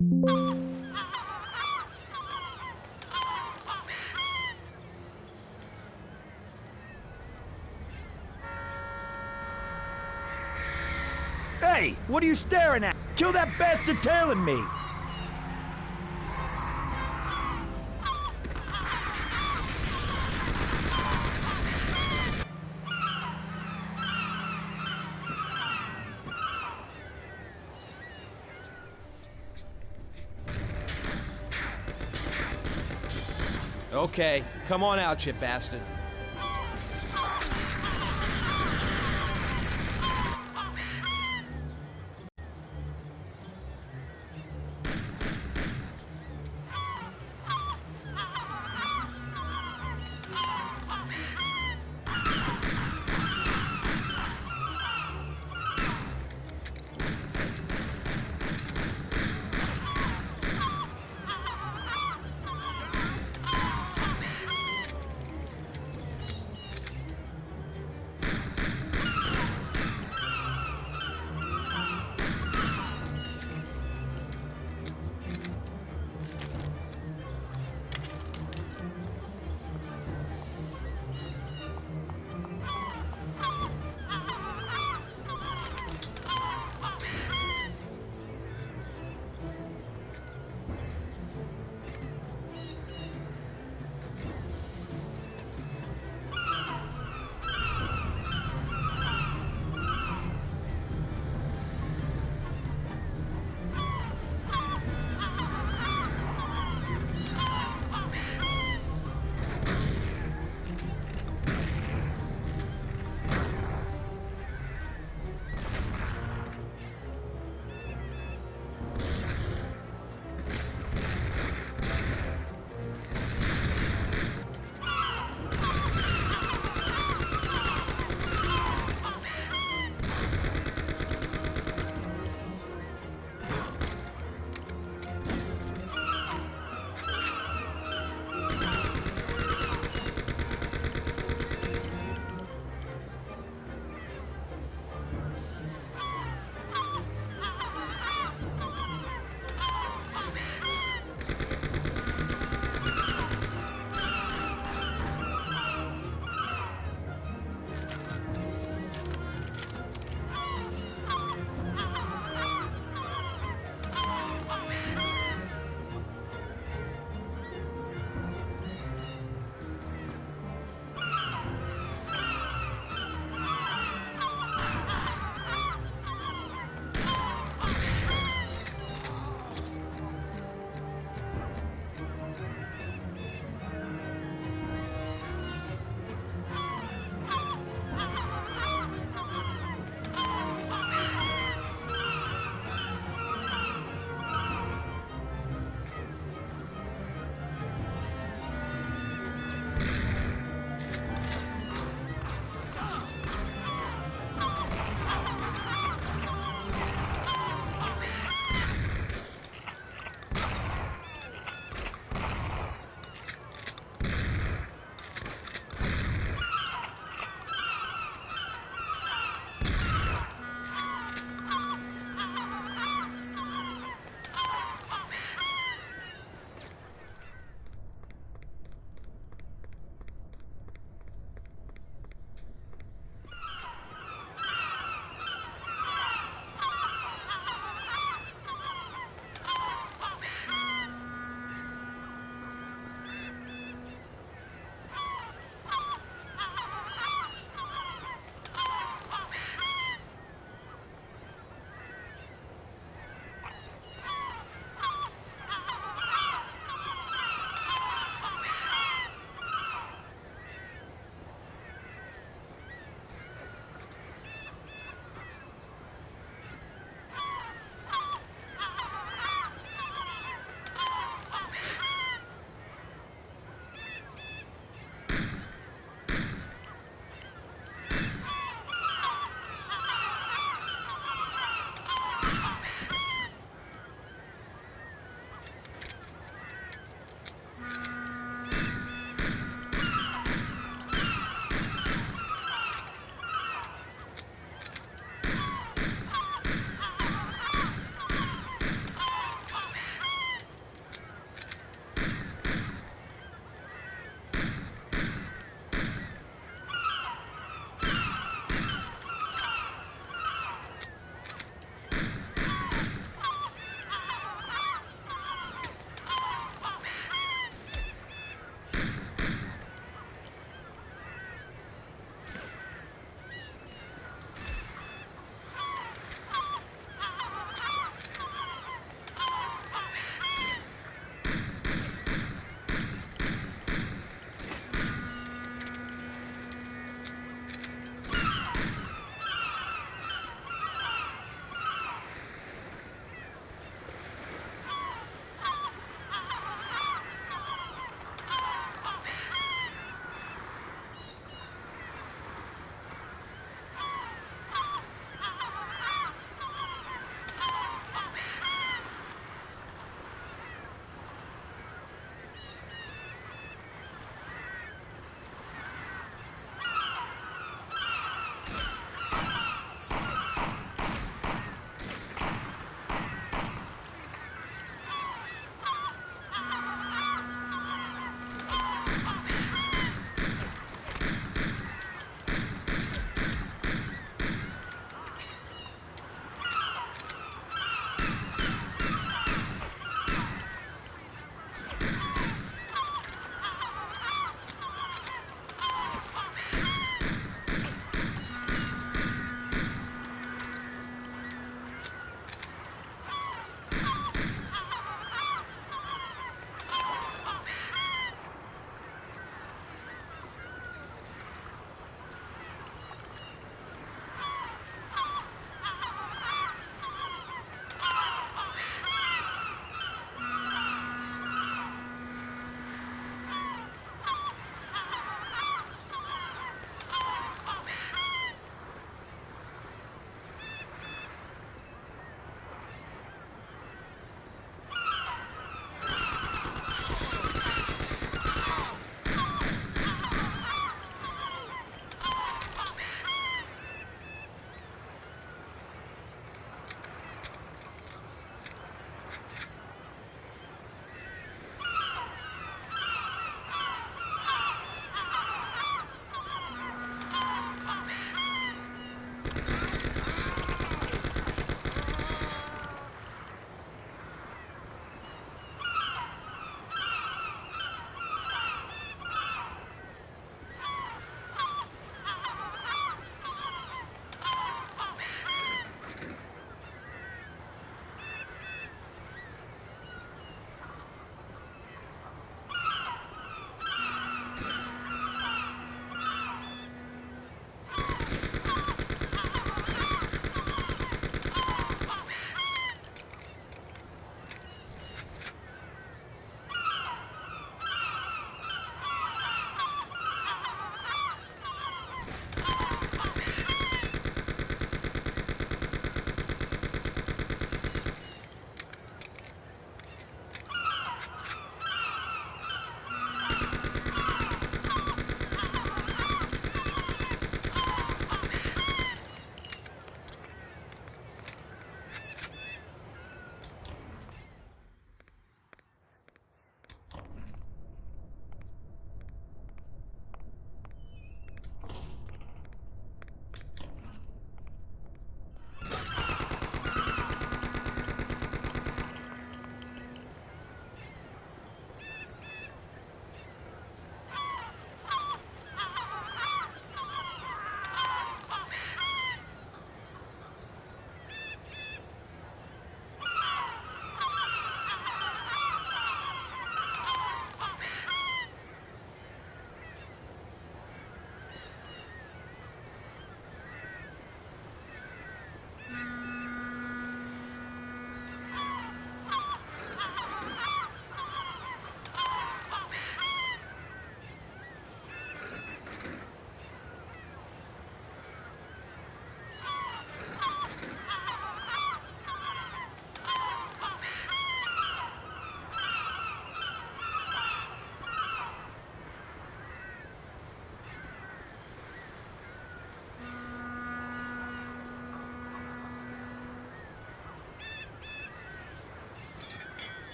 Hey, what are you staring at? Kill that bastard tailing me! Okay, come on out, you bastard.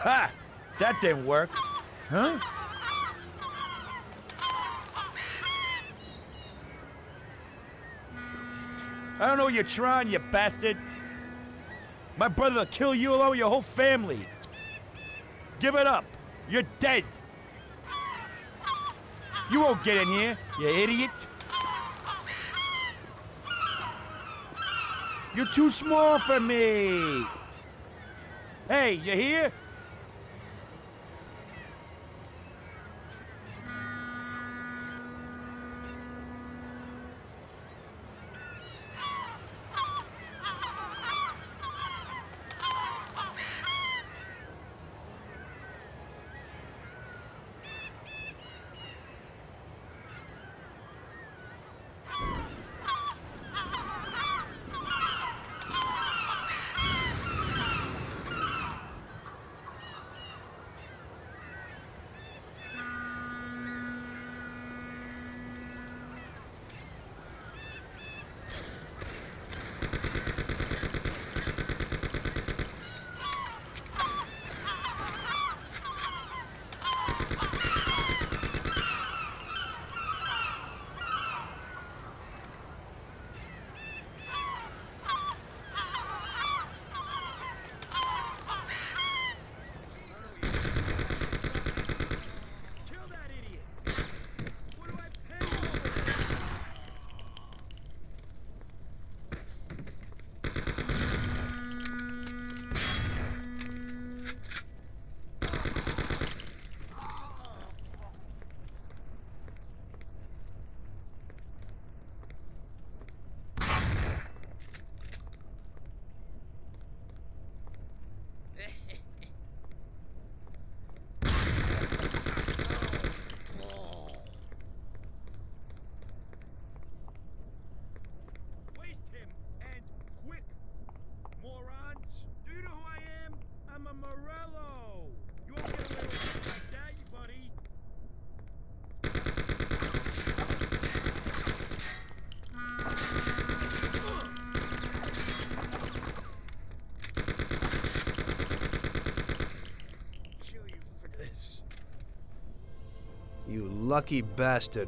Ha! That didn't work. Huh? I don't know what you're trying, you bastard. My brother will kill you along with your whole family. Give it up. You're dead. You won't get in here, you idiot. You're too small for me. Hey, you here? You lucky bastard.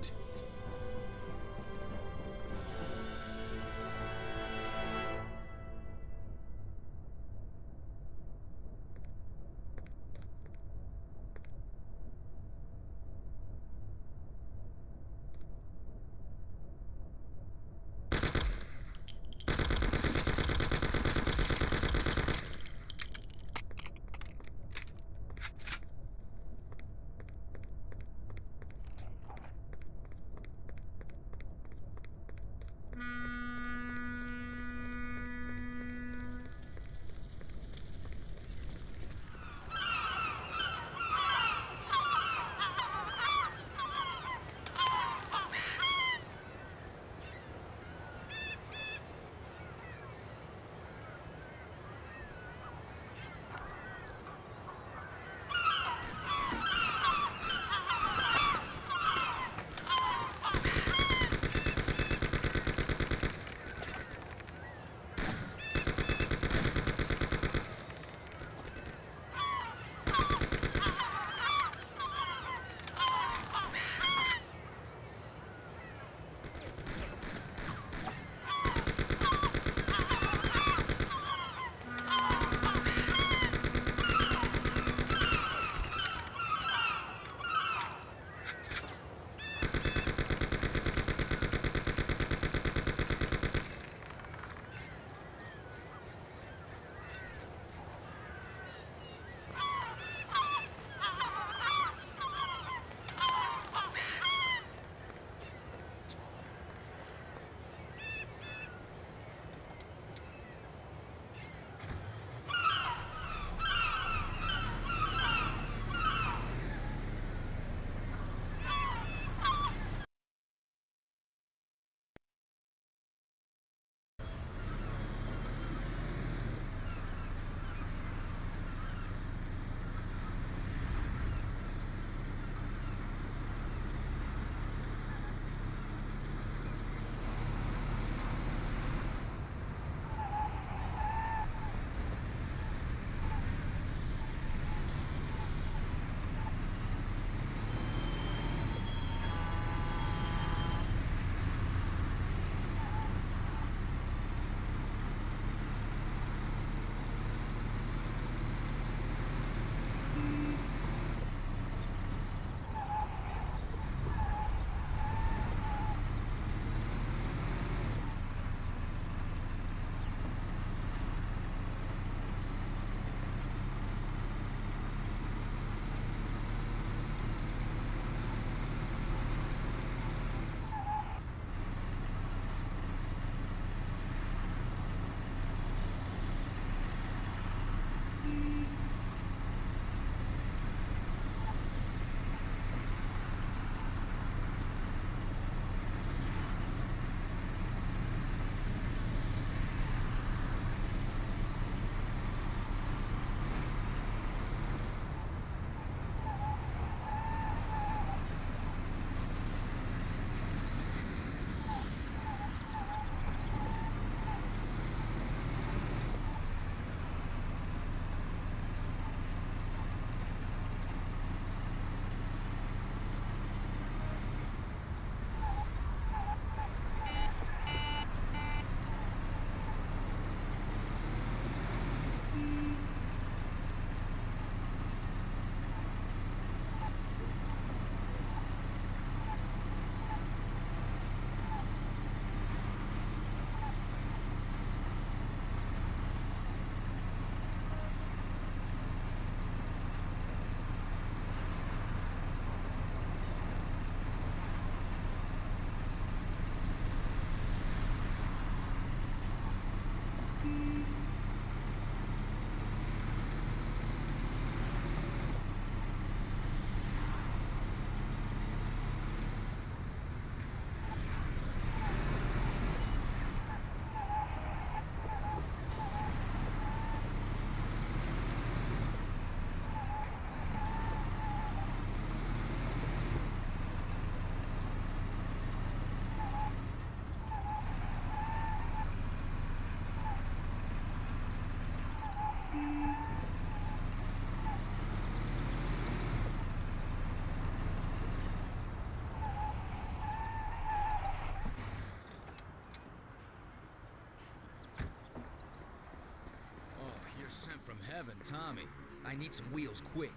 sent from heaven, Tommy. I need some wheels, quick.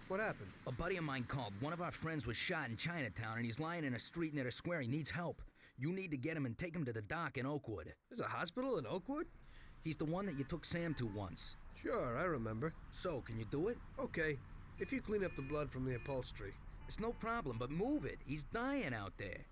What happened? A buddy of mine called. One of our friends was shot in Chinatown, and he's lying in a street near the square. He needs help. You need to get him and take him to the dock in Oakwood. There's a hospital in Oakwood? He's the one that you took Sam to once. Sure, I remember. So, can you do it? Okay, if you clean up the blood from the upholstery. It's no problem, but move it. He's dying out there.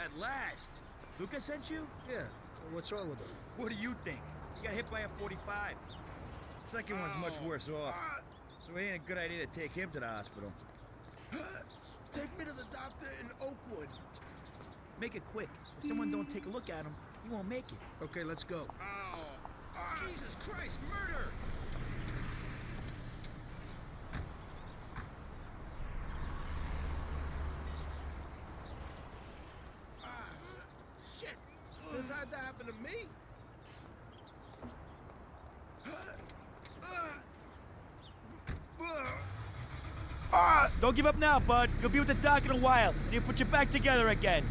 At last! Luca sent you? Yeah, what's wrong with him? What do you think? He got hit by a 45. Second one's much worse off. So it ain't a good idea to take him to the hospital. Take me to the doctor in Oakwood. Make it quick. If someone don't take a look at him, he won't make it. Okay, let's go. Jesus Christ, murder! Shit! This had to happen to me. Don't give up now, bud. You'll be with the doc in a while, and he'll put you back together again.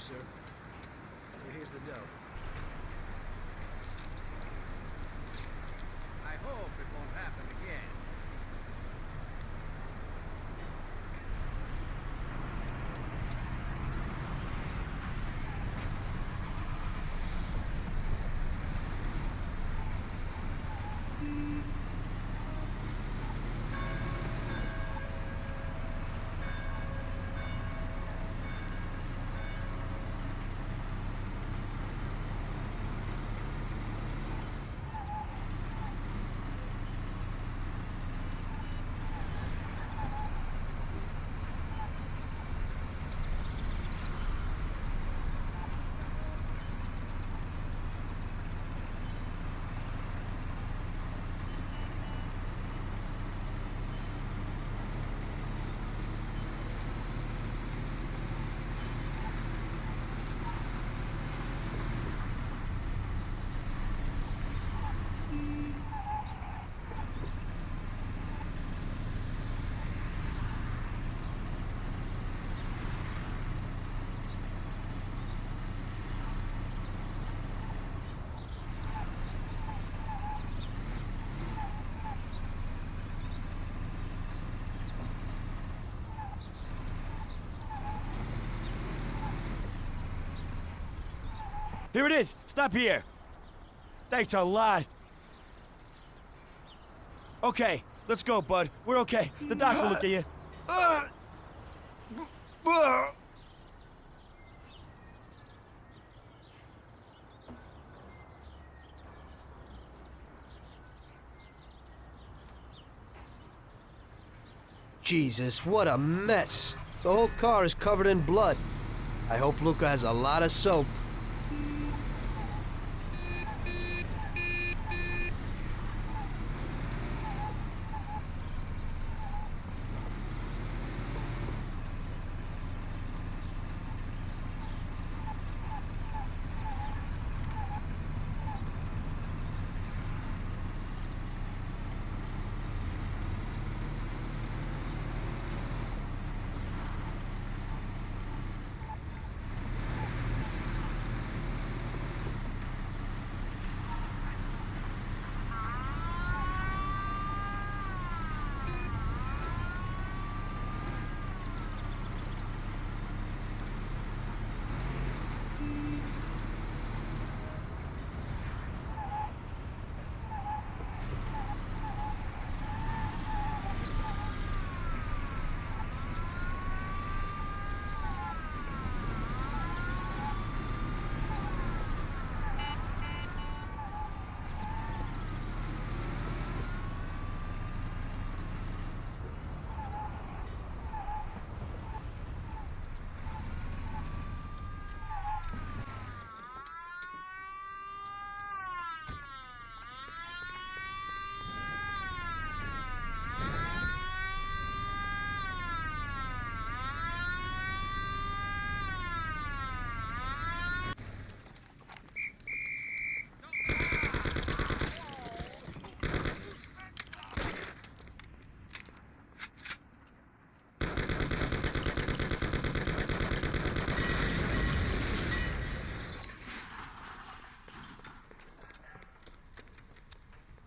officer. Here's the dough. I hope it won't happen again. Here it is. Stop here. Thanks a lot. Okay, let's go, bud. We're okay. The doc will look at you. Jesus, what a mess. The whole car is covered in blood. I hope Luca has a lot of soap.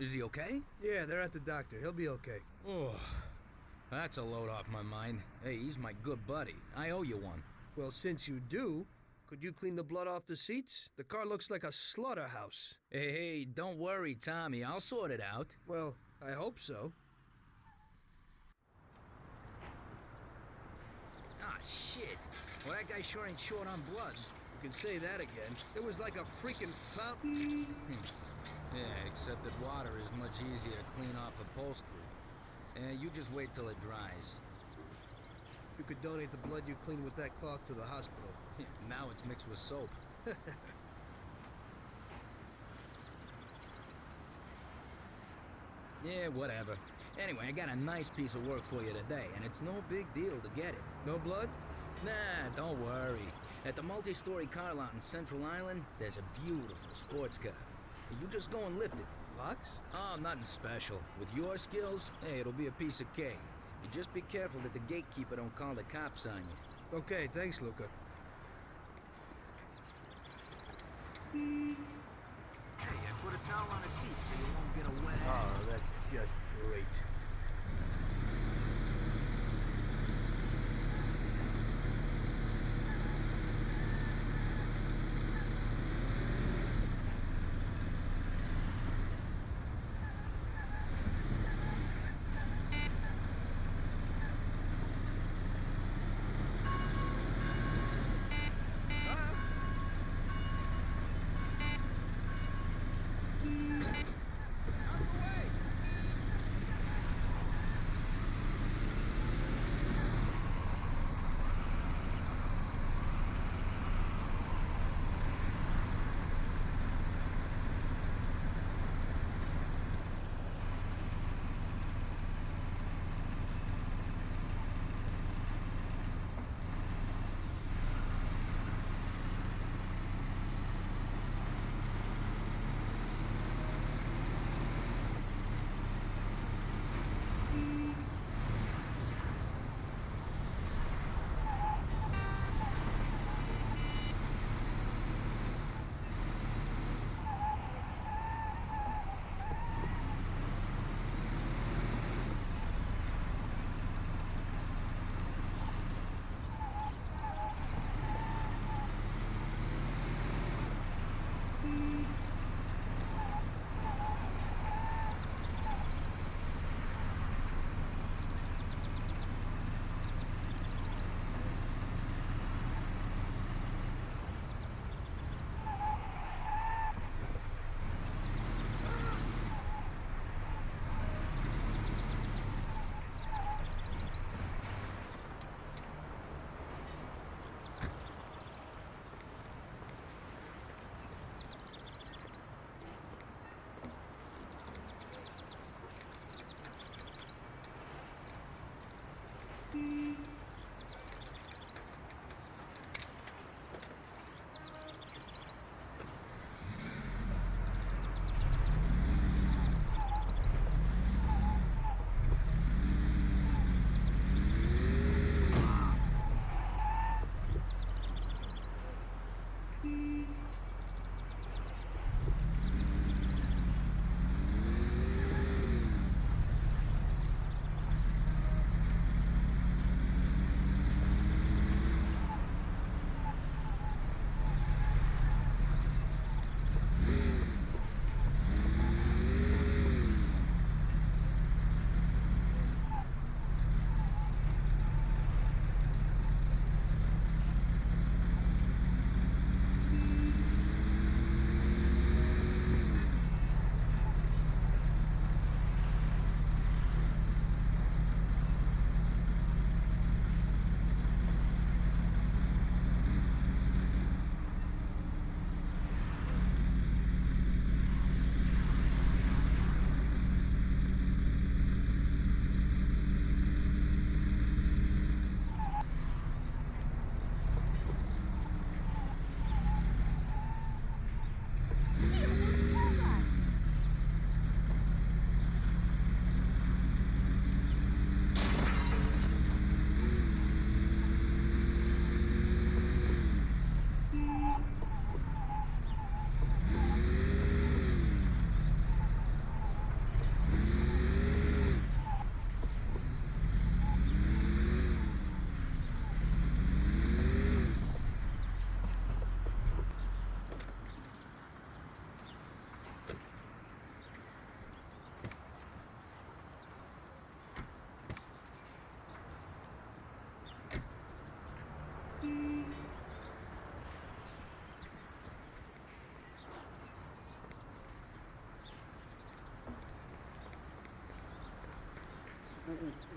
Is he okay? Yeah, they're at the doctor. He'll be okay. Oh, that's a load off my mind. Hey, he's my good buddy. I owe you one. Well, since you do, could you clean the blood off the seats? The car looks like a slaughterhouse. Hey, don't worry, Tommy. I'll sort it out. Well, I hope so. Ah, shit. Well, that guy sure ain't short on blood. You can say that again. It was like a freaking fountain. Yeah, except that water is much easier to clean off upholstery. You just wait till it dries. You could donate the blood you clean with that cloth to the hospital. Now it's mixed with soap. Yeah, whatever. Anyway, I got a nice piece of work for you today, and it's no big deal to get it. No blood? Nah, don't worry. At the multi-story car lot in Central Island, there's a beautiful sports car. You just go and lift it. Lots? Oh, nothing special. With your skills, hey, it'll be a piece of cake. You just be careful that the gatekeeper don't call the cops on you. Okay, thanks, Luca. seats so you won't get a wet ass. Oh, that's just great.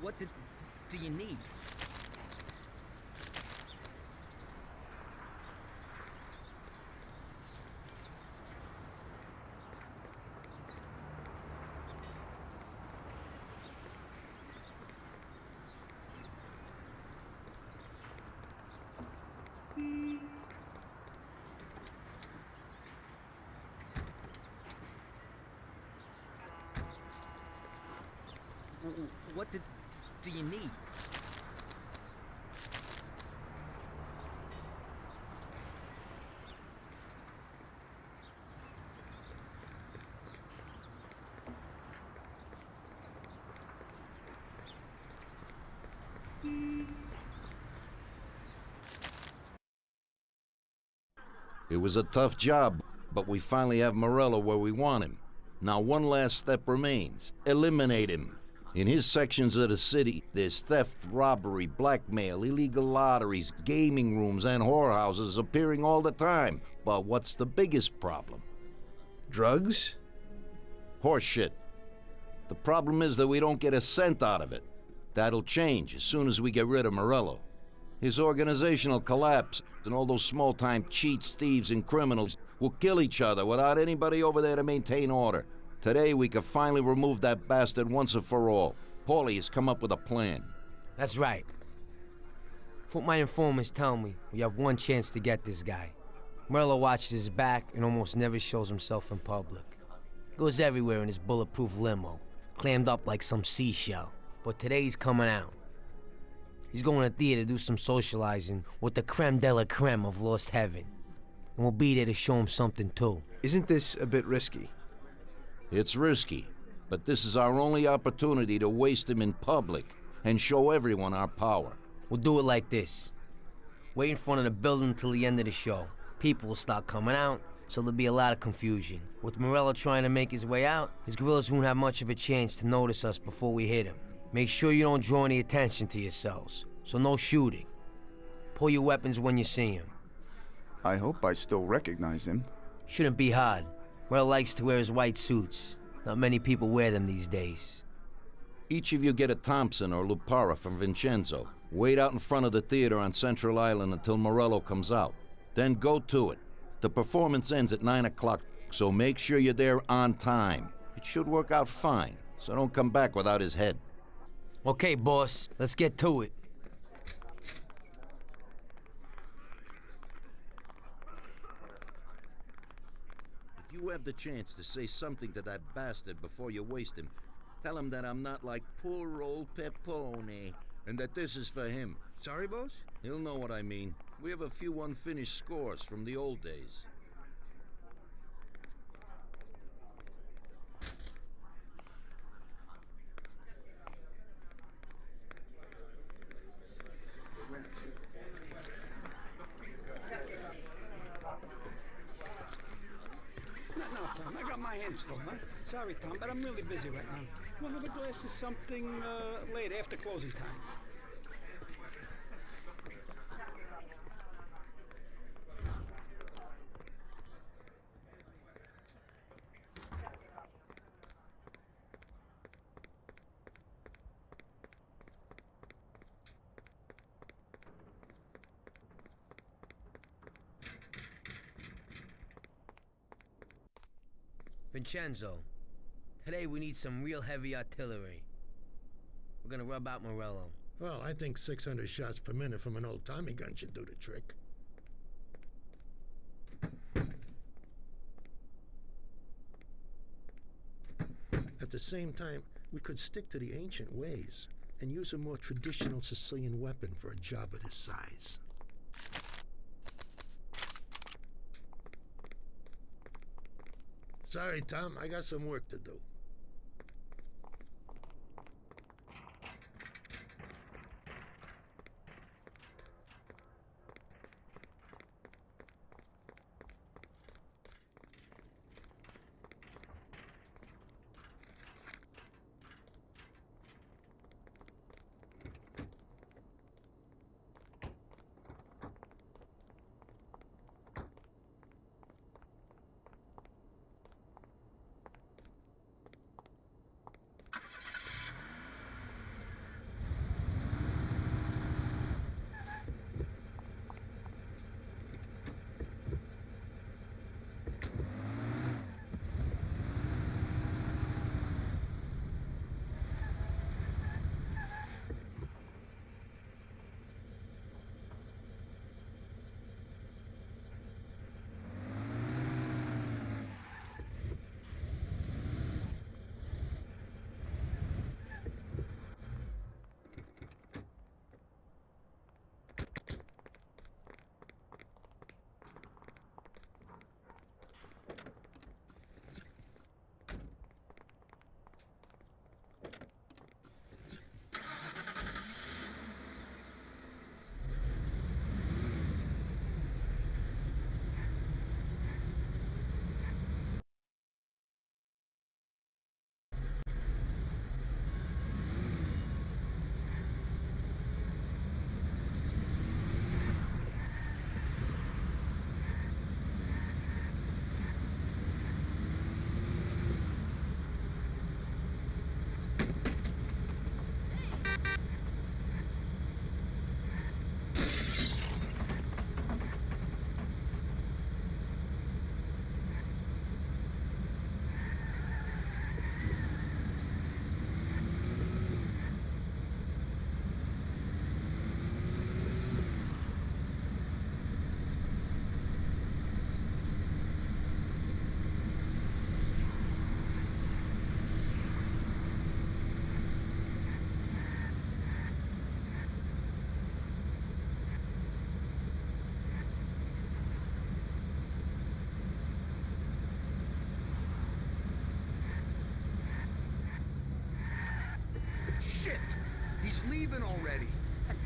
What do you need? What do you need? It was a tough job, but we finally have Morello where we want him. Now one last step remains. Eliminate him. In his sections of the city, there's theft, robbery, blackmail, illegal lotteries, gaming rooms, and whorehouses appearing all the time. But what's the biggest problem? Drugs? Horse shit. The problem is that we don't get a cent out of it. That'll change as soon as we get rid of Morello. His organization will collapse, and all those small-time cheats, thieves, and criminals will kill each other without anybody over there to maintain order. Today, we could finally remove that bastard once and for all. Paulie has come up with a plan. That's right. What my informants tell me, we have one chance to get this guy. Morello watches his back and almost never shows himself in public. Goes everywhere in his bulletproof limo, clammed up like some seashell. But today he's coming out. He's going to theater to do some socializing with the creme de la creme of Lost Heaven. And we'll be there to show him something too. Isn't this a bit risky? It's risky, but this is our only opportunity to waste him in public and show everyone our power. We'll do it like this. Wait in front of the building until the end of the show. People will start coming out, so there'll be a lot of confusion. With Morello trying to make his way out, his guerrillas won't have much of a chance to notice us before we hit him. Make sure you don't draw any attention to yourselves, so no shooting. Pull your weapons when you see him. I hope I still recognize him. Shouldn't be hard. Morello likes to wear his white suits. Not many people wear them these days. Each of you get a Thompson or Lupara from Vincenzo. Wait out in front of the theater on Central Island until Morello comes out. Then go to it. The performance ends at 9 o'clock, so make sure you're there on time. It should work out fine, so don't come back without his head. Okay, boss, let's get to it. If you have the chance to say something to that bastard before you waste him, tell him that I'm not like poor old Pepone, and that this is for him. Sorry, boss? He'll know what I mean. We have a few unfinished scores from the old days. No, Tom, I got my hands full, huh? Sorry, Tom, but I'm really busy right now. We'll have a glass of something late after closing time. Vincenzo, today we need some real heavy artillery. We're gonna rub out Morello. Well, I think 600 shots per minute from an old Tommy gun should do the trick. At the same time, we could stick to the ancient ways and use a more traditional Sicilian weapon for a job of this size. Sorry, Tom, I got some work to do.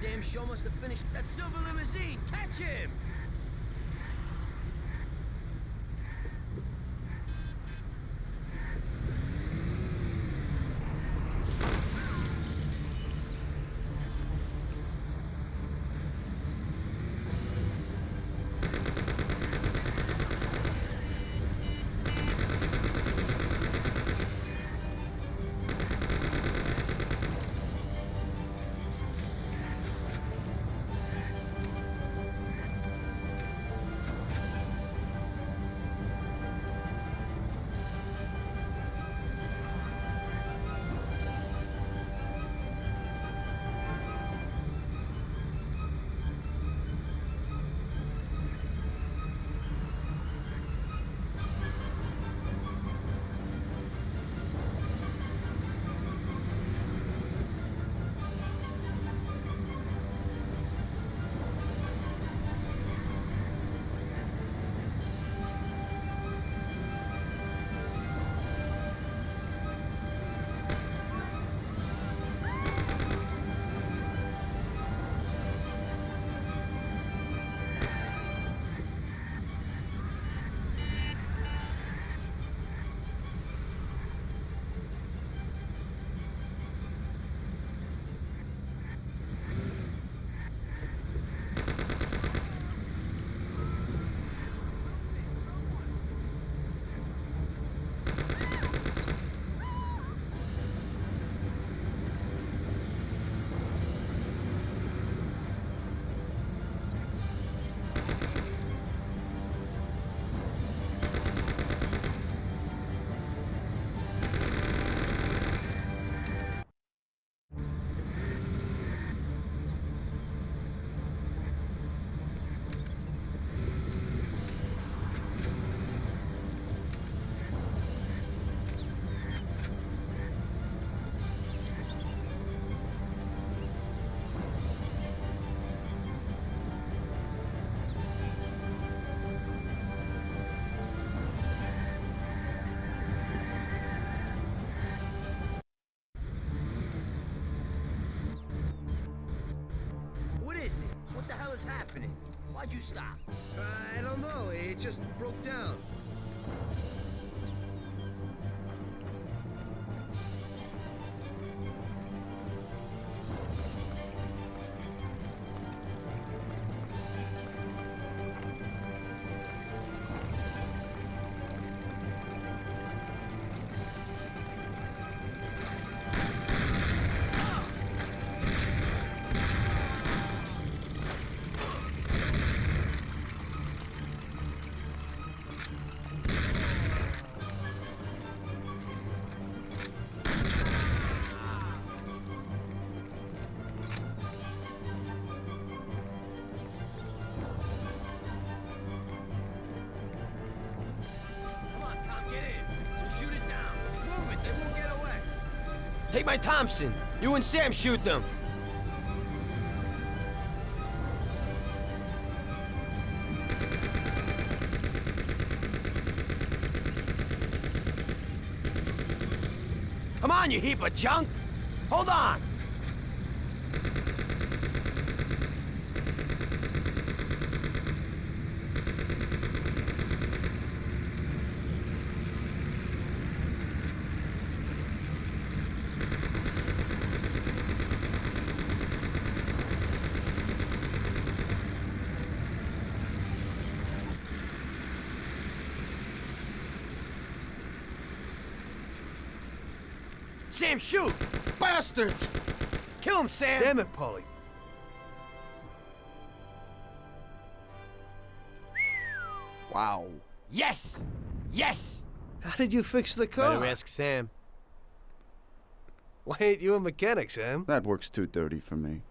Damn show must have finished. That silver limousine! Catch him! What's happening? Why'd you stop? I don't know. It just broke down. Take my Thompson. You and Sam shoot them. Come on, you heap of junk. Hold on. Sam, shoot! Bastards! Kill him, Sam! Damn it, Paulie. Wow. Yes! Yes! How did you fix the car? Better ask Sam. Why ain't you a mechanic, Sam? That works too dirty for me.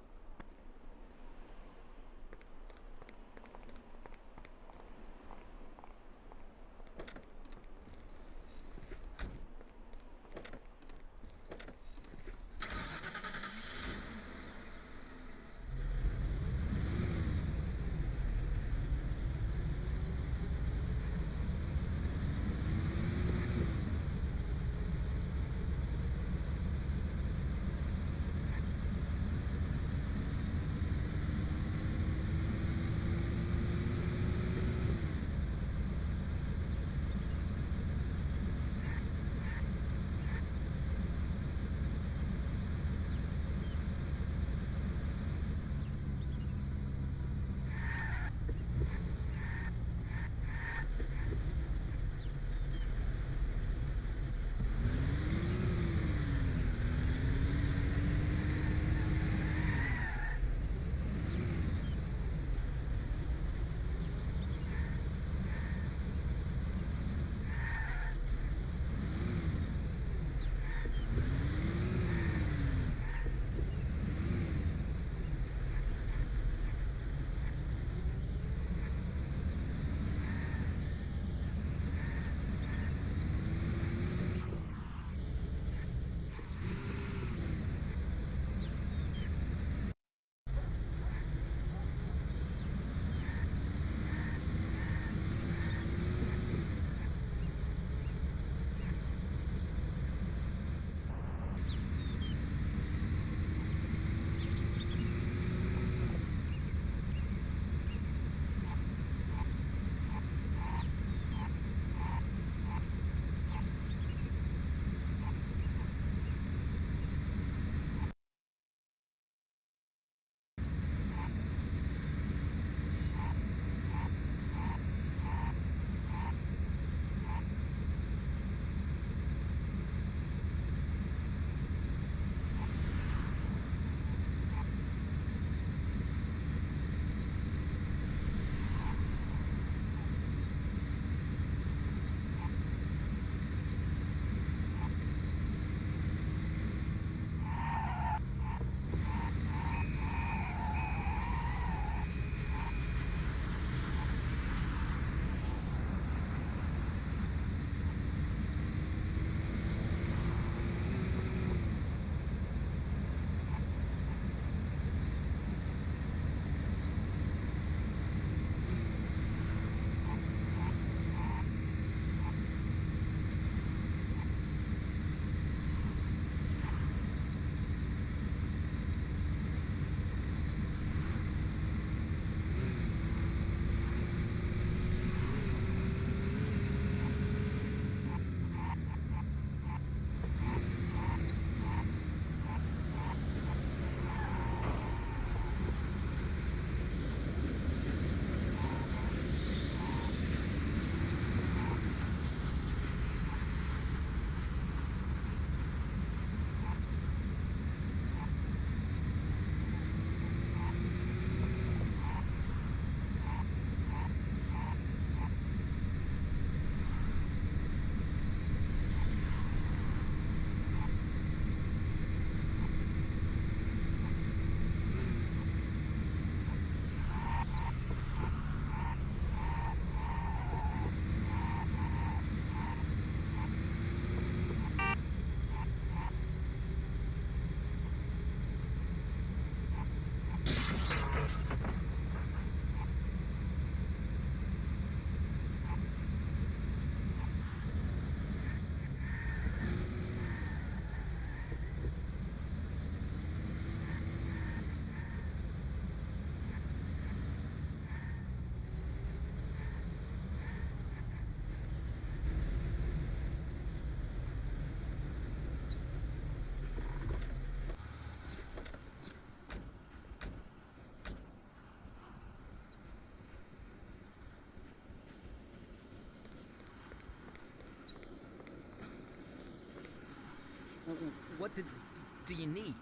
What do you need?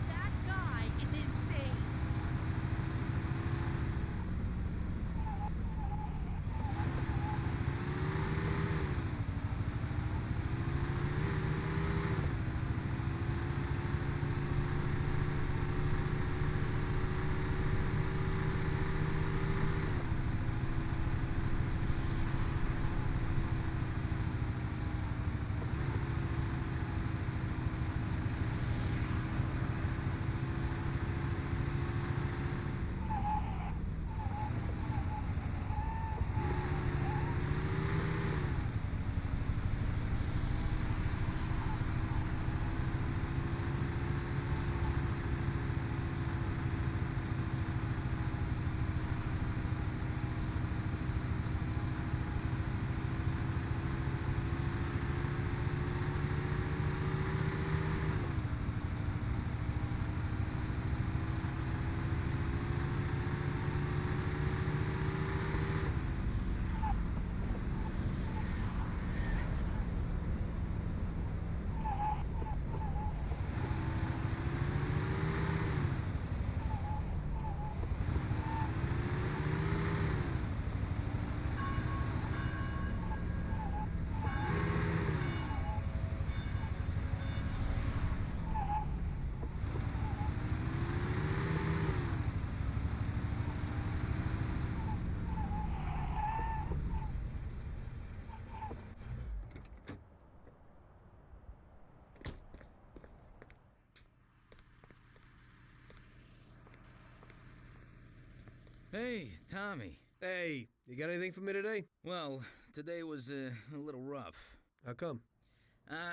That guy is insane. Hey, Tommy. Hey, you got anything for me today? Well, today was a little rough. How come?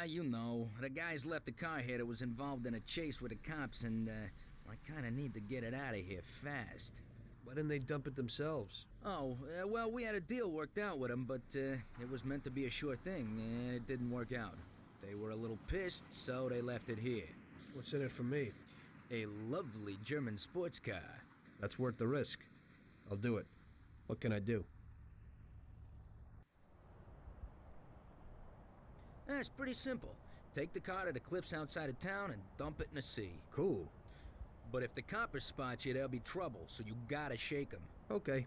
You know, the guys left the car here that was involved in a chase with the cops, and I kind of need to get it out of here fast. Why didn't they dump it themselves? Oh, well, we had a deal worked out with them, but it was meant to be a sure thing, and it didn't work out. They were a little pissed, so they left it here. What's in it for me? A lovely German sports car. That's worth the risk. I'll do it. What can I do? It's pretty simple. Take the car to the cliffs outside of town and dump it in the sea. Cool. But if the coppers spot you, there'll be trouble, so you gotta shake them. Okay.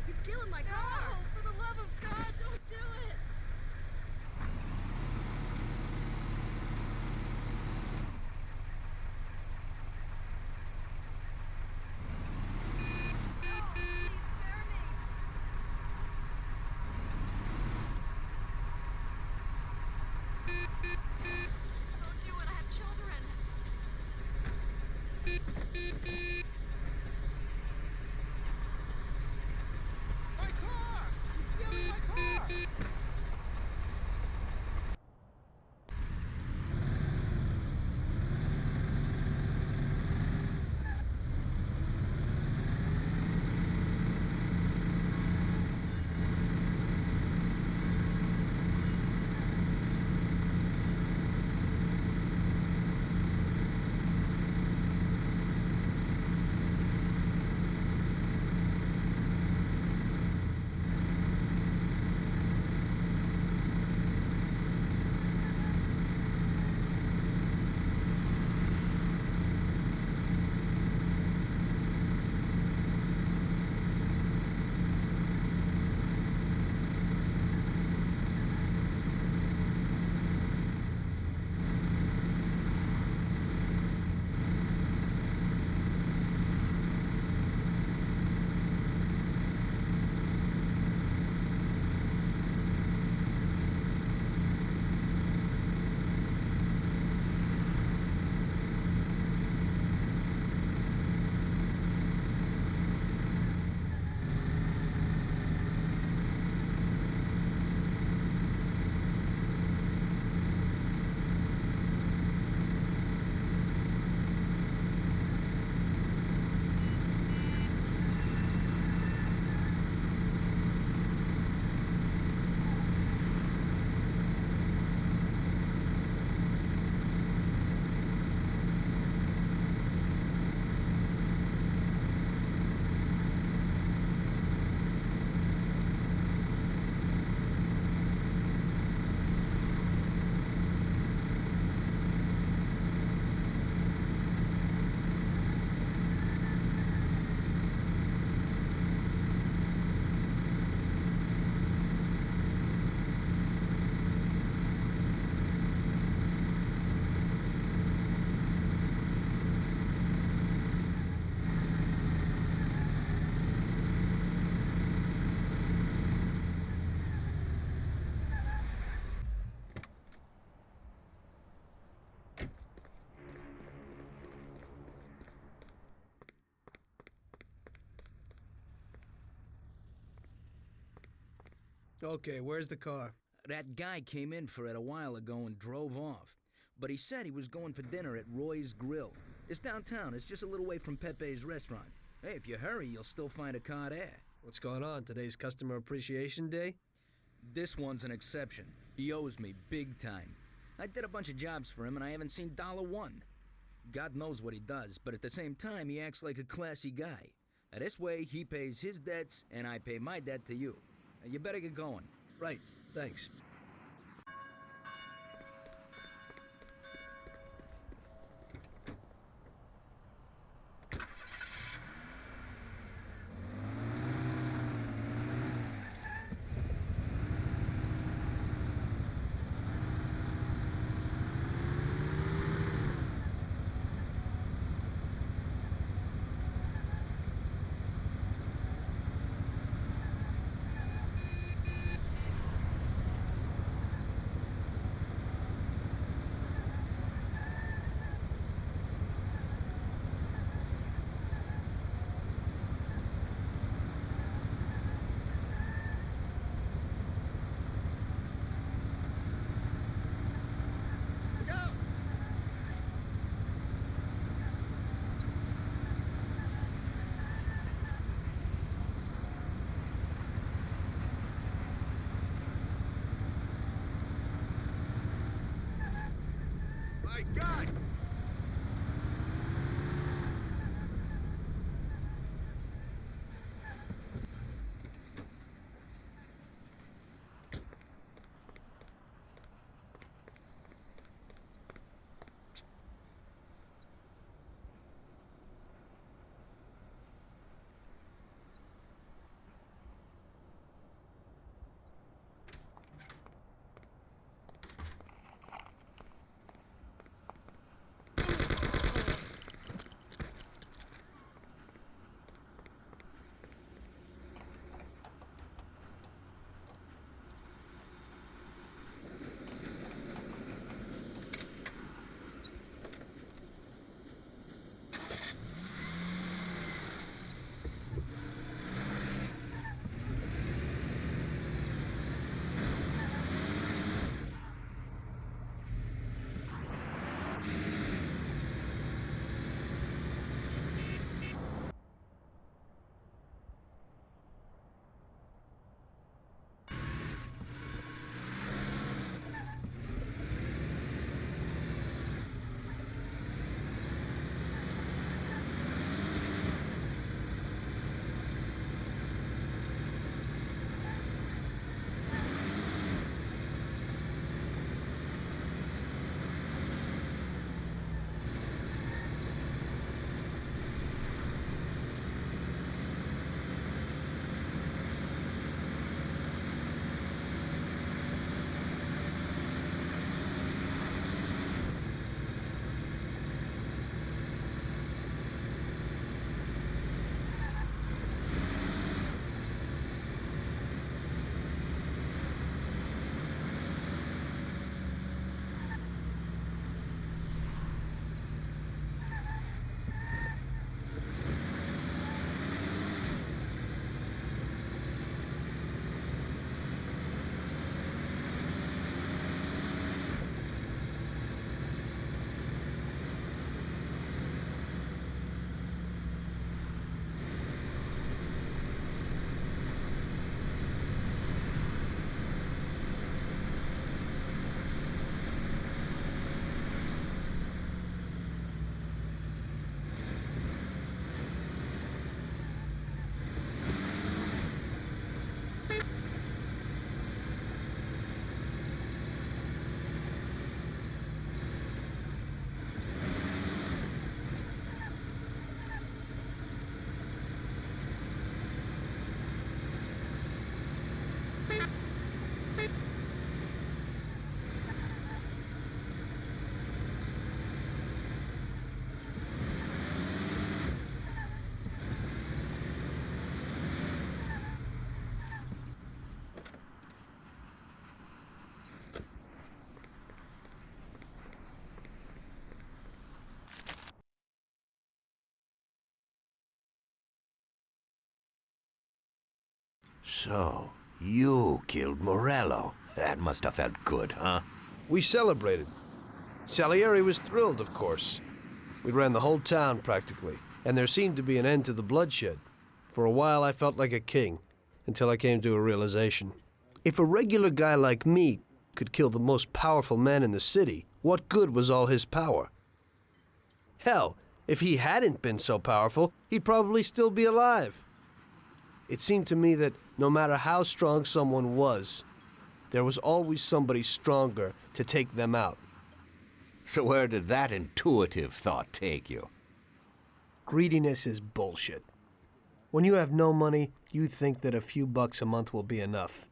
He's stealing my car! No! For the love of God, don't do it! Okay, where's the car? That guy came in for it a while ago and drove off. But he said he was going for dinner at Roy's Grill. It's downtown. It's just a little way from Pepe's restaurant. Hey, if you hurry, you'll still find a car there. What's going on? Today's Customer Appreciation Day? This one's an exception. He owes me big time. I did a bunch of jobs for him and I haven't seen $1. God knows what he does, but at the same time, he acts like a classy guy. Now, this way, he pays his debts and I pay my debt to you. Now, you better get going. Right, thanks. My God! So, You killed Morello. That must have felt good, huh? We celebrated. Salieri was thrilled, of course. We ran the whole town, practically, and there seemed to be an end to the bloodshed. For a while, I felt like a king, until I came to a realization. If a regular guy like me could kill the most powerful man in the city, what good was all his power? Hell, if he hadn't been so powerful, he'd probably still be alive. It seemed to me that no matter how strong someone was, there was always somebody stronger to take them out. So where did that intuitive thought take you? Greediness is bullshit. When you have no money, you think that a few bucks a month will be enough.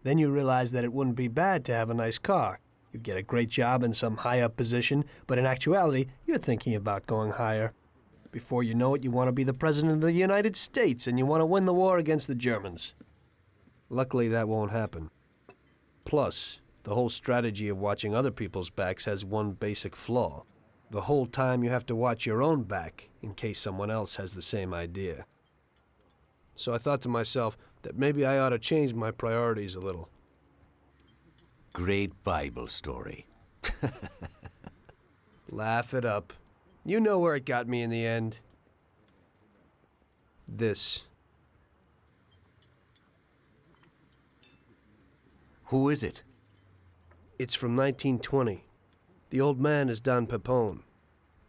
Then you realize that it wouldn't be bad to have a nice car. You get a great job in some high-up position, but in actuality, you're thinking about going higher. Before you know it, you want to be the President of the United States, and you want to win the war against the Germans. Luckily, that won't happen. Plus, the whole strategy of watching other people's backs has one basic flaw. The whole time you have to watch your own back, in case someone else has the same idea. So I thought to myself that maybe I ought to change my priorities a little. Great Bible story. Laugh it up. You know where it got me in the end. This. Who is it? It's from 1920. The old man is Don Pepone.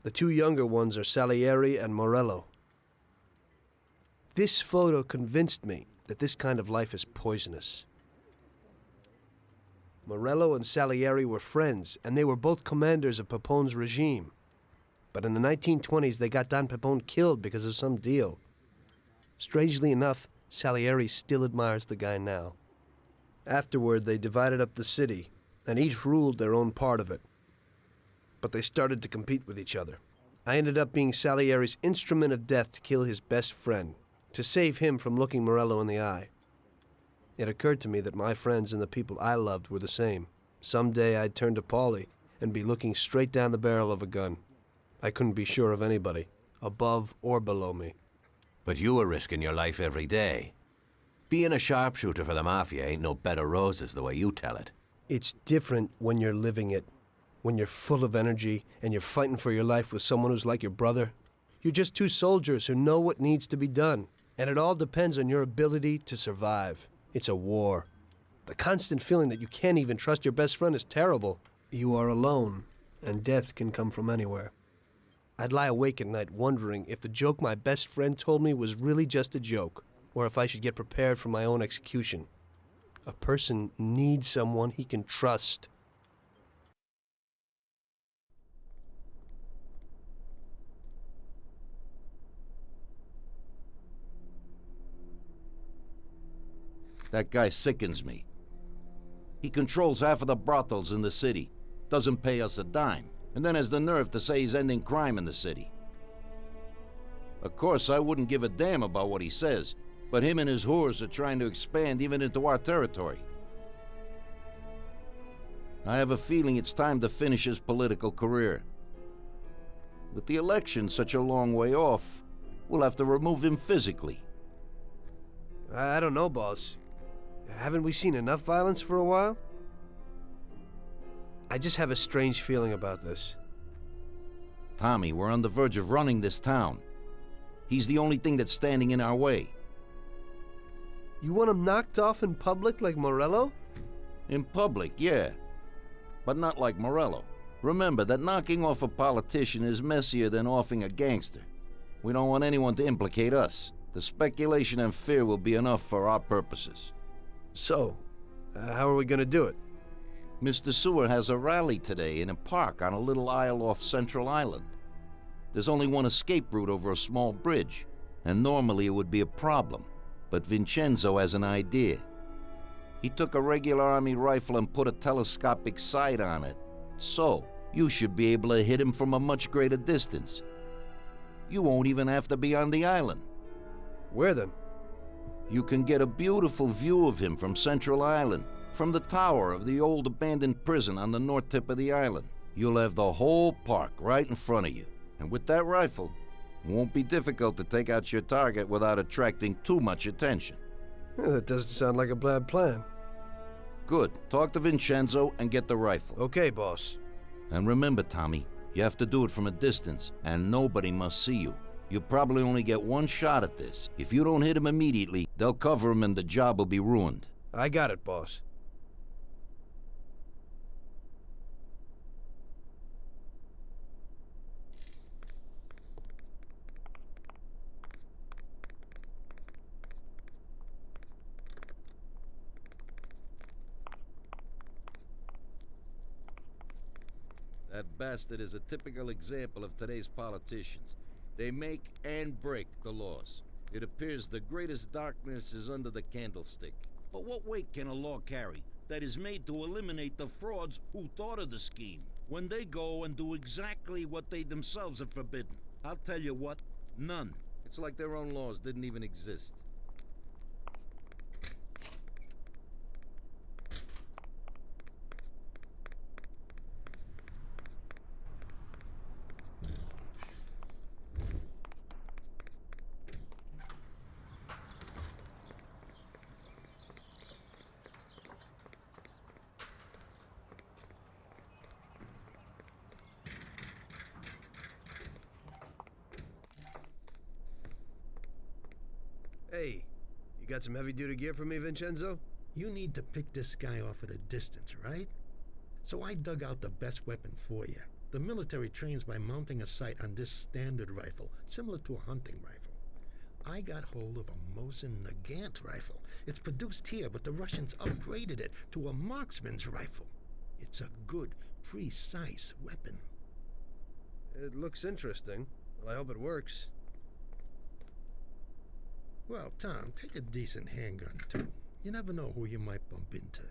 The two younger ones are Salieri and Morello. This photo convinced me that this kind of life is poisonous. Morello and Salieri were friends, and they were both commanders of Pepone's regime. But in the 1920s, they got Don Pepone killed because of some deal. Strangely enough, Salieri still admires the guy now. Afterward, they divided up the city, and each ruled their own part of it. But they started to compete with each other. I ended up being Salieri's instrument of death to kill his best friend, to save him from looking Morello in the eye. It occurred to me that my friends and the people I loved were the same. Someday I'd turn to Paulie and be looking straight down the barrel of a gun. I couldn't be sure of anybody, above or below me. But you were risking your life every day. Being a sharpshooter for the Mafia ain't no bed of roses the way you tell it. It's different when you're living it. When you're full of energy and you're fighting for your life with someone who's like your brother. You're just two soldiers who know what needs to be done. And it all depends on your ability to survive. It's a war. The constant feeling that you can't even trust your best friend is terrible. You are alone, and death can come from anywhere. I'd lie awake at night wondering if the joke my best friend told me was really just a joke, or if I should get prepared for my own execution. A person needs someone he can trust. That guy sickens me. He controls half of the brothels in the city, doesn't pay us a dime, and then has the nerve to say he's ending crime in the city. Of course, I wouldn't give a damn about what he says, but him and his whores are trying to expand even into our territory. I have a feeling it's time to finish his political career. With the election such a long way off, we'll have to remove him physically. I don't know, boss. Haven't we seen enough violence for a while? I just have a strange feeling about this. Tommy, we're on the verge of running this town. He's the only thing that's standing in our way. You want him knocked off in public like Morello? In public, yeah. But not like Morello. Remember that knocking off a politician is messier than offing a gangster. We don't want anyone to implicate us. The speculation and fear will be enough for our purposes. So, how are we gonna do it? Mr. Sewer has a rally today in a park on a little isle off Central Island. There's only one escape route over a small bridge, and normally it would be a problem. But Vincenzo has an idea. He took a regular army rifle and put a telescopic sight on it. So, you should be able to hit him from a much greater distance. You won't even have to be on the island. Where then? You can get a beautiful view of him from Central Island, from the tower of the old abandoned prison on the north tip of the island. You'll have the whole park right in front of you. And with that rifle, it won't be difficult to take out your target without attracting too much attention. That doesn't sound like a bad plan. Good. Talk to Vincenzo and get the rifle. Okay, boss. And remember, Tommy, you have to do it from a distance, and nobody must see you. You probably only get one shot at this. If you don't hit him immediately, they'll cover him and the job will be ruined. I got it, boss. That bastard is a typical example of today's politicians. They make and break the laws. It appears the greatest darkness is under the candlestick. But what weight can a law carry that is made to eliminate the frauds who thought of the scheme, when they go and do exactly what they themselves have forbidden? I'll tell you what, none. It's like their own laws didn't even exist. Hey, you got some heavy-duty gear for me, Vincenzo? You need to pick this guy off at a distance, right? So I dug out the best weapon for you. The military trains by mounting a sight on this standard rifle, similar to a hunting rifle. I got hold of a Mosin Nagant rifle. It's produced here, but the Russians upgraded it to a marksman's rifle. It's a good, precise weapon. It looks interesting. Well, I hope it works. Well, Tom, take a decent handgun, too. You never know who you might bump into.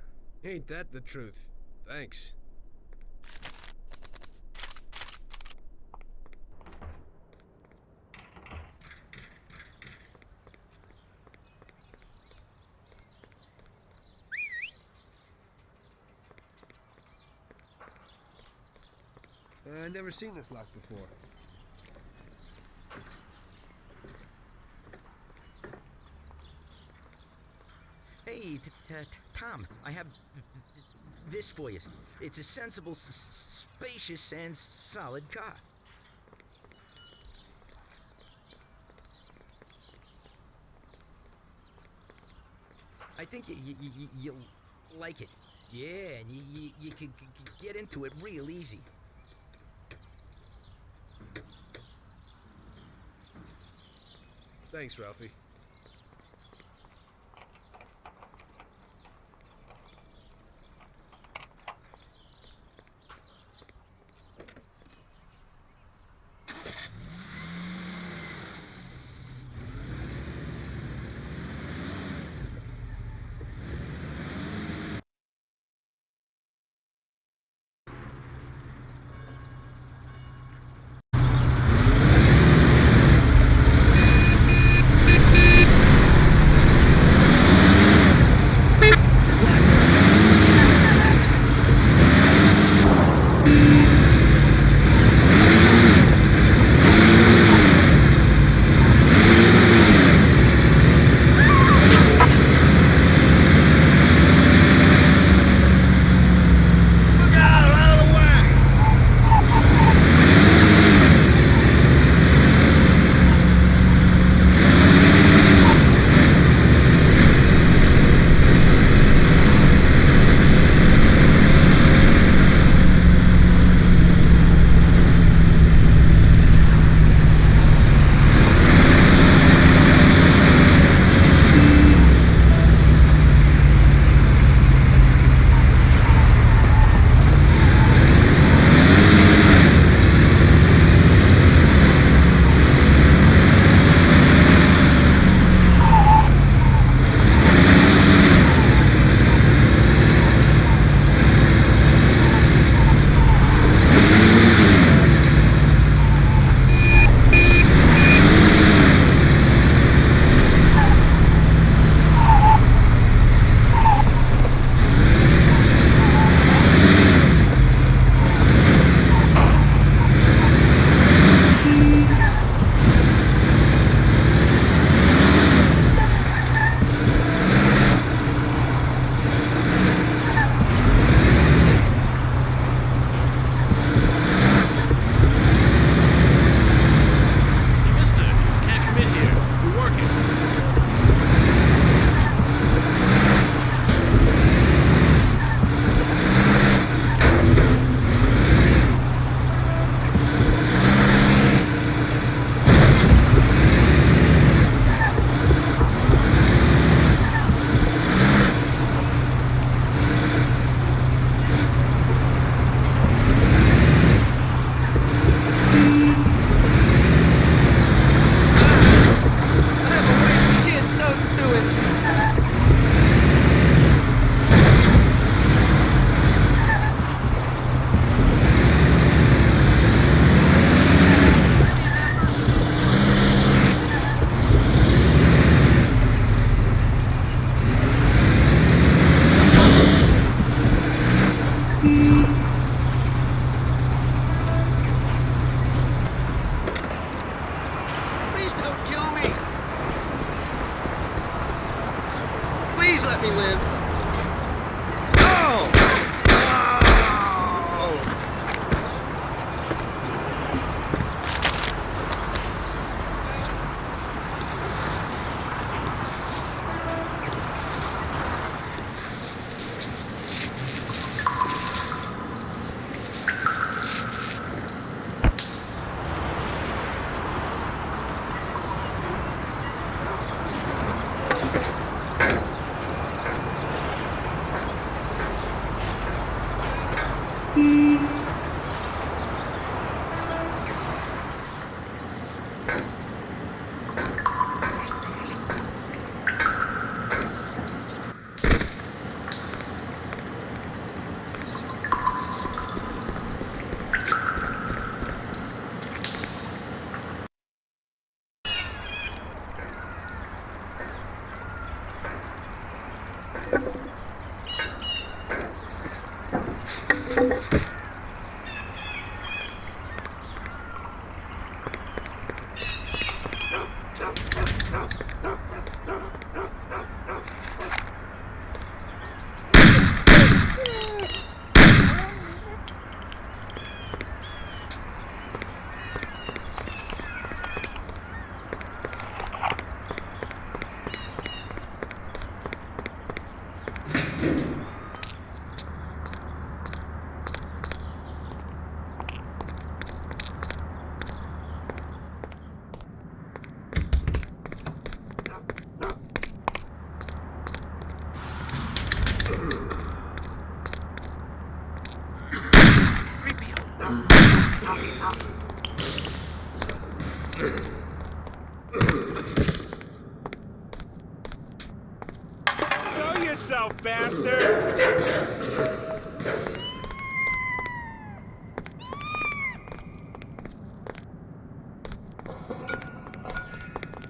Ain't that the truth? Thanks. I've never seen this lock before. Hey, Tom, I have this for you. It's a sensible, spacious, and solid car. I think you'll like it. Yeah, and you can get into it real easy. Thanks, Ralphie. Show yourself, bastard!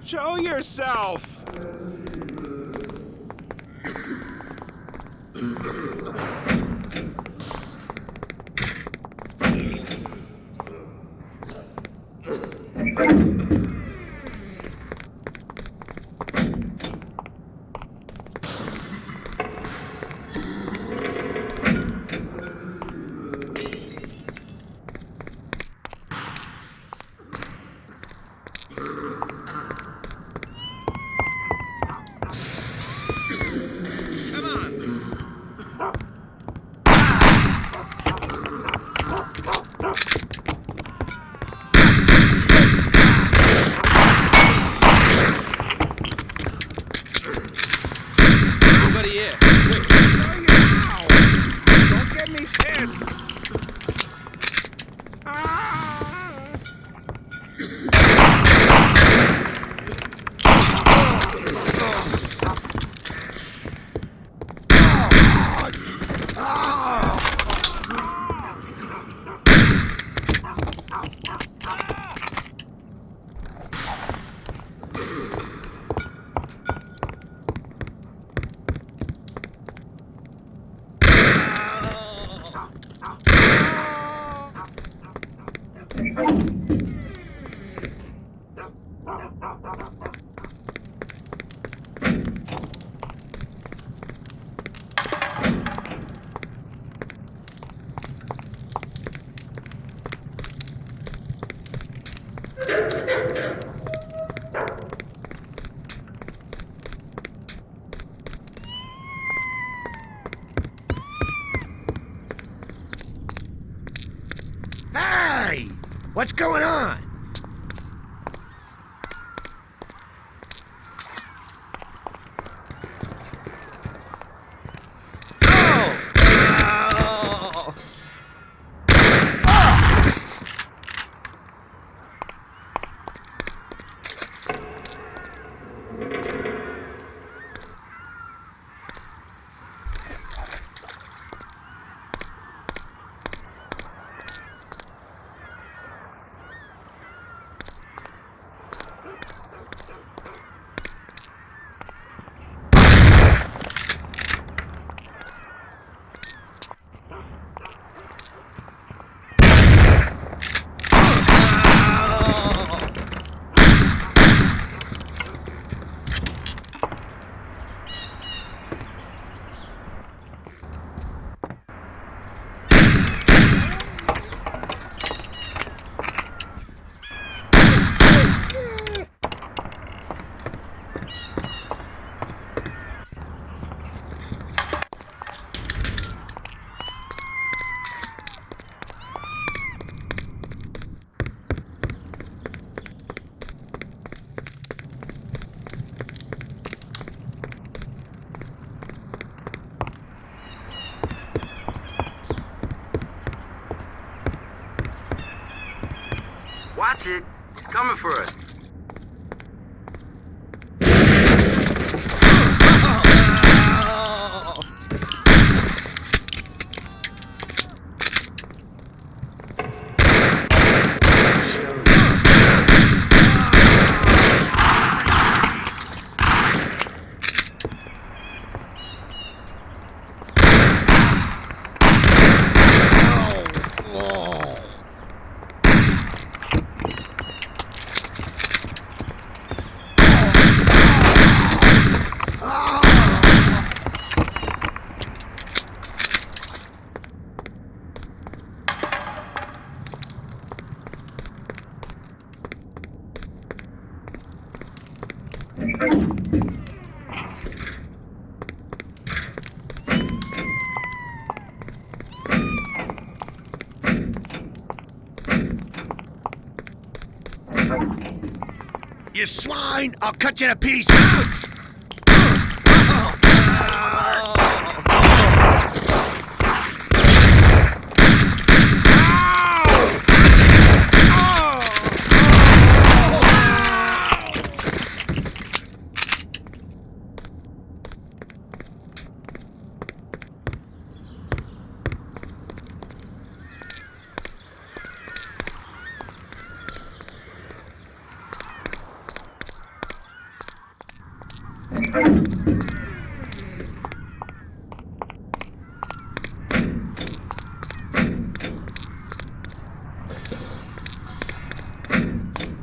Show yourself! Hey! What's going on? Watch it. He's coming for us. You swine! I'll cut you to pieces!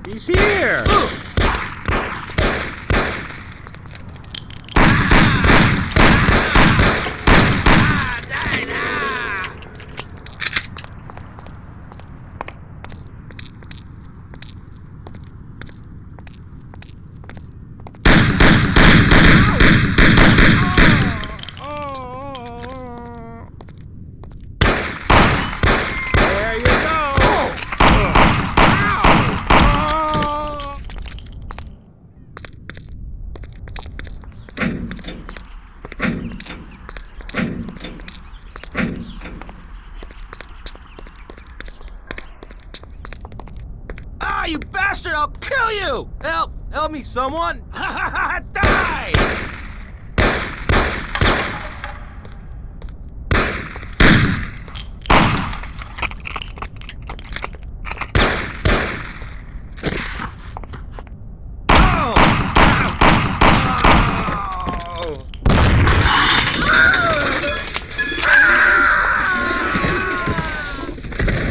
He's here! There you go! Ah, you bastard! I'll kill you! Help! Help me, someone! Die!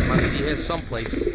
Must be here someplace.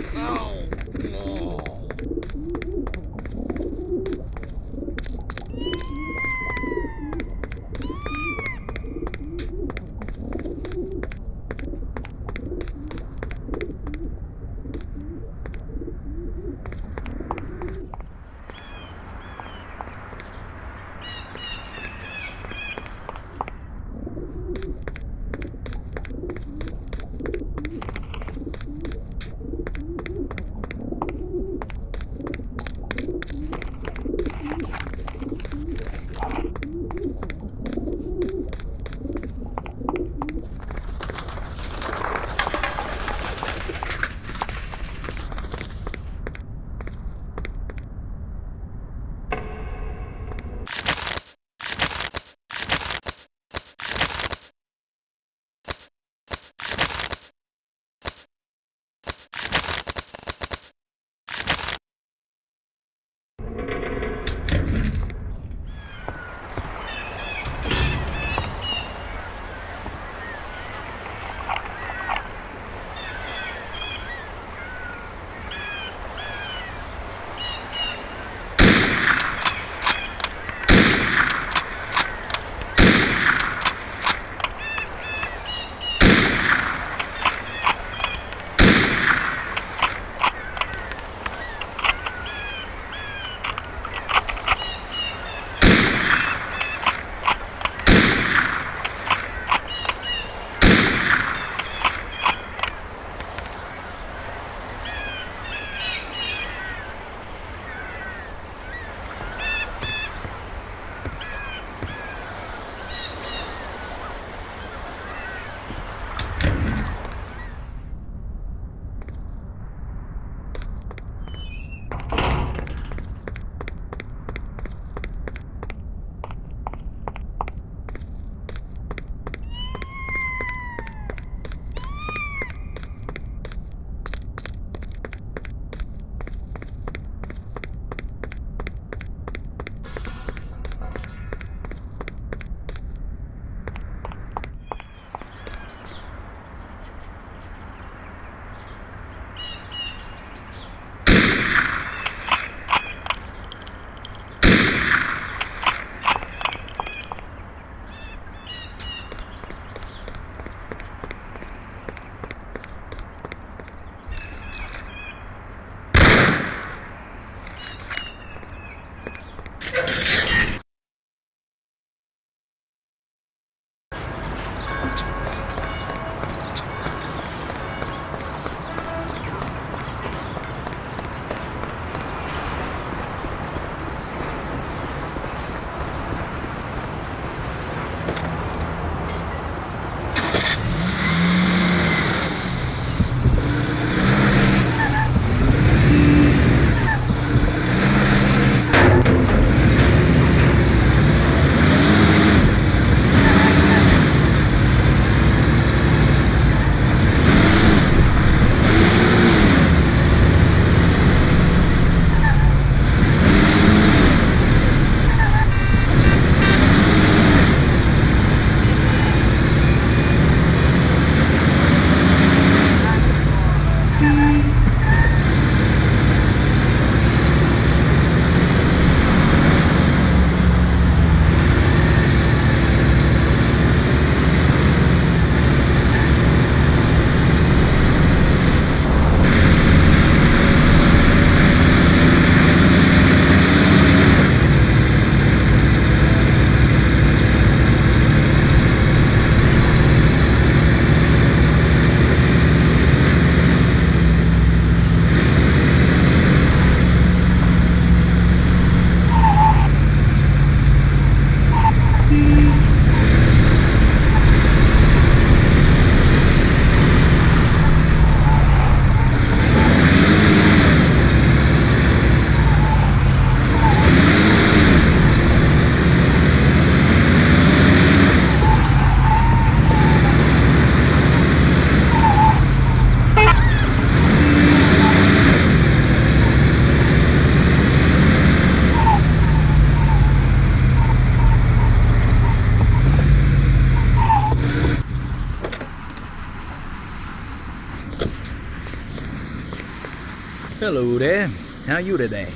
Hello there. How you today?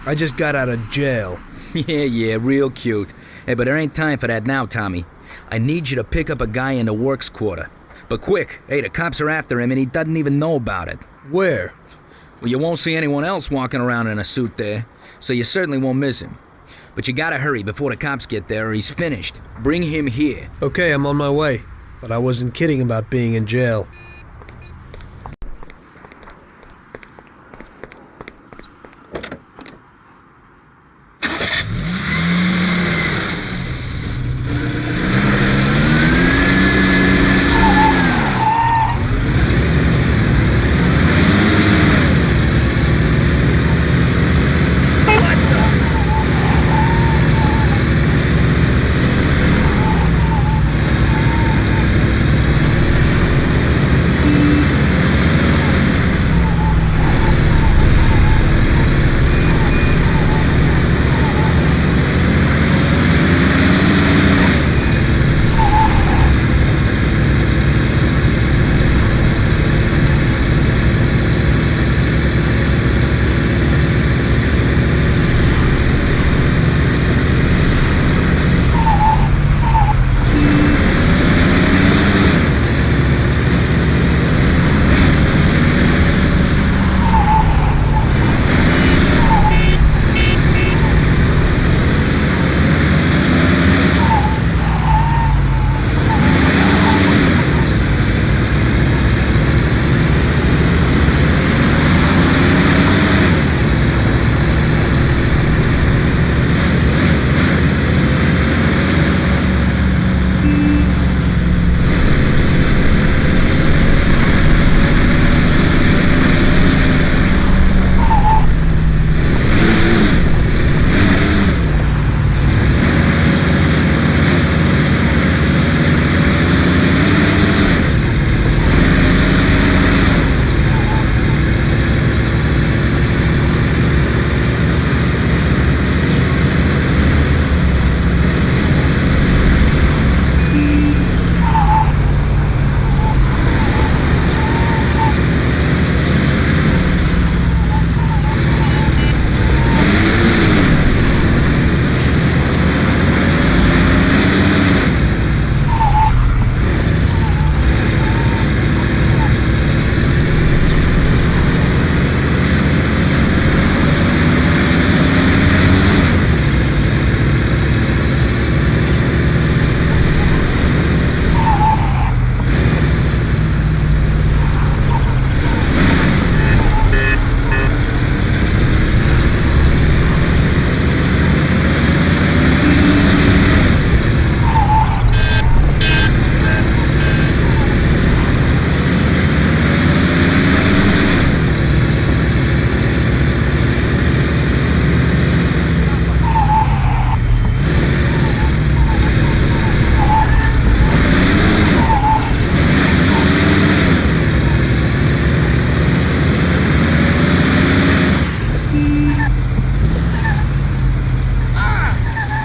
I just got out of jail. Yeah, real cute. Hey, but there ain't time for that now, Tommy. I need you to pick up a guy in the works quarter. But quick, hey, the cops are after him and he doesn't even know about it. Where? Well, you won't see anyone else walking around in a suit there, so you certainly won't miss him. But you gotta hurry before the cops get there or he's finished. Bring him here. Okay, I'm on my way. But I wasn't kidding about being in jail.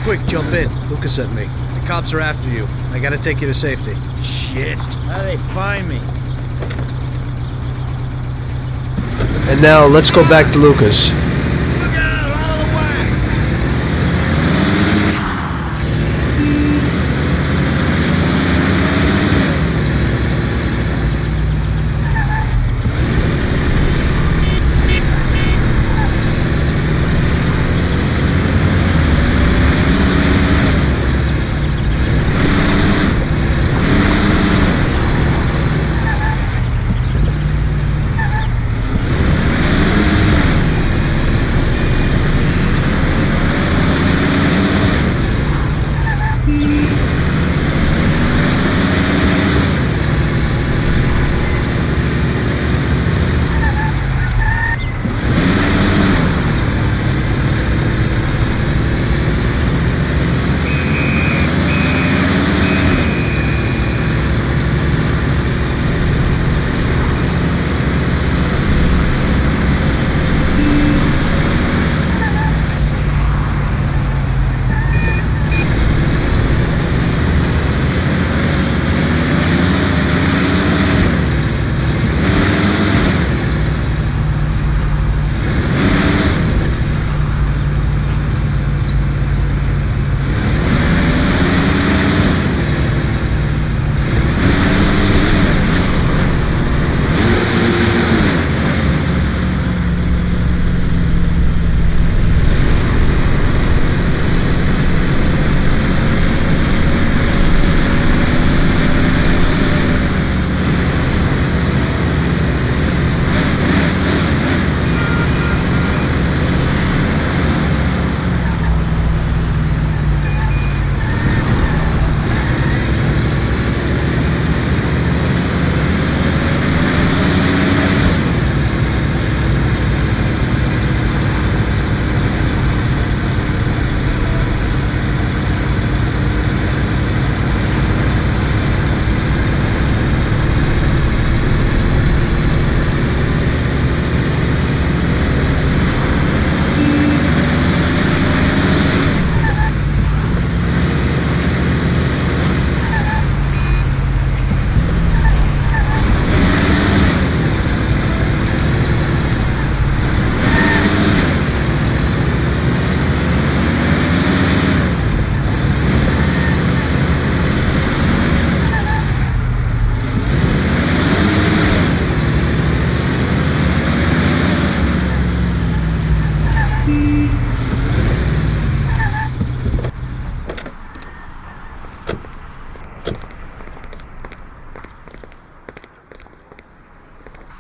Quick, jump in. Lucas sent me. The cops are after you. I gotta take you to safety. Shit. How do they find me? And now, let's go back to Lucas.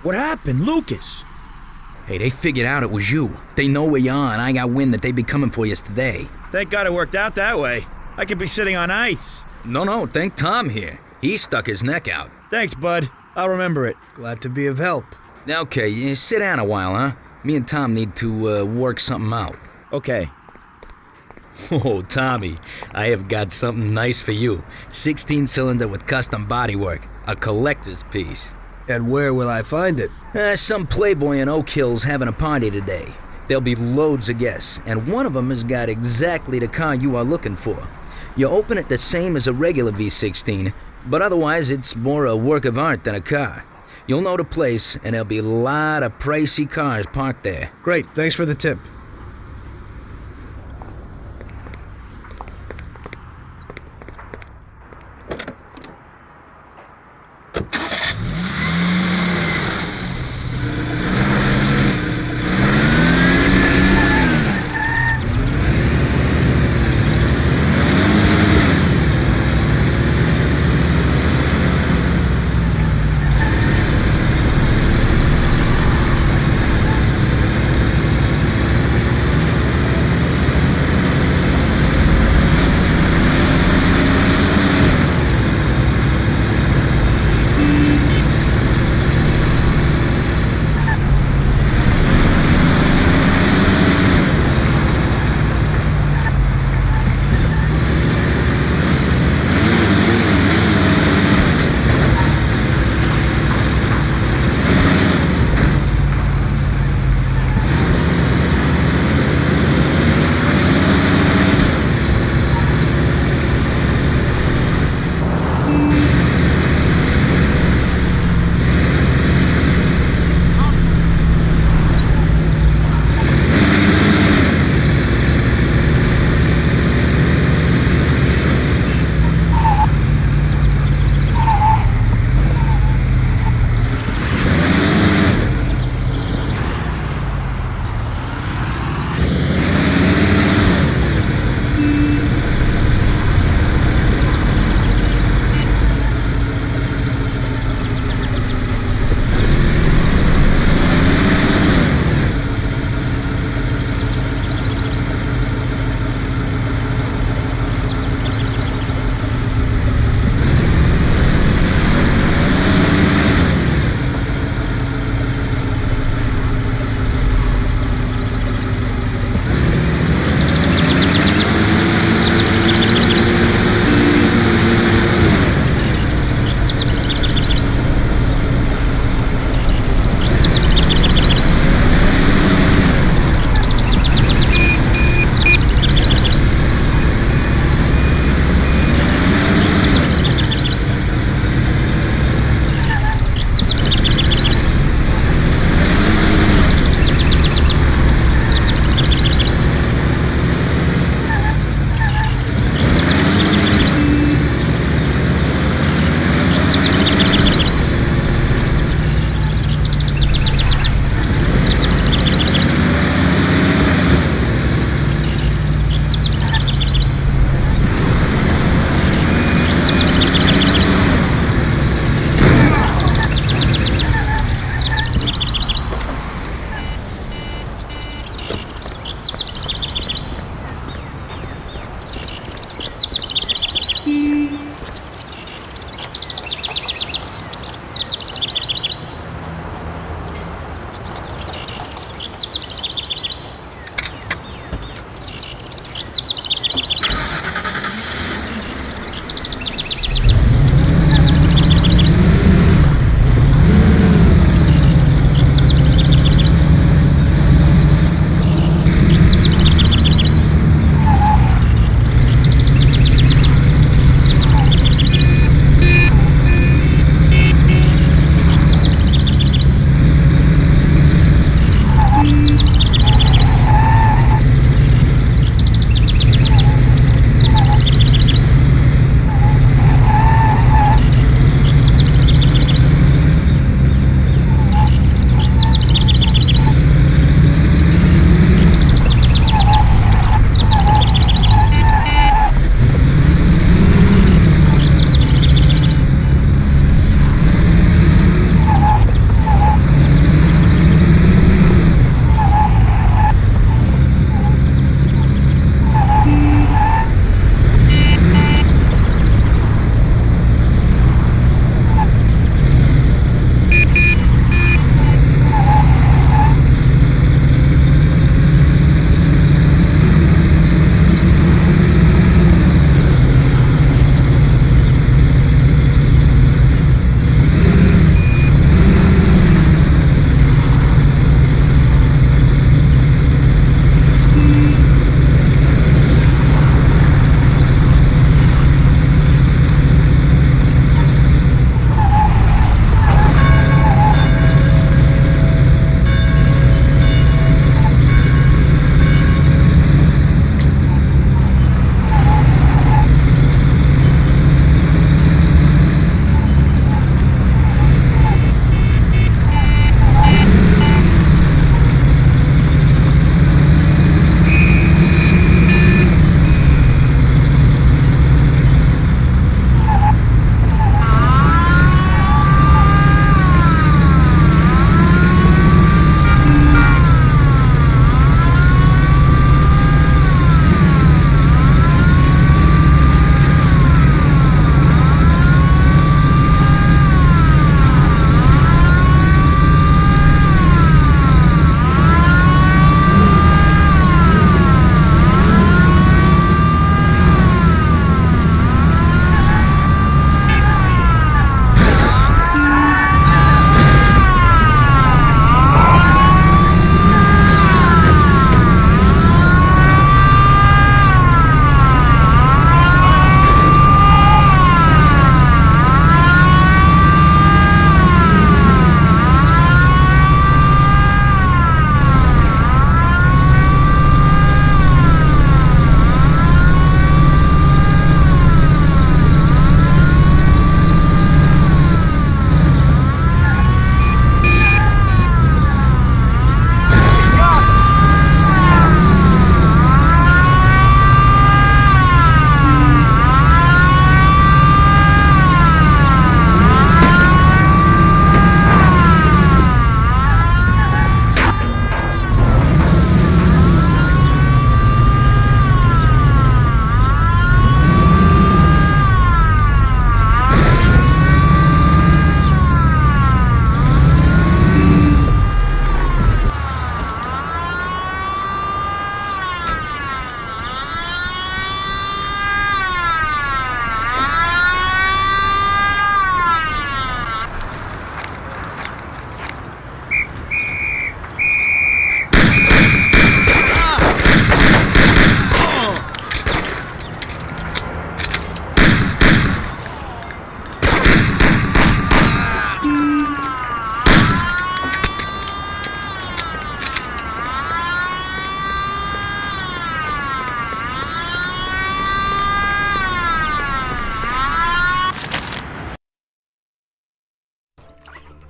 What happened, Lucas? Hey, they figured out it was you. They know where you are, and I got wind that they'd be coming for you today. Thank God it worked out that way. I could be sitting on ice. No, thank Tom here. He stuck his neck out. Thanks, bud. I'll remember it. Glad to be of help. Okay, sit down a while, huh? Me and Tom need to work something out. Okay. Oh, Tommy, I have got something nice for you. 16-cylinder with custom bodywork. A collector's piece. And where will I find it? Some playboy in Oak Hill's having a party today. There'll be loads of guests, and one of them has got exactly the car you are looking for. You open it the same as a regular V16, but otherwise it's more a work of art than a car. You'll know the place, and there'll be a lot of pricey cars parked there. Great, thanks for the tip.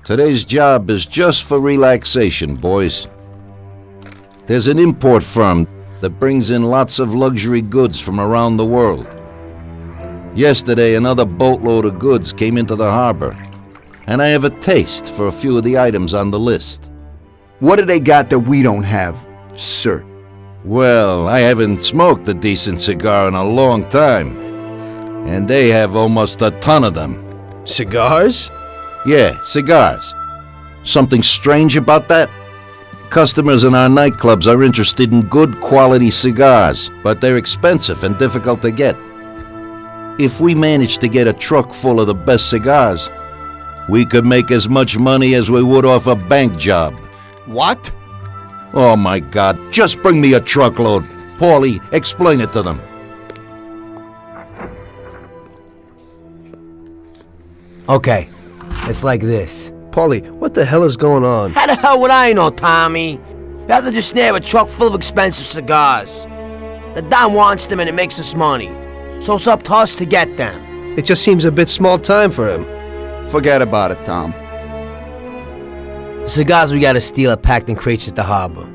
Today's job is just for relaxation, boys. There's an import firm that brings in lots of luxury goods from around the world. Yesterday, another boatload of goods came into the harbor, and I have a taste for a few of the items on the list. What do they got that we don't have, sir? Well, I haven't smoked a decent cigar in a long time, and they have almost a ton of them. Cigars? Yeah, cigars. Something strange about that? Customers in our nightclubs are interested in good quality cigars, but they're expensive and difficult to get. If we managed to get a truck full of the best cigars, we could make as much money as we would off a bank job. What? Oh my God, just bring me a truckload. Paulie, explain it to them. Okay, it's like this. Paulie, what the hell is going on? How the hell would I know, Tommy? Rather just snare a truck full of expensive cigars. The Don wants them and it makes us money. So it's up to us to get them. It just seems a bit small time for him. Forget about it, Tom. The cigars we gotta steal are packed in crates at the harbor.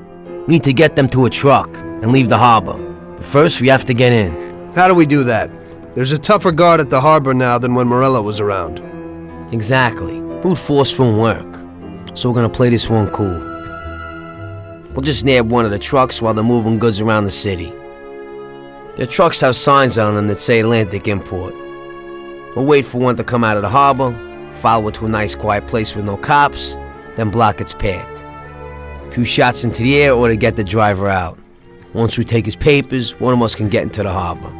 We need to get them to a truck and leave the harbor. But first, we have to get in. How do we do that? There's a tougher guard at the harbor now than when Morello was around. Exactly. Brute force won't work. So we're gonna play this one cool. We'll just nab one of the trucks while they're moving goods around the city. Their trucks have signs on them that say Atlantic Import. We'll wait for one to come out of the harbor, follow it to a nice quiet place with no cops, then block its path. A few shots into the air or to get the driver out. Once we take his papers, one of us can get into the harbor.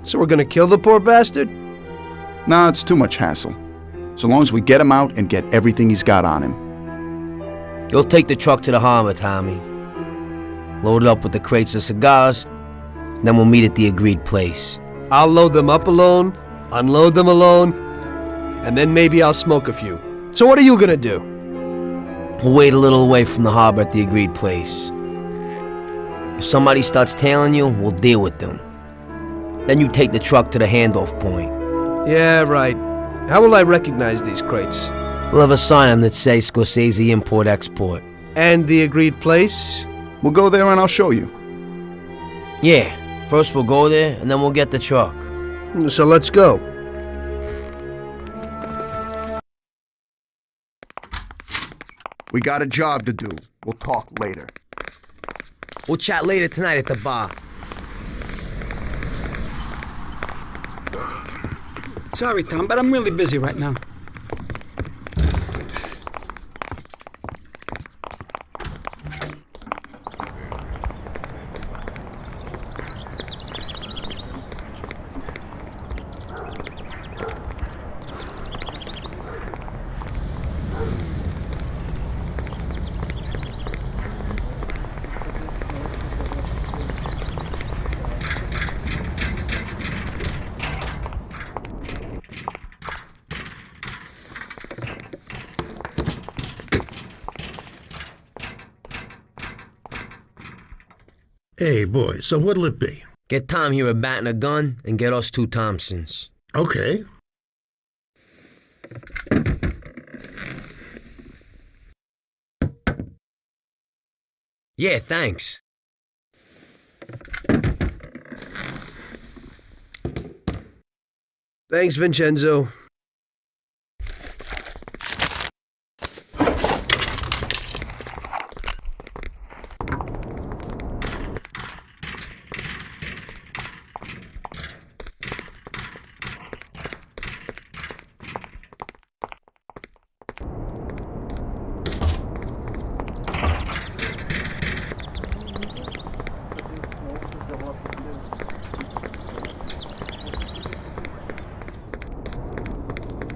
So we're gonna kill the poor bastard? Nah, it's too much hassle. So long as we get him out and get everything he's got on him. You'll take the truck to the harbor, Tommy. Load it up with the crates of cigars, then we'll meet at the agreed place. I'll load them up alone, unload them alone, and then maybe I'll smoke a few. So what are you gonna do? We'll wait a little away from the harbor at the agreed place. If somebody starts tailing you, we'll deal with them. Then you take the truck to the handoff point. Yeah, right. How will I recognize these crates? We'll have a sign on that says Scorsese Import-Export. And the agreed place? We'll go there and I'll show you. Yeah. First we'll go there, and then we'll get the truck. So let's go. We got a job to do. We'll talk later. We'll chat later tonight at the bar. Sorry, Tom, but I'm really busy right now. Hey, boys, so what'll it be? Get Tom here a bat and a gun, and get us 2 Thompsons. Okay. Yeah, thanks. Thanks, Vincenzo.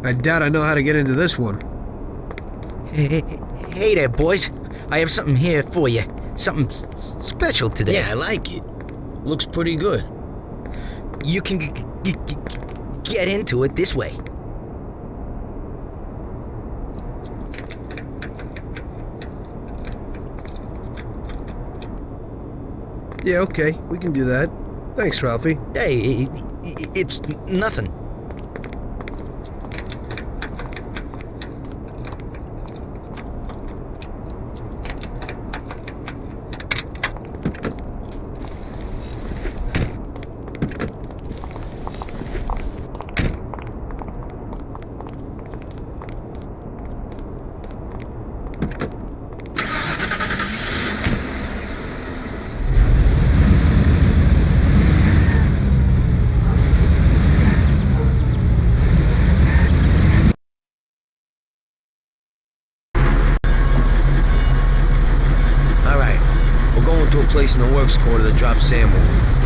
I doubt I know how to get into this one. Hey there, boys. I have something here for you. Something special today. Yeah, I like it. Looks pretty good. You can get into it this way. Yeah, okay. We can do that. Thanks, Ralphie. Hey, it's nothing. someplace in the works quarter to drop Sam off.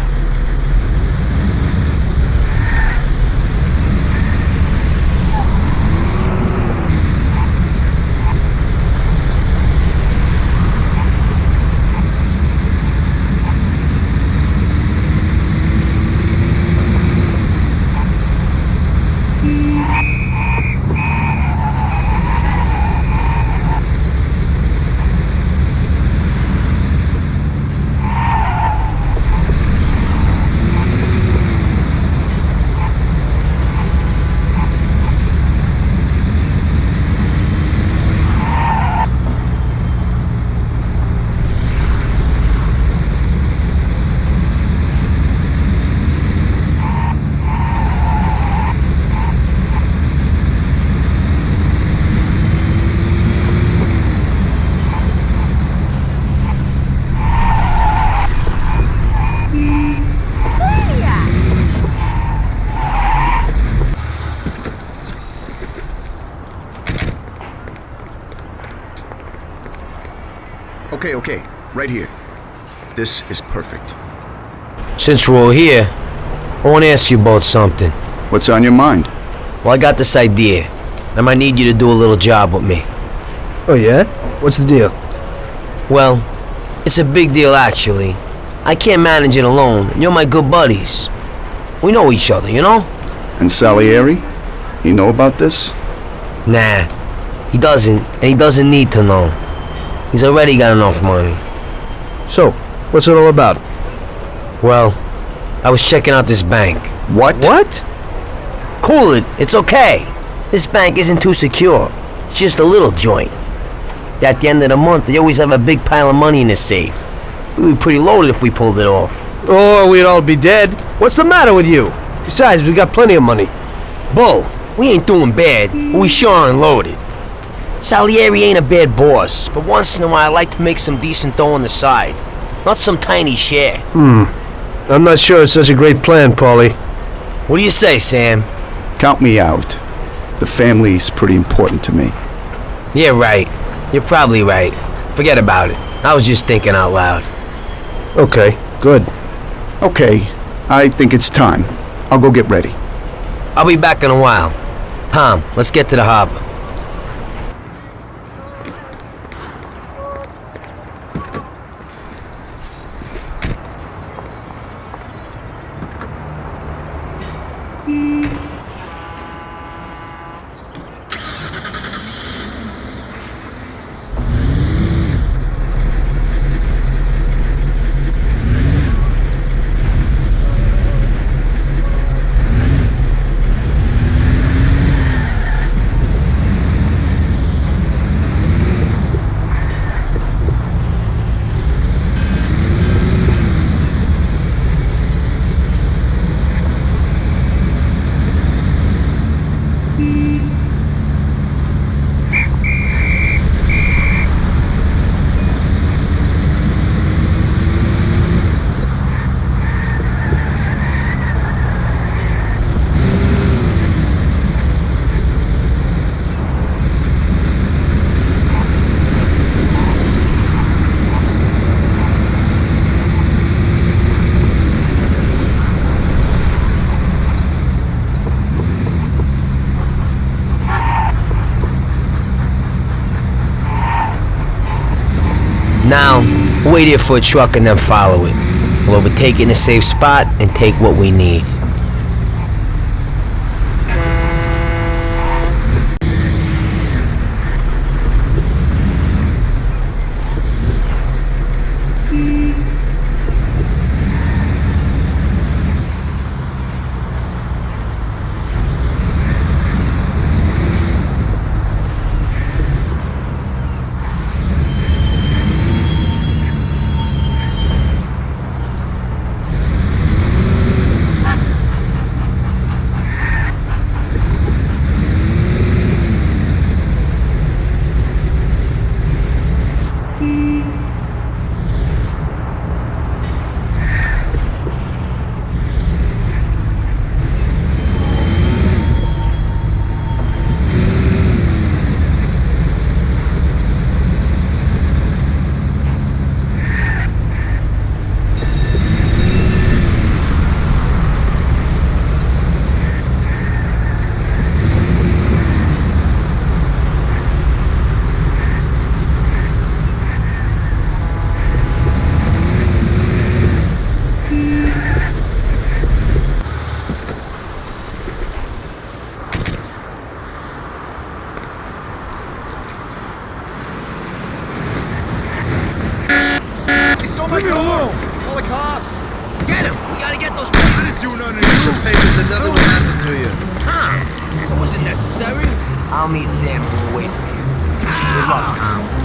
Okay, right here. This is perfect. Since we're all here, I want to ask you about something. What's on your mind? Well, I got this idea. I might need you to do a little job with me. Oh yeah? What's the deal? Well, it's a big deal actually. I can't manage it alone, and you're my good buddies. We know each other, you know? And Salieri? You know about this? Nah, he doesn't, and he doesn't need to know. He's already got enough money. So, what's it all about? Well, I was checking out this bank. What? What? Cool it, it's okay. This bank isn't too secure. It's just a little joint. At the end of the month, they always have a big pile of money in the safe. We'd be pretty loaded if we pulled it off. Oh, we'd all be dead. What's the matter with you? Besides, we got plenty of money. Bull, we ain't doing bad, but we sure aren't loaded. Salieri ain't a bad boss, but once in a while I like to make some decent dough on the side. Not some tiny share. I'm not sure it's such a great plan, Paulie. What do you say, Sam? Count me out. The family's pretty important to me. Yeah, right. You're probably right. Forget about it. I was just thinking out loud. Okay, good. Okay, I think it's time. I'll go get ready. I'll be back in a while. Tom, let's get to the harbor. Now, wait here for a truck and then follow it. We'll overtake it in a safe spot and take what we need. Leave me alone! Call the cops! Get him! We gotta get those papers! I didn't do nothing to you! Some papers and nothing will happen to you. Huh? That wasn't necessary. I'll meet Sam and we'll wait for you. Good luck.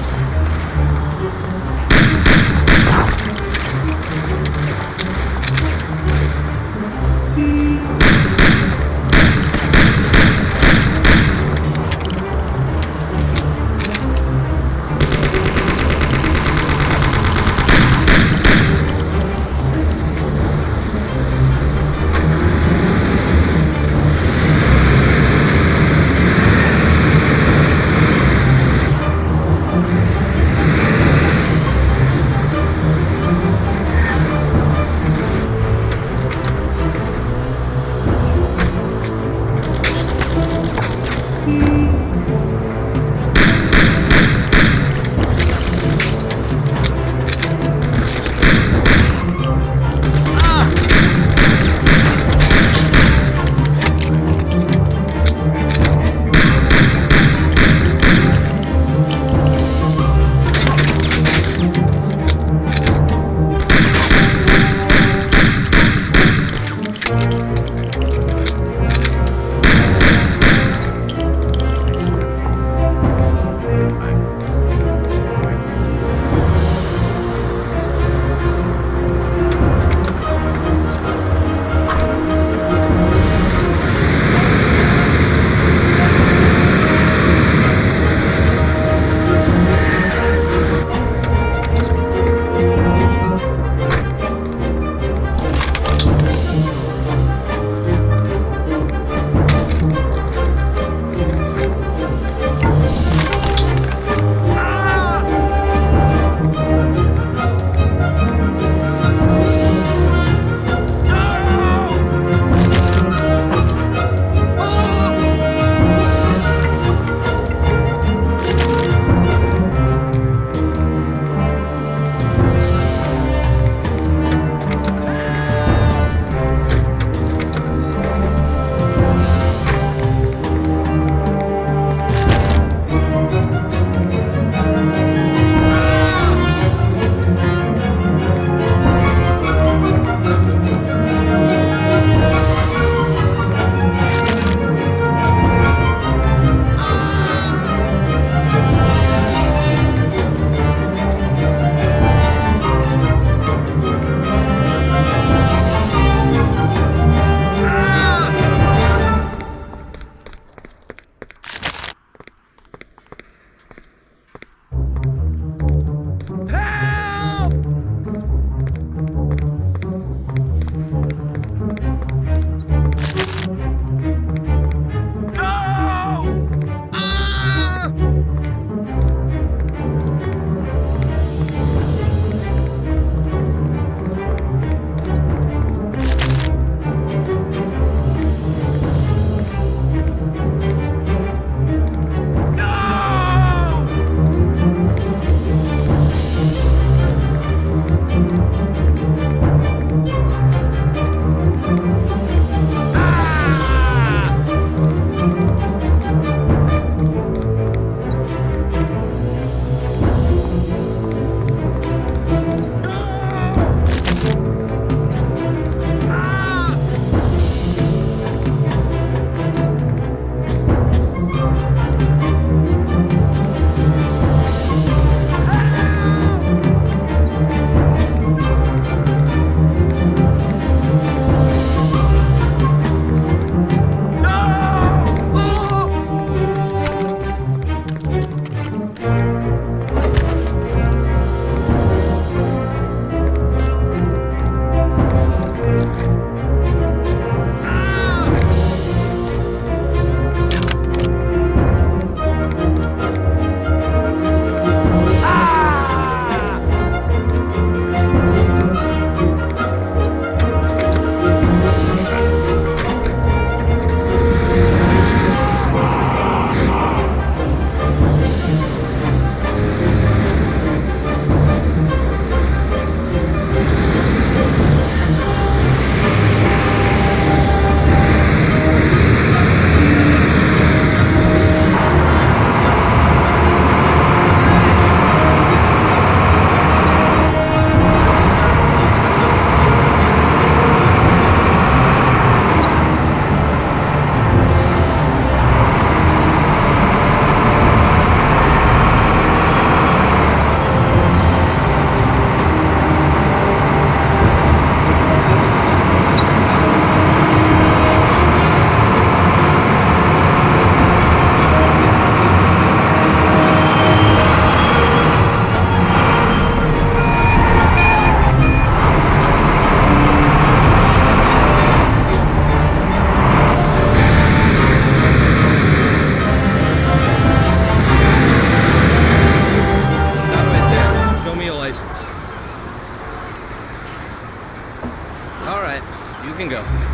can go.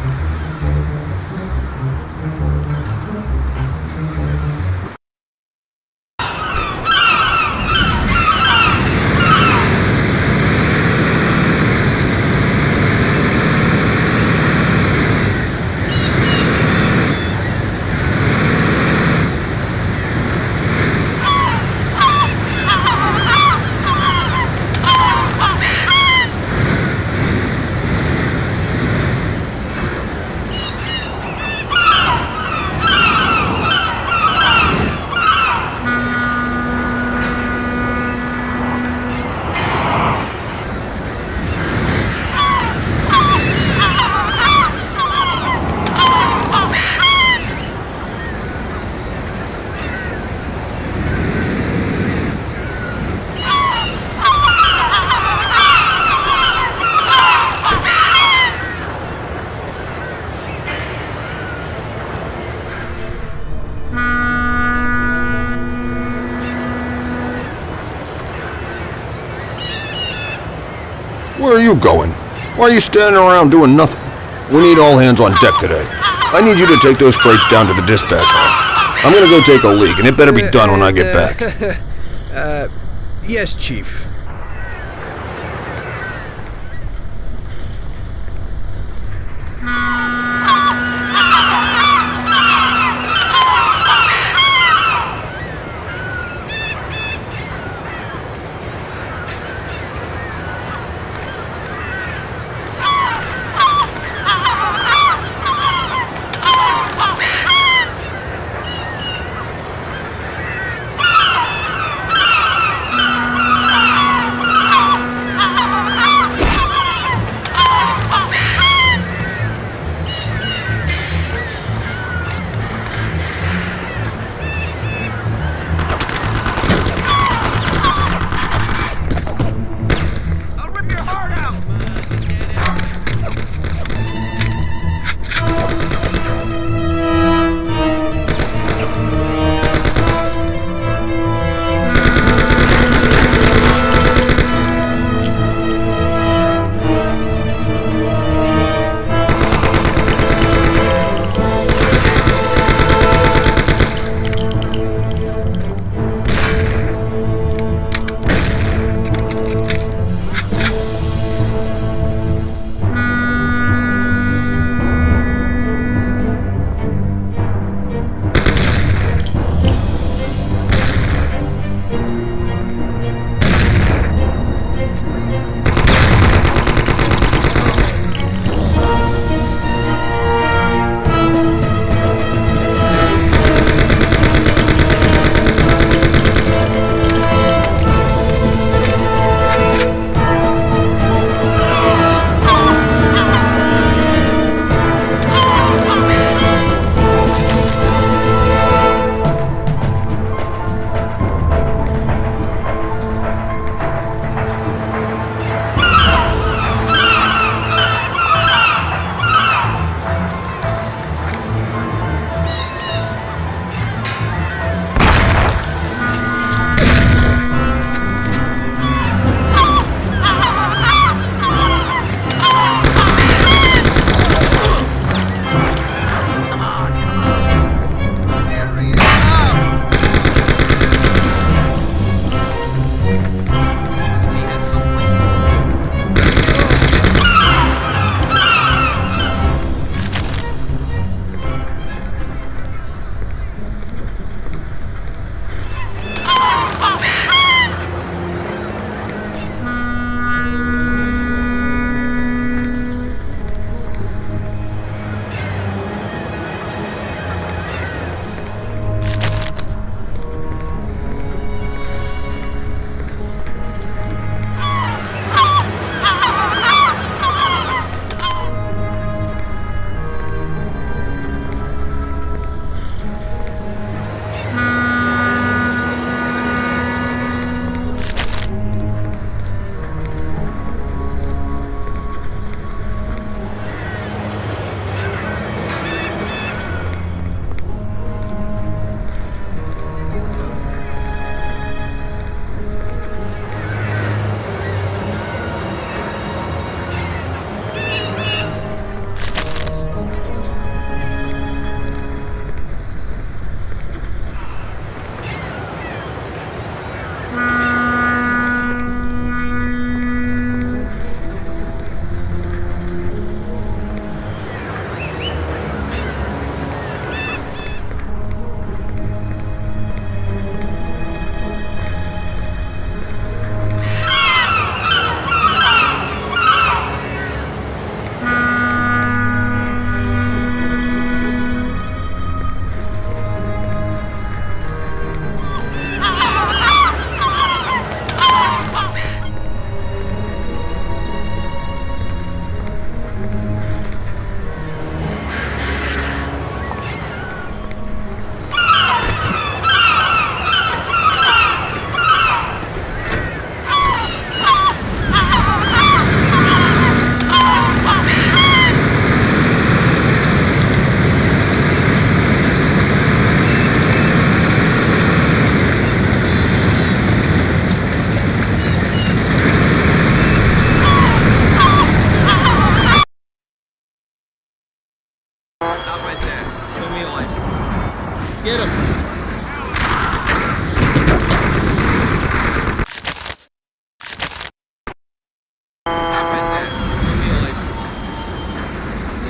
Where are you going? Why are you standing around doing nothing? We need all hands on deck today. I need you to take those crates down to the dispatch hall. I'm gonna go take a leak, and it better be done when I get back. Yes, Chief.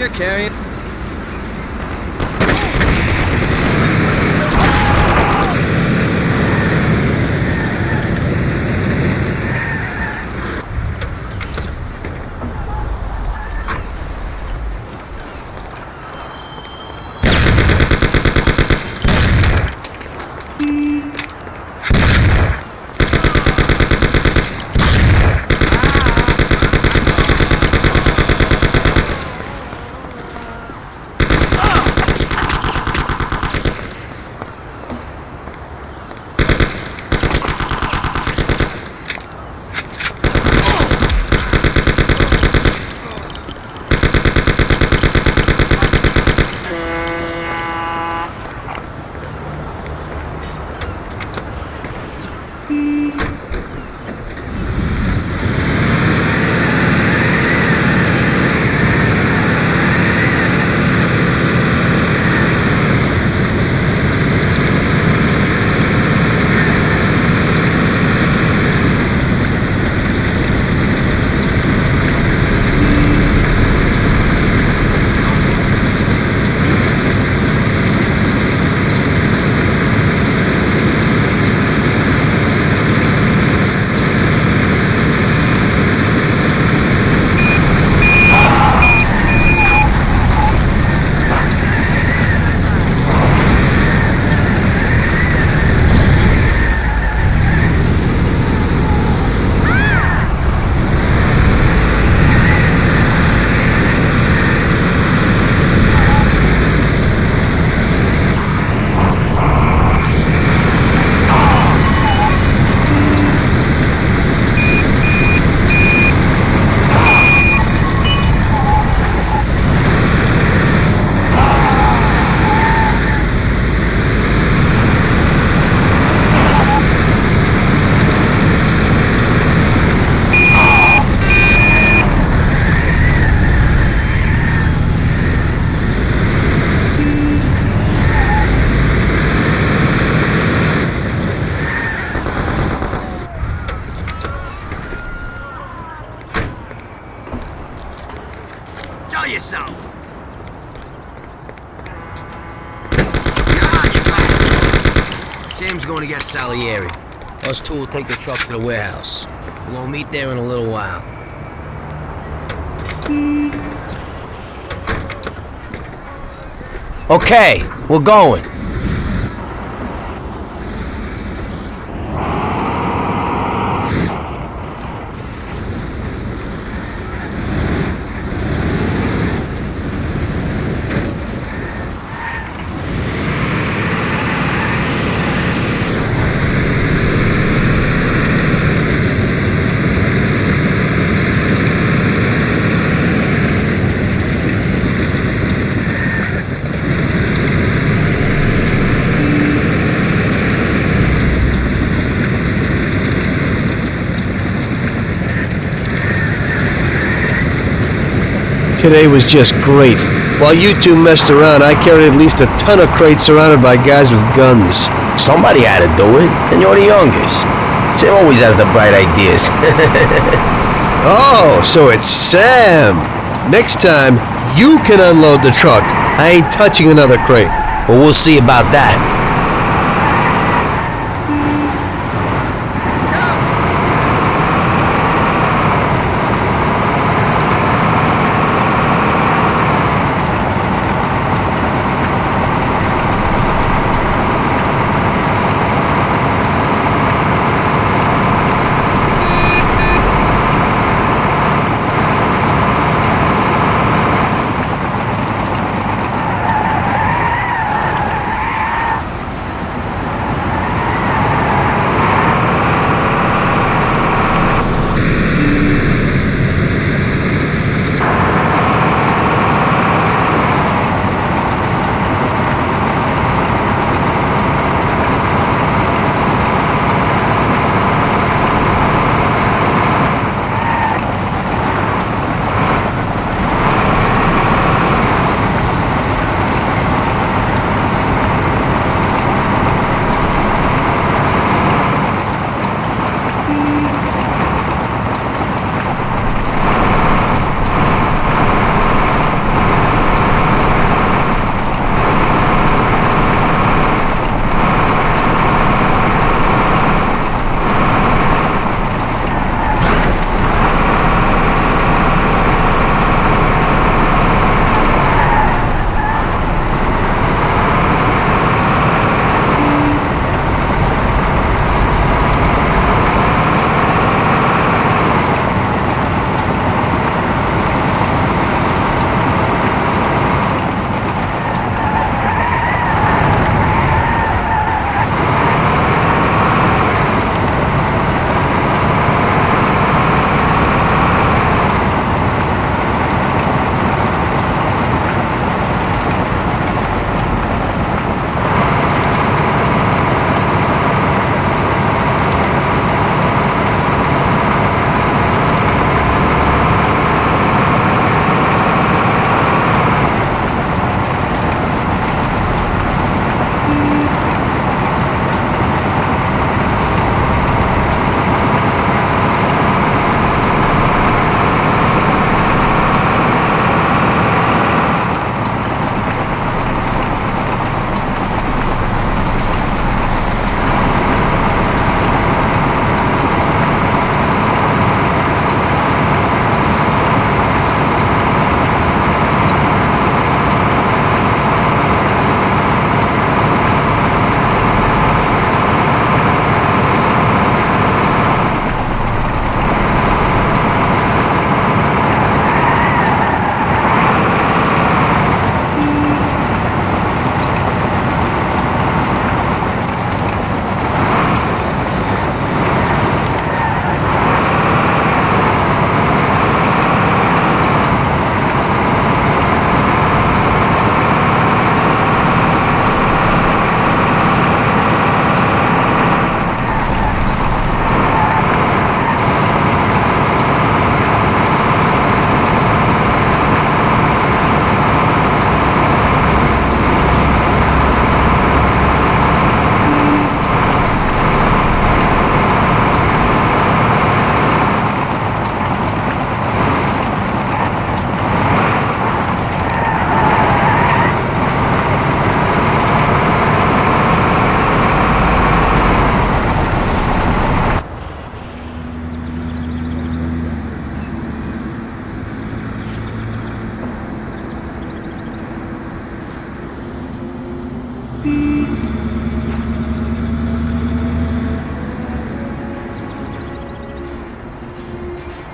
You're carrying. yourself! Come on, you bastards! Sam's going to get Salieri. Us two will take the truck to the warehouse. We'll meet there in a little while. Okay, we're going. Today was just great. While you two messed around, I carried at least a ton of crates surrounded by guys with guns. Somebody had to do it, and you're the youngest. Sam always has the bright ideas. Oh, so it's Sam. Next time, you can unload the truck. I ain't touching another crate. Well, we'll see about that.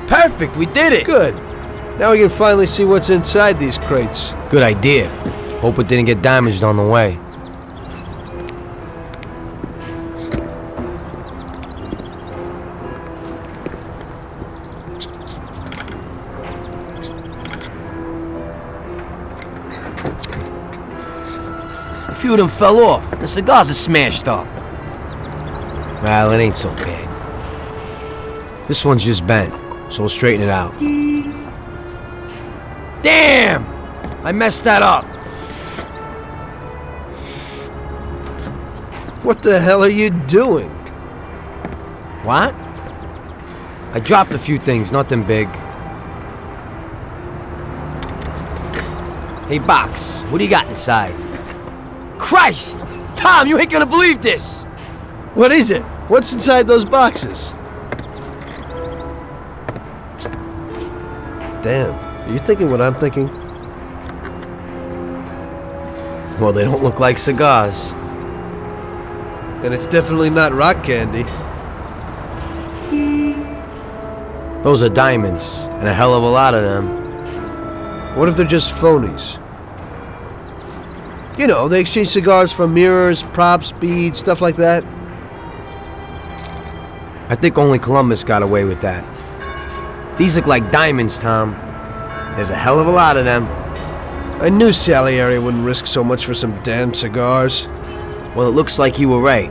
Perfect, we did it! Good. Now we can finally see what's inside these crates. Good idea. Hope it didn't get damaged on the way. A few of them fell off. The cigars are smashed up. Well, it ain't so bad. This one's just bent, so we'll straighten it out. Damn! I messed that up. What the hell are you doing? What? I dropped a few things, nothing big. Hey, Box, what do you got inside? Christ! Tom, you ain't gonna believe this! What is it? What's inside those boxes? Damn, are you thinking what I'm thinking? Well, they don't look like cigars. And it's definitely not rock candy. Those are diamonds, and a hell of a lot of them. What if they're just phonies? You know, they exchange cigars for mirrors, props, beads, stuff like that. I think only Columbus got away with that. These look like diamonds, Tom. There's a hell of a lot of them. I knew Salieri wouldn't risk so much for some damn cigars. Well, it looks like you were right.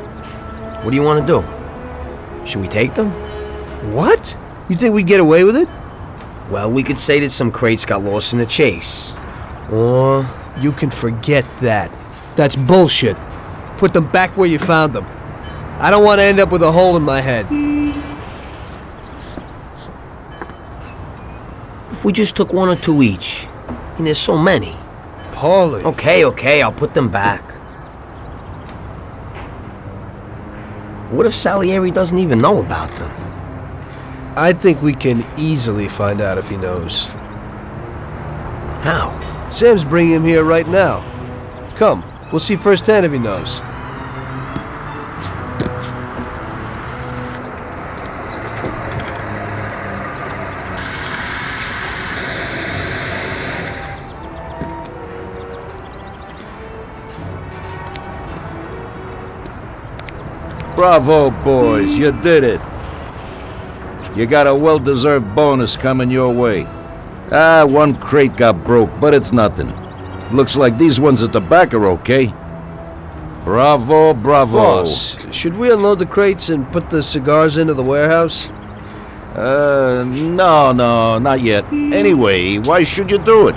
What do you want to do? Should we take them? What? You think we'd get away with it? Well, we could say that some crates got lost in the chase. Or... You can forget that. That's bullshit. Put them back where you found them. I don't want to end up with a hole in my head. If we just took one or two each. And there's so many. Paulie. Okay, I'll put them back. What if Salieri doesn't even know about them? I think we can easily find out if he knows. How? Sam's bringing him here right now. Come, we'll see firsthand if he knows. Bravo, boys, you did it. You got a well-deserved bonus coming your way. One crate got broke, but it's nothing. Looks like these ones at the back are okay. Bravo, bravo. Boss, should we unload the crates and put the cigars into the warehouse? No, not yet. Anyway, why should you do it?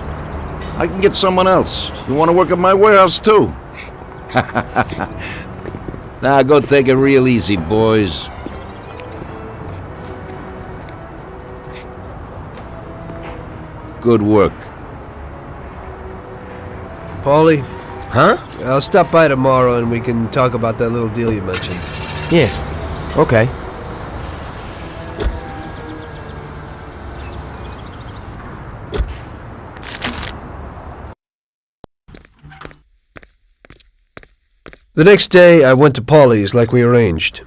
I can get someone else. You want to work at my warehouse, too? Now, go take it real easy, boys. Good work. Paulie? Huh? I'll stop by tomorrow and we can talk about that little deal you mentioned. Yeah, okay. The next day, I went to Paulie's like we arranged.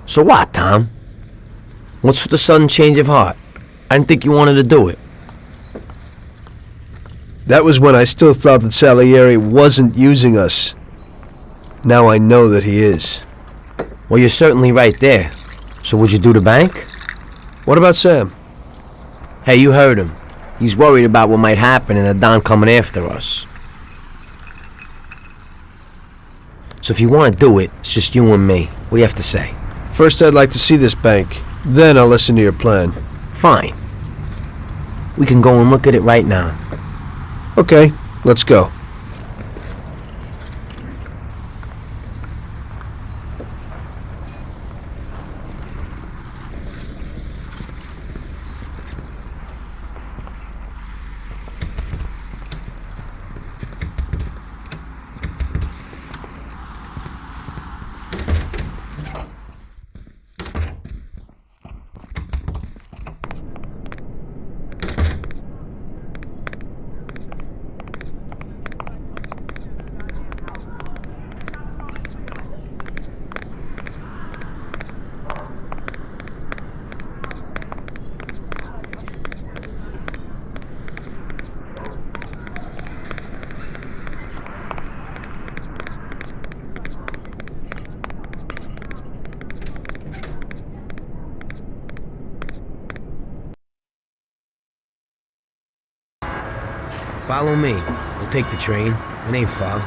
So what, Tom? What's with the sudden change of heart? I didn't think you wanted to do it. That was when I still thought that Salieri wasn't using us. Now I know that he is. Well, you're certainly right there. So would you do the bank? What about Sam? Hey, you heard him. He's worried about what might happen and the Don coming after us. So if you want to do it, it's just you and me. What do you have to say? First, I'd like to see this bank. Then I'll listen to your plan. Fine. We can go and look at it right now. Okay, let's go. Follow me. We'll take the train. It ain't far.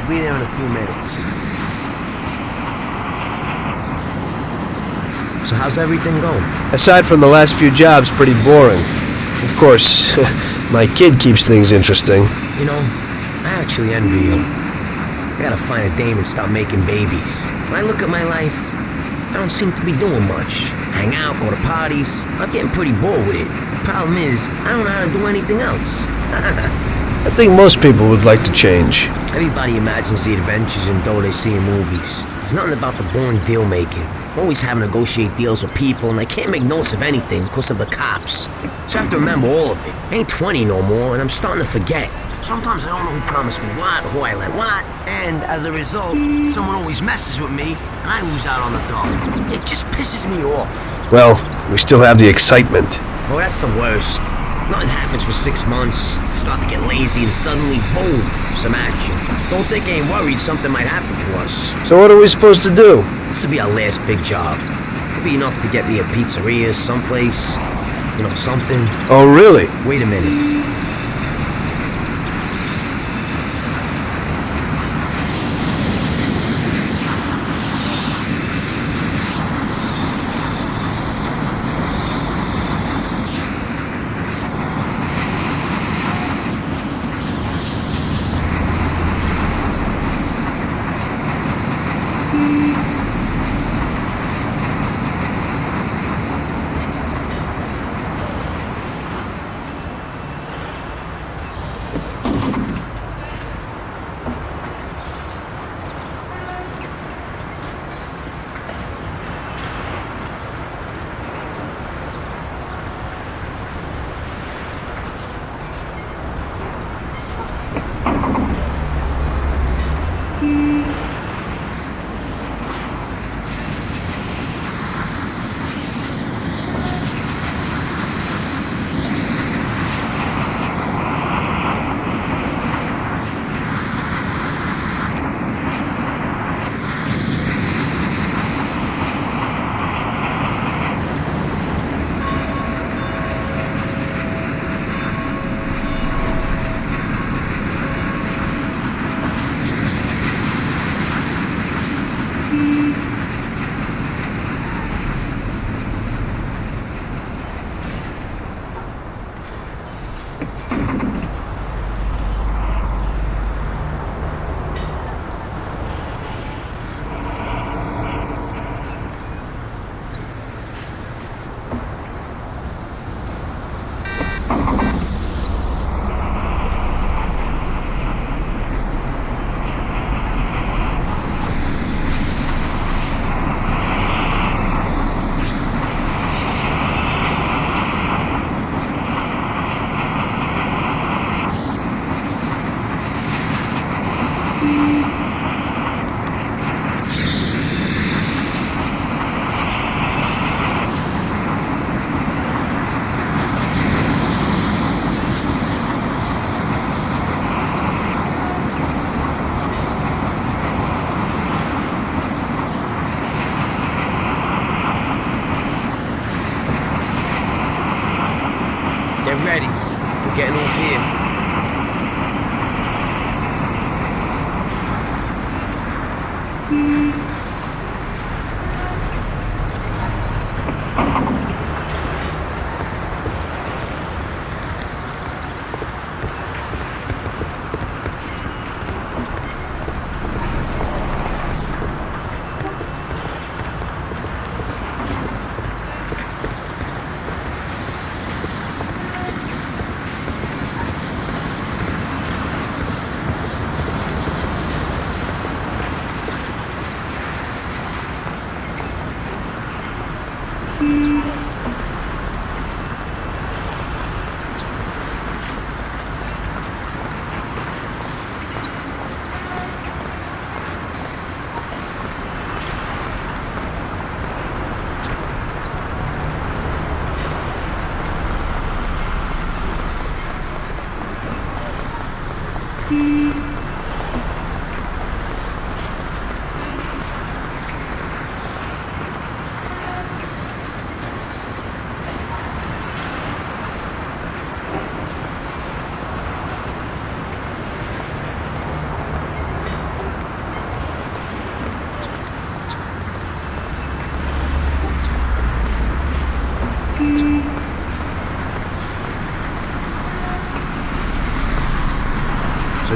Be there in a few minutes. So how's everything going? Aside from the last few jobs, pretty boring. Of course, my kid keeps things interesting. You know, I actually envy you. I gotta find a dame and start making babies. When I look at my life, I don't seem to be doing much. Hang out, go to parties. I'm getting pretty bored with it. Problem is, I don't know how to do anything else. I think most people would like to change. Everybody imagines the adventures and dough they see in movies. There's nothing about the boring deal making. Always having to negotiate deals with people, and I can't make notes of anything because of the cops. So I have to remember all of it. I ain't 20 no more, and I'm starting to forget. Sometimes I don't know who promised me what, or who I let what, and as a result, someone always messes with me, and I lose out on the dough. It just pisses me off. Well, we still have the excitement. Oh, that's the worst. Nothing happens for 6 months. Start to get lazy and suddenly, boom, some action. Don't think I ain't worried something might happen to us. So what are we supposed to do? This will be our last big job. It'll be enough to get me a pizzeria someplace. You know, something. Oh, really? Wait a minute.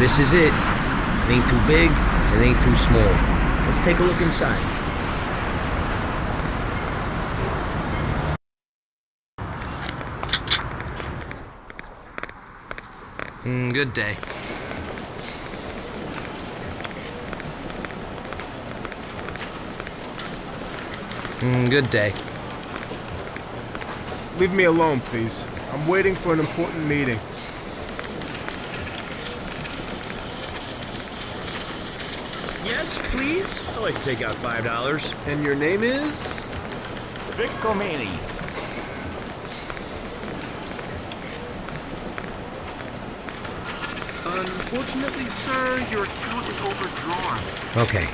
this is it. It ain't too big, it ain't too small. Let's take a look inside. Good day. Good day. Leave me alone, please. I'm waiting for an important meeting. Yes, please? I'd like to take out $5. And your name is? Vic Comini. Unfortunately, sir, your account is overdrawn. Okay,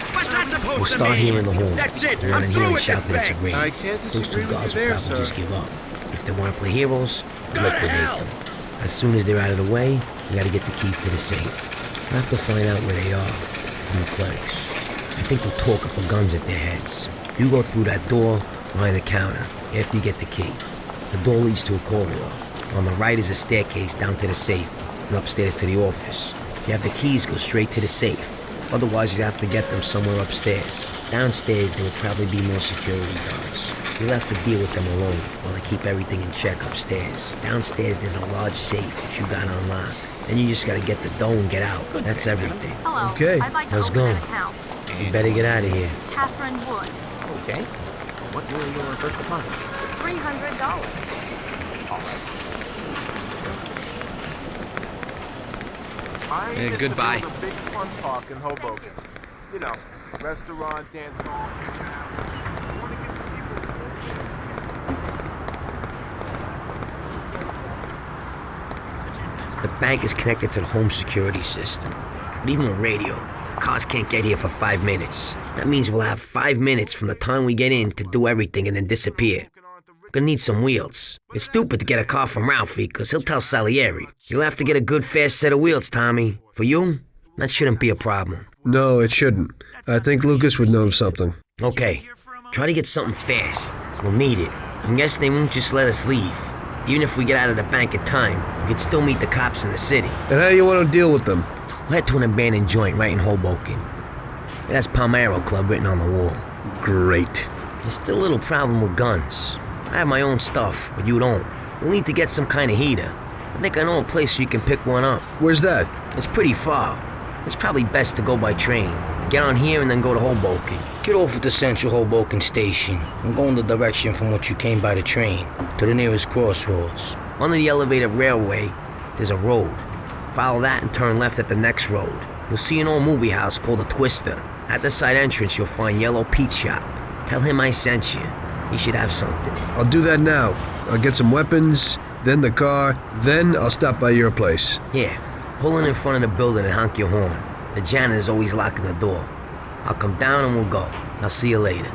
we'll start here in the hall. That's it. Run in here and shout that it's a raid. I can't Those disagree two with guards you will there, probably sir. just give up. If they want to play heroes, liquidate them. As soon as they're out of the way, we gotta get the keys to the safe. We'll have to find out where they are from the clerks. I think they'll talk for guns at their heads. You go through that door behind the counter after you get the key. The door leads to a corridor. On the right is a staircase down to the safe and upstairs to the office. If you have the keys, go straight to the safe. Otherwise, you'd have to get them somewhere upstairs. Downstairs, there would probably be more security guards. You'll have to deal with them alone while they keep everything in check upstairs. Downstairs, there's a large safe that you gotta unlock. Then you just gotta get the dough and get out. That's everything. Hello. Okay. I'd like to Let's open go. an account. You better get out of here. Catherine Wood. Okay. What will your first deposit? $300. I used goodbye. to build a big fun park in Hoboken. You know, restaurant, dance hall, picture house. I want to give the people. The bank is connected to the home security system. But even with radio, cars can't get here for 5 minutes. That means we'll have 5 minutes from the time we get in to do everything and then disappear. Gonna need some wheels. It's stupid to get a car from Ralphie, because he'll tell Salieri. You'll have to get a good fast set of wheels, Tommy. For you, that shouldn't be a problem. No, it shouldn't. I think Lucas would know something. Okay, try to get something fast. We'll need it. I'm guessing they won't just let us leave. Even if we get out of the bank in time, we could still meet the cops in the city. And how do you want to deal with them? We'll head to an abandoned joint right in Hoboken. It has Palmero Club written on the wall. Great. There's still a little problem with guns. I have my own stuff, but you don't. We'll need to get some kind of heater. I think I know a place where you can pick one up. Where's that? It's pretty far. It's probably best to go by train. Get on here and then go to Hoboken. Get off at the central Hoboken station and go in the direction from which you came by the train to the nearest crossroads. Under the elevated railway, there's a road. Follow that and turn left at the next road. You'll see an old movie house called the Twister. At the side entrance, you'll find Yellow Pete's shop. Tell him I sent you. He should have something. I'll do that now. I'll get some weapons, then the car, then I'll stop by your place. Yeah, pull in front of the building and honk your horn. The janitor's always locking the door. I'll come down and we'll go. I'll see you later.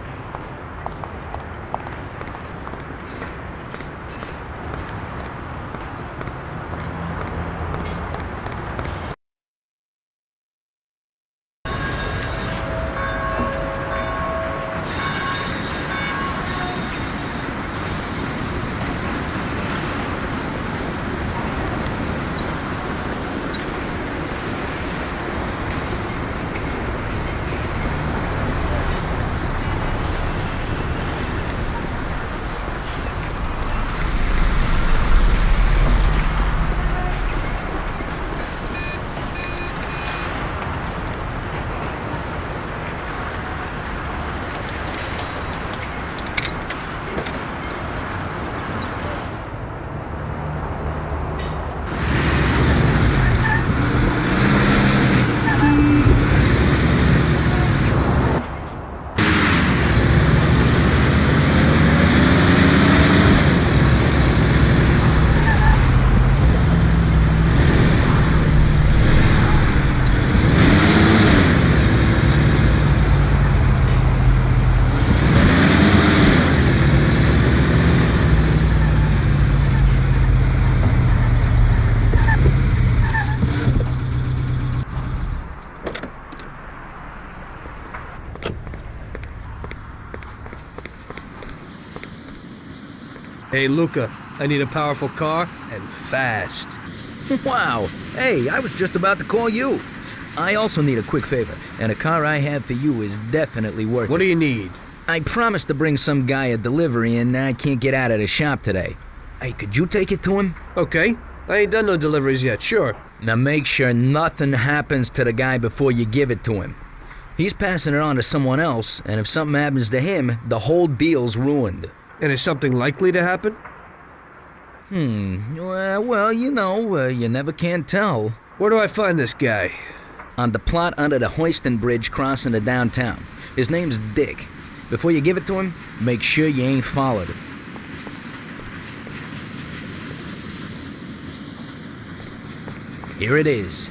Hey, Luca, I need a powerful car, and fast. Wow. Hey, I was just about to call you. I also need a quick favor, and a car I have for you is definitely worth it. What do you need? I promised to bring some guy a delivery, and I can't get out of the shop today. Hey, could you take it to him? Okay. I ain't done no deliveries yet, sure. Now make sure nothing happens to the guy before you give it to him. He's passing it on to someone else, and if something happens to him, the whole deal's ruined. And is something likely to happen? Well, you know, you never can tell. Where do I find this guy? On the plot under the Hoiston Bridge crossing the downtown. His name's Dick. Before you give it to him, make sure you ain't followed. Here it is.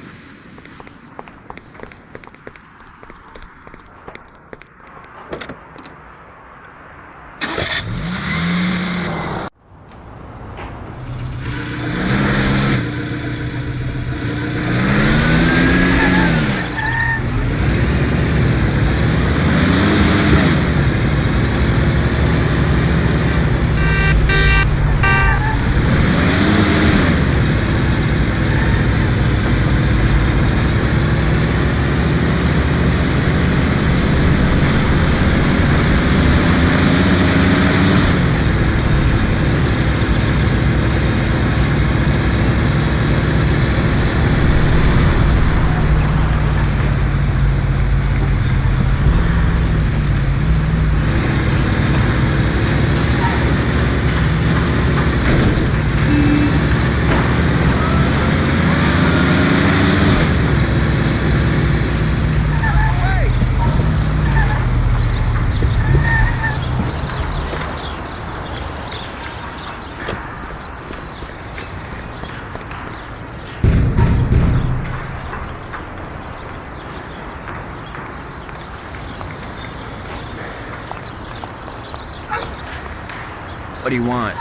What do you want?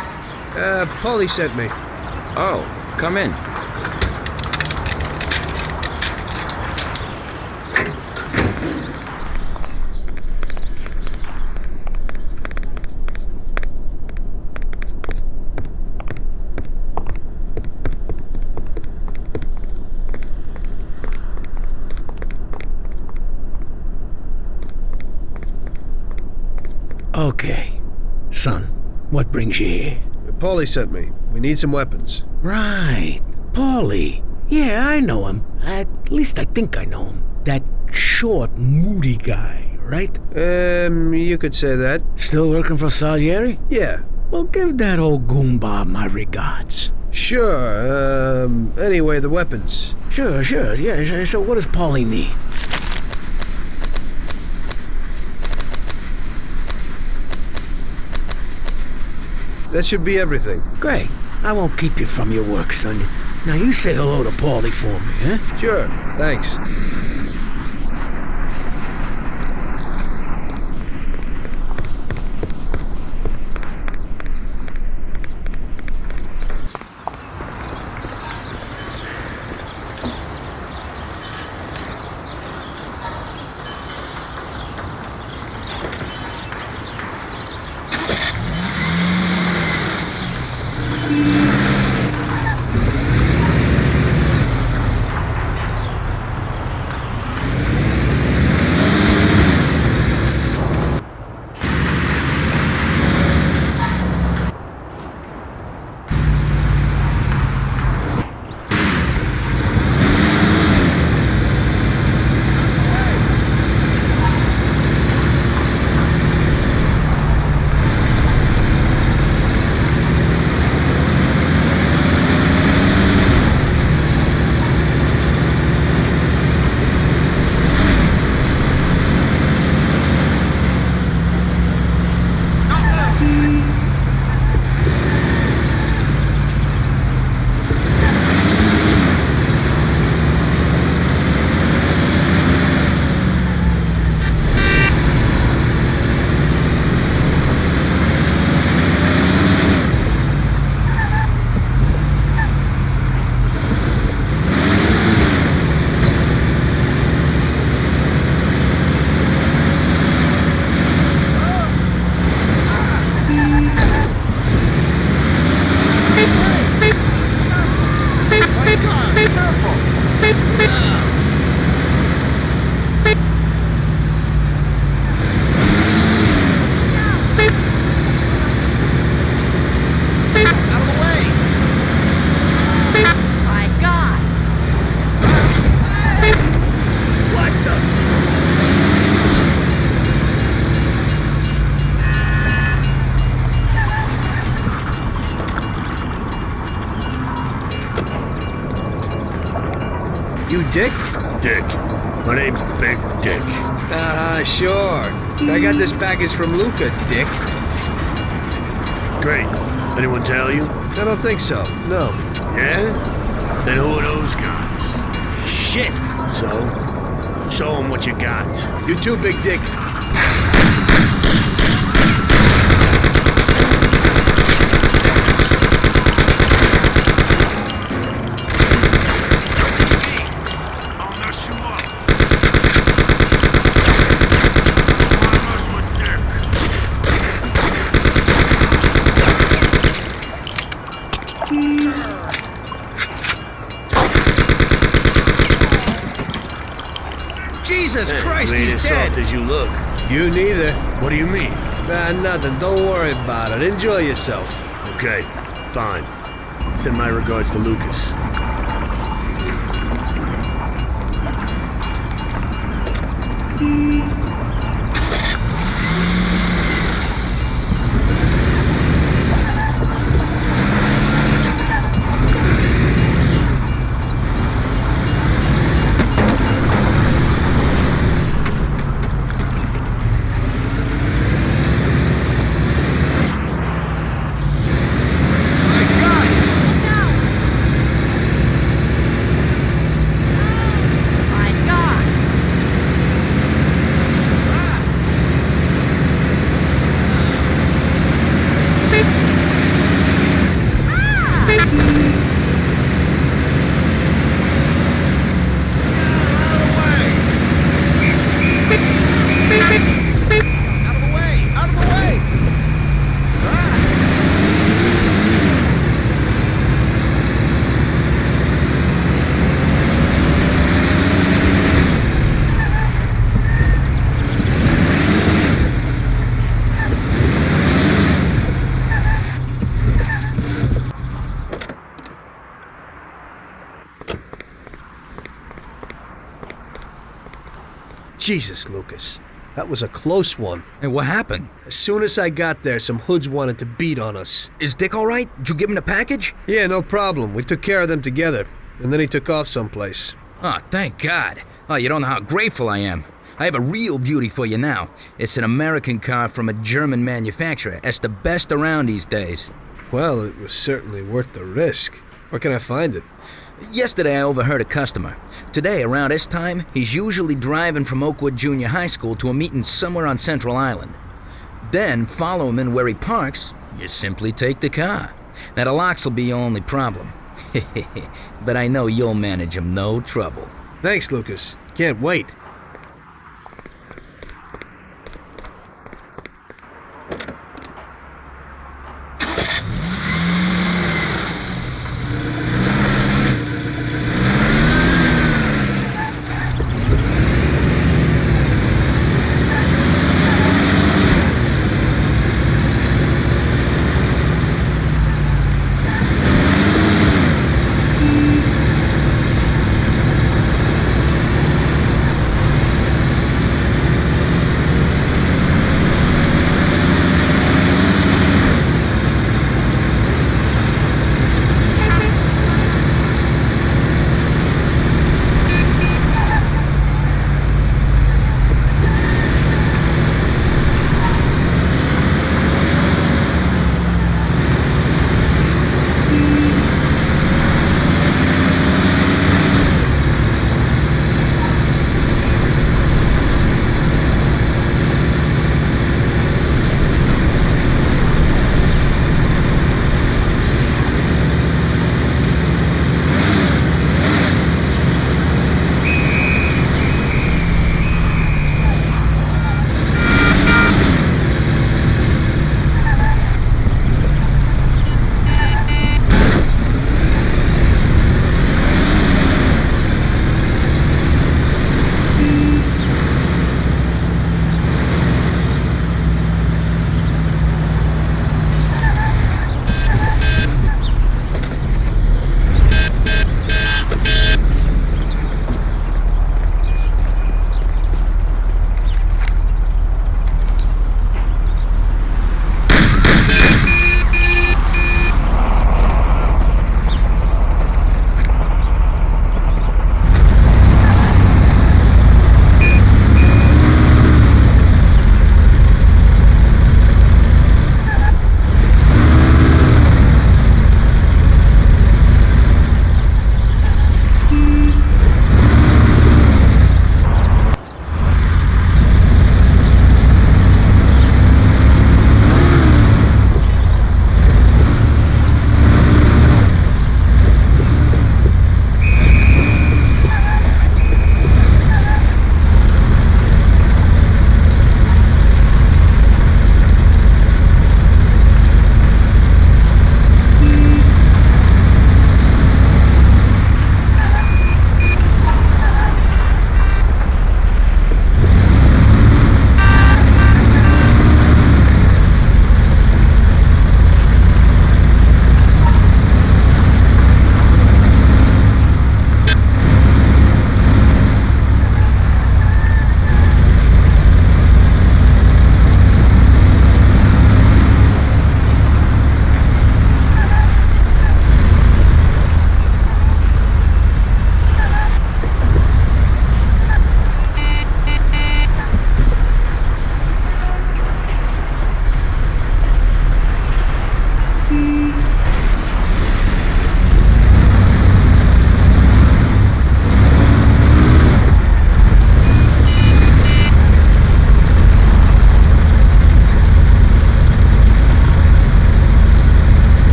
Paulie sent me. Oh, come in. Okay. Son, what brings you here? Paulie sent me. We need some weapons. Right. Paulie. Yeah, I know him. At least I think I know him. That short, moody guy, right? You could say that. Still working for Salieri? Yeah. Well, give that old goomba my regards. Sure. Anyway, the weapons. Sure. Yeah, so what does Paulie need? That should be everything. Great. I won't keep you from your work, son. Now you say hello to Paulie for me, huh? Sure. Thanks. Dick? Dick. My name's Big Dick. Sure. I got this package from Luca, Dick. Great. Anyone tell you? I don't think so, no. Yeah? Then who are those guys? Shit! So? Show them what you got. You too, Big Dick. Jesus Christ, You ain't he's as dead! soft as you look. You neither. What do you mean? Nothing. Don't worry about it. Enjoy yourself. Okay, fine. Send my regards to Lucas. Jesus, Lucas. That was a close one. Hey, what happened? As soon as I got there, some hoods wanted to beat on us. Is Dick all right? Did you give him the package? Yeah, no problem. We took care of them together. And then he took off someplace. Oh, thank God. Oh, you don't know how grateful I am. I have a real beauty for you now. It's an American car from a German manufacturer. It's the best around these days. Well, it was certainly worth the risk. Where can I find it? Yesterday I overheard a customer. Today, around this time, he's usually driving from Oakwood Junior High School to a meeting somewhere on Central Island. Then, follow him in where he parks, you simply take the car. Now, the locks will be your only problem. But I know you'll manage him no trouble. Thanks, Lucas. Can't wait.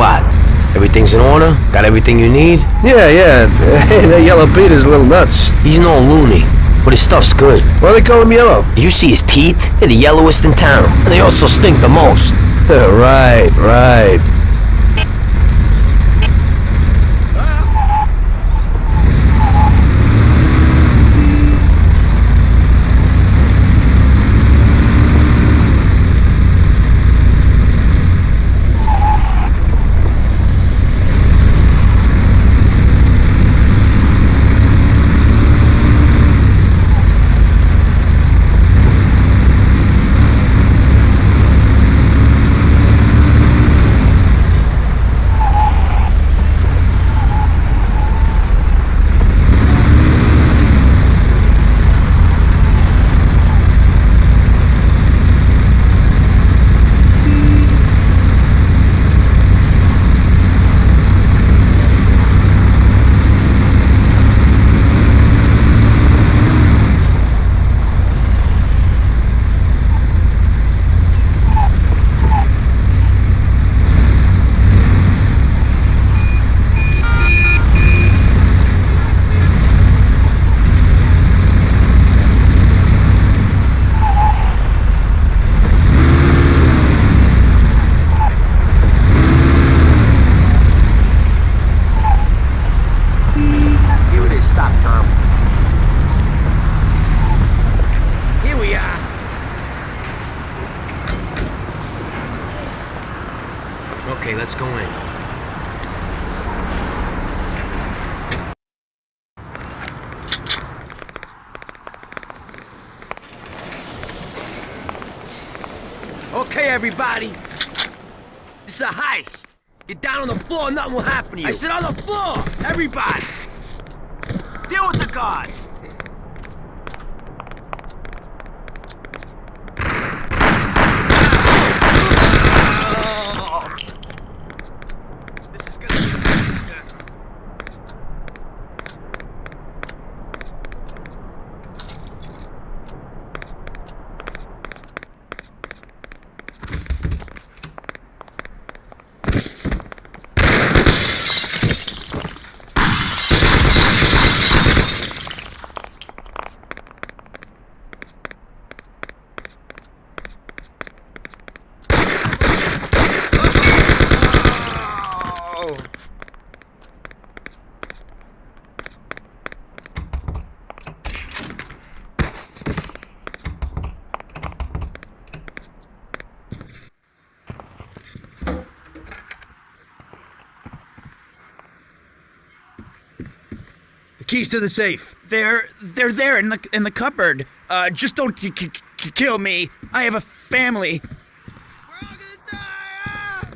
what? Everything's in order? Got everything you need? Yeah. Hey, that yellow Peter's a little nuts. He's no loony, but his stuff's good. Why they call him yellow? You see his teeth? They're the yellowest in town, and they also stink the most. Right. Okay, let's go in. Okay, everybody. This is a heist. Get down on the floor, nothing will happen to you. I said on the floor! Everybody! Deal with the guard! This is gonna be a... Keys to the safe. They're there in the cupboard. Just don't kill me. I have a family. We're all gonna die!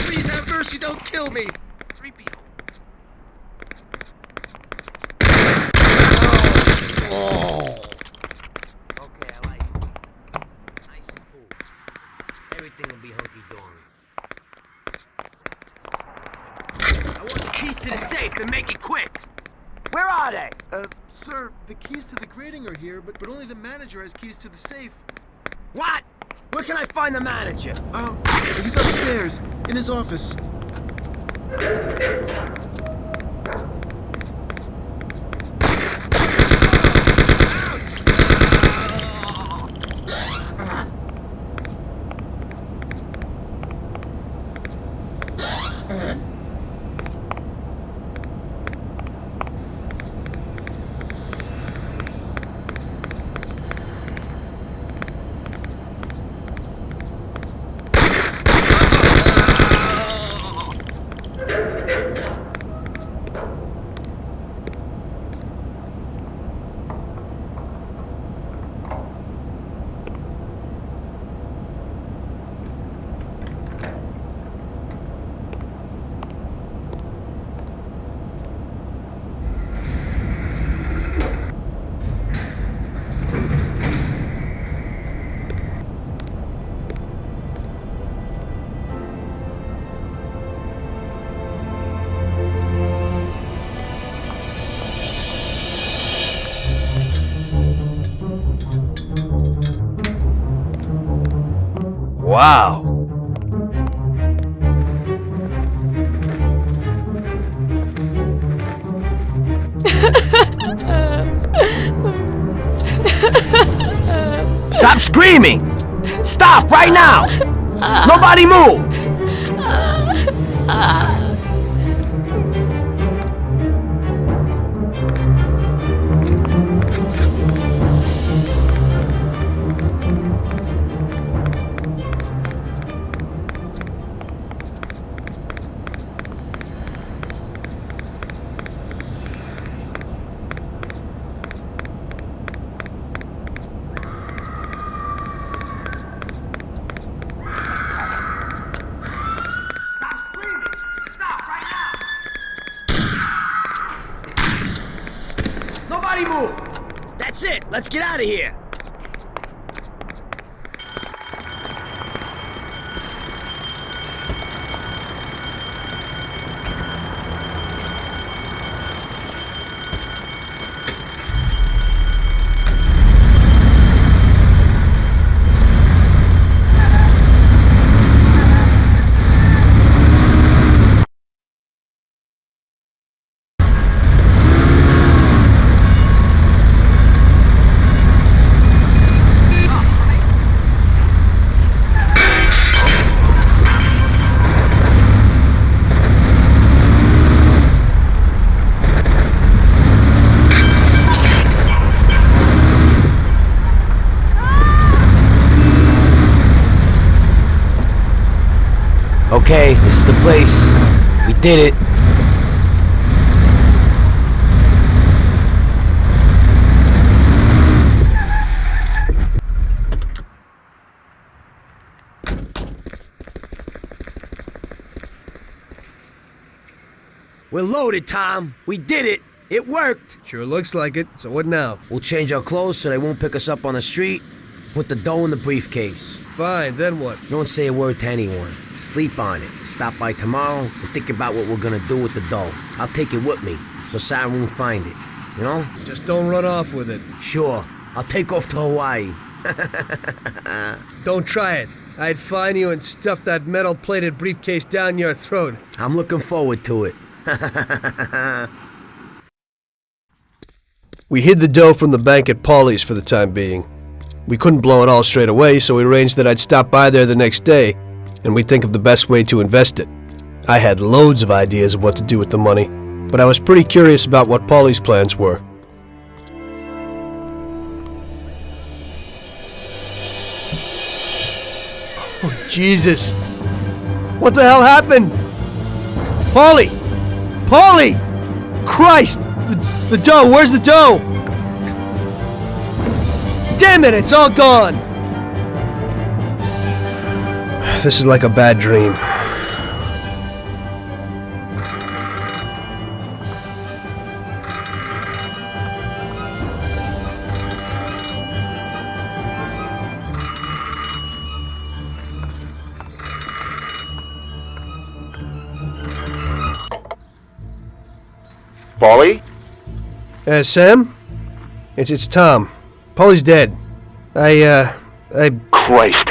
Please have mercy, don't kill me. 3PO. Oh. Okay, I like it. Nice and cool. Everything will be hunky-dory. I want the keys to the safe and make it quick. Where are they? Sir, the keys to the grating are here, but only the manager has keys to the safe. What? Where can I find the manager? He's upstairs, in his office. Wow. Stop screaming! Stop right now! Nobody move! Nobody move! That's it! Let's get out of here! Okay, this is the place. We did it. We're loaded, Tom. We did it. It worked. Sure looks like it. So what now? We'll change our clothes so they won't pick us up on the street. Put the dough in the briefcase. Fine, then what? Don't say a word to anyone. Sleep on it. Stop by tomorrow and think about what we're gonna do with the dough. I'll take it with me, so Sarah won't find it. You know? Just don't run off with it. Sure. I'll take off to Hawaii. Don't try it. I'd find you and stuff that metal-plated briefcase down your throat. I'm looking forward to it. We hid the dough from the bank at Paulie's for the time being. We couldn't blow it all straight away, so we arranged that I'd stop by there the next day, and we'd think of the best way to invest it. I had loads of ideas of what to do with the money, but I was pretty curious about what Paulie's plans were. Oh, Jesus! What the hell happened? Paulie! Paulie! Christ! The dough! Where's the dough? Damn it! It's all gone! This is like a bad dream. Paulie? Sam? It's Tom. Paulie's dead. Christ,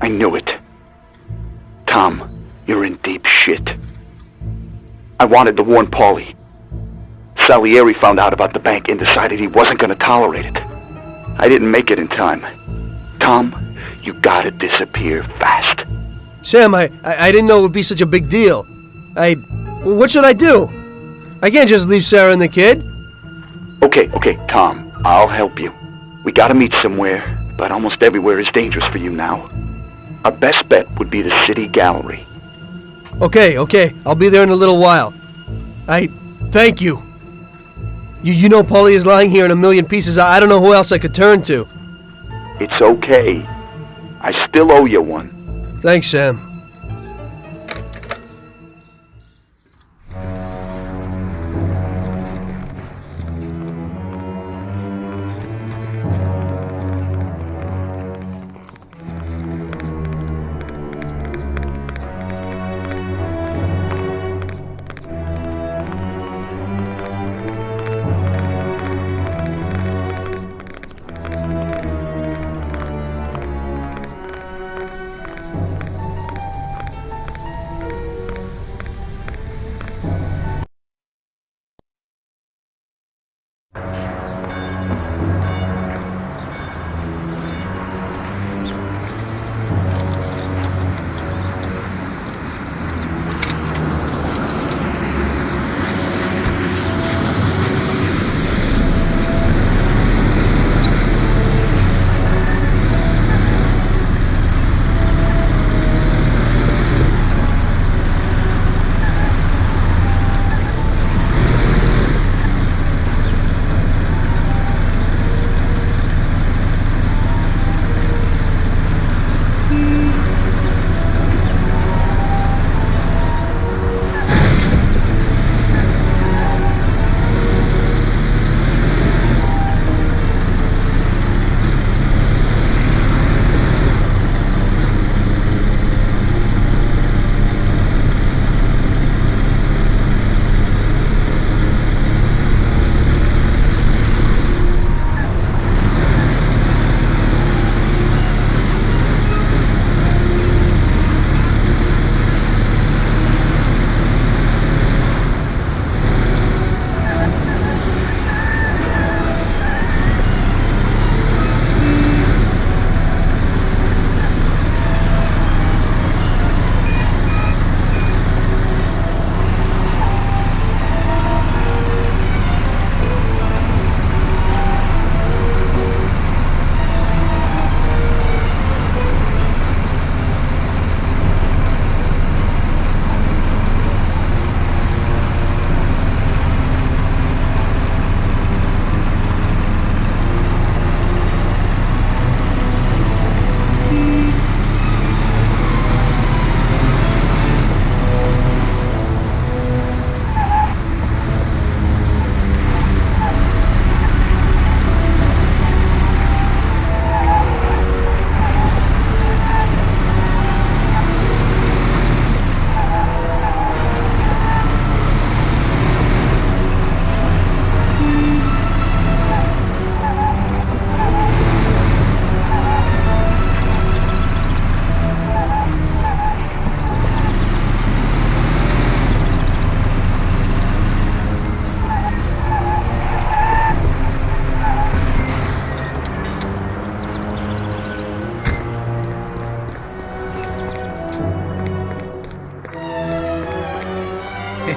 I knew it. Tom, you're in deep shit. I wanted to warn Paulie. Salieri found out about the bank and decided he wasn't going to tolerate it. I didn't make it in time. Tom, you gotta disappear fast. Sam, I didn't know it would be such a big deal. What should I do? I can't just leave Sarah and the kid. Okay, Tom, I'll help you. We gotta meet somewhere, but almost everywhere is dangerous for you now. Our best bet would be the city gallery. Okay, I'll be there in a little while. Thank you. You know Paulie is lying here in a million pieces. I don't know who else I could turn to. It's okay. I still owe you one. Thanks, Sam.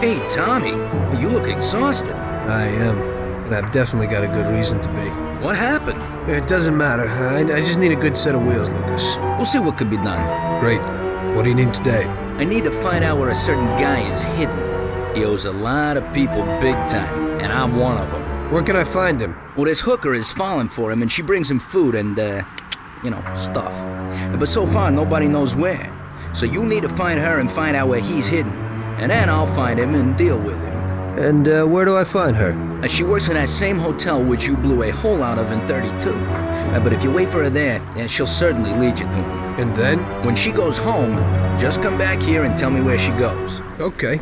Hey, Tommy, you look exhausted. I am, and I've definitely got a good reason to be. What happened? It doesn't matter. I just need a good set of wheels, Lucas. We'll see what could be done. Great. What do you need today? I need to find out where a certain guy is hidden. He owes a lot of people big time, and I'm one of them. Where can I find him? Well, this hooker is falling for him, and she brings him food and, stuff. But so far, nobody knows where. So you need to find her and find out where he's hidden. And then I'll find him and deal with him. And where do I find her? She works in that same hotel which you blew a hole out of in 32. But if you wait for her there, she'll certainly lead you to him. And then? When she goes home, just come back here and tell me where she goes. Okay.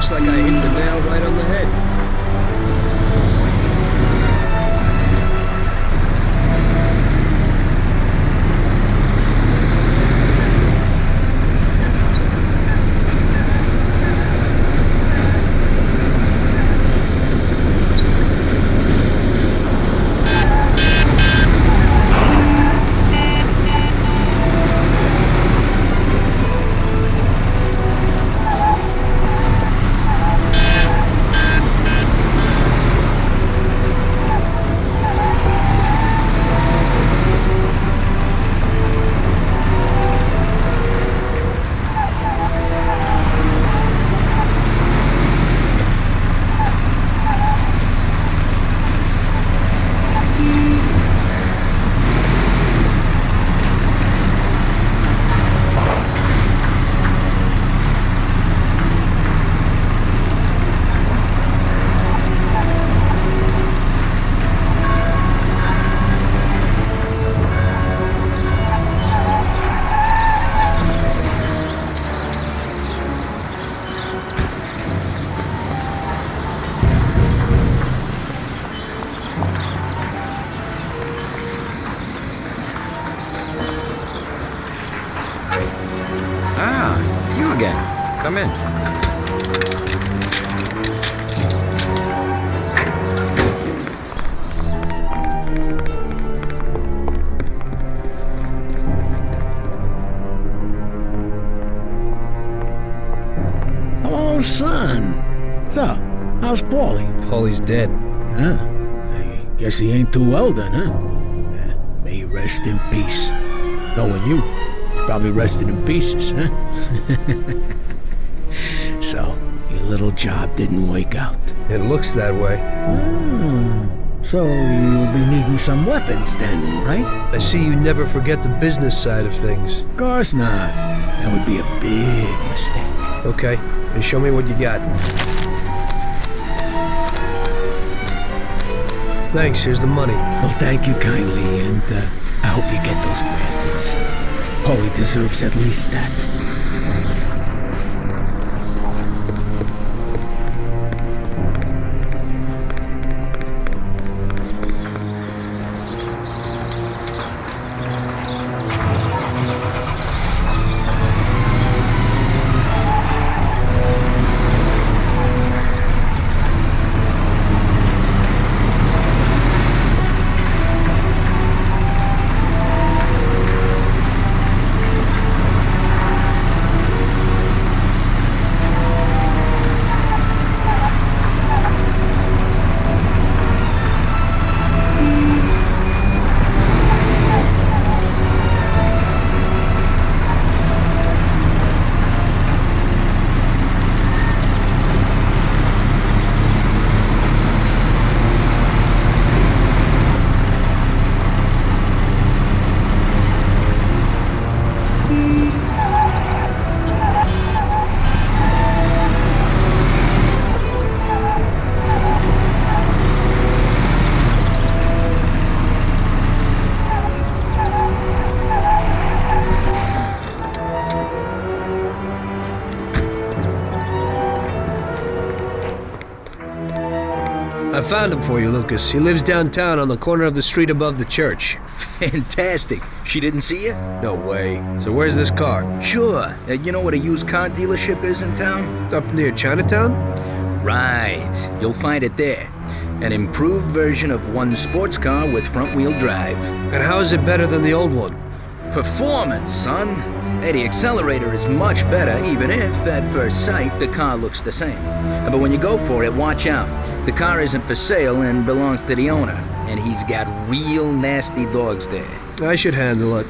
Looks like I hit the nail right on the head. It's you again. Come in. Hello, son. So, how's Paulie? Paulie's dead. Huh? I guess he ain't too well then, huh? May he rest in peace. Knowing you, he's probably rested in pieces, huh? So, your little job didn't work out. It looks that way. So you'll be needing some weapons then, right? I see you never forget the business side of things. Of course not. That would be a big mistake. Okay, then show me what you got. Thanks, here's the money. Well, thank you kindly, and I hope you get those bastards. Paulie deserves at least that. I found him for you, Lucas. He lives downtown on the corner of the street above the church. Fantastic. She didn't see you? No way. So where's this car? Sure. You know what a used car dealership is in town? Up near Chinatown? Right. You'll find it there. An improved version of one sports car with front-wheel drive. And how is it better than the old one? Performance, son. Hey, the accelerator is much better, even if, at first sight, the car looks the same. But when you go for it, watch out. The car isn't for sale and belongs to the owner, and he's got real nasty dogs there. I should handle it.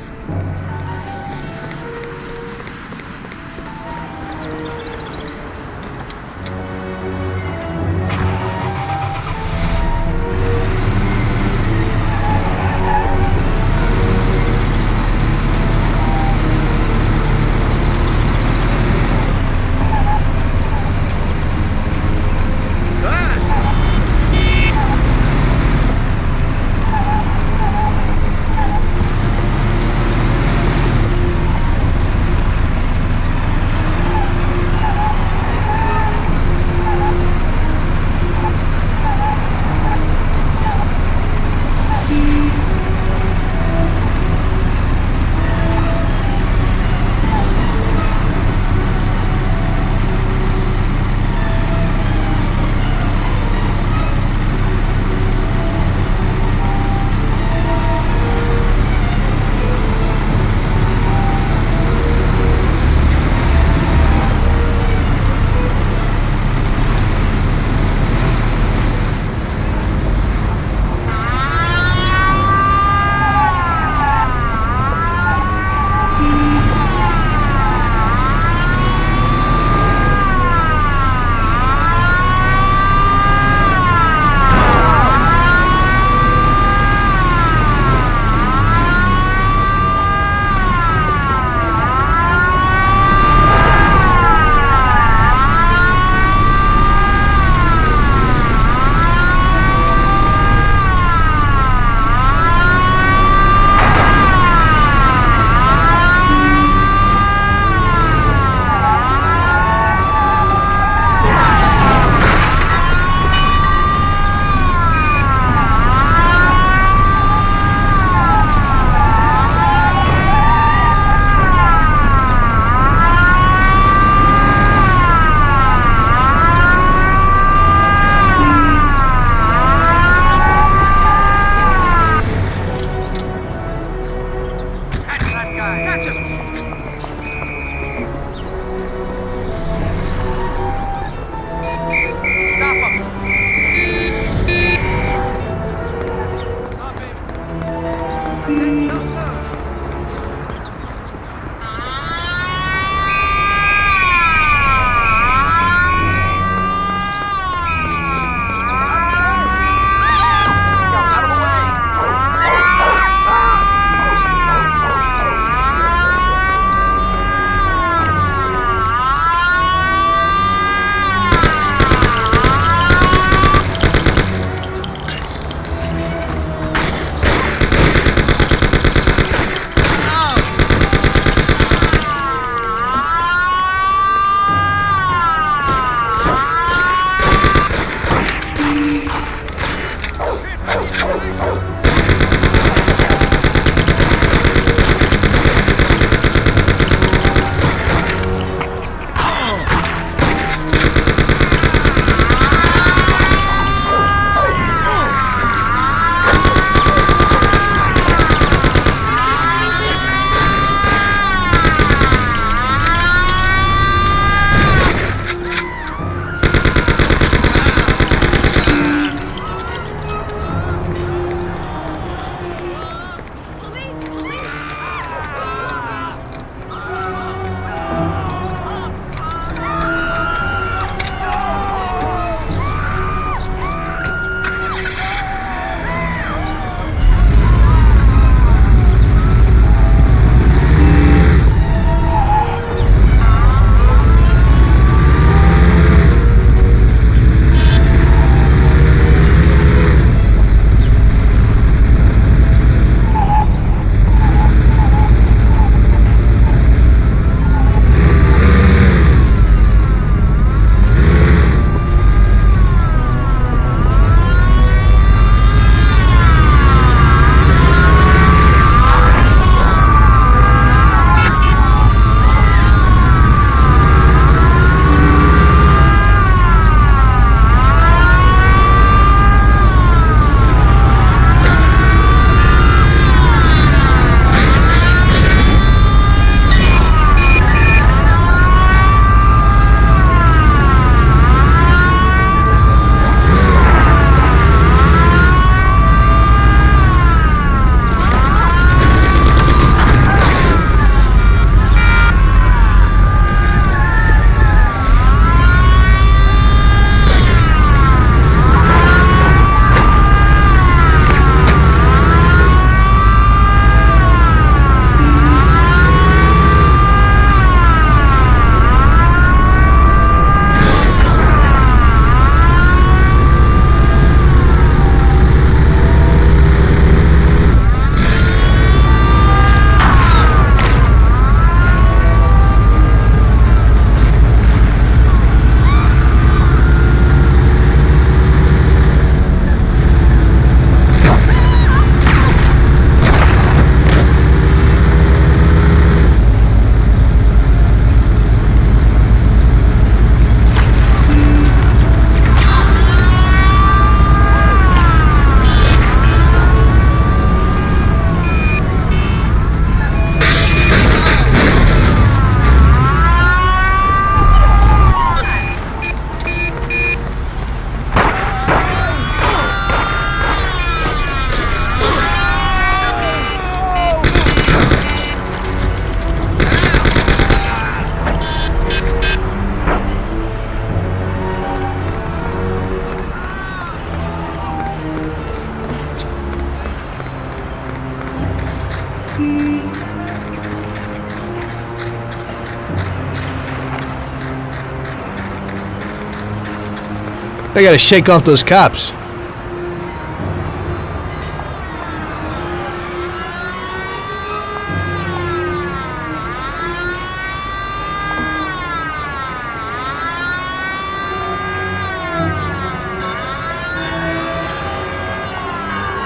I gotta shake off those cops.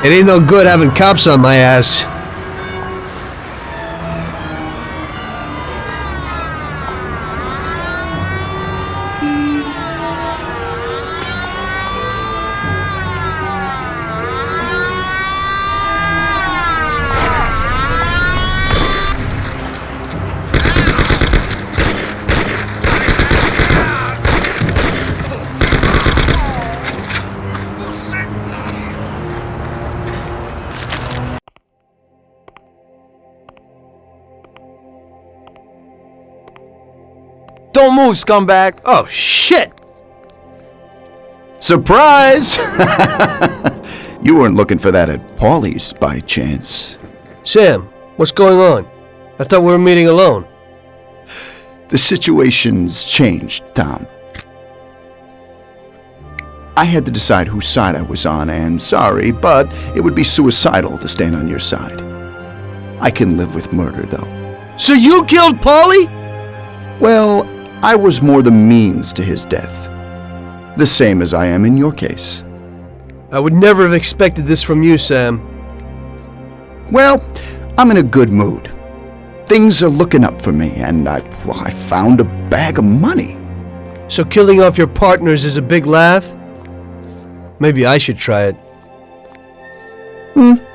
It ain't no good having cops on my ass. Don't move, scumbag! Oh, shit! Surprise! You weren't looking for that at Paulie's by chance. Sam, what's going on? I thought we were meeting alone. The situation's changed, Tom. I had to decide whose side I was on, and sorry, but it would be suicidal to stand on your side. I can live with murder, though. So you killed Paulie? Well, I was more the means to his death. The same as I am in your case. I would never have expected this from you, Sam. Well, I'm in a good mood. Things are looking up for me, and I found a bag of money. So killing off your partners is a big laugh? Maybe I should try it.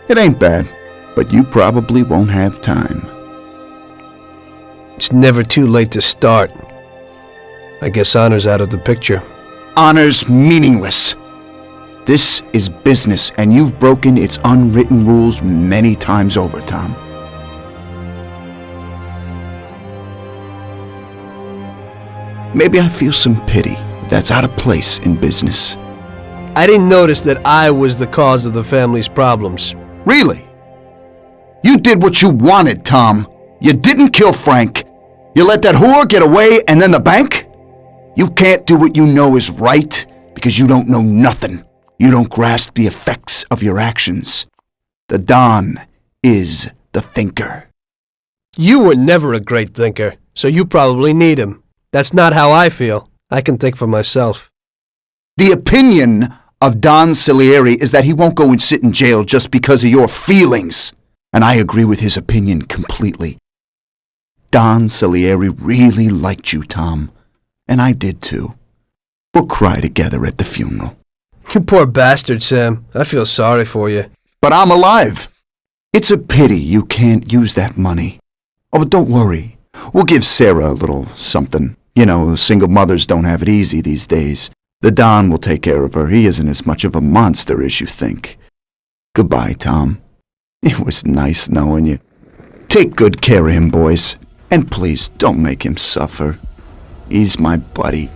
It ain't bad, but you probably won't have time. It's never too late to start. I guess honor's out of the picture. Honor's meaningless. This is business, and you've broken its unwritten rules many times over, Tom. Maybe I feel some pity, but that's out of place in business. I didn't notice that I was the cause of the family's problems. Really? You did what you wanted, Tom. You didn't kill Frank. You let that whore get away, and then the bank? You can't do what you know is right because you don't know nothing. You don't grasp the effects of your actions. The Don is the thinker. You were never a great thinker, so you probably need him. That's not how I feel. I can think for myself. The opinion of Don Salieri is that he won't go and sit in jail just because of your feelings. And I agree with his opinion completely. Don Salieri really liked you, Tom. And I did too. We'll cry together at the funeral. You poor bastard, Sam. I feel sorry for you. But I'm alive. It's a pity you can't use that money. Oh, but don't worry. We'll give Sarah a little something. You know, single mothers don't have it easy these days. The Don will take care of her. He isn't as much of a monster as you think. Goodbye, Tom. It was nice knowing you. Take good care of him, boys. And please, don't make him suffer. He's my buddy.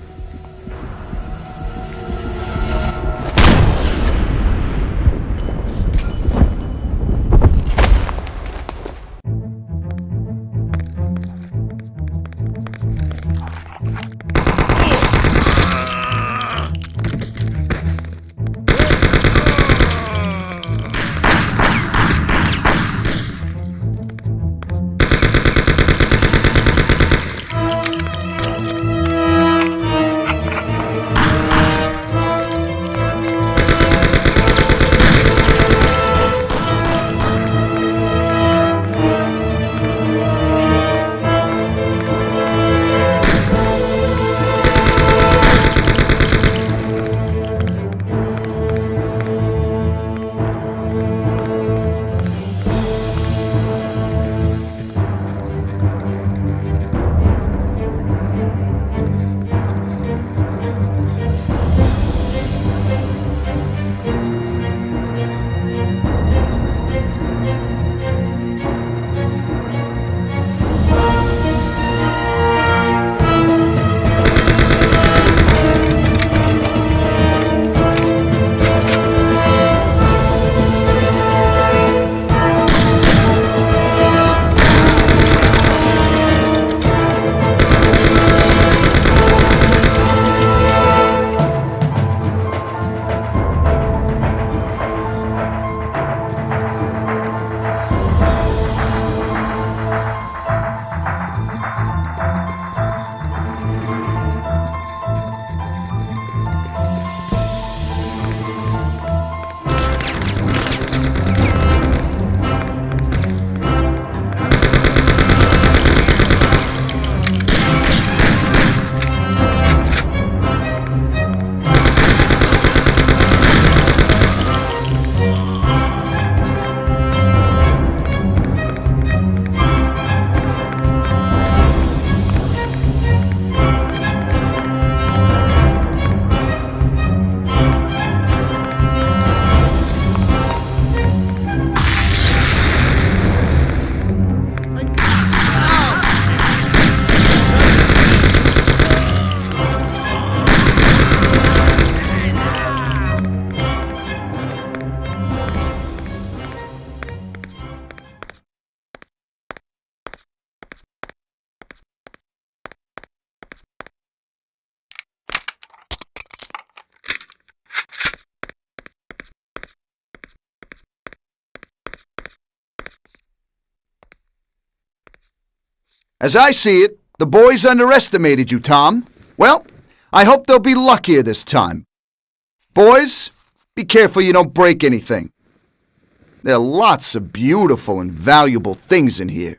As I see it, the boys underestimated you, Tom. Well, I hope they'll be luckier this time. Boys, be careful you don't break anything. There are lots of beautiful and valuable things in here.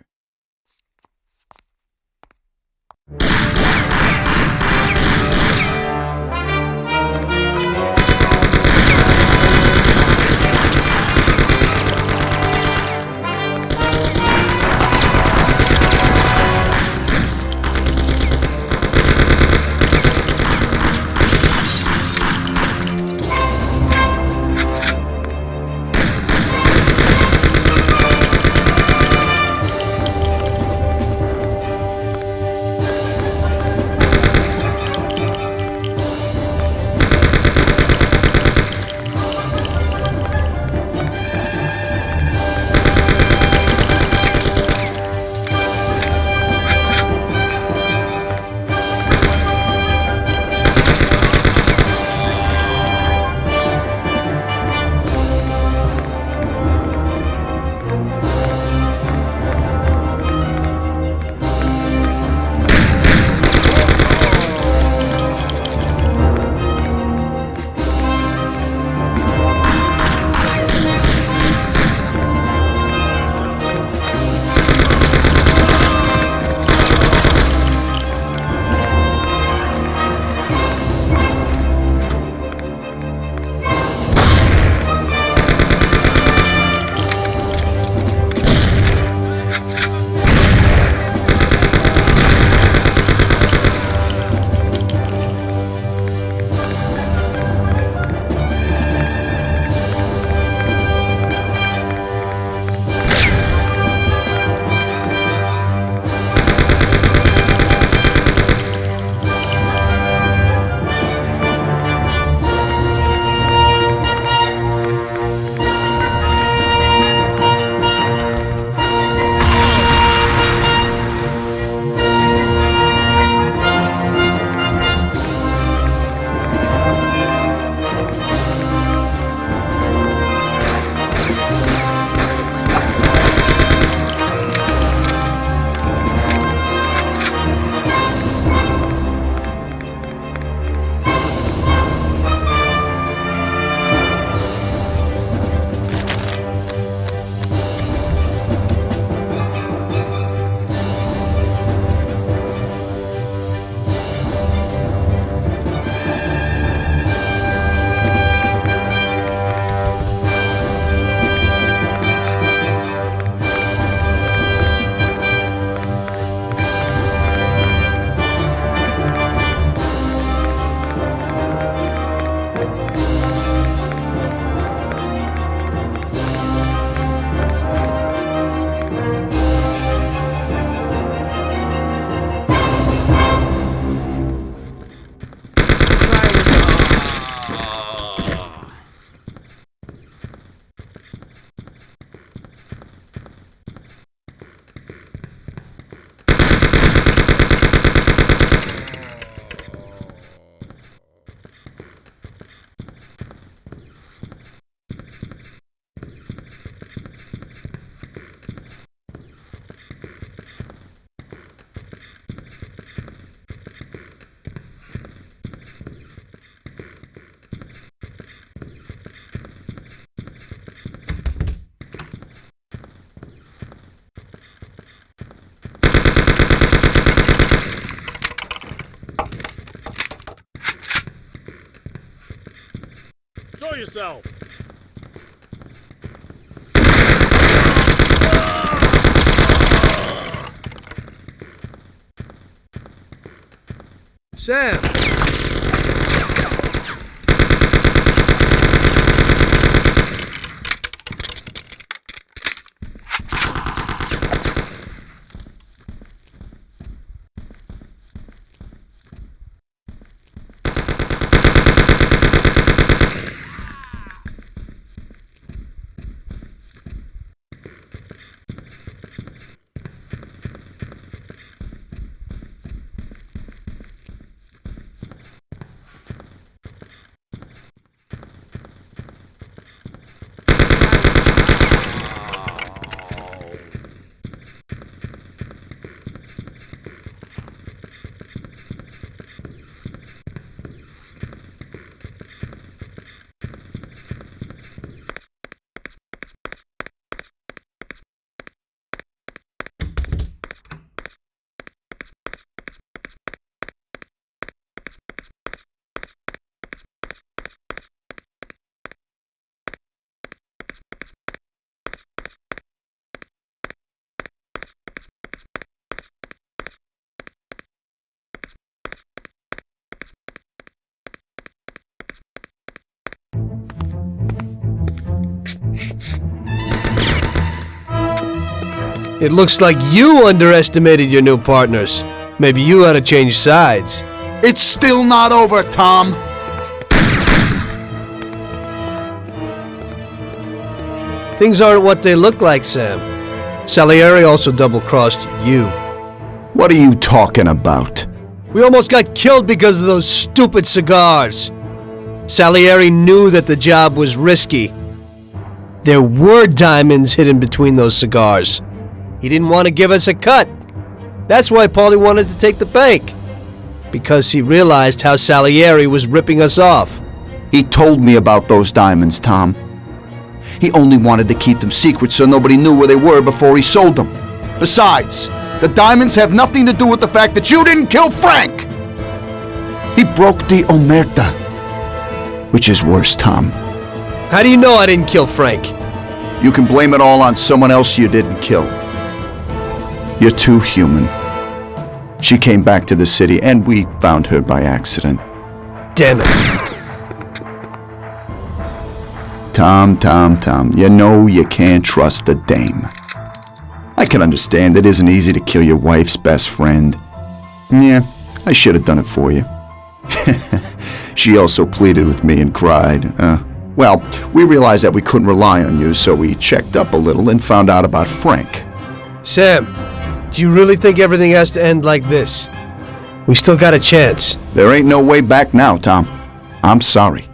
Show yourself! Sam! It looks like you underestimated your new partners. Maybe you ought to change sides. It's still not over, Tom. Things aren't what they look like, Sam. Salieri also double-crossed you. What are you talking about? We almost got killed because of those stupid cigars. Salieri knew that the job was risky. There were diamonds hidden between those cigars. He didn't want to give us a cut. That's why Paulie wanted to take the bank. Because he realized how Salieri was ripping us off. He told me about those diamonds, Tom. He only wanted to keep them secret so nobody knew where they were before he sold them. Besides, the diamonds have nothing to do with the fact that you didn't kill Frank! He broke the omerta. Which is worse, Tom. How do you know I didn't kill Frank? You can blame it all on someone else you didn't kill. You're too human. She came back to the city, and we found her by accident. Damn it. Tom, you know you can't trust the dame. I can understand it isn't easy to kill your wife's best friend. Yeah, I should have done it for you. She also pleaded with me and cried. Well, we realized that we couldn't rely on you, so we checked up a little and found out about Frank. Sam, do you really think everything has to end like this? We still got a chance. There ain't no way back now, Tom. I'm sorry.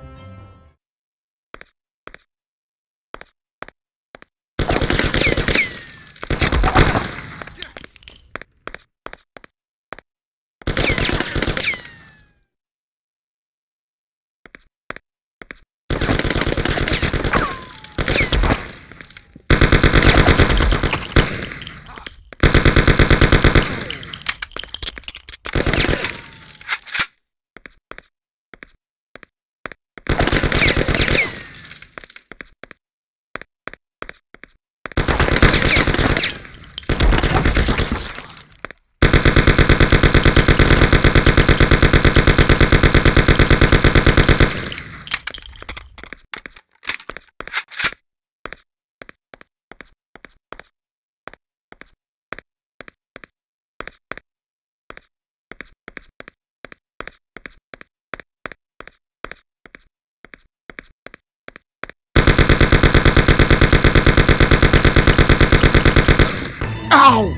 Ow!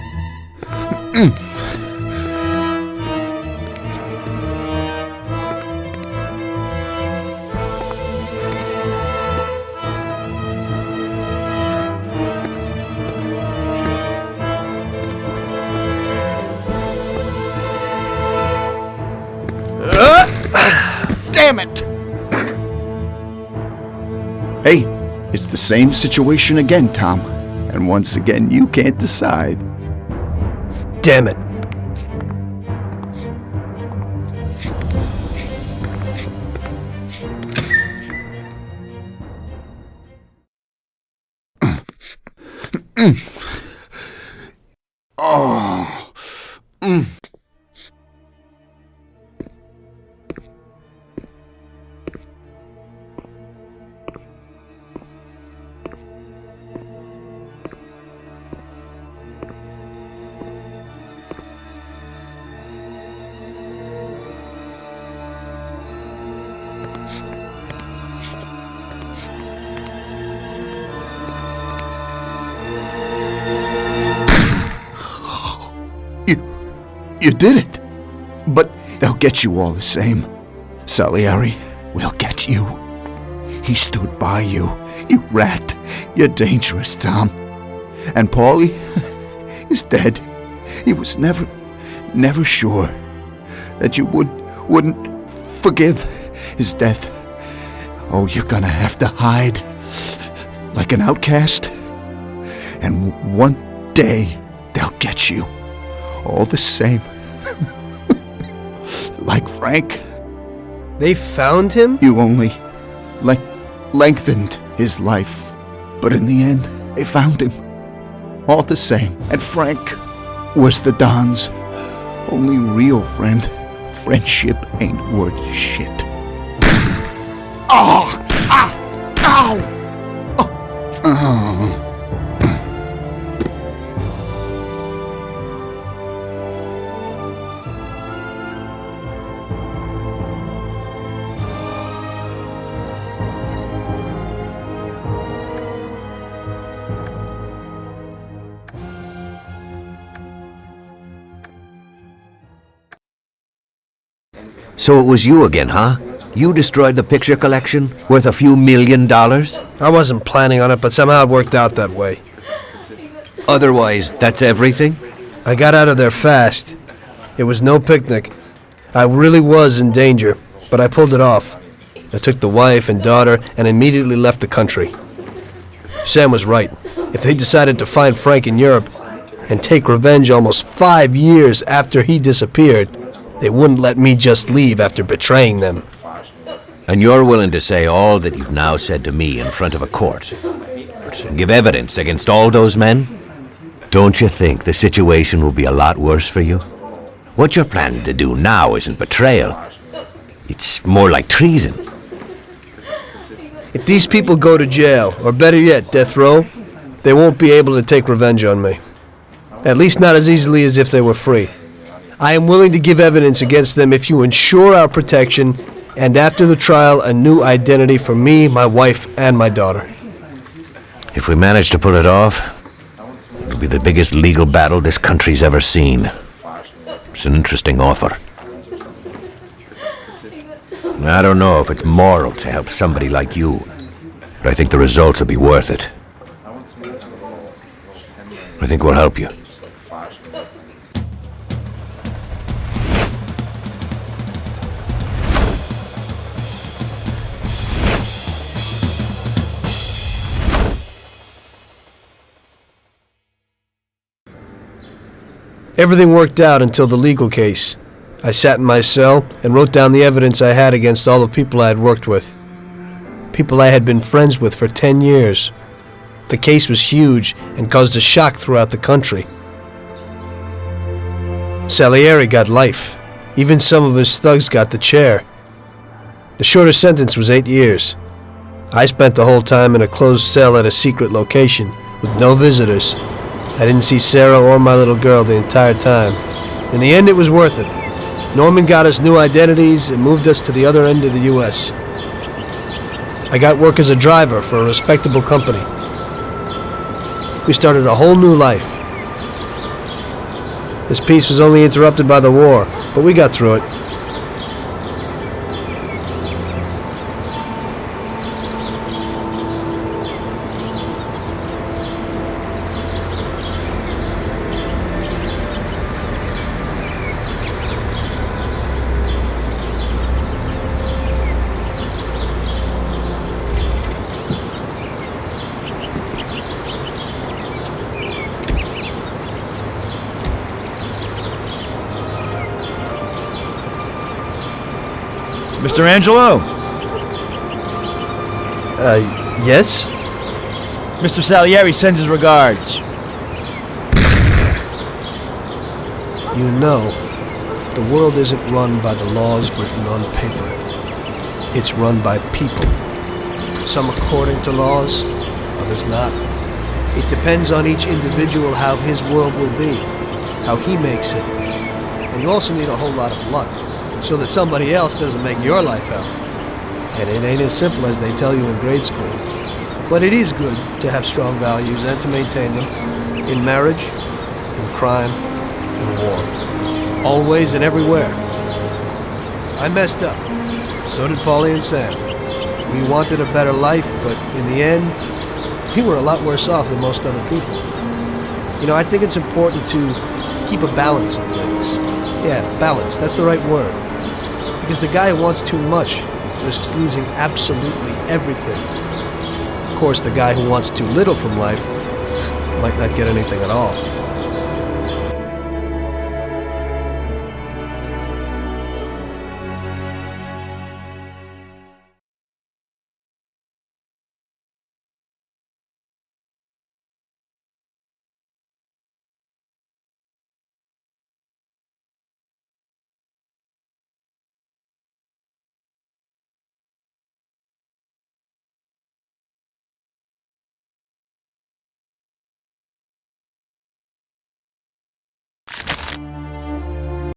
Damn it! Hey, it's the same situation again, Tom. And once again, you can't decide. Damn it. Oh. You did it. But they'll get you all the same. Salieri will get you. He stood by you. You rat. You're dangerous, Tom. And Paulie is dead. He was never sure that you wouldn't forgive his death. Oh, you're gonna have to hide like an outcast. And one day they'll get you. All the same. Like Frank. They found him? You only lengthened his life. But in the end, they found him. All the same. And Frank was the Don's only real friend. Friendship ain't worth shit. Oh! Ah! Ow! Oh! Oh. So it was you again, huh? You destroyed the picture collection, worth a few $1 million? I wasn't planning on it, but somehow it worked out that way. Otherwise, that's everything? I got out of there fast. It was no picnic. I really was in danger, but I pulled it off. I took the wife and daughter and immediately left the country. Sam was right. If they decided to find Frank in Europe and take revenge almost 5 years after he disappeared, they wouldn't let me just leave after betraying them. And you're willing to say all that you've now said to me in front of a court? And give evidence against all those men? Don't you think the situation will be a lot worse for you? What you're planning to do now isn't betrayal. It's more like treason. If these people go to jail, or better yet, death row, they won't be able to take revenge on me. At least not as easily as if they were free. I am willing to give evidence against them if you ensure our protection, and after the trial, a new identity for me, my wife, and my daughter. If we manage to pull it off, it'll be the biggest legal battle this country's ever seen. It's an interesting offer. I don't know if it's moral to help somebody like you, but I think the results will be worth it. I think we'll help you. Everything worked out until the legal case. I sat in my cell and wrote down the evidence I had against all the people I had worked with. People I had been friends with for 10 years. The case was huge and caused a shock throughout the country. Salieri got life. Even some of his thugs got the chair. The shortest sentence was 8 years. I spent the whole time in a closed cell at a secret location with no visitors. I didn't see Sarah or my little girl the entire time. In the end, it was worth it. Norman got us new identities and moved us to the other end of the U.S. I got work as a driver for a respectable company. We started a whole new life. This peace was only interrupted by the war, but we got through it. Mr. Angelo? Yes? Mr. Salieri sends his regards. You know, the world isn't run by the laws written on paper. It's run by people. Some according to laws, others not. It depends on each individual how his world will be, how he makes it. And you also need a whole lot of luck, so that somebody else doesn't make your life hell. And it ain't as simple as they tell you in grade school. But it is good to have strong values and to maintain them, in marriage, in crime, in war. Always and everywhere. I messed up. So did Paulie and Sam. We wanted a better life, but in the end, we were a lot worse off than most other people. You know, I think it's important to keep a balance in things. Yeah, balance, that's the right word. Because the guy who wants too much risks losing absolutely everything. Of course, the guy who wants too little from life might not get anything at all.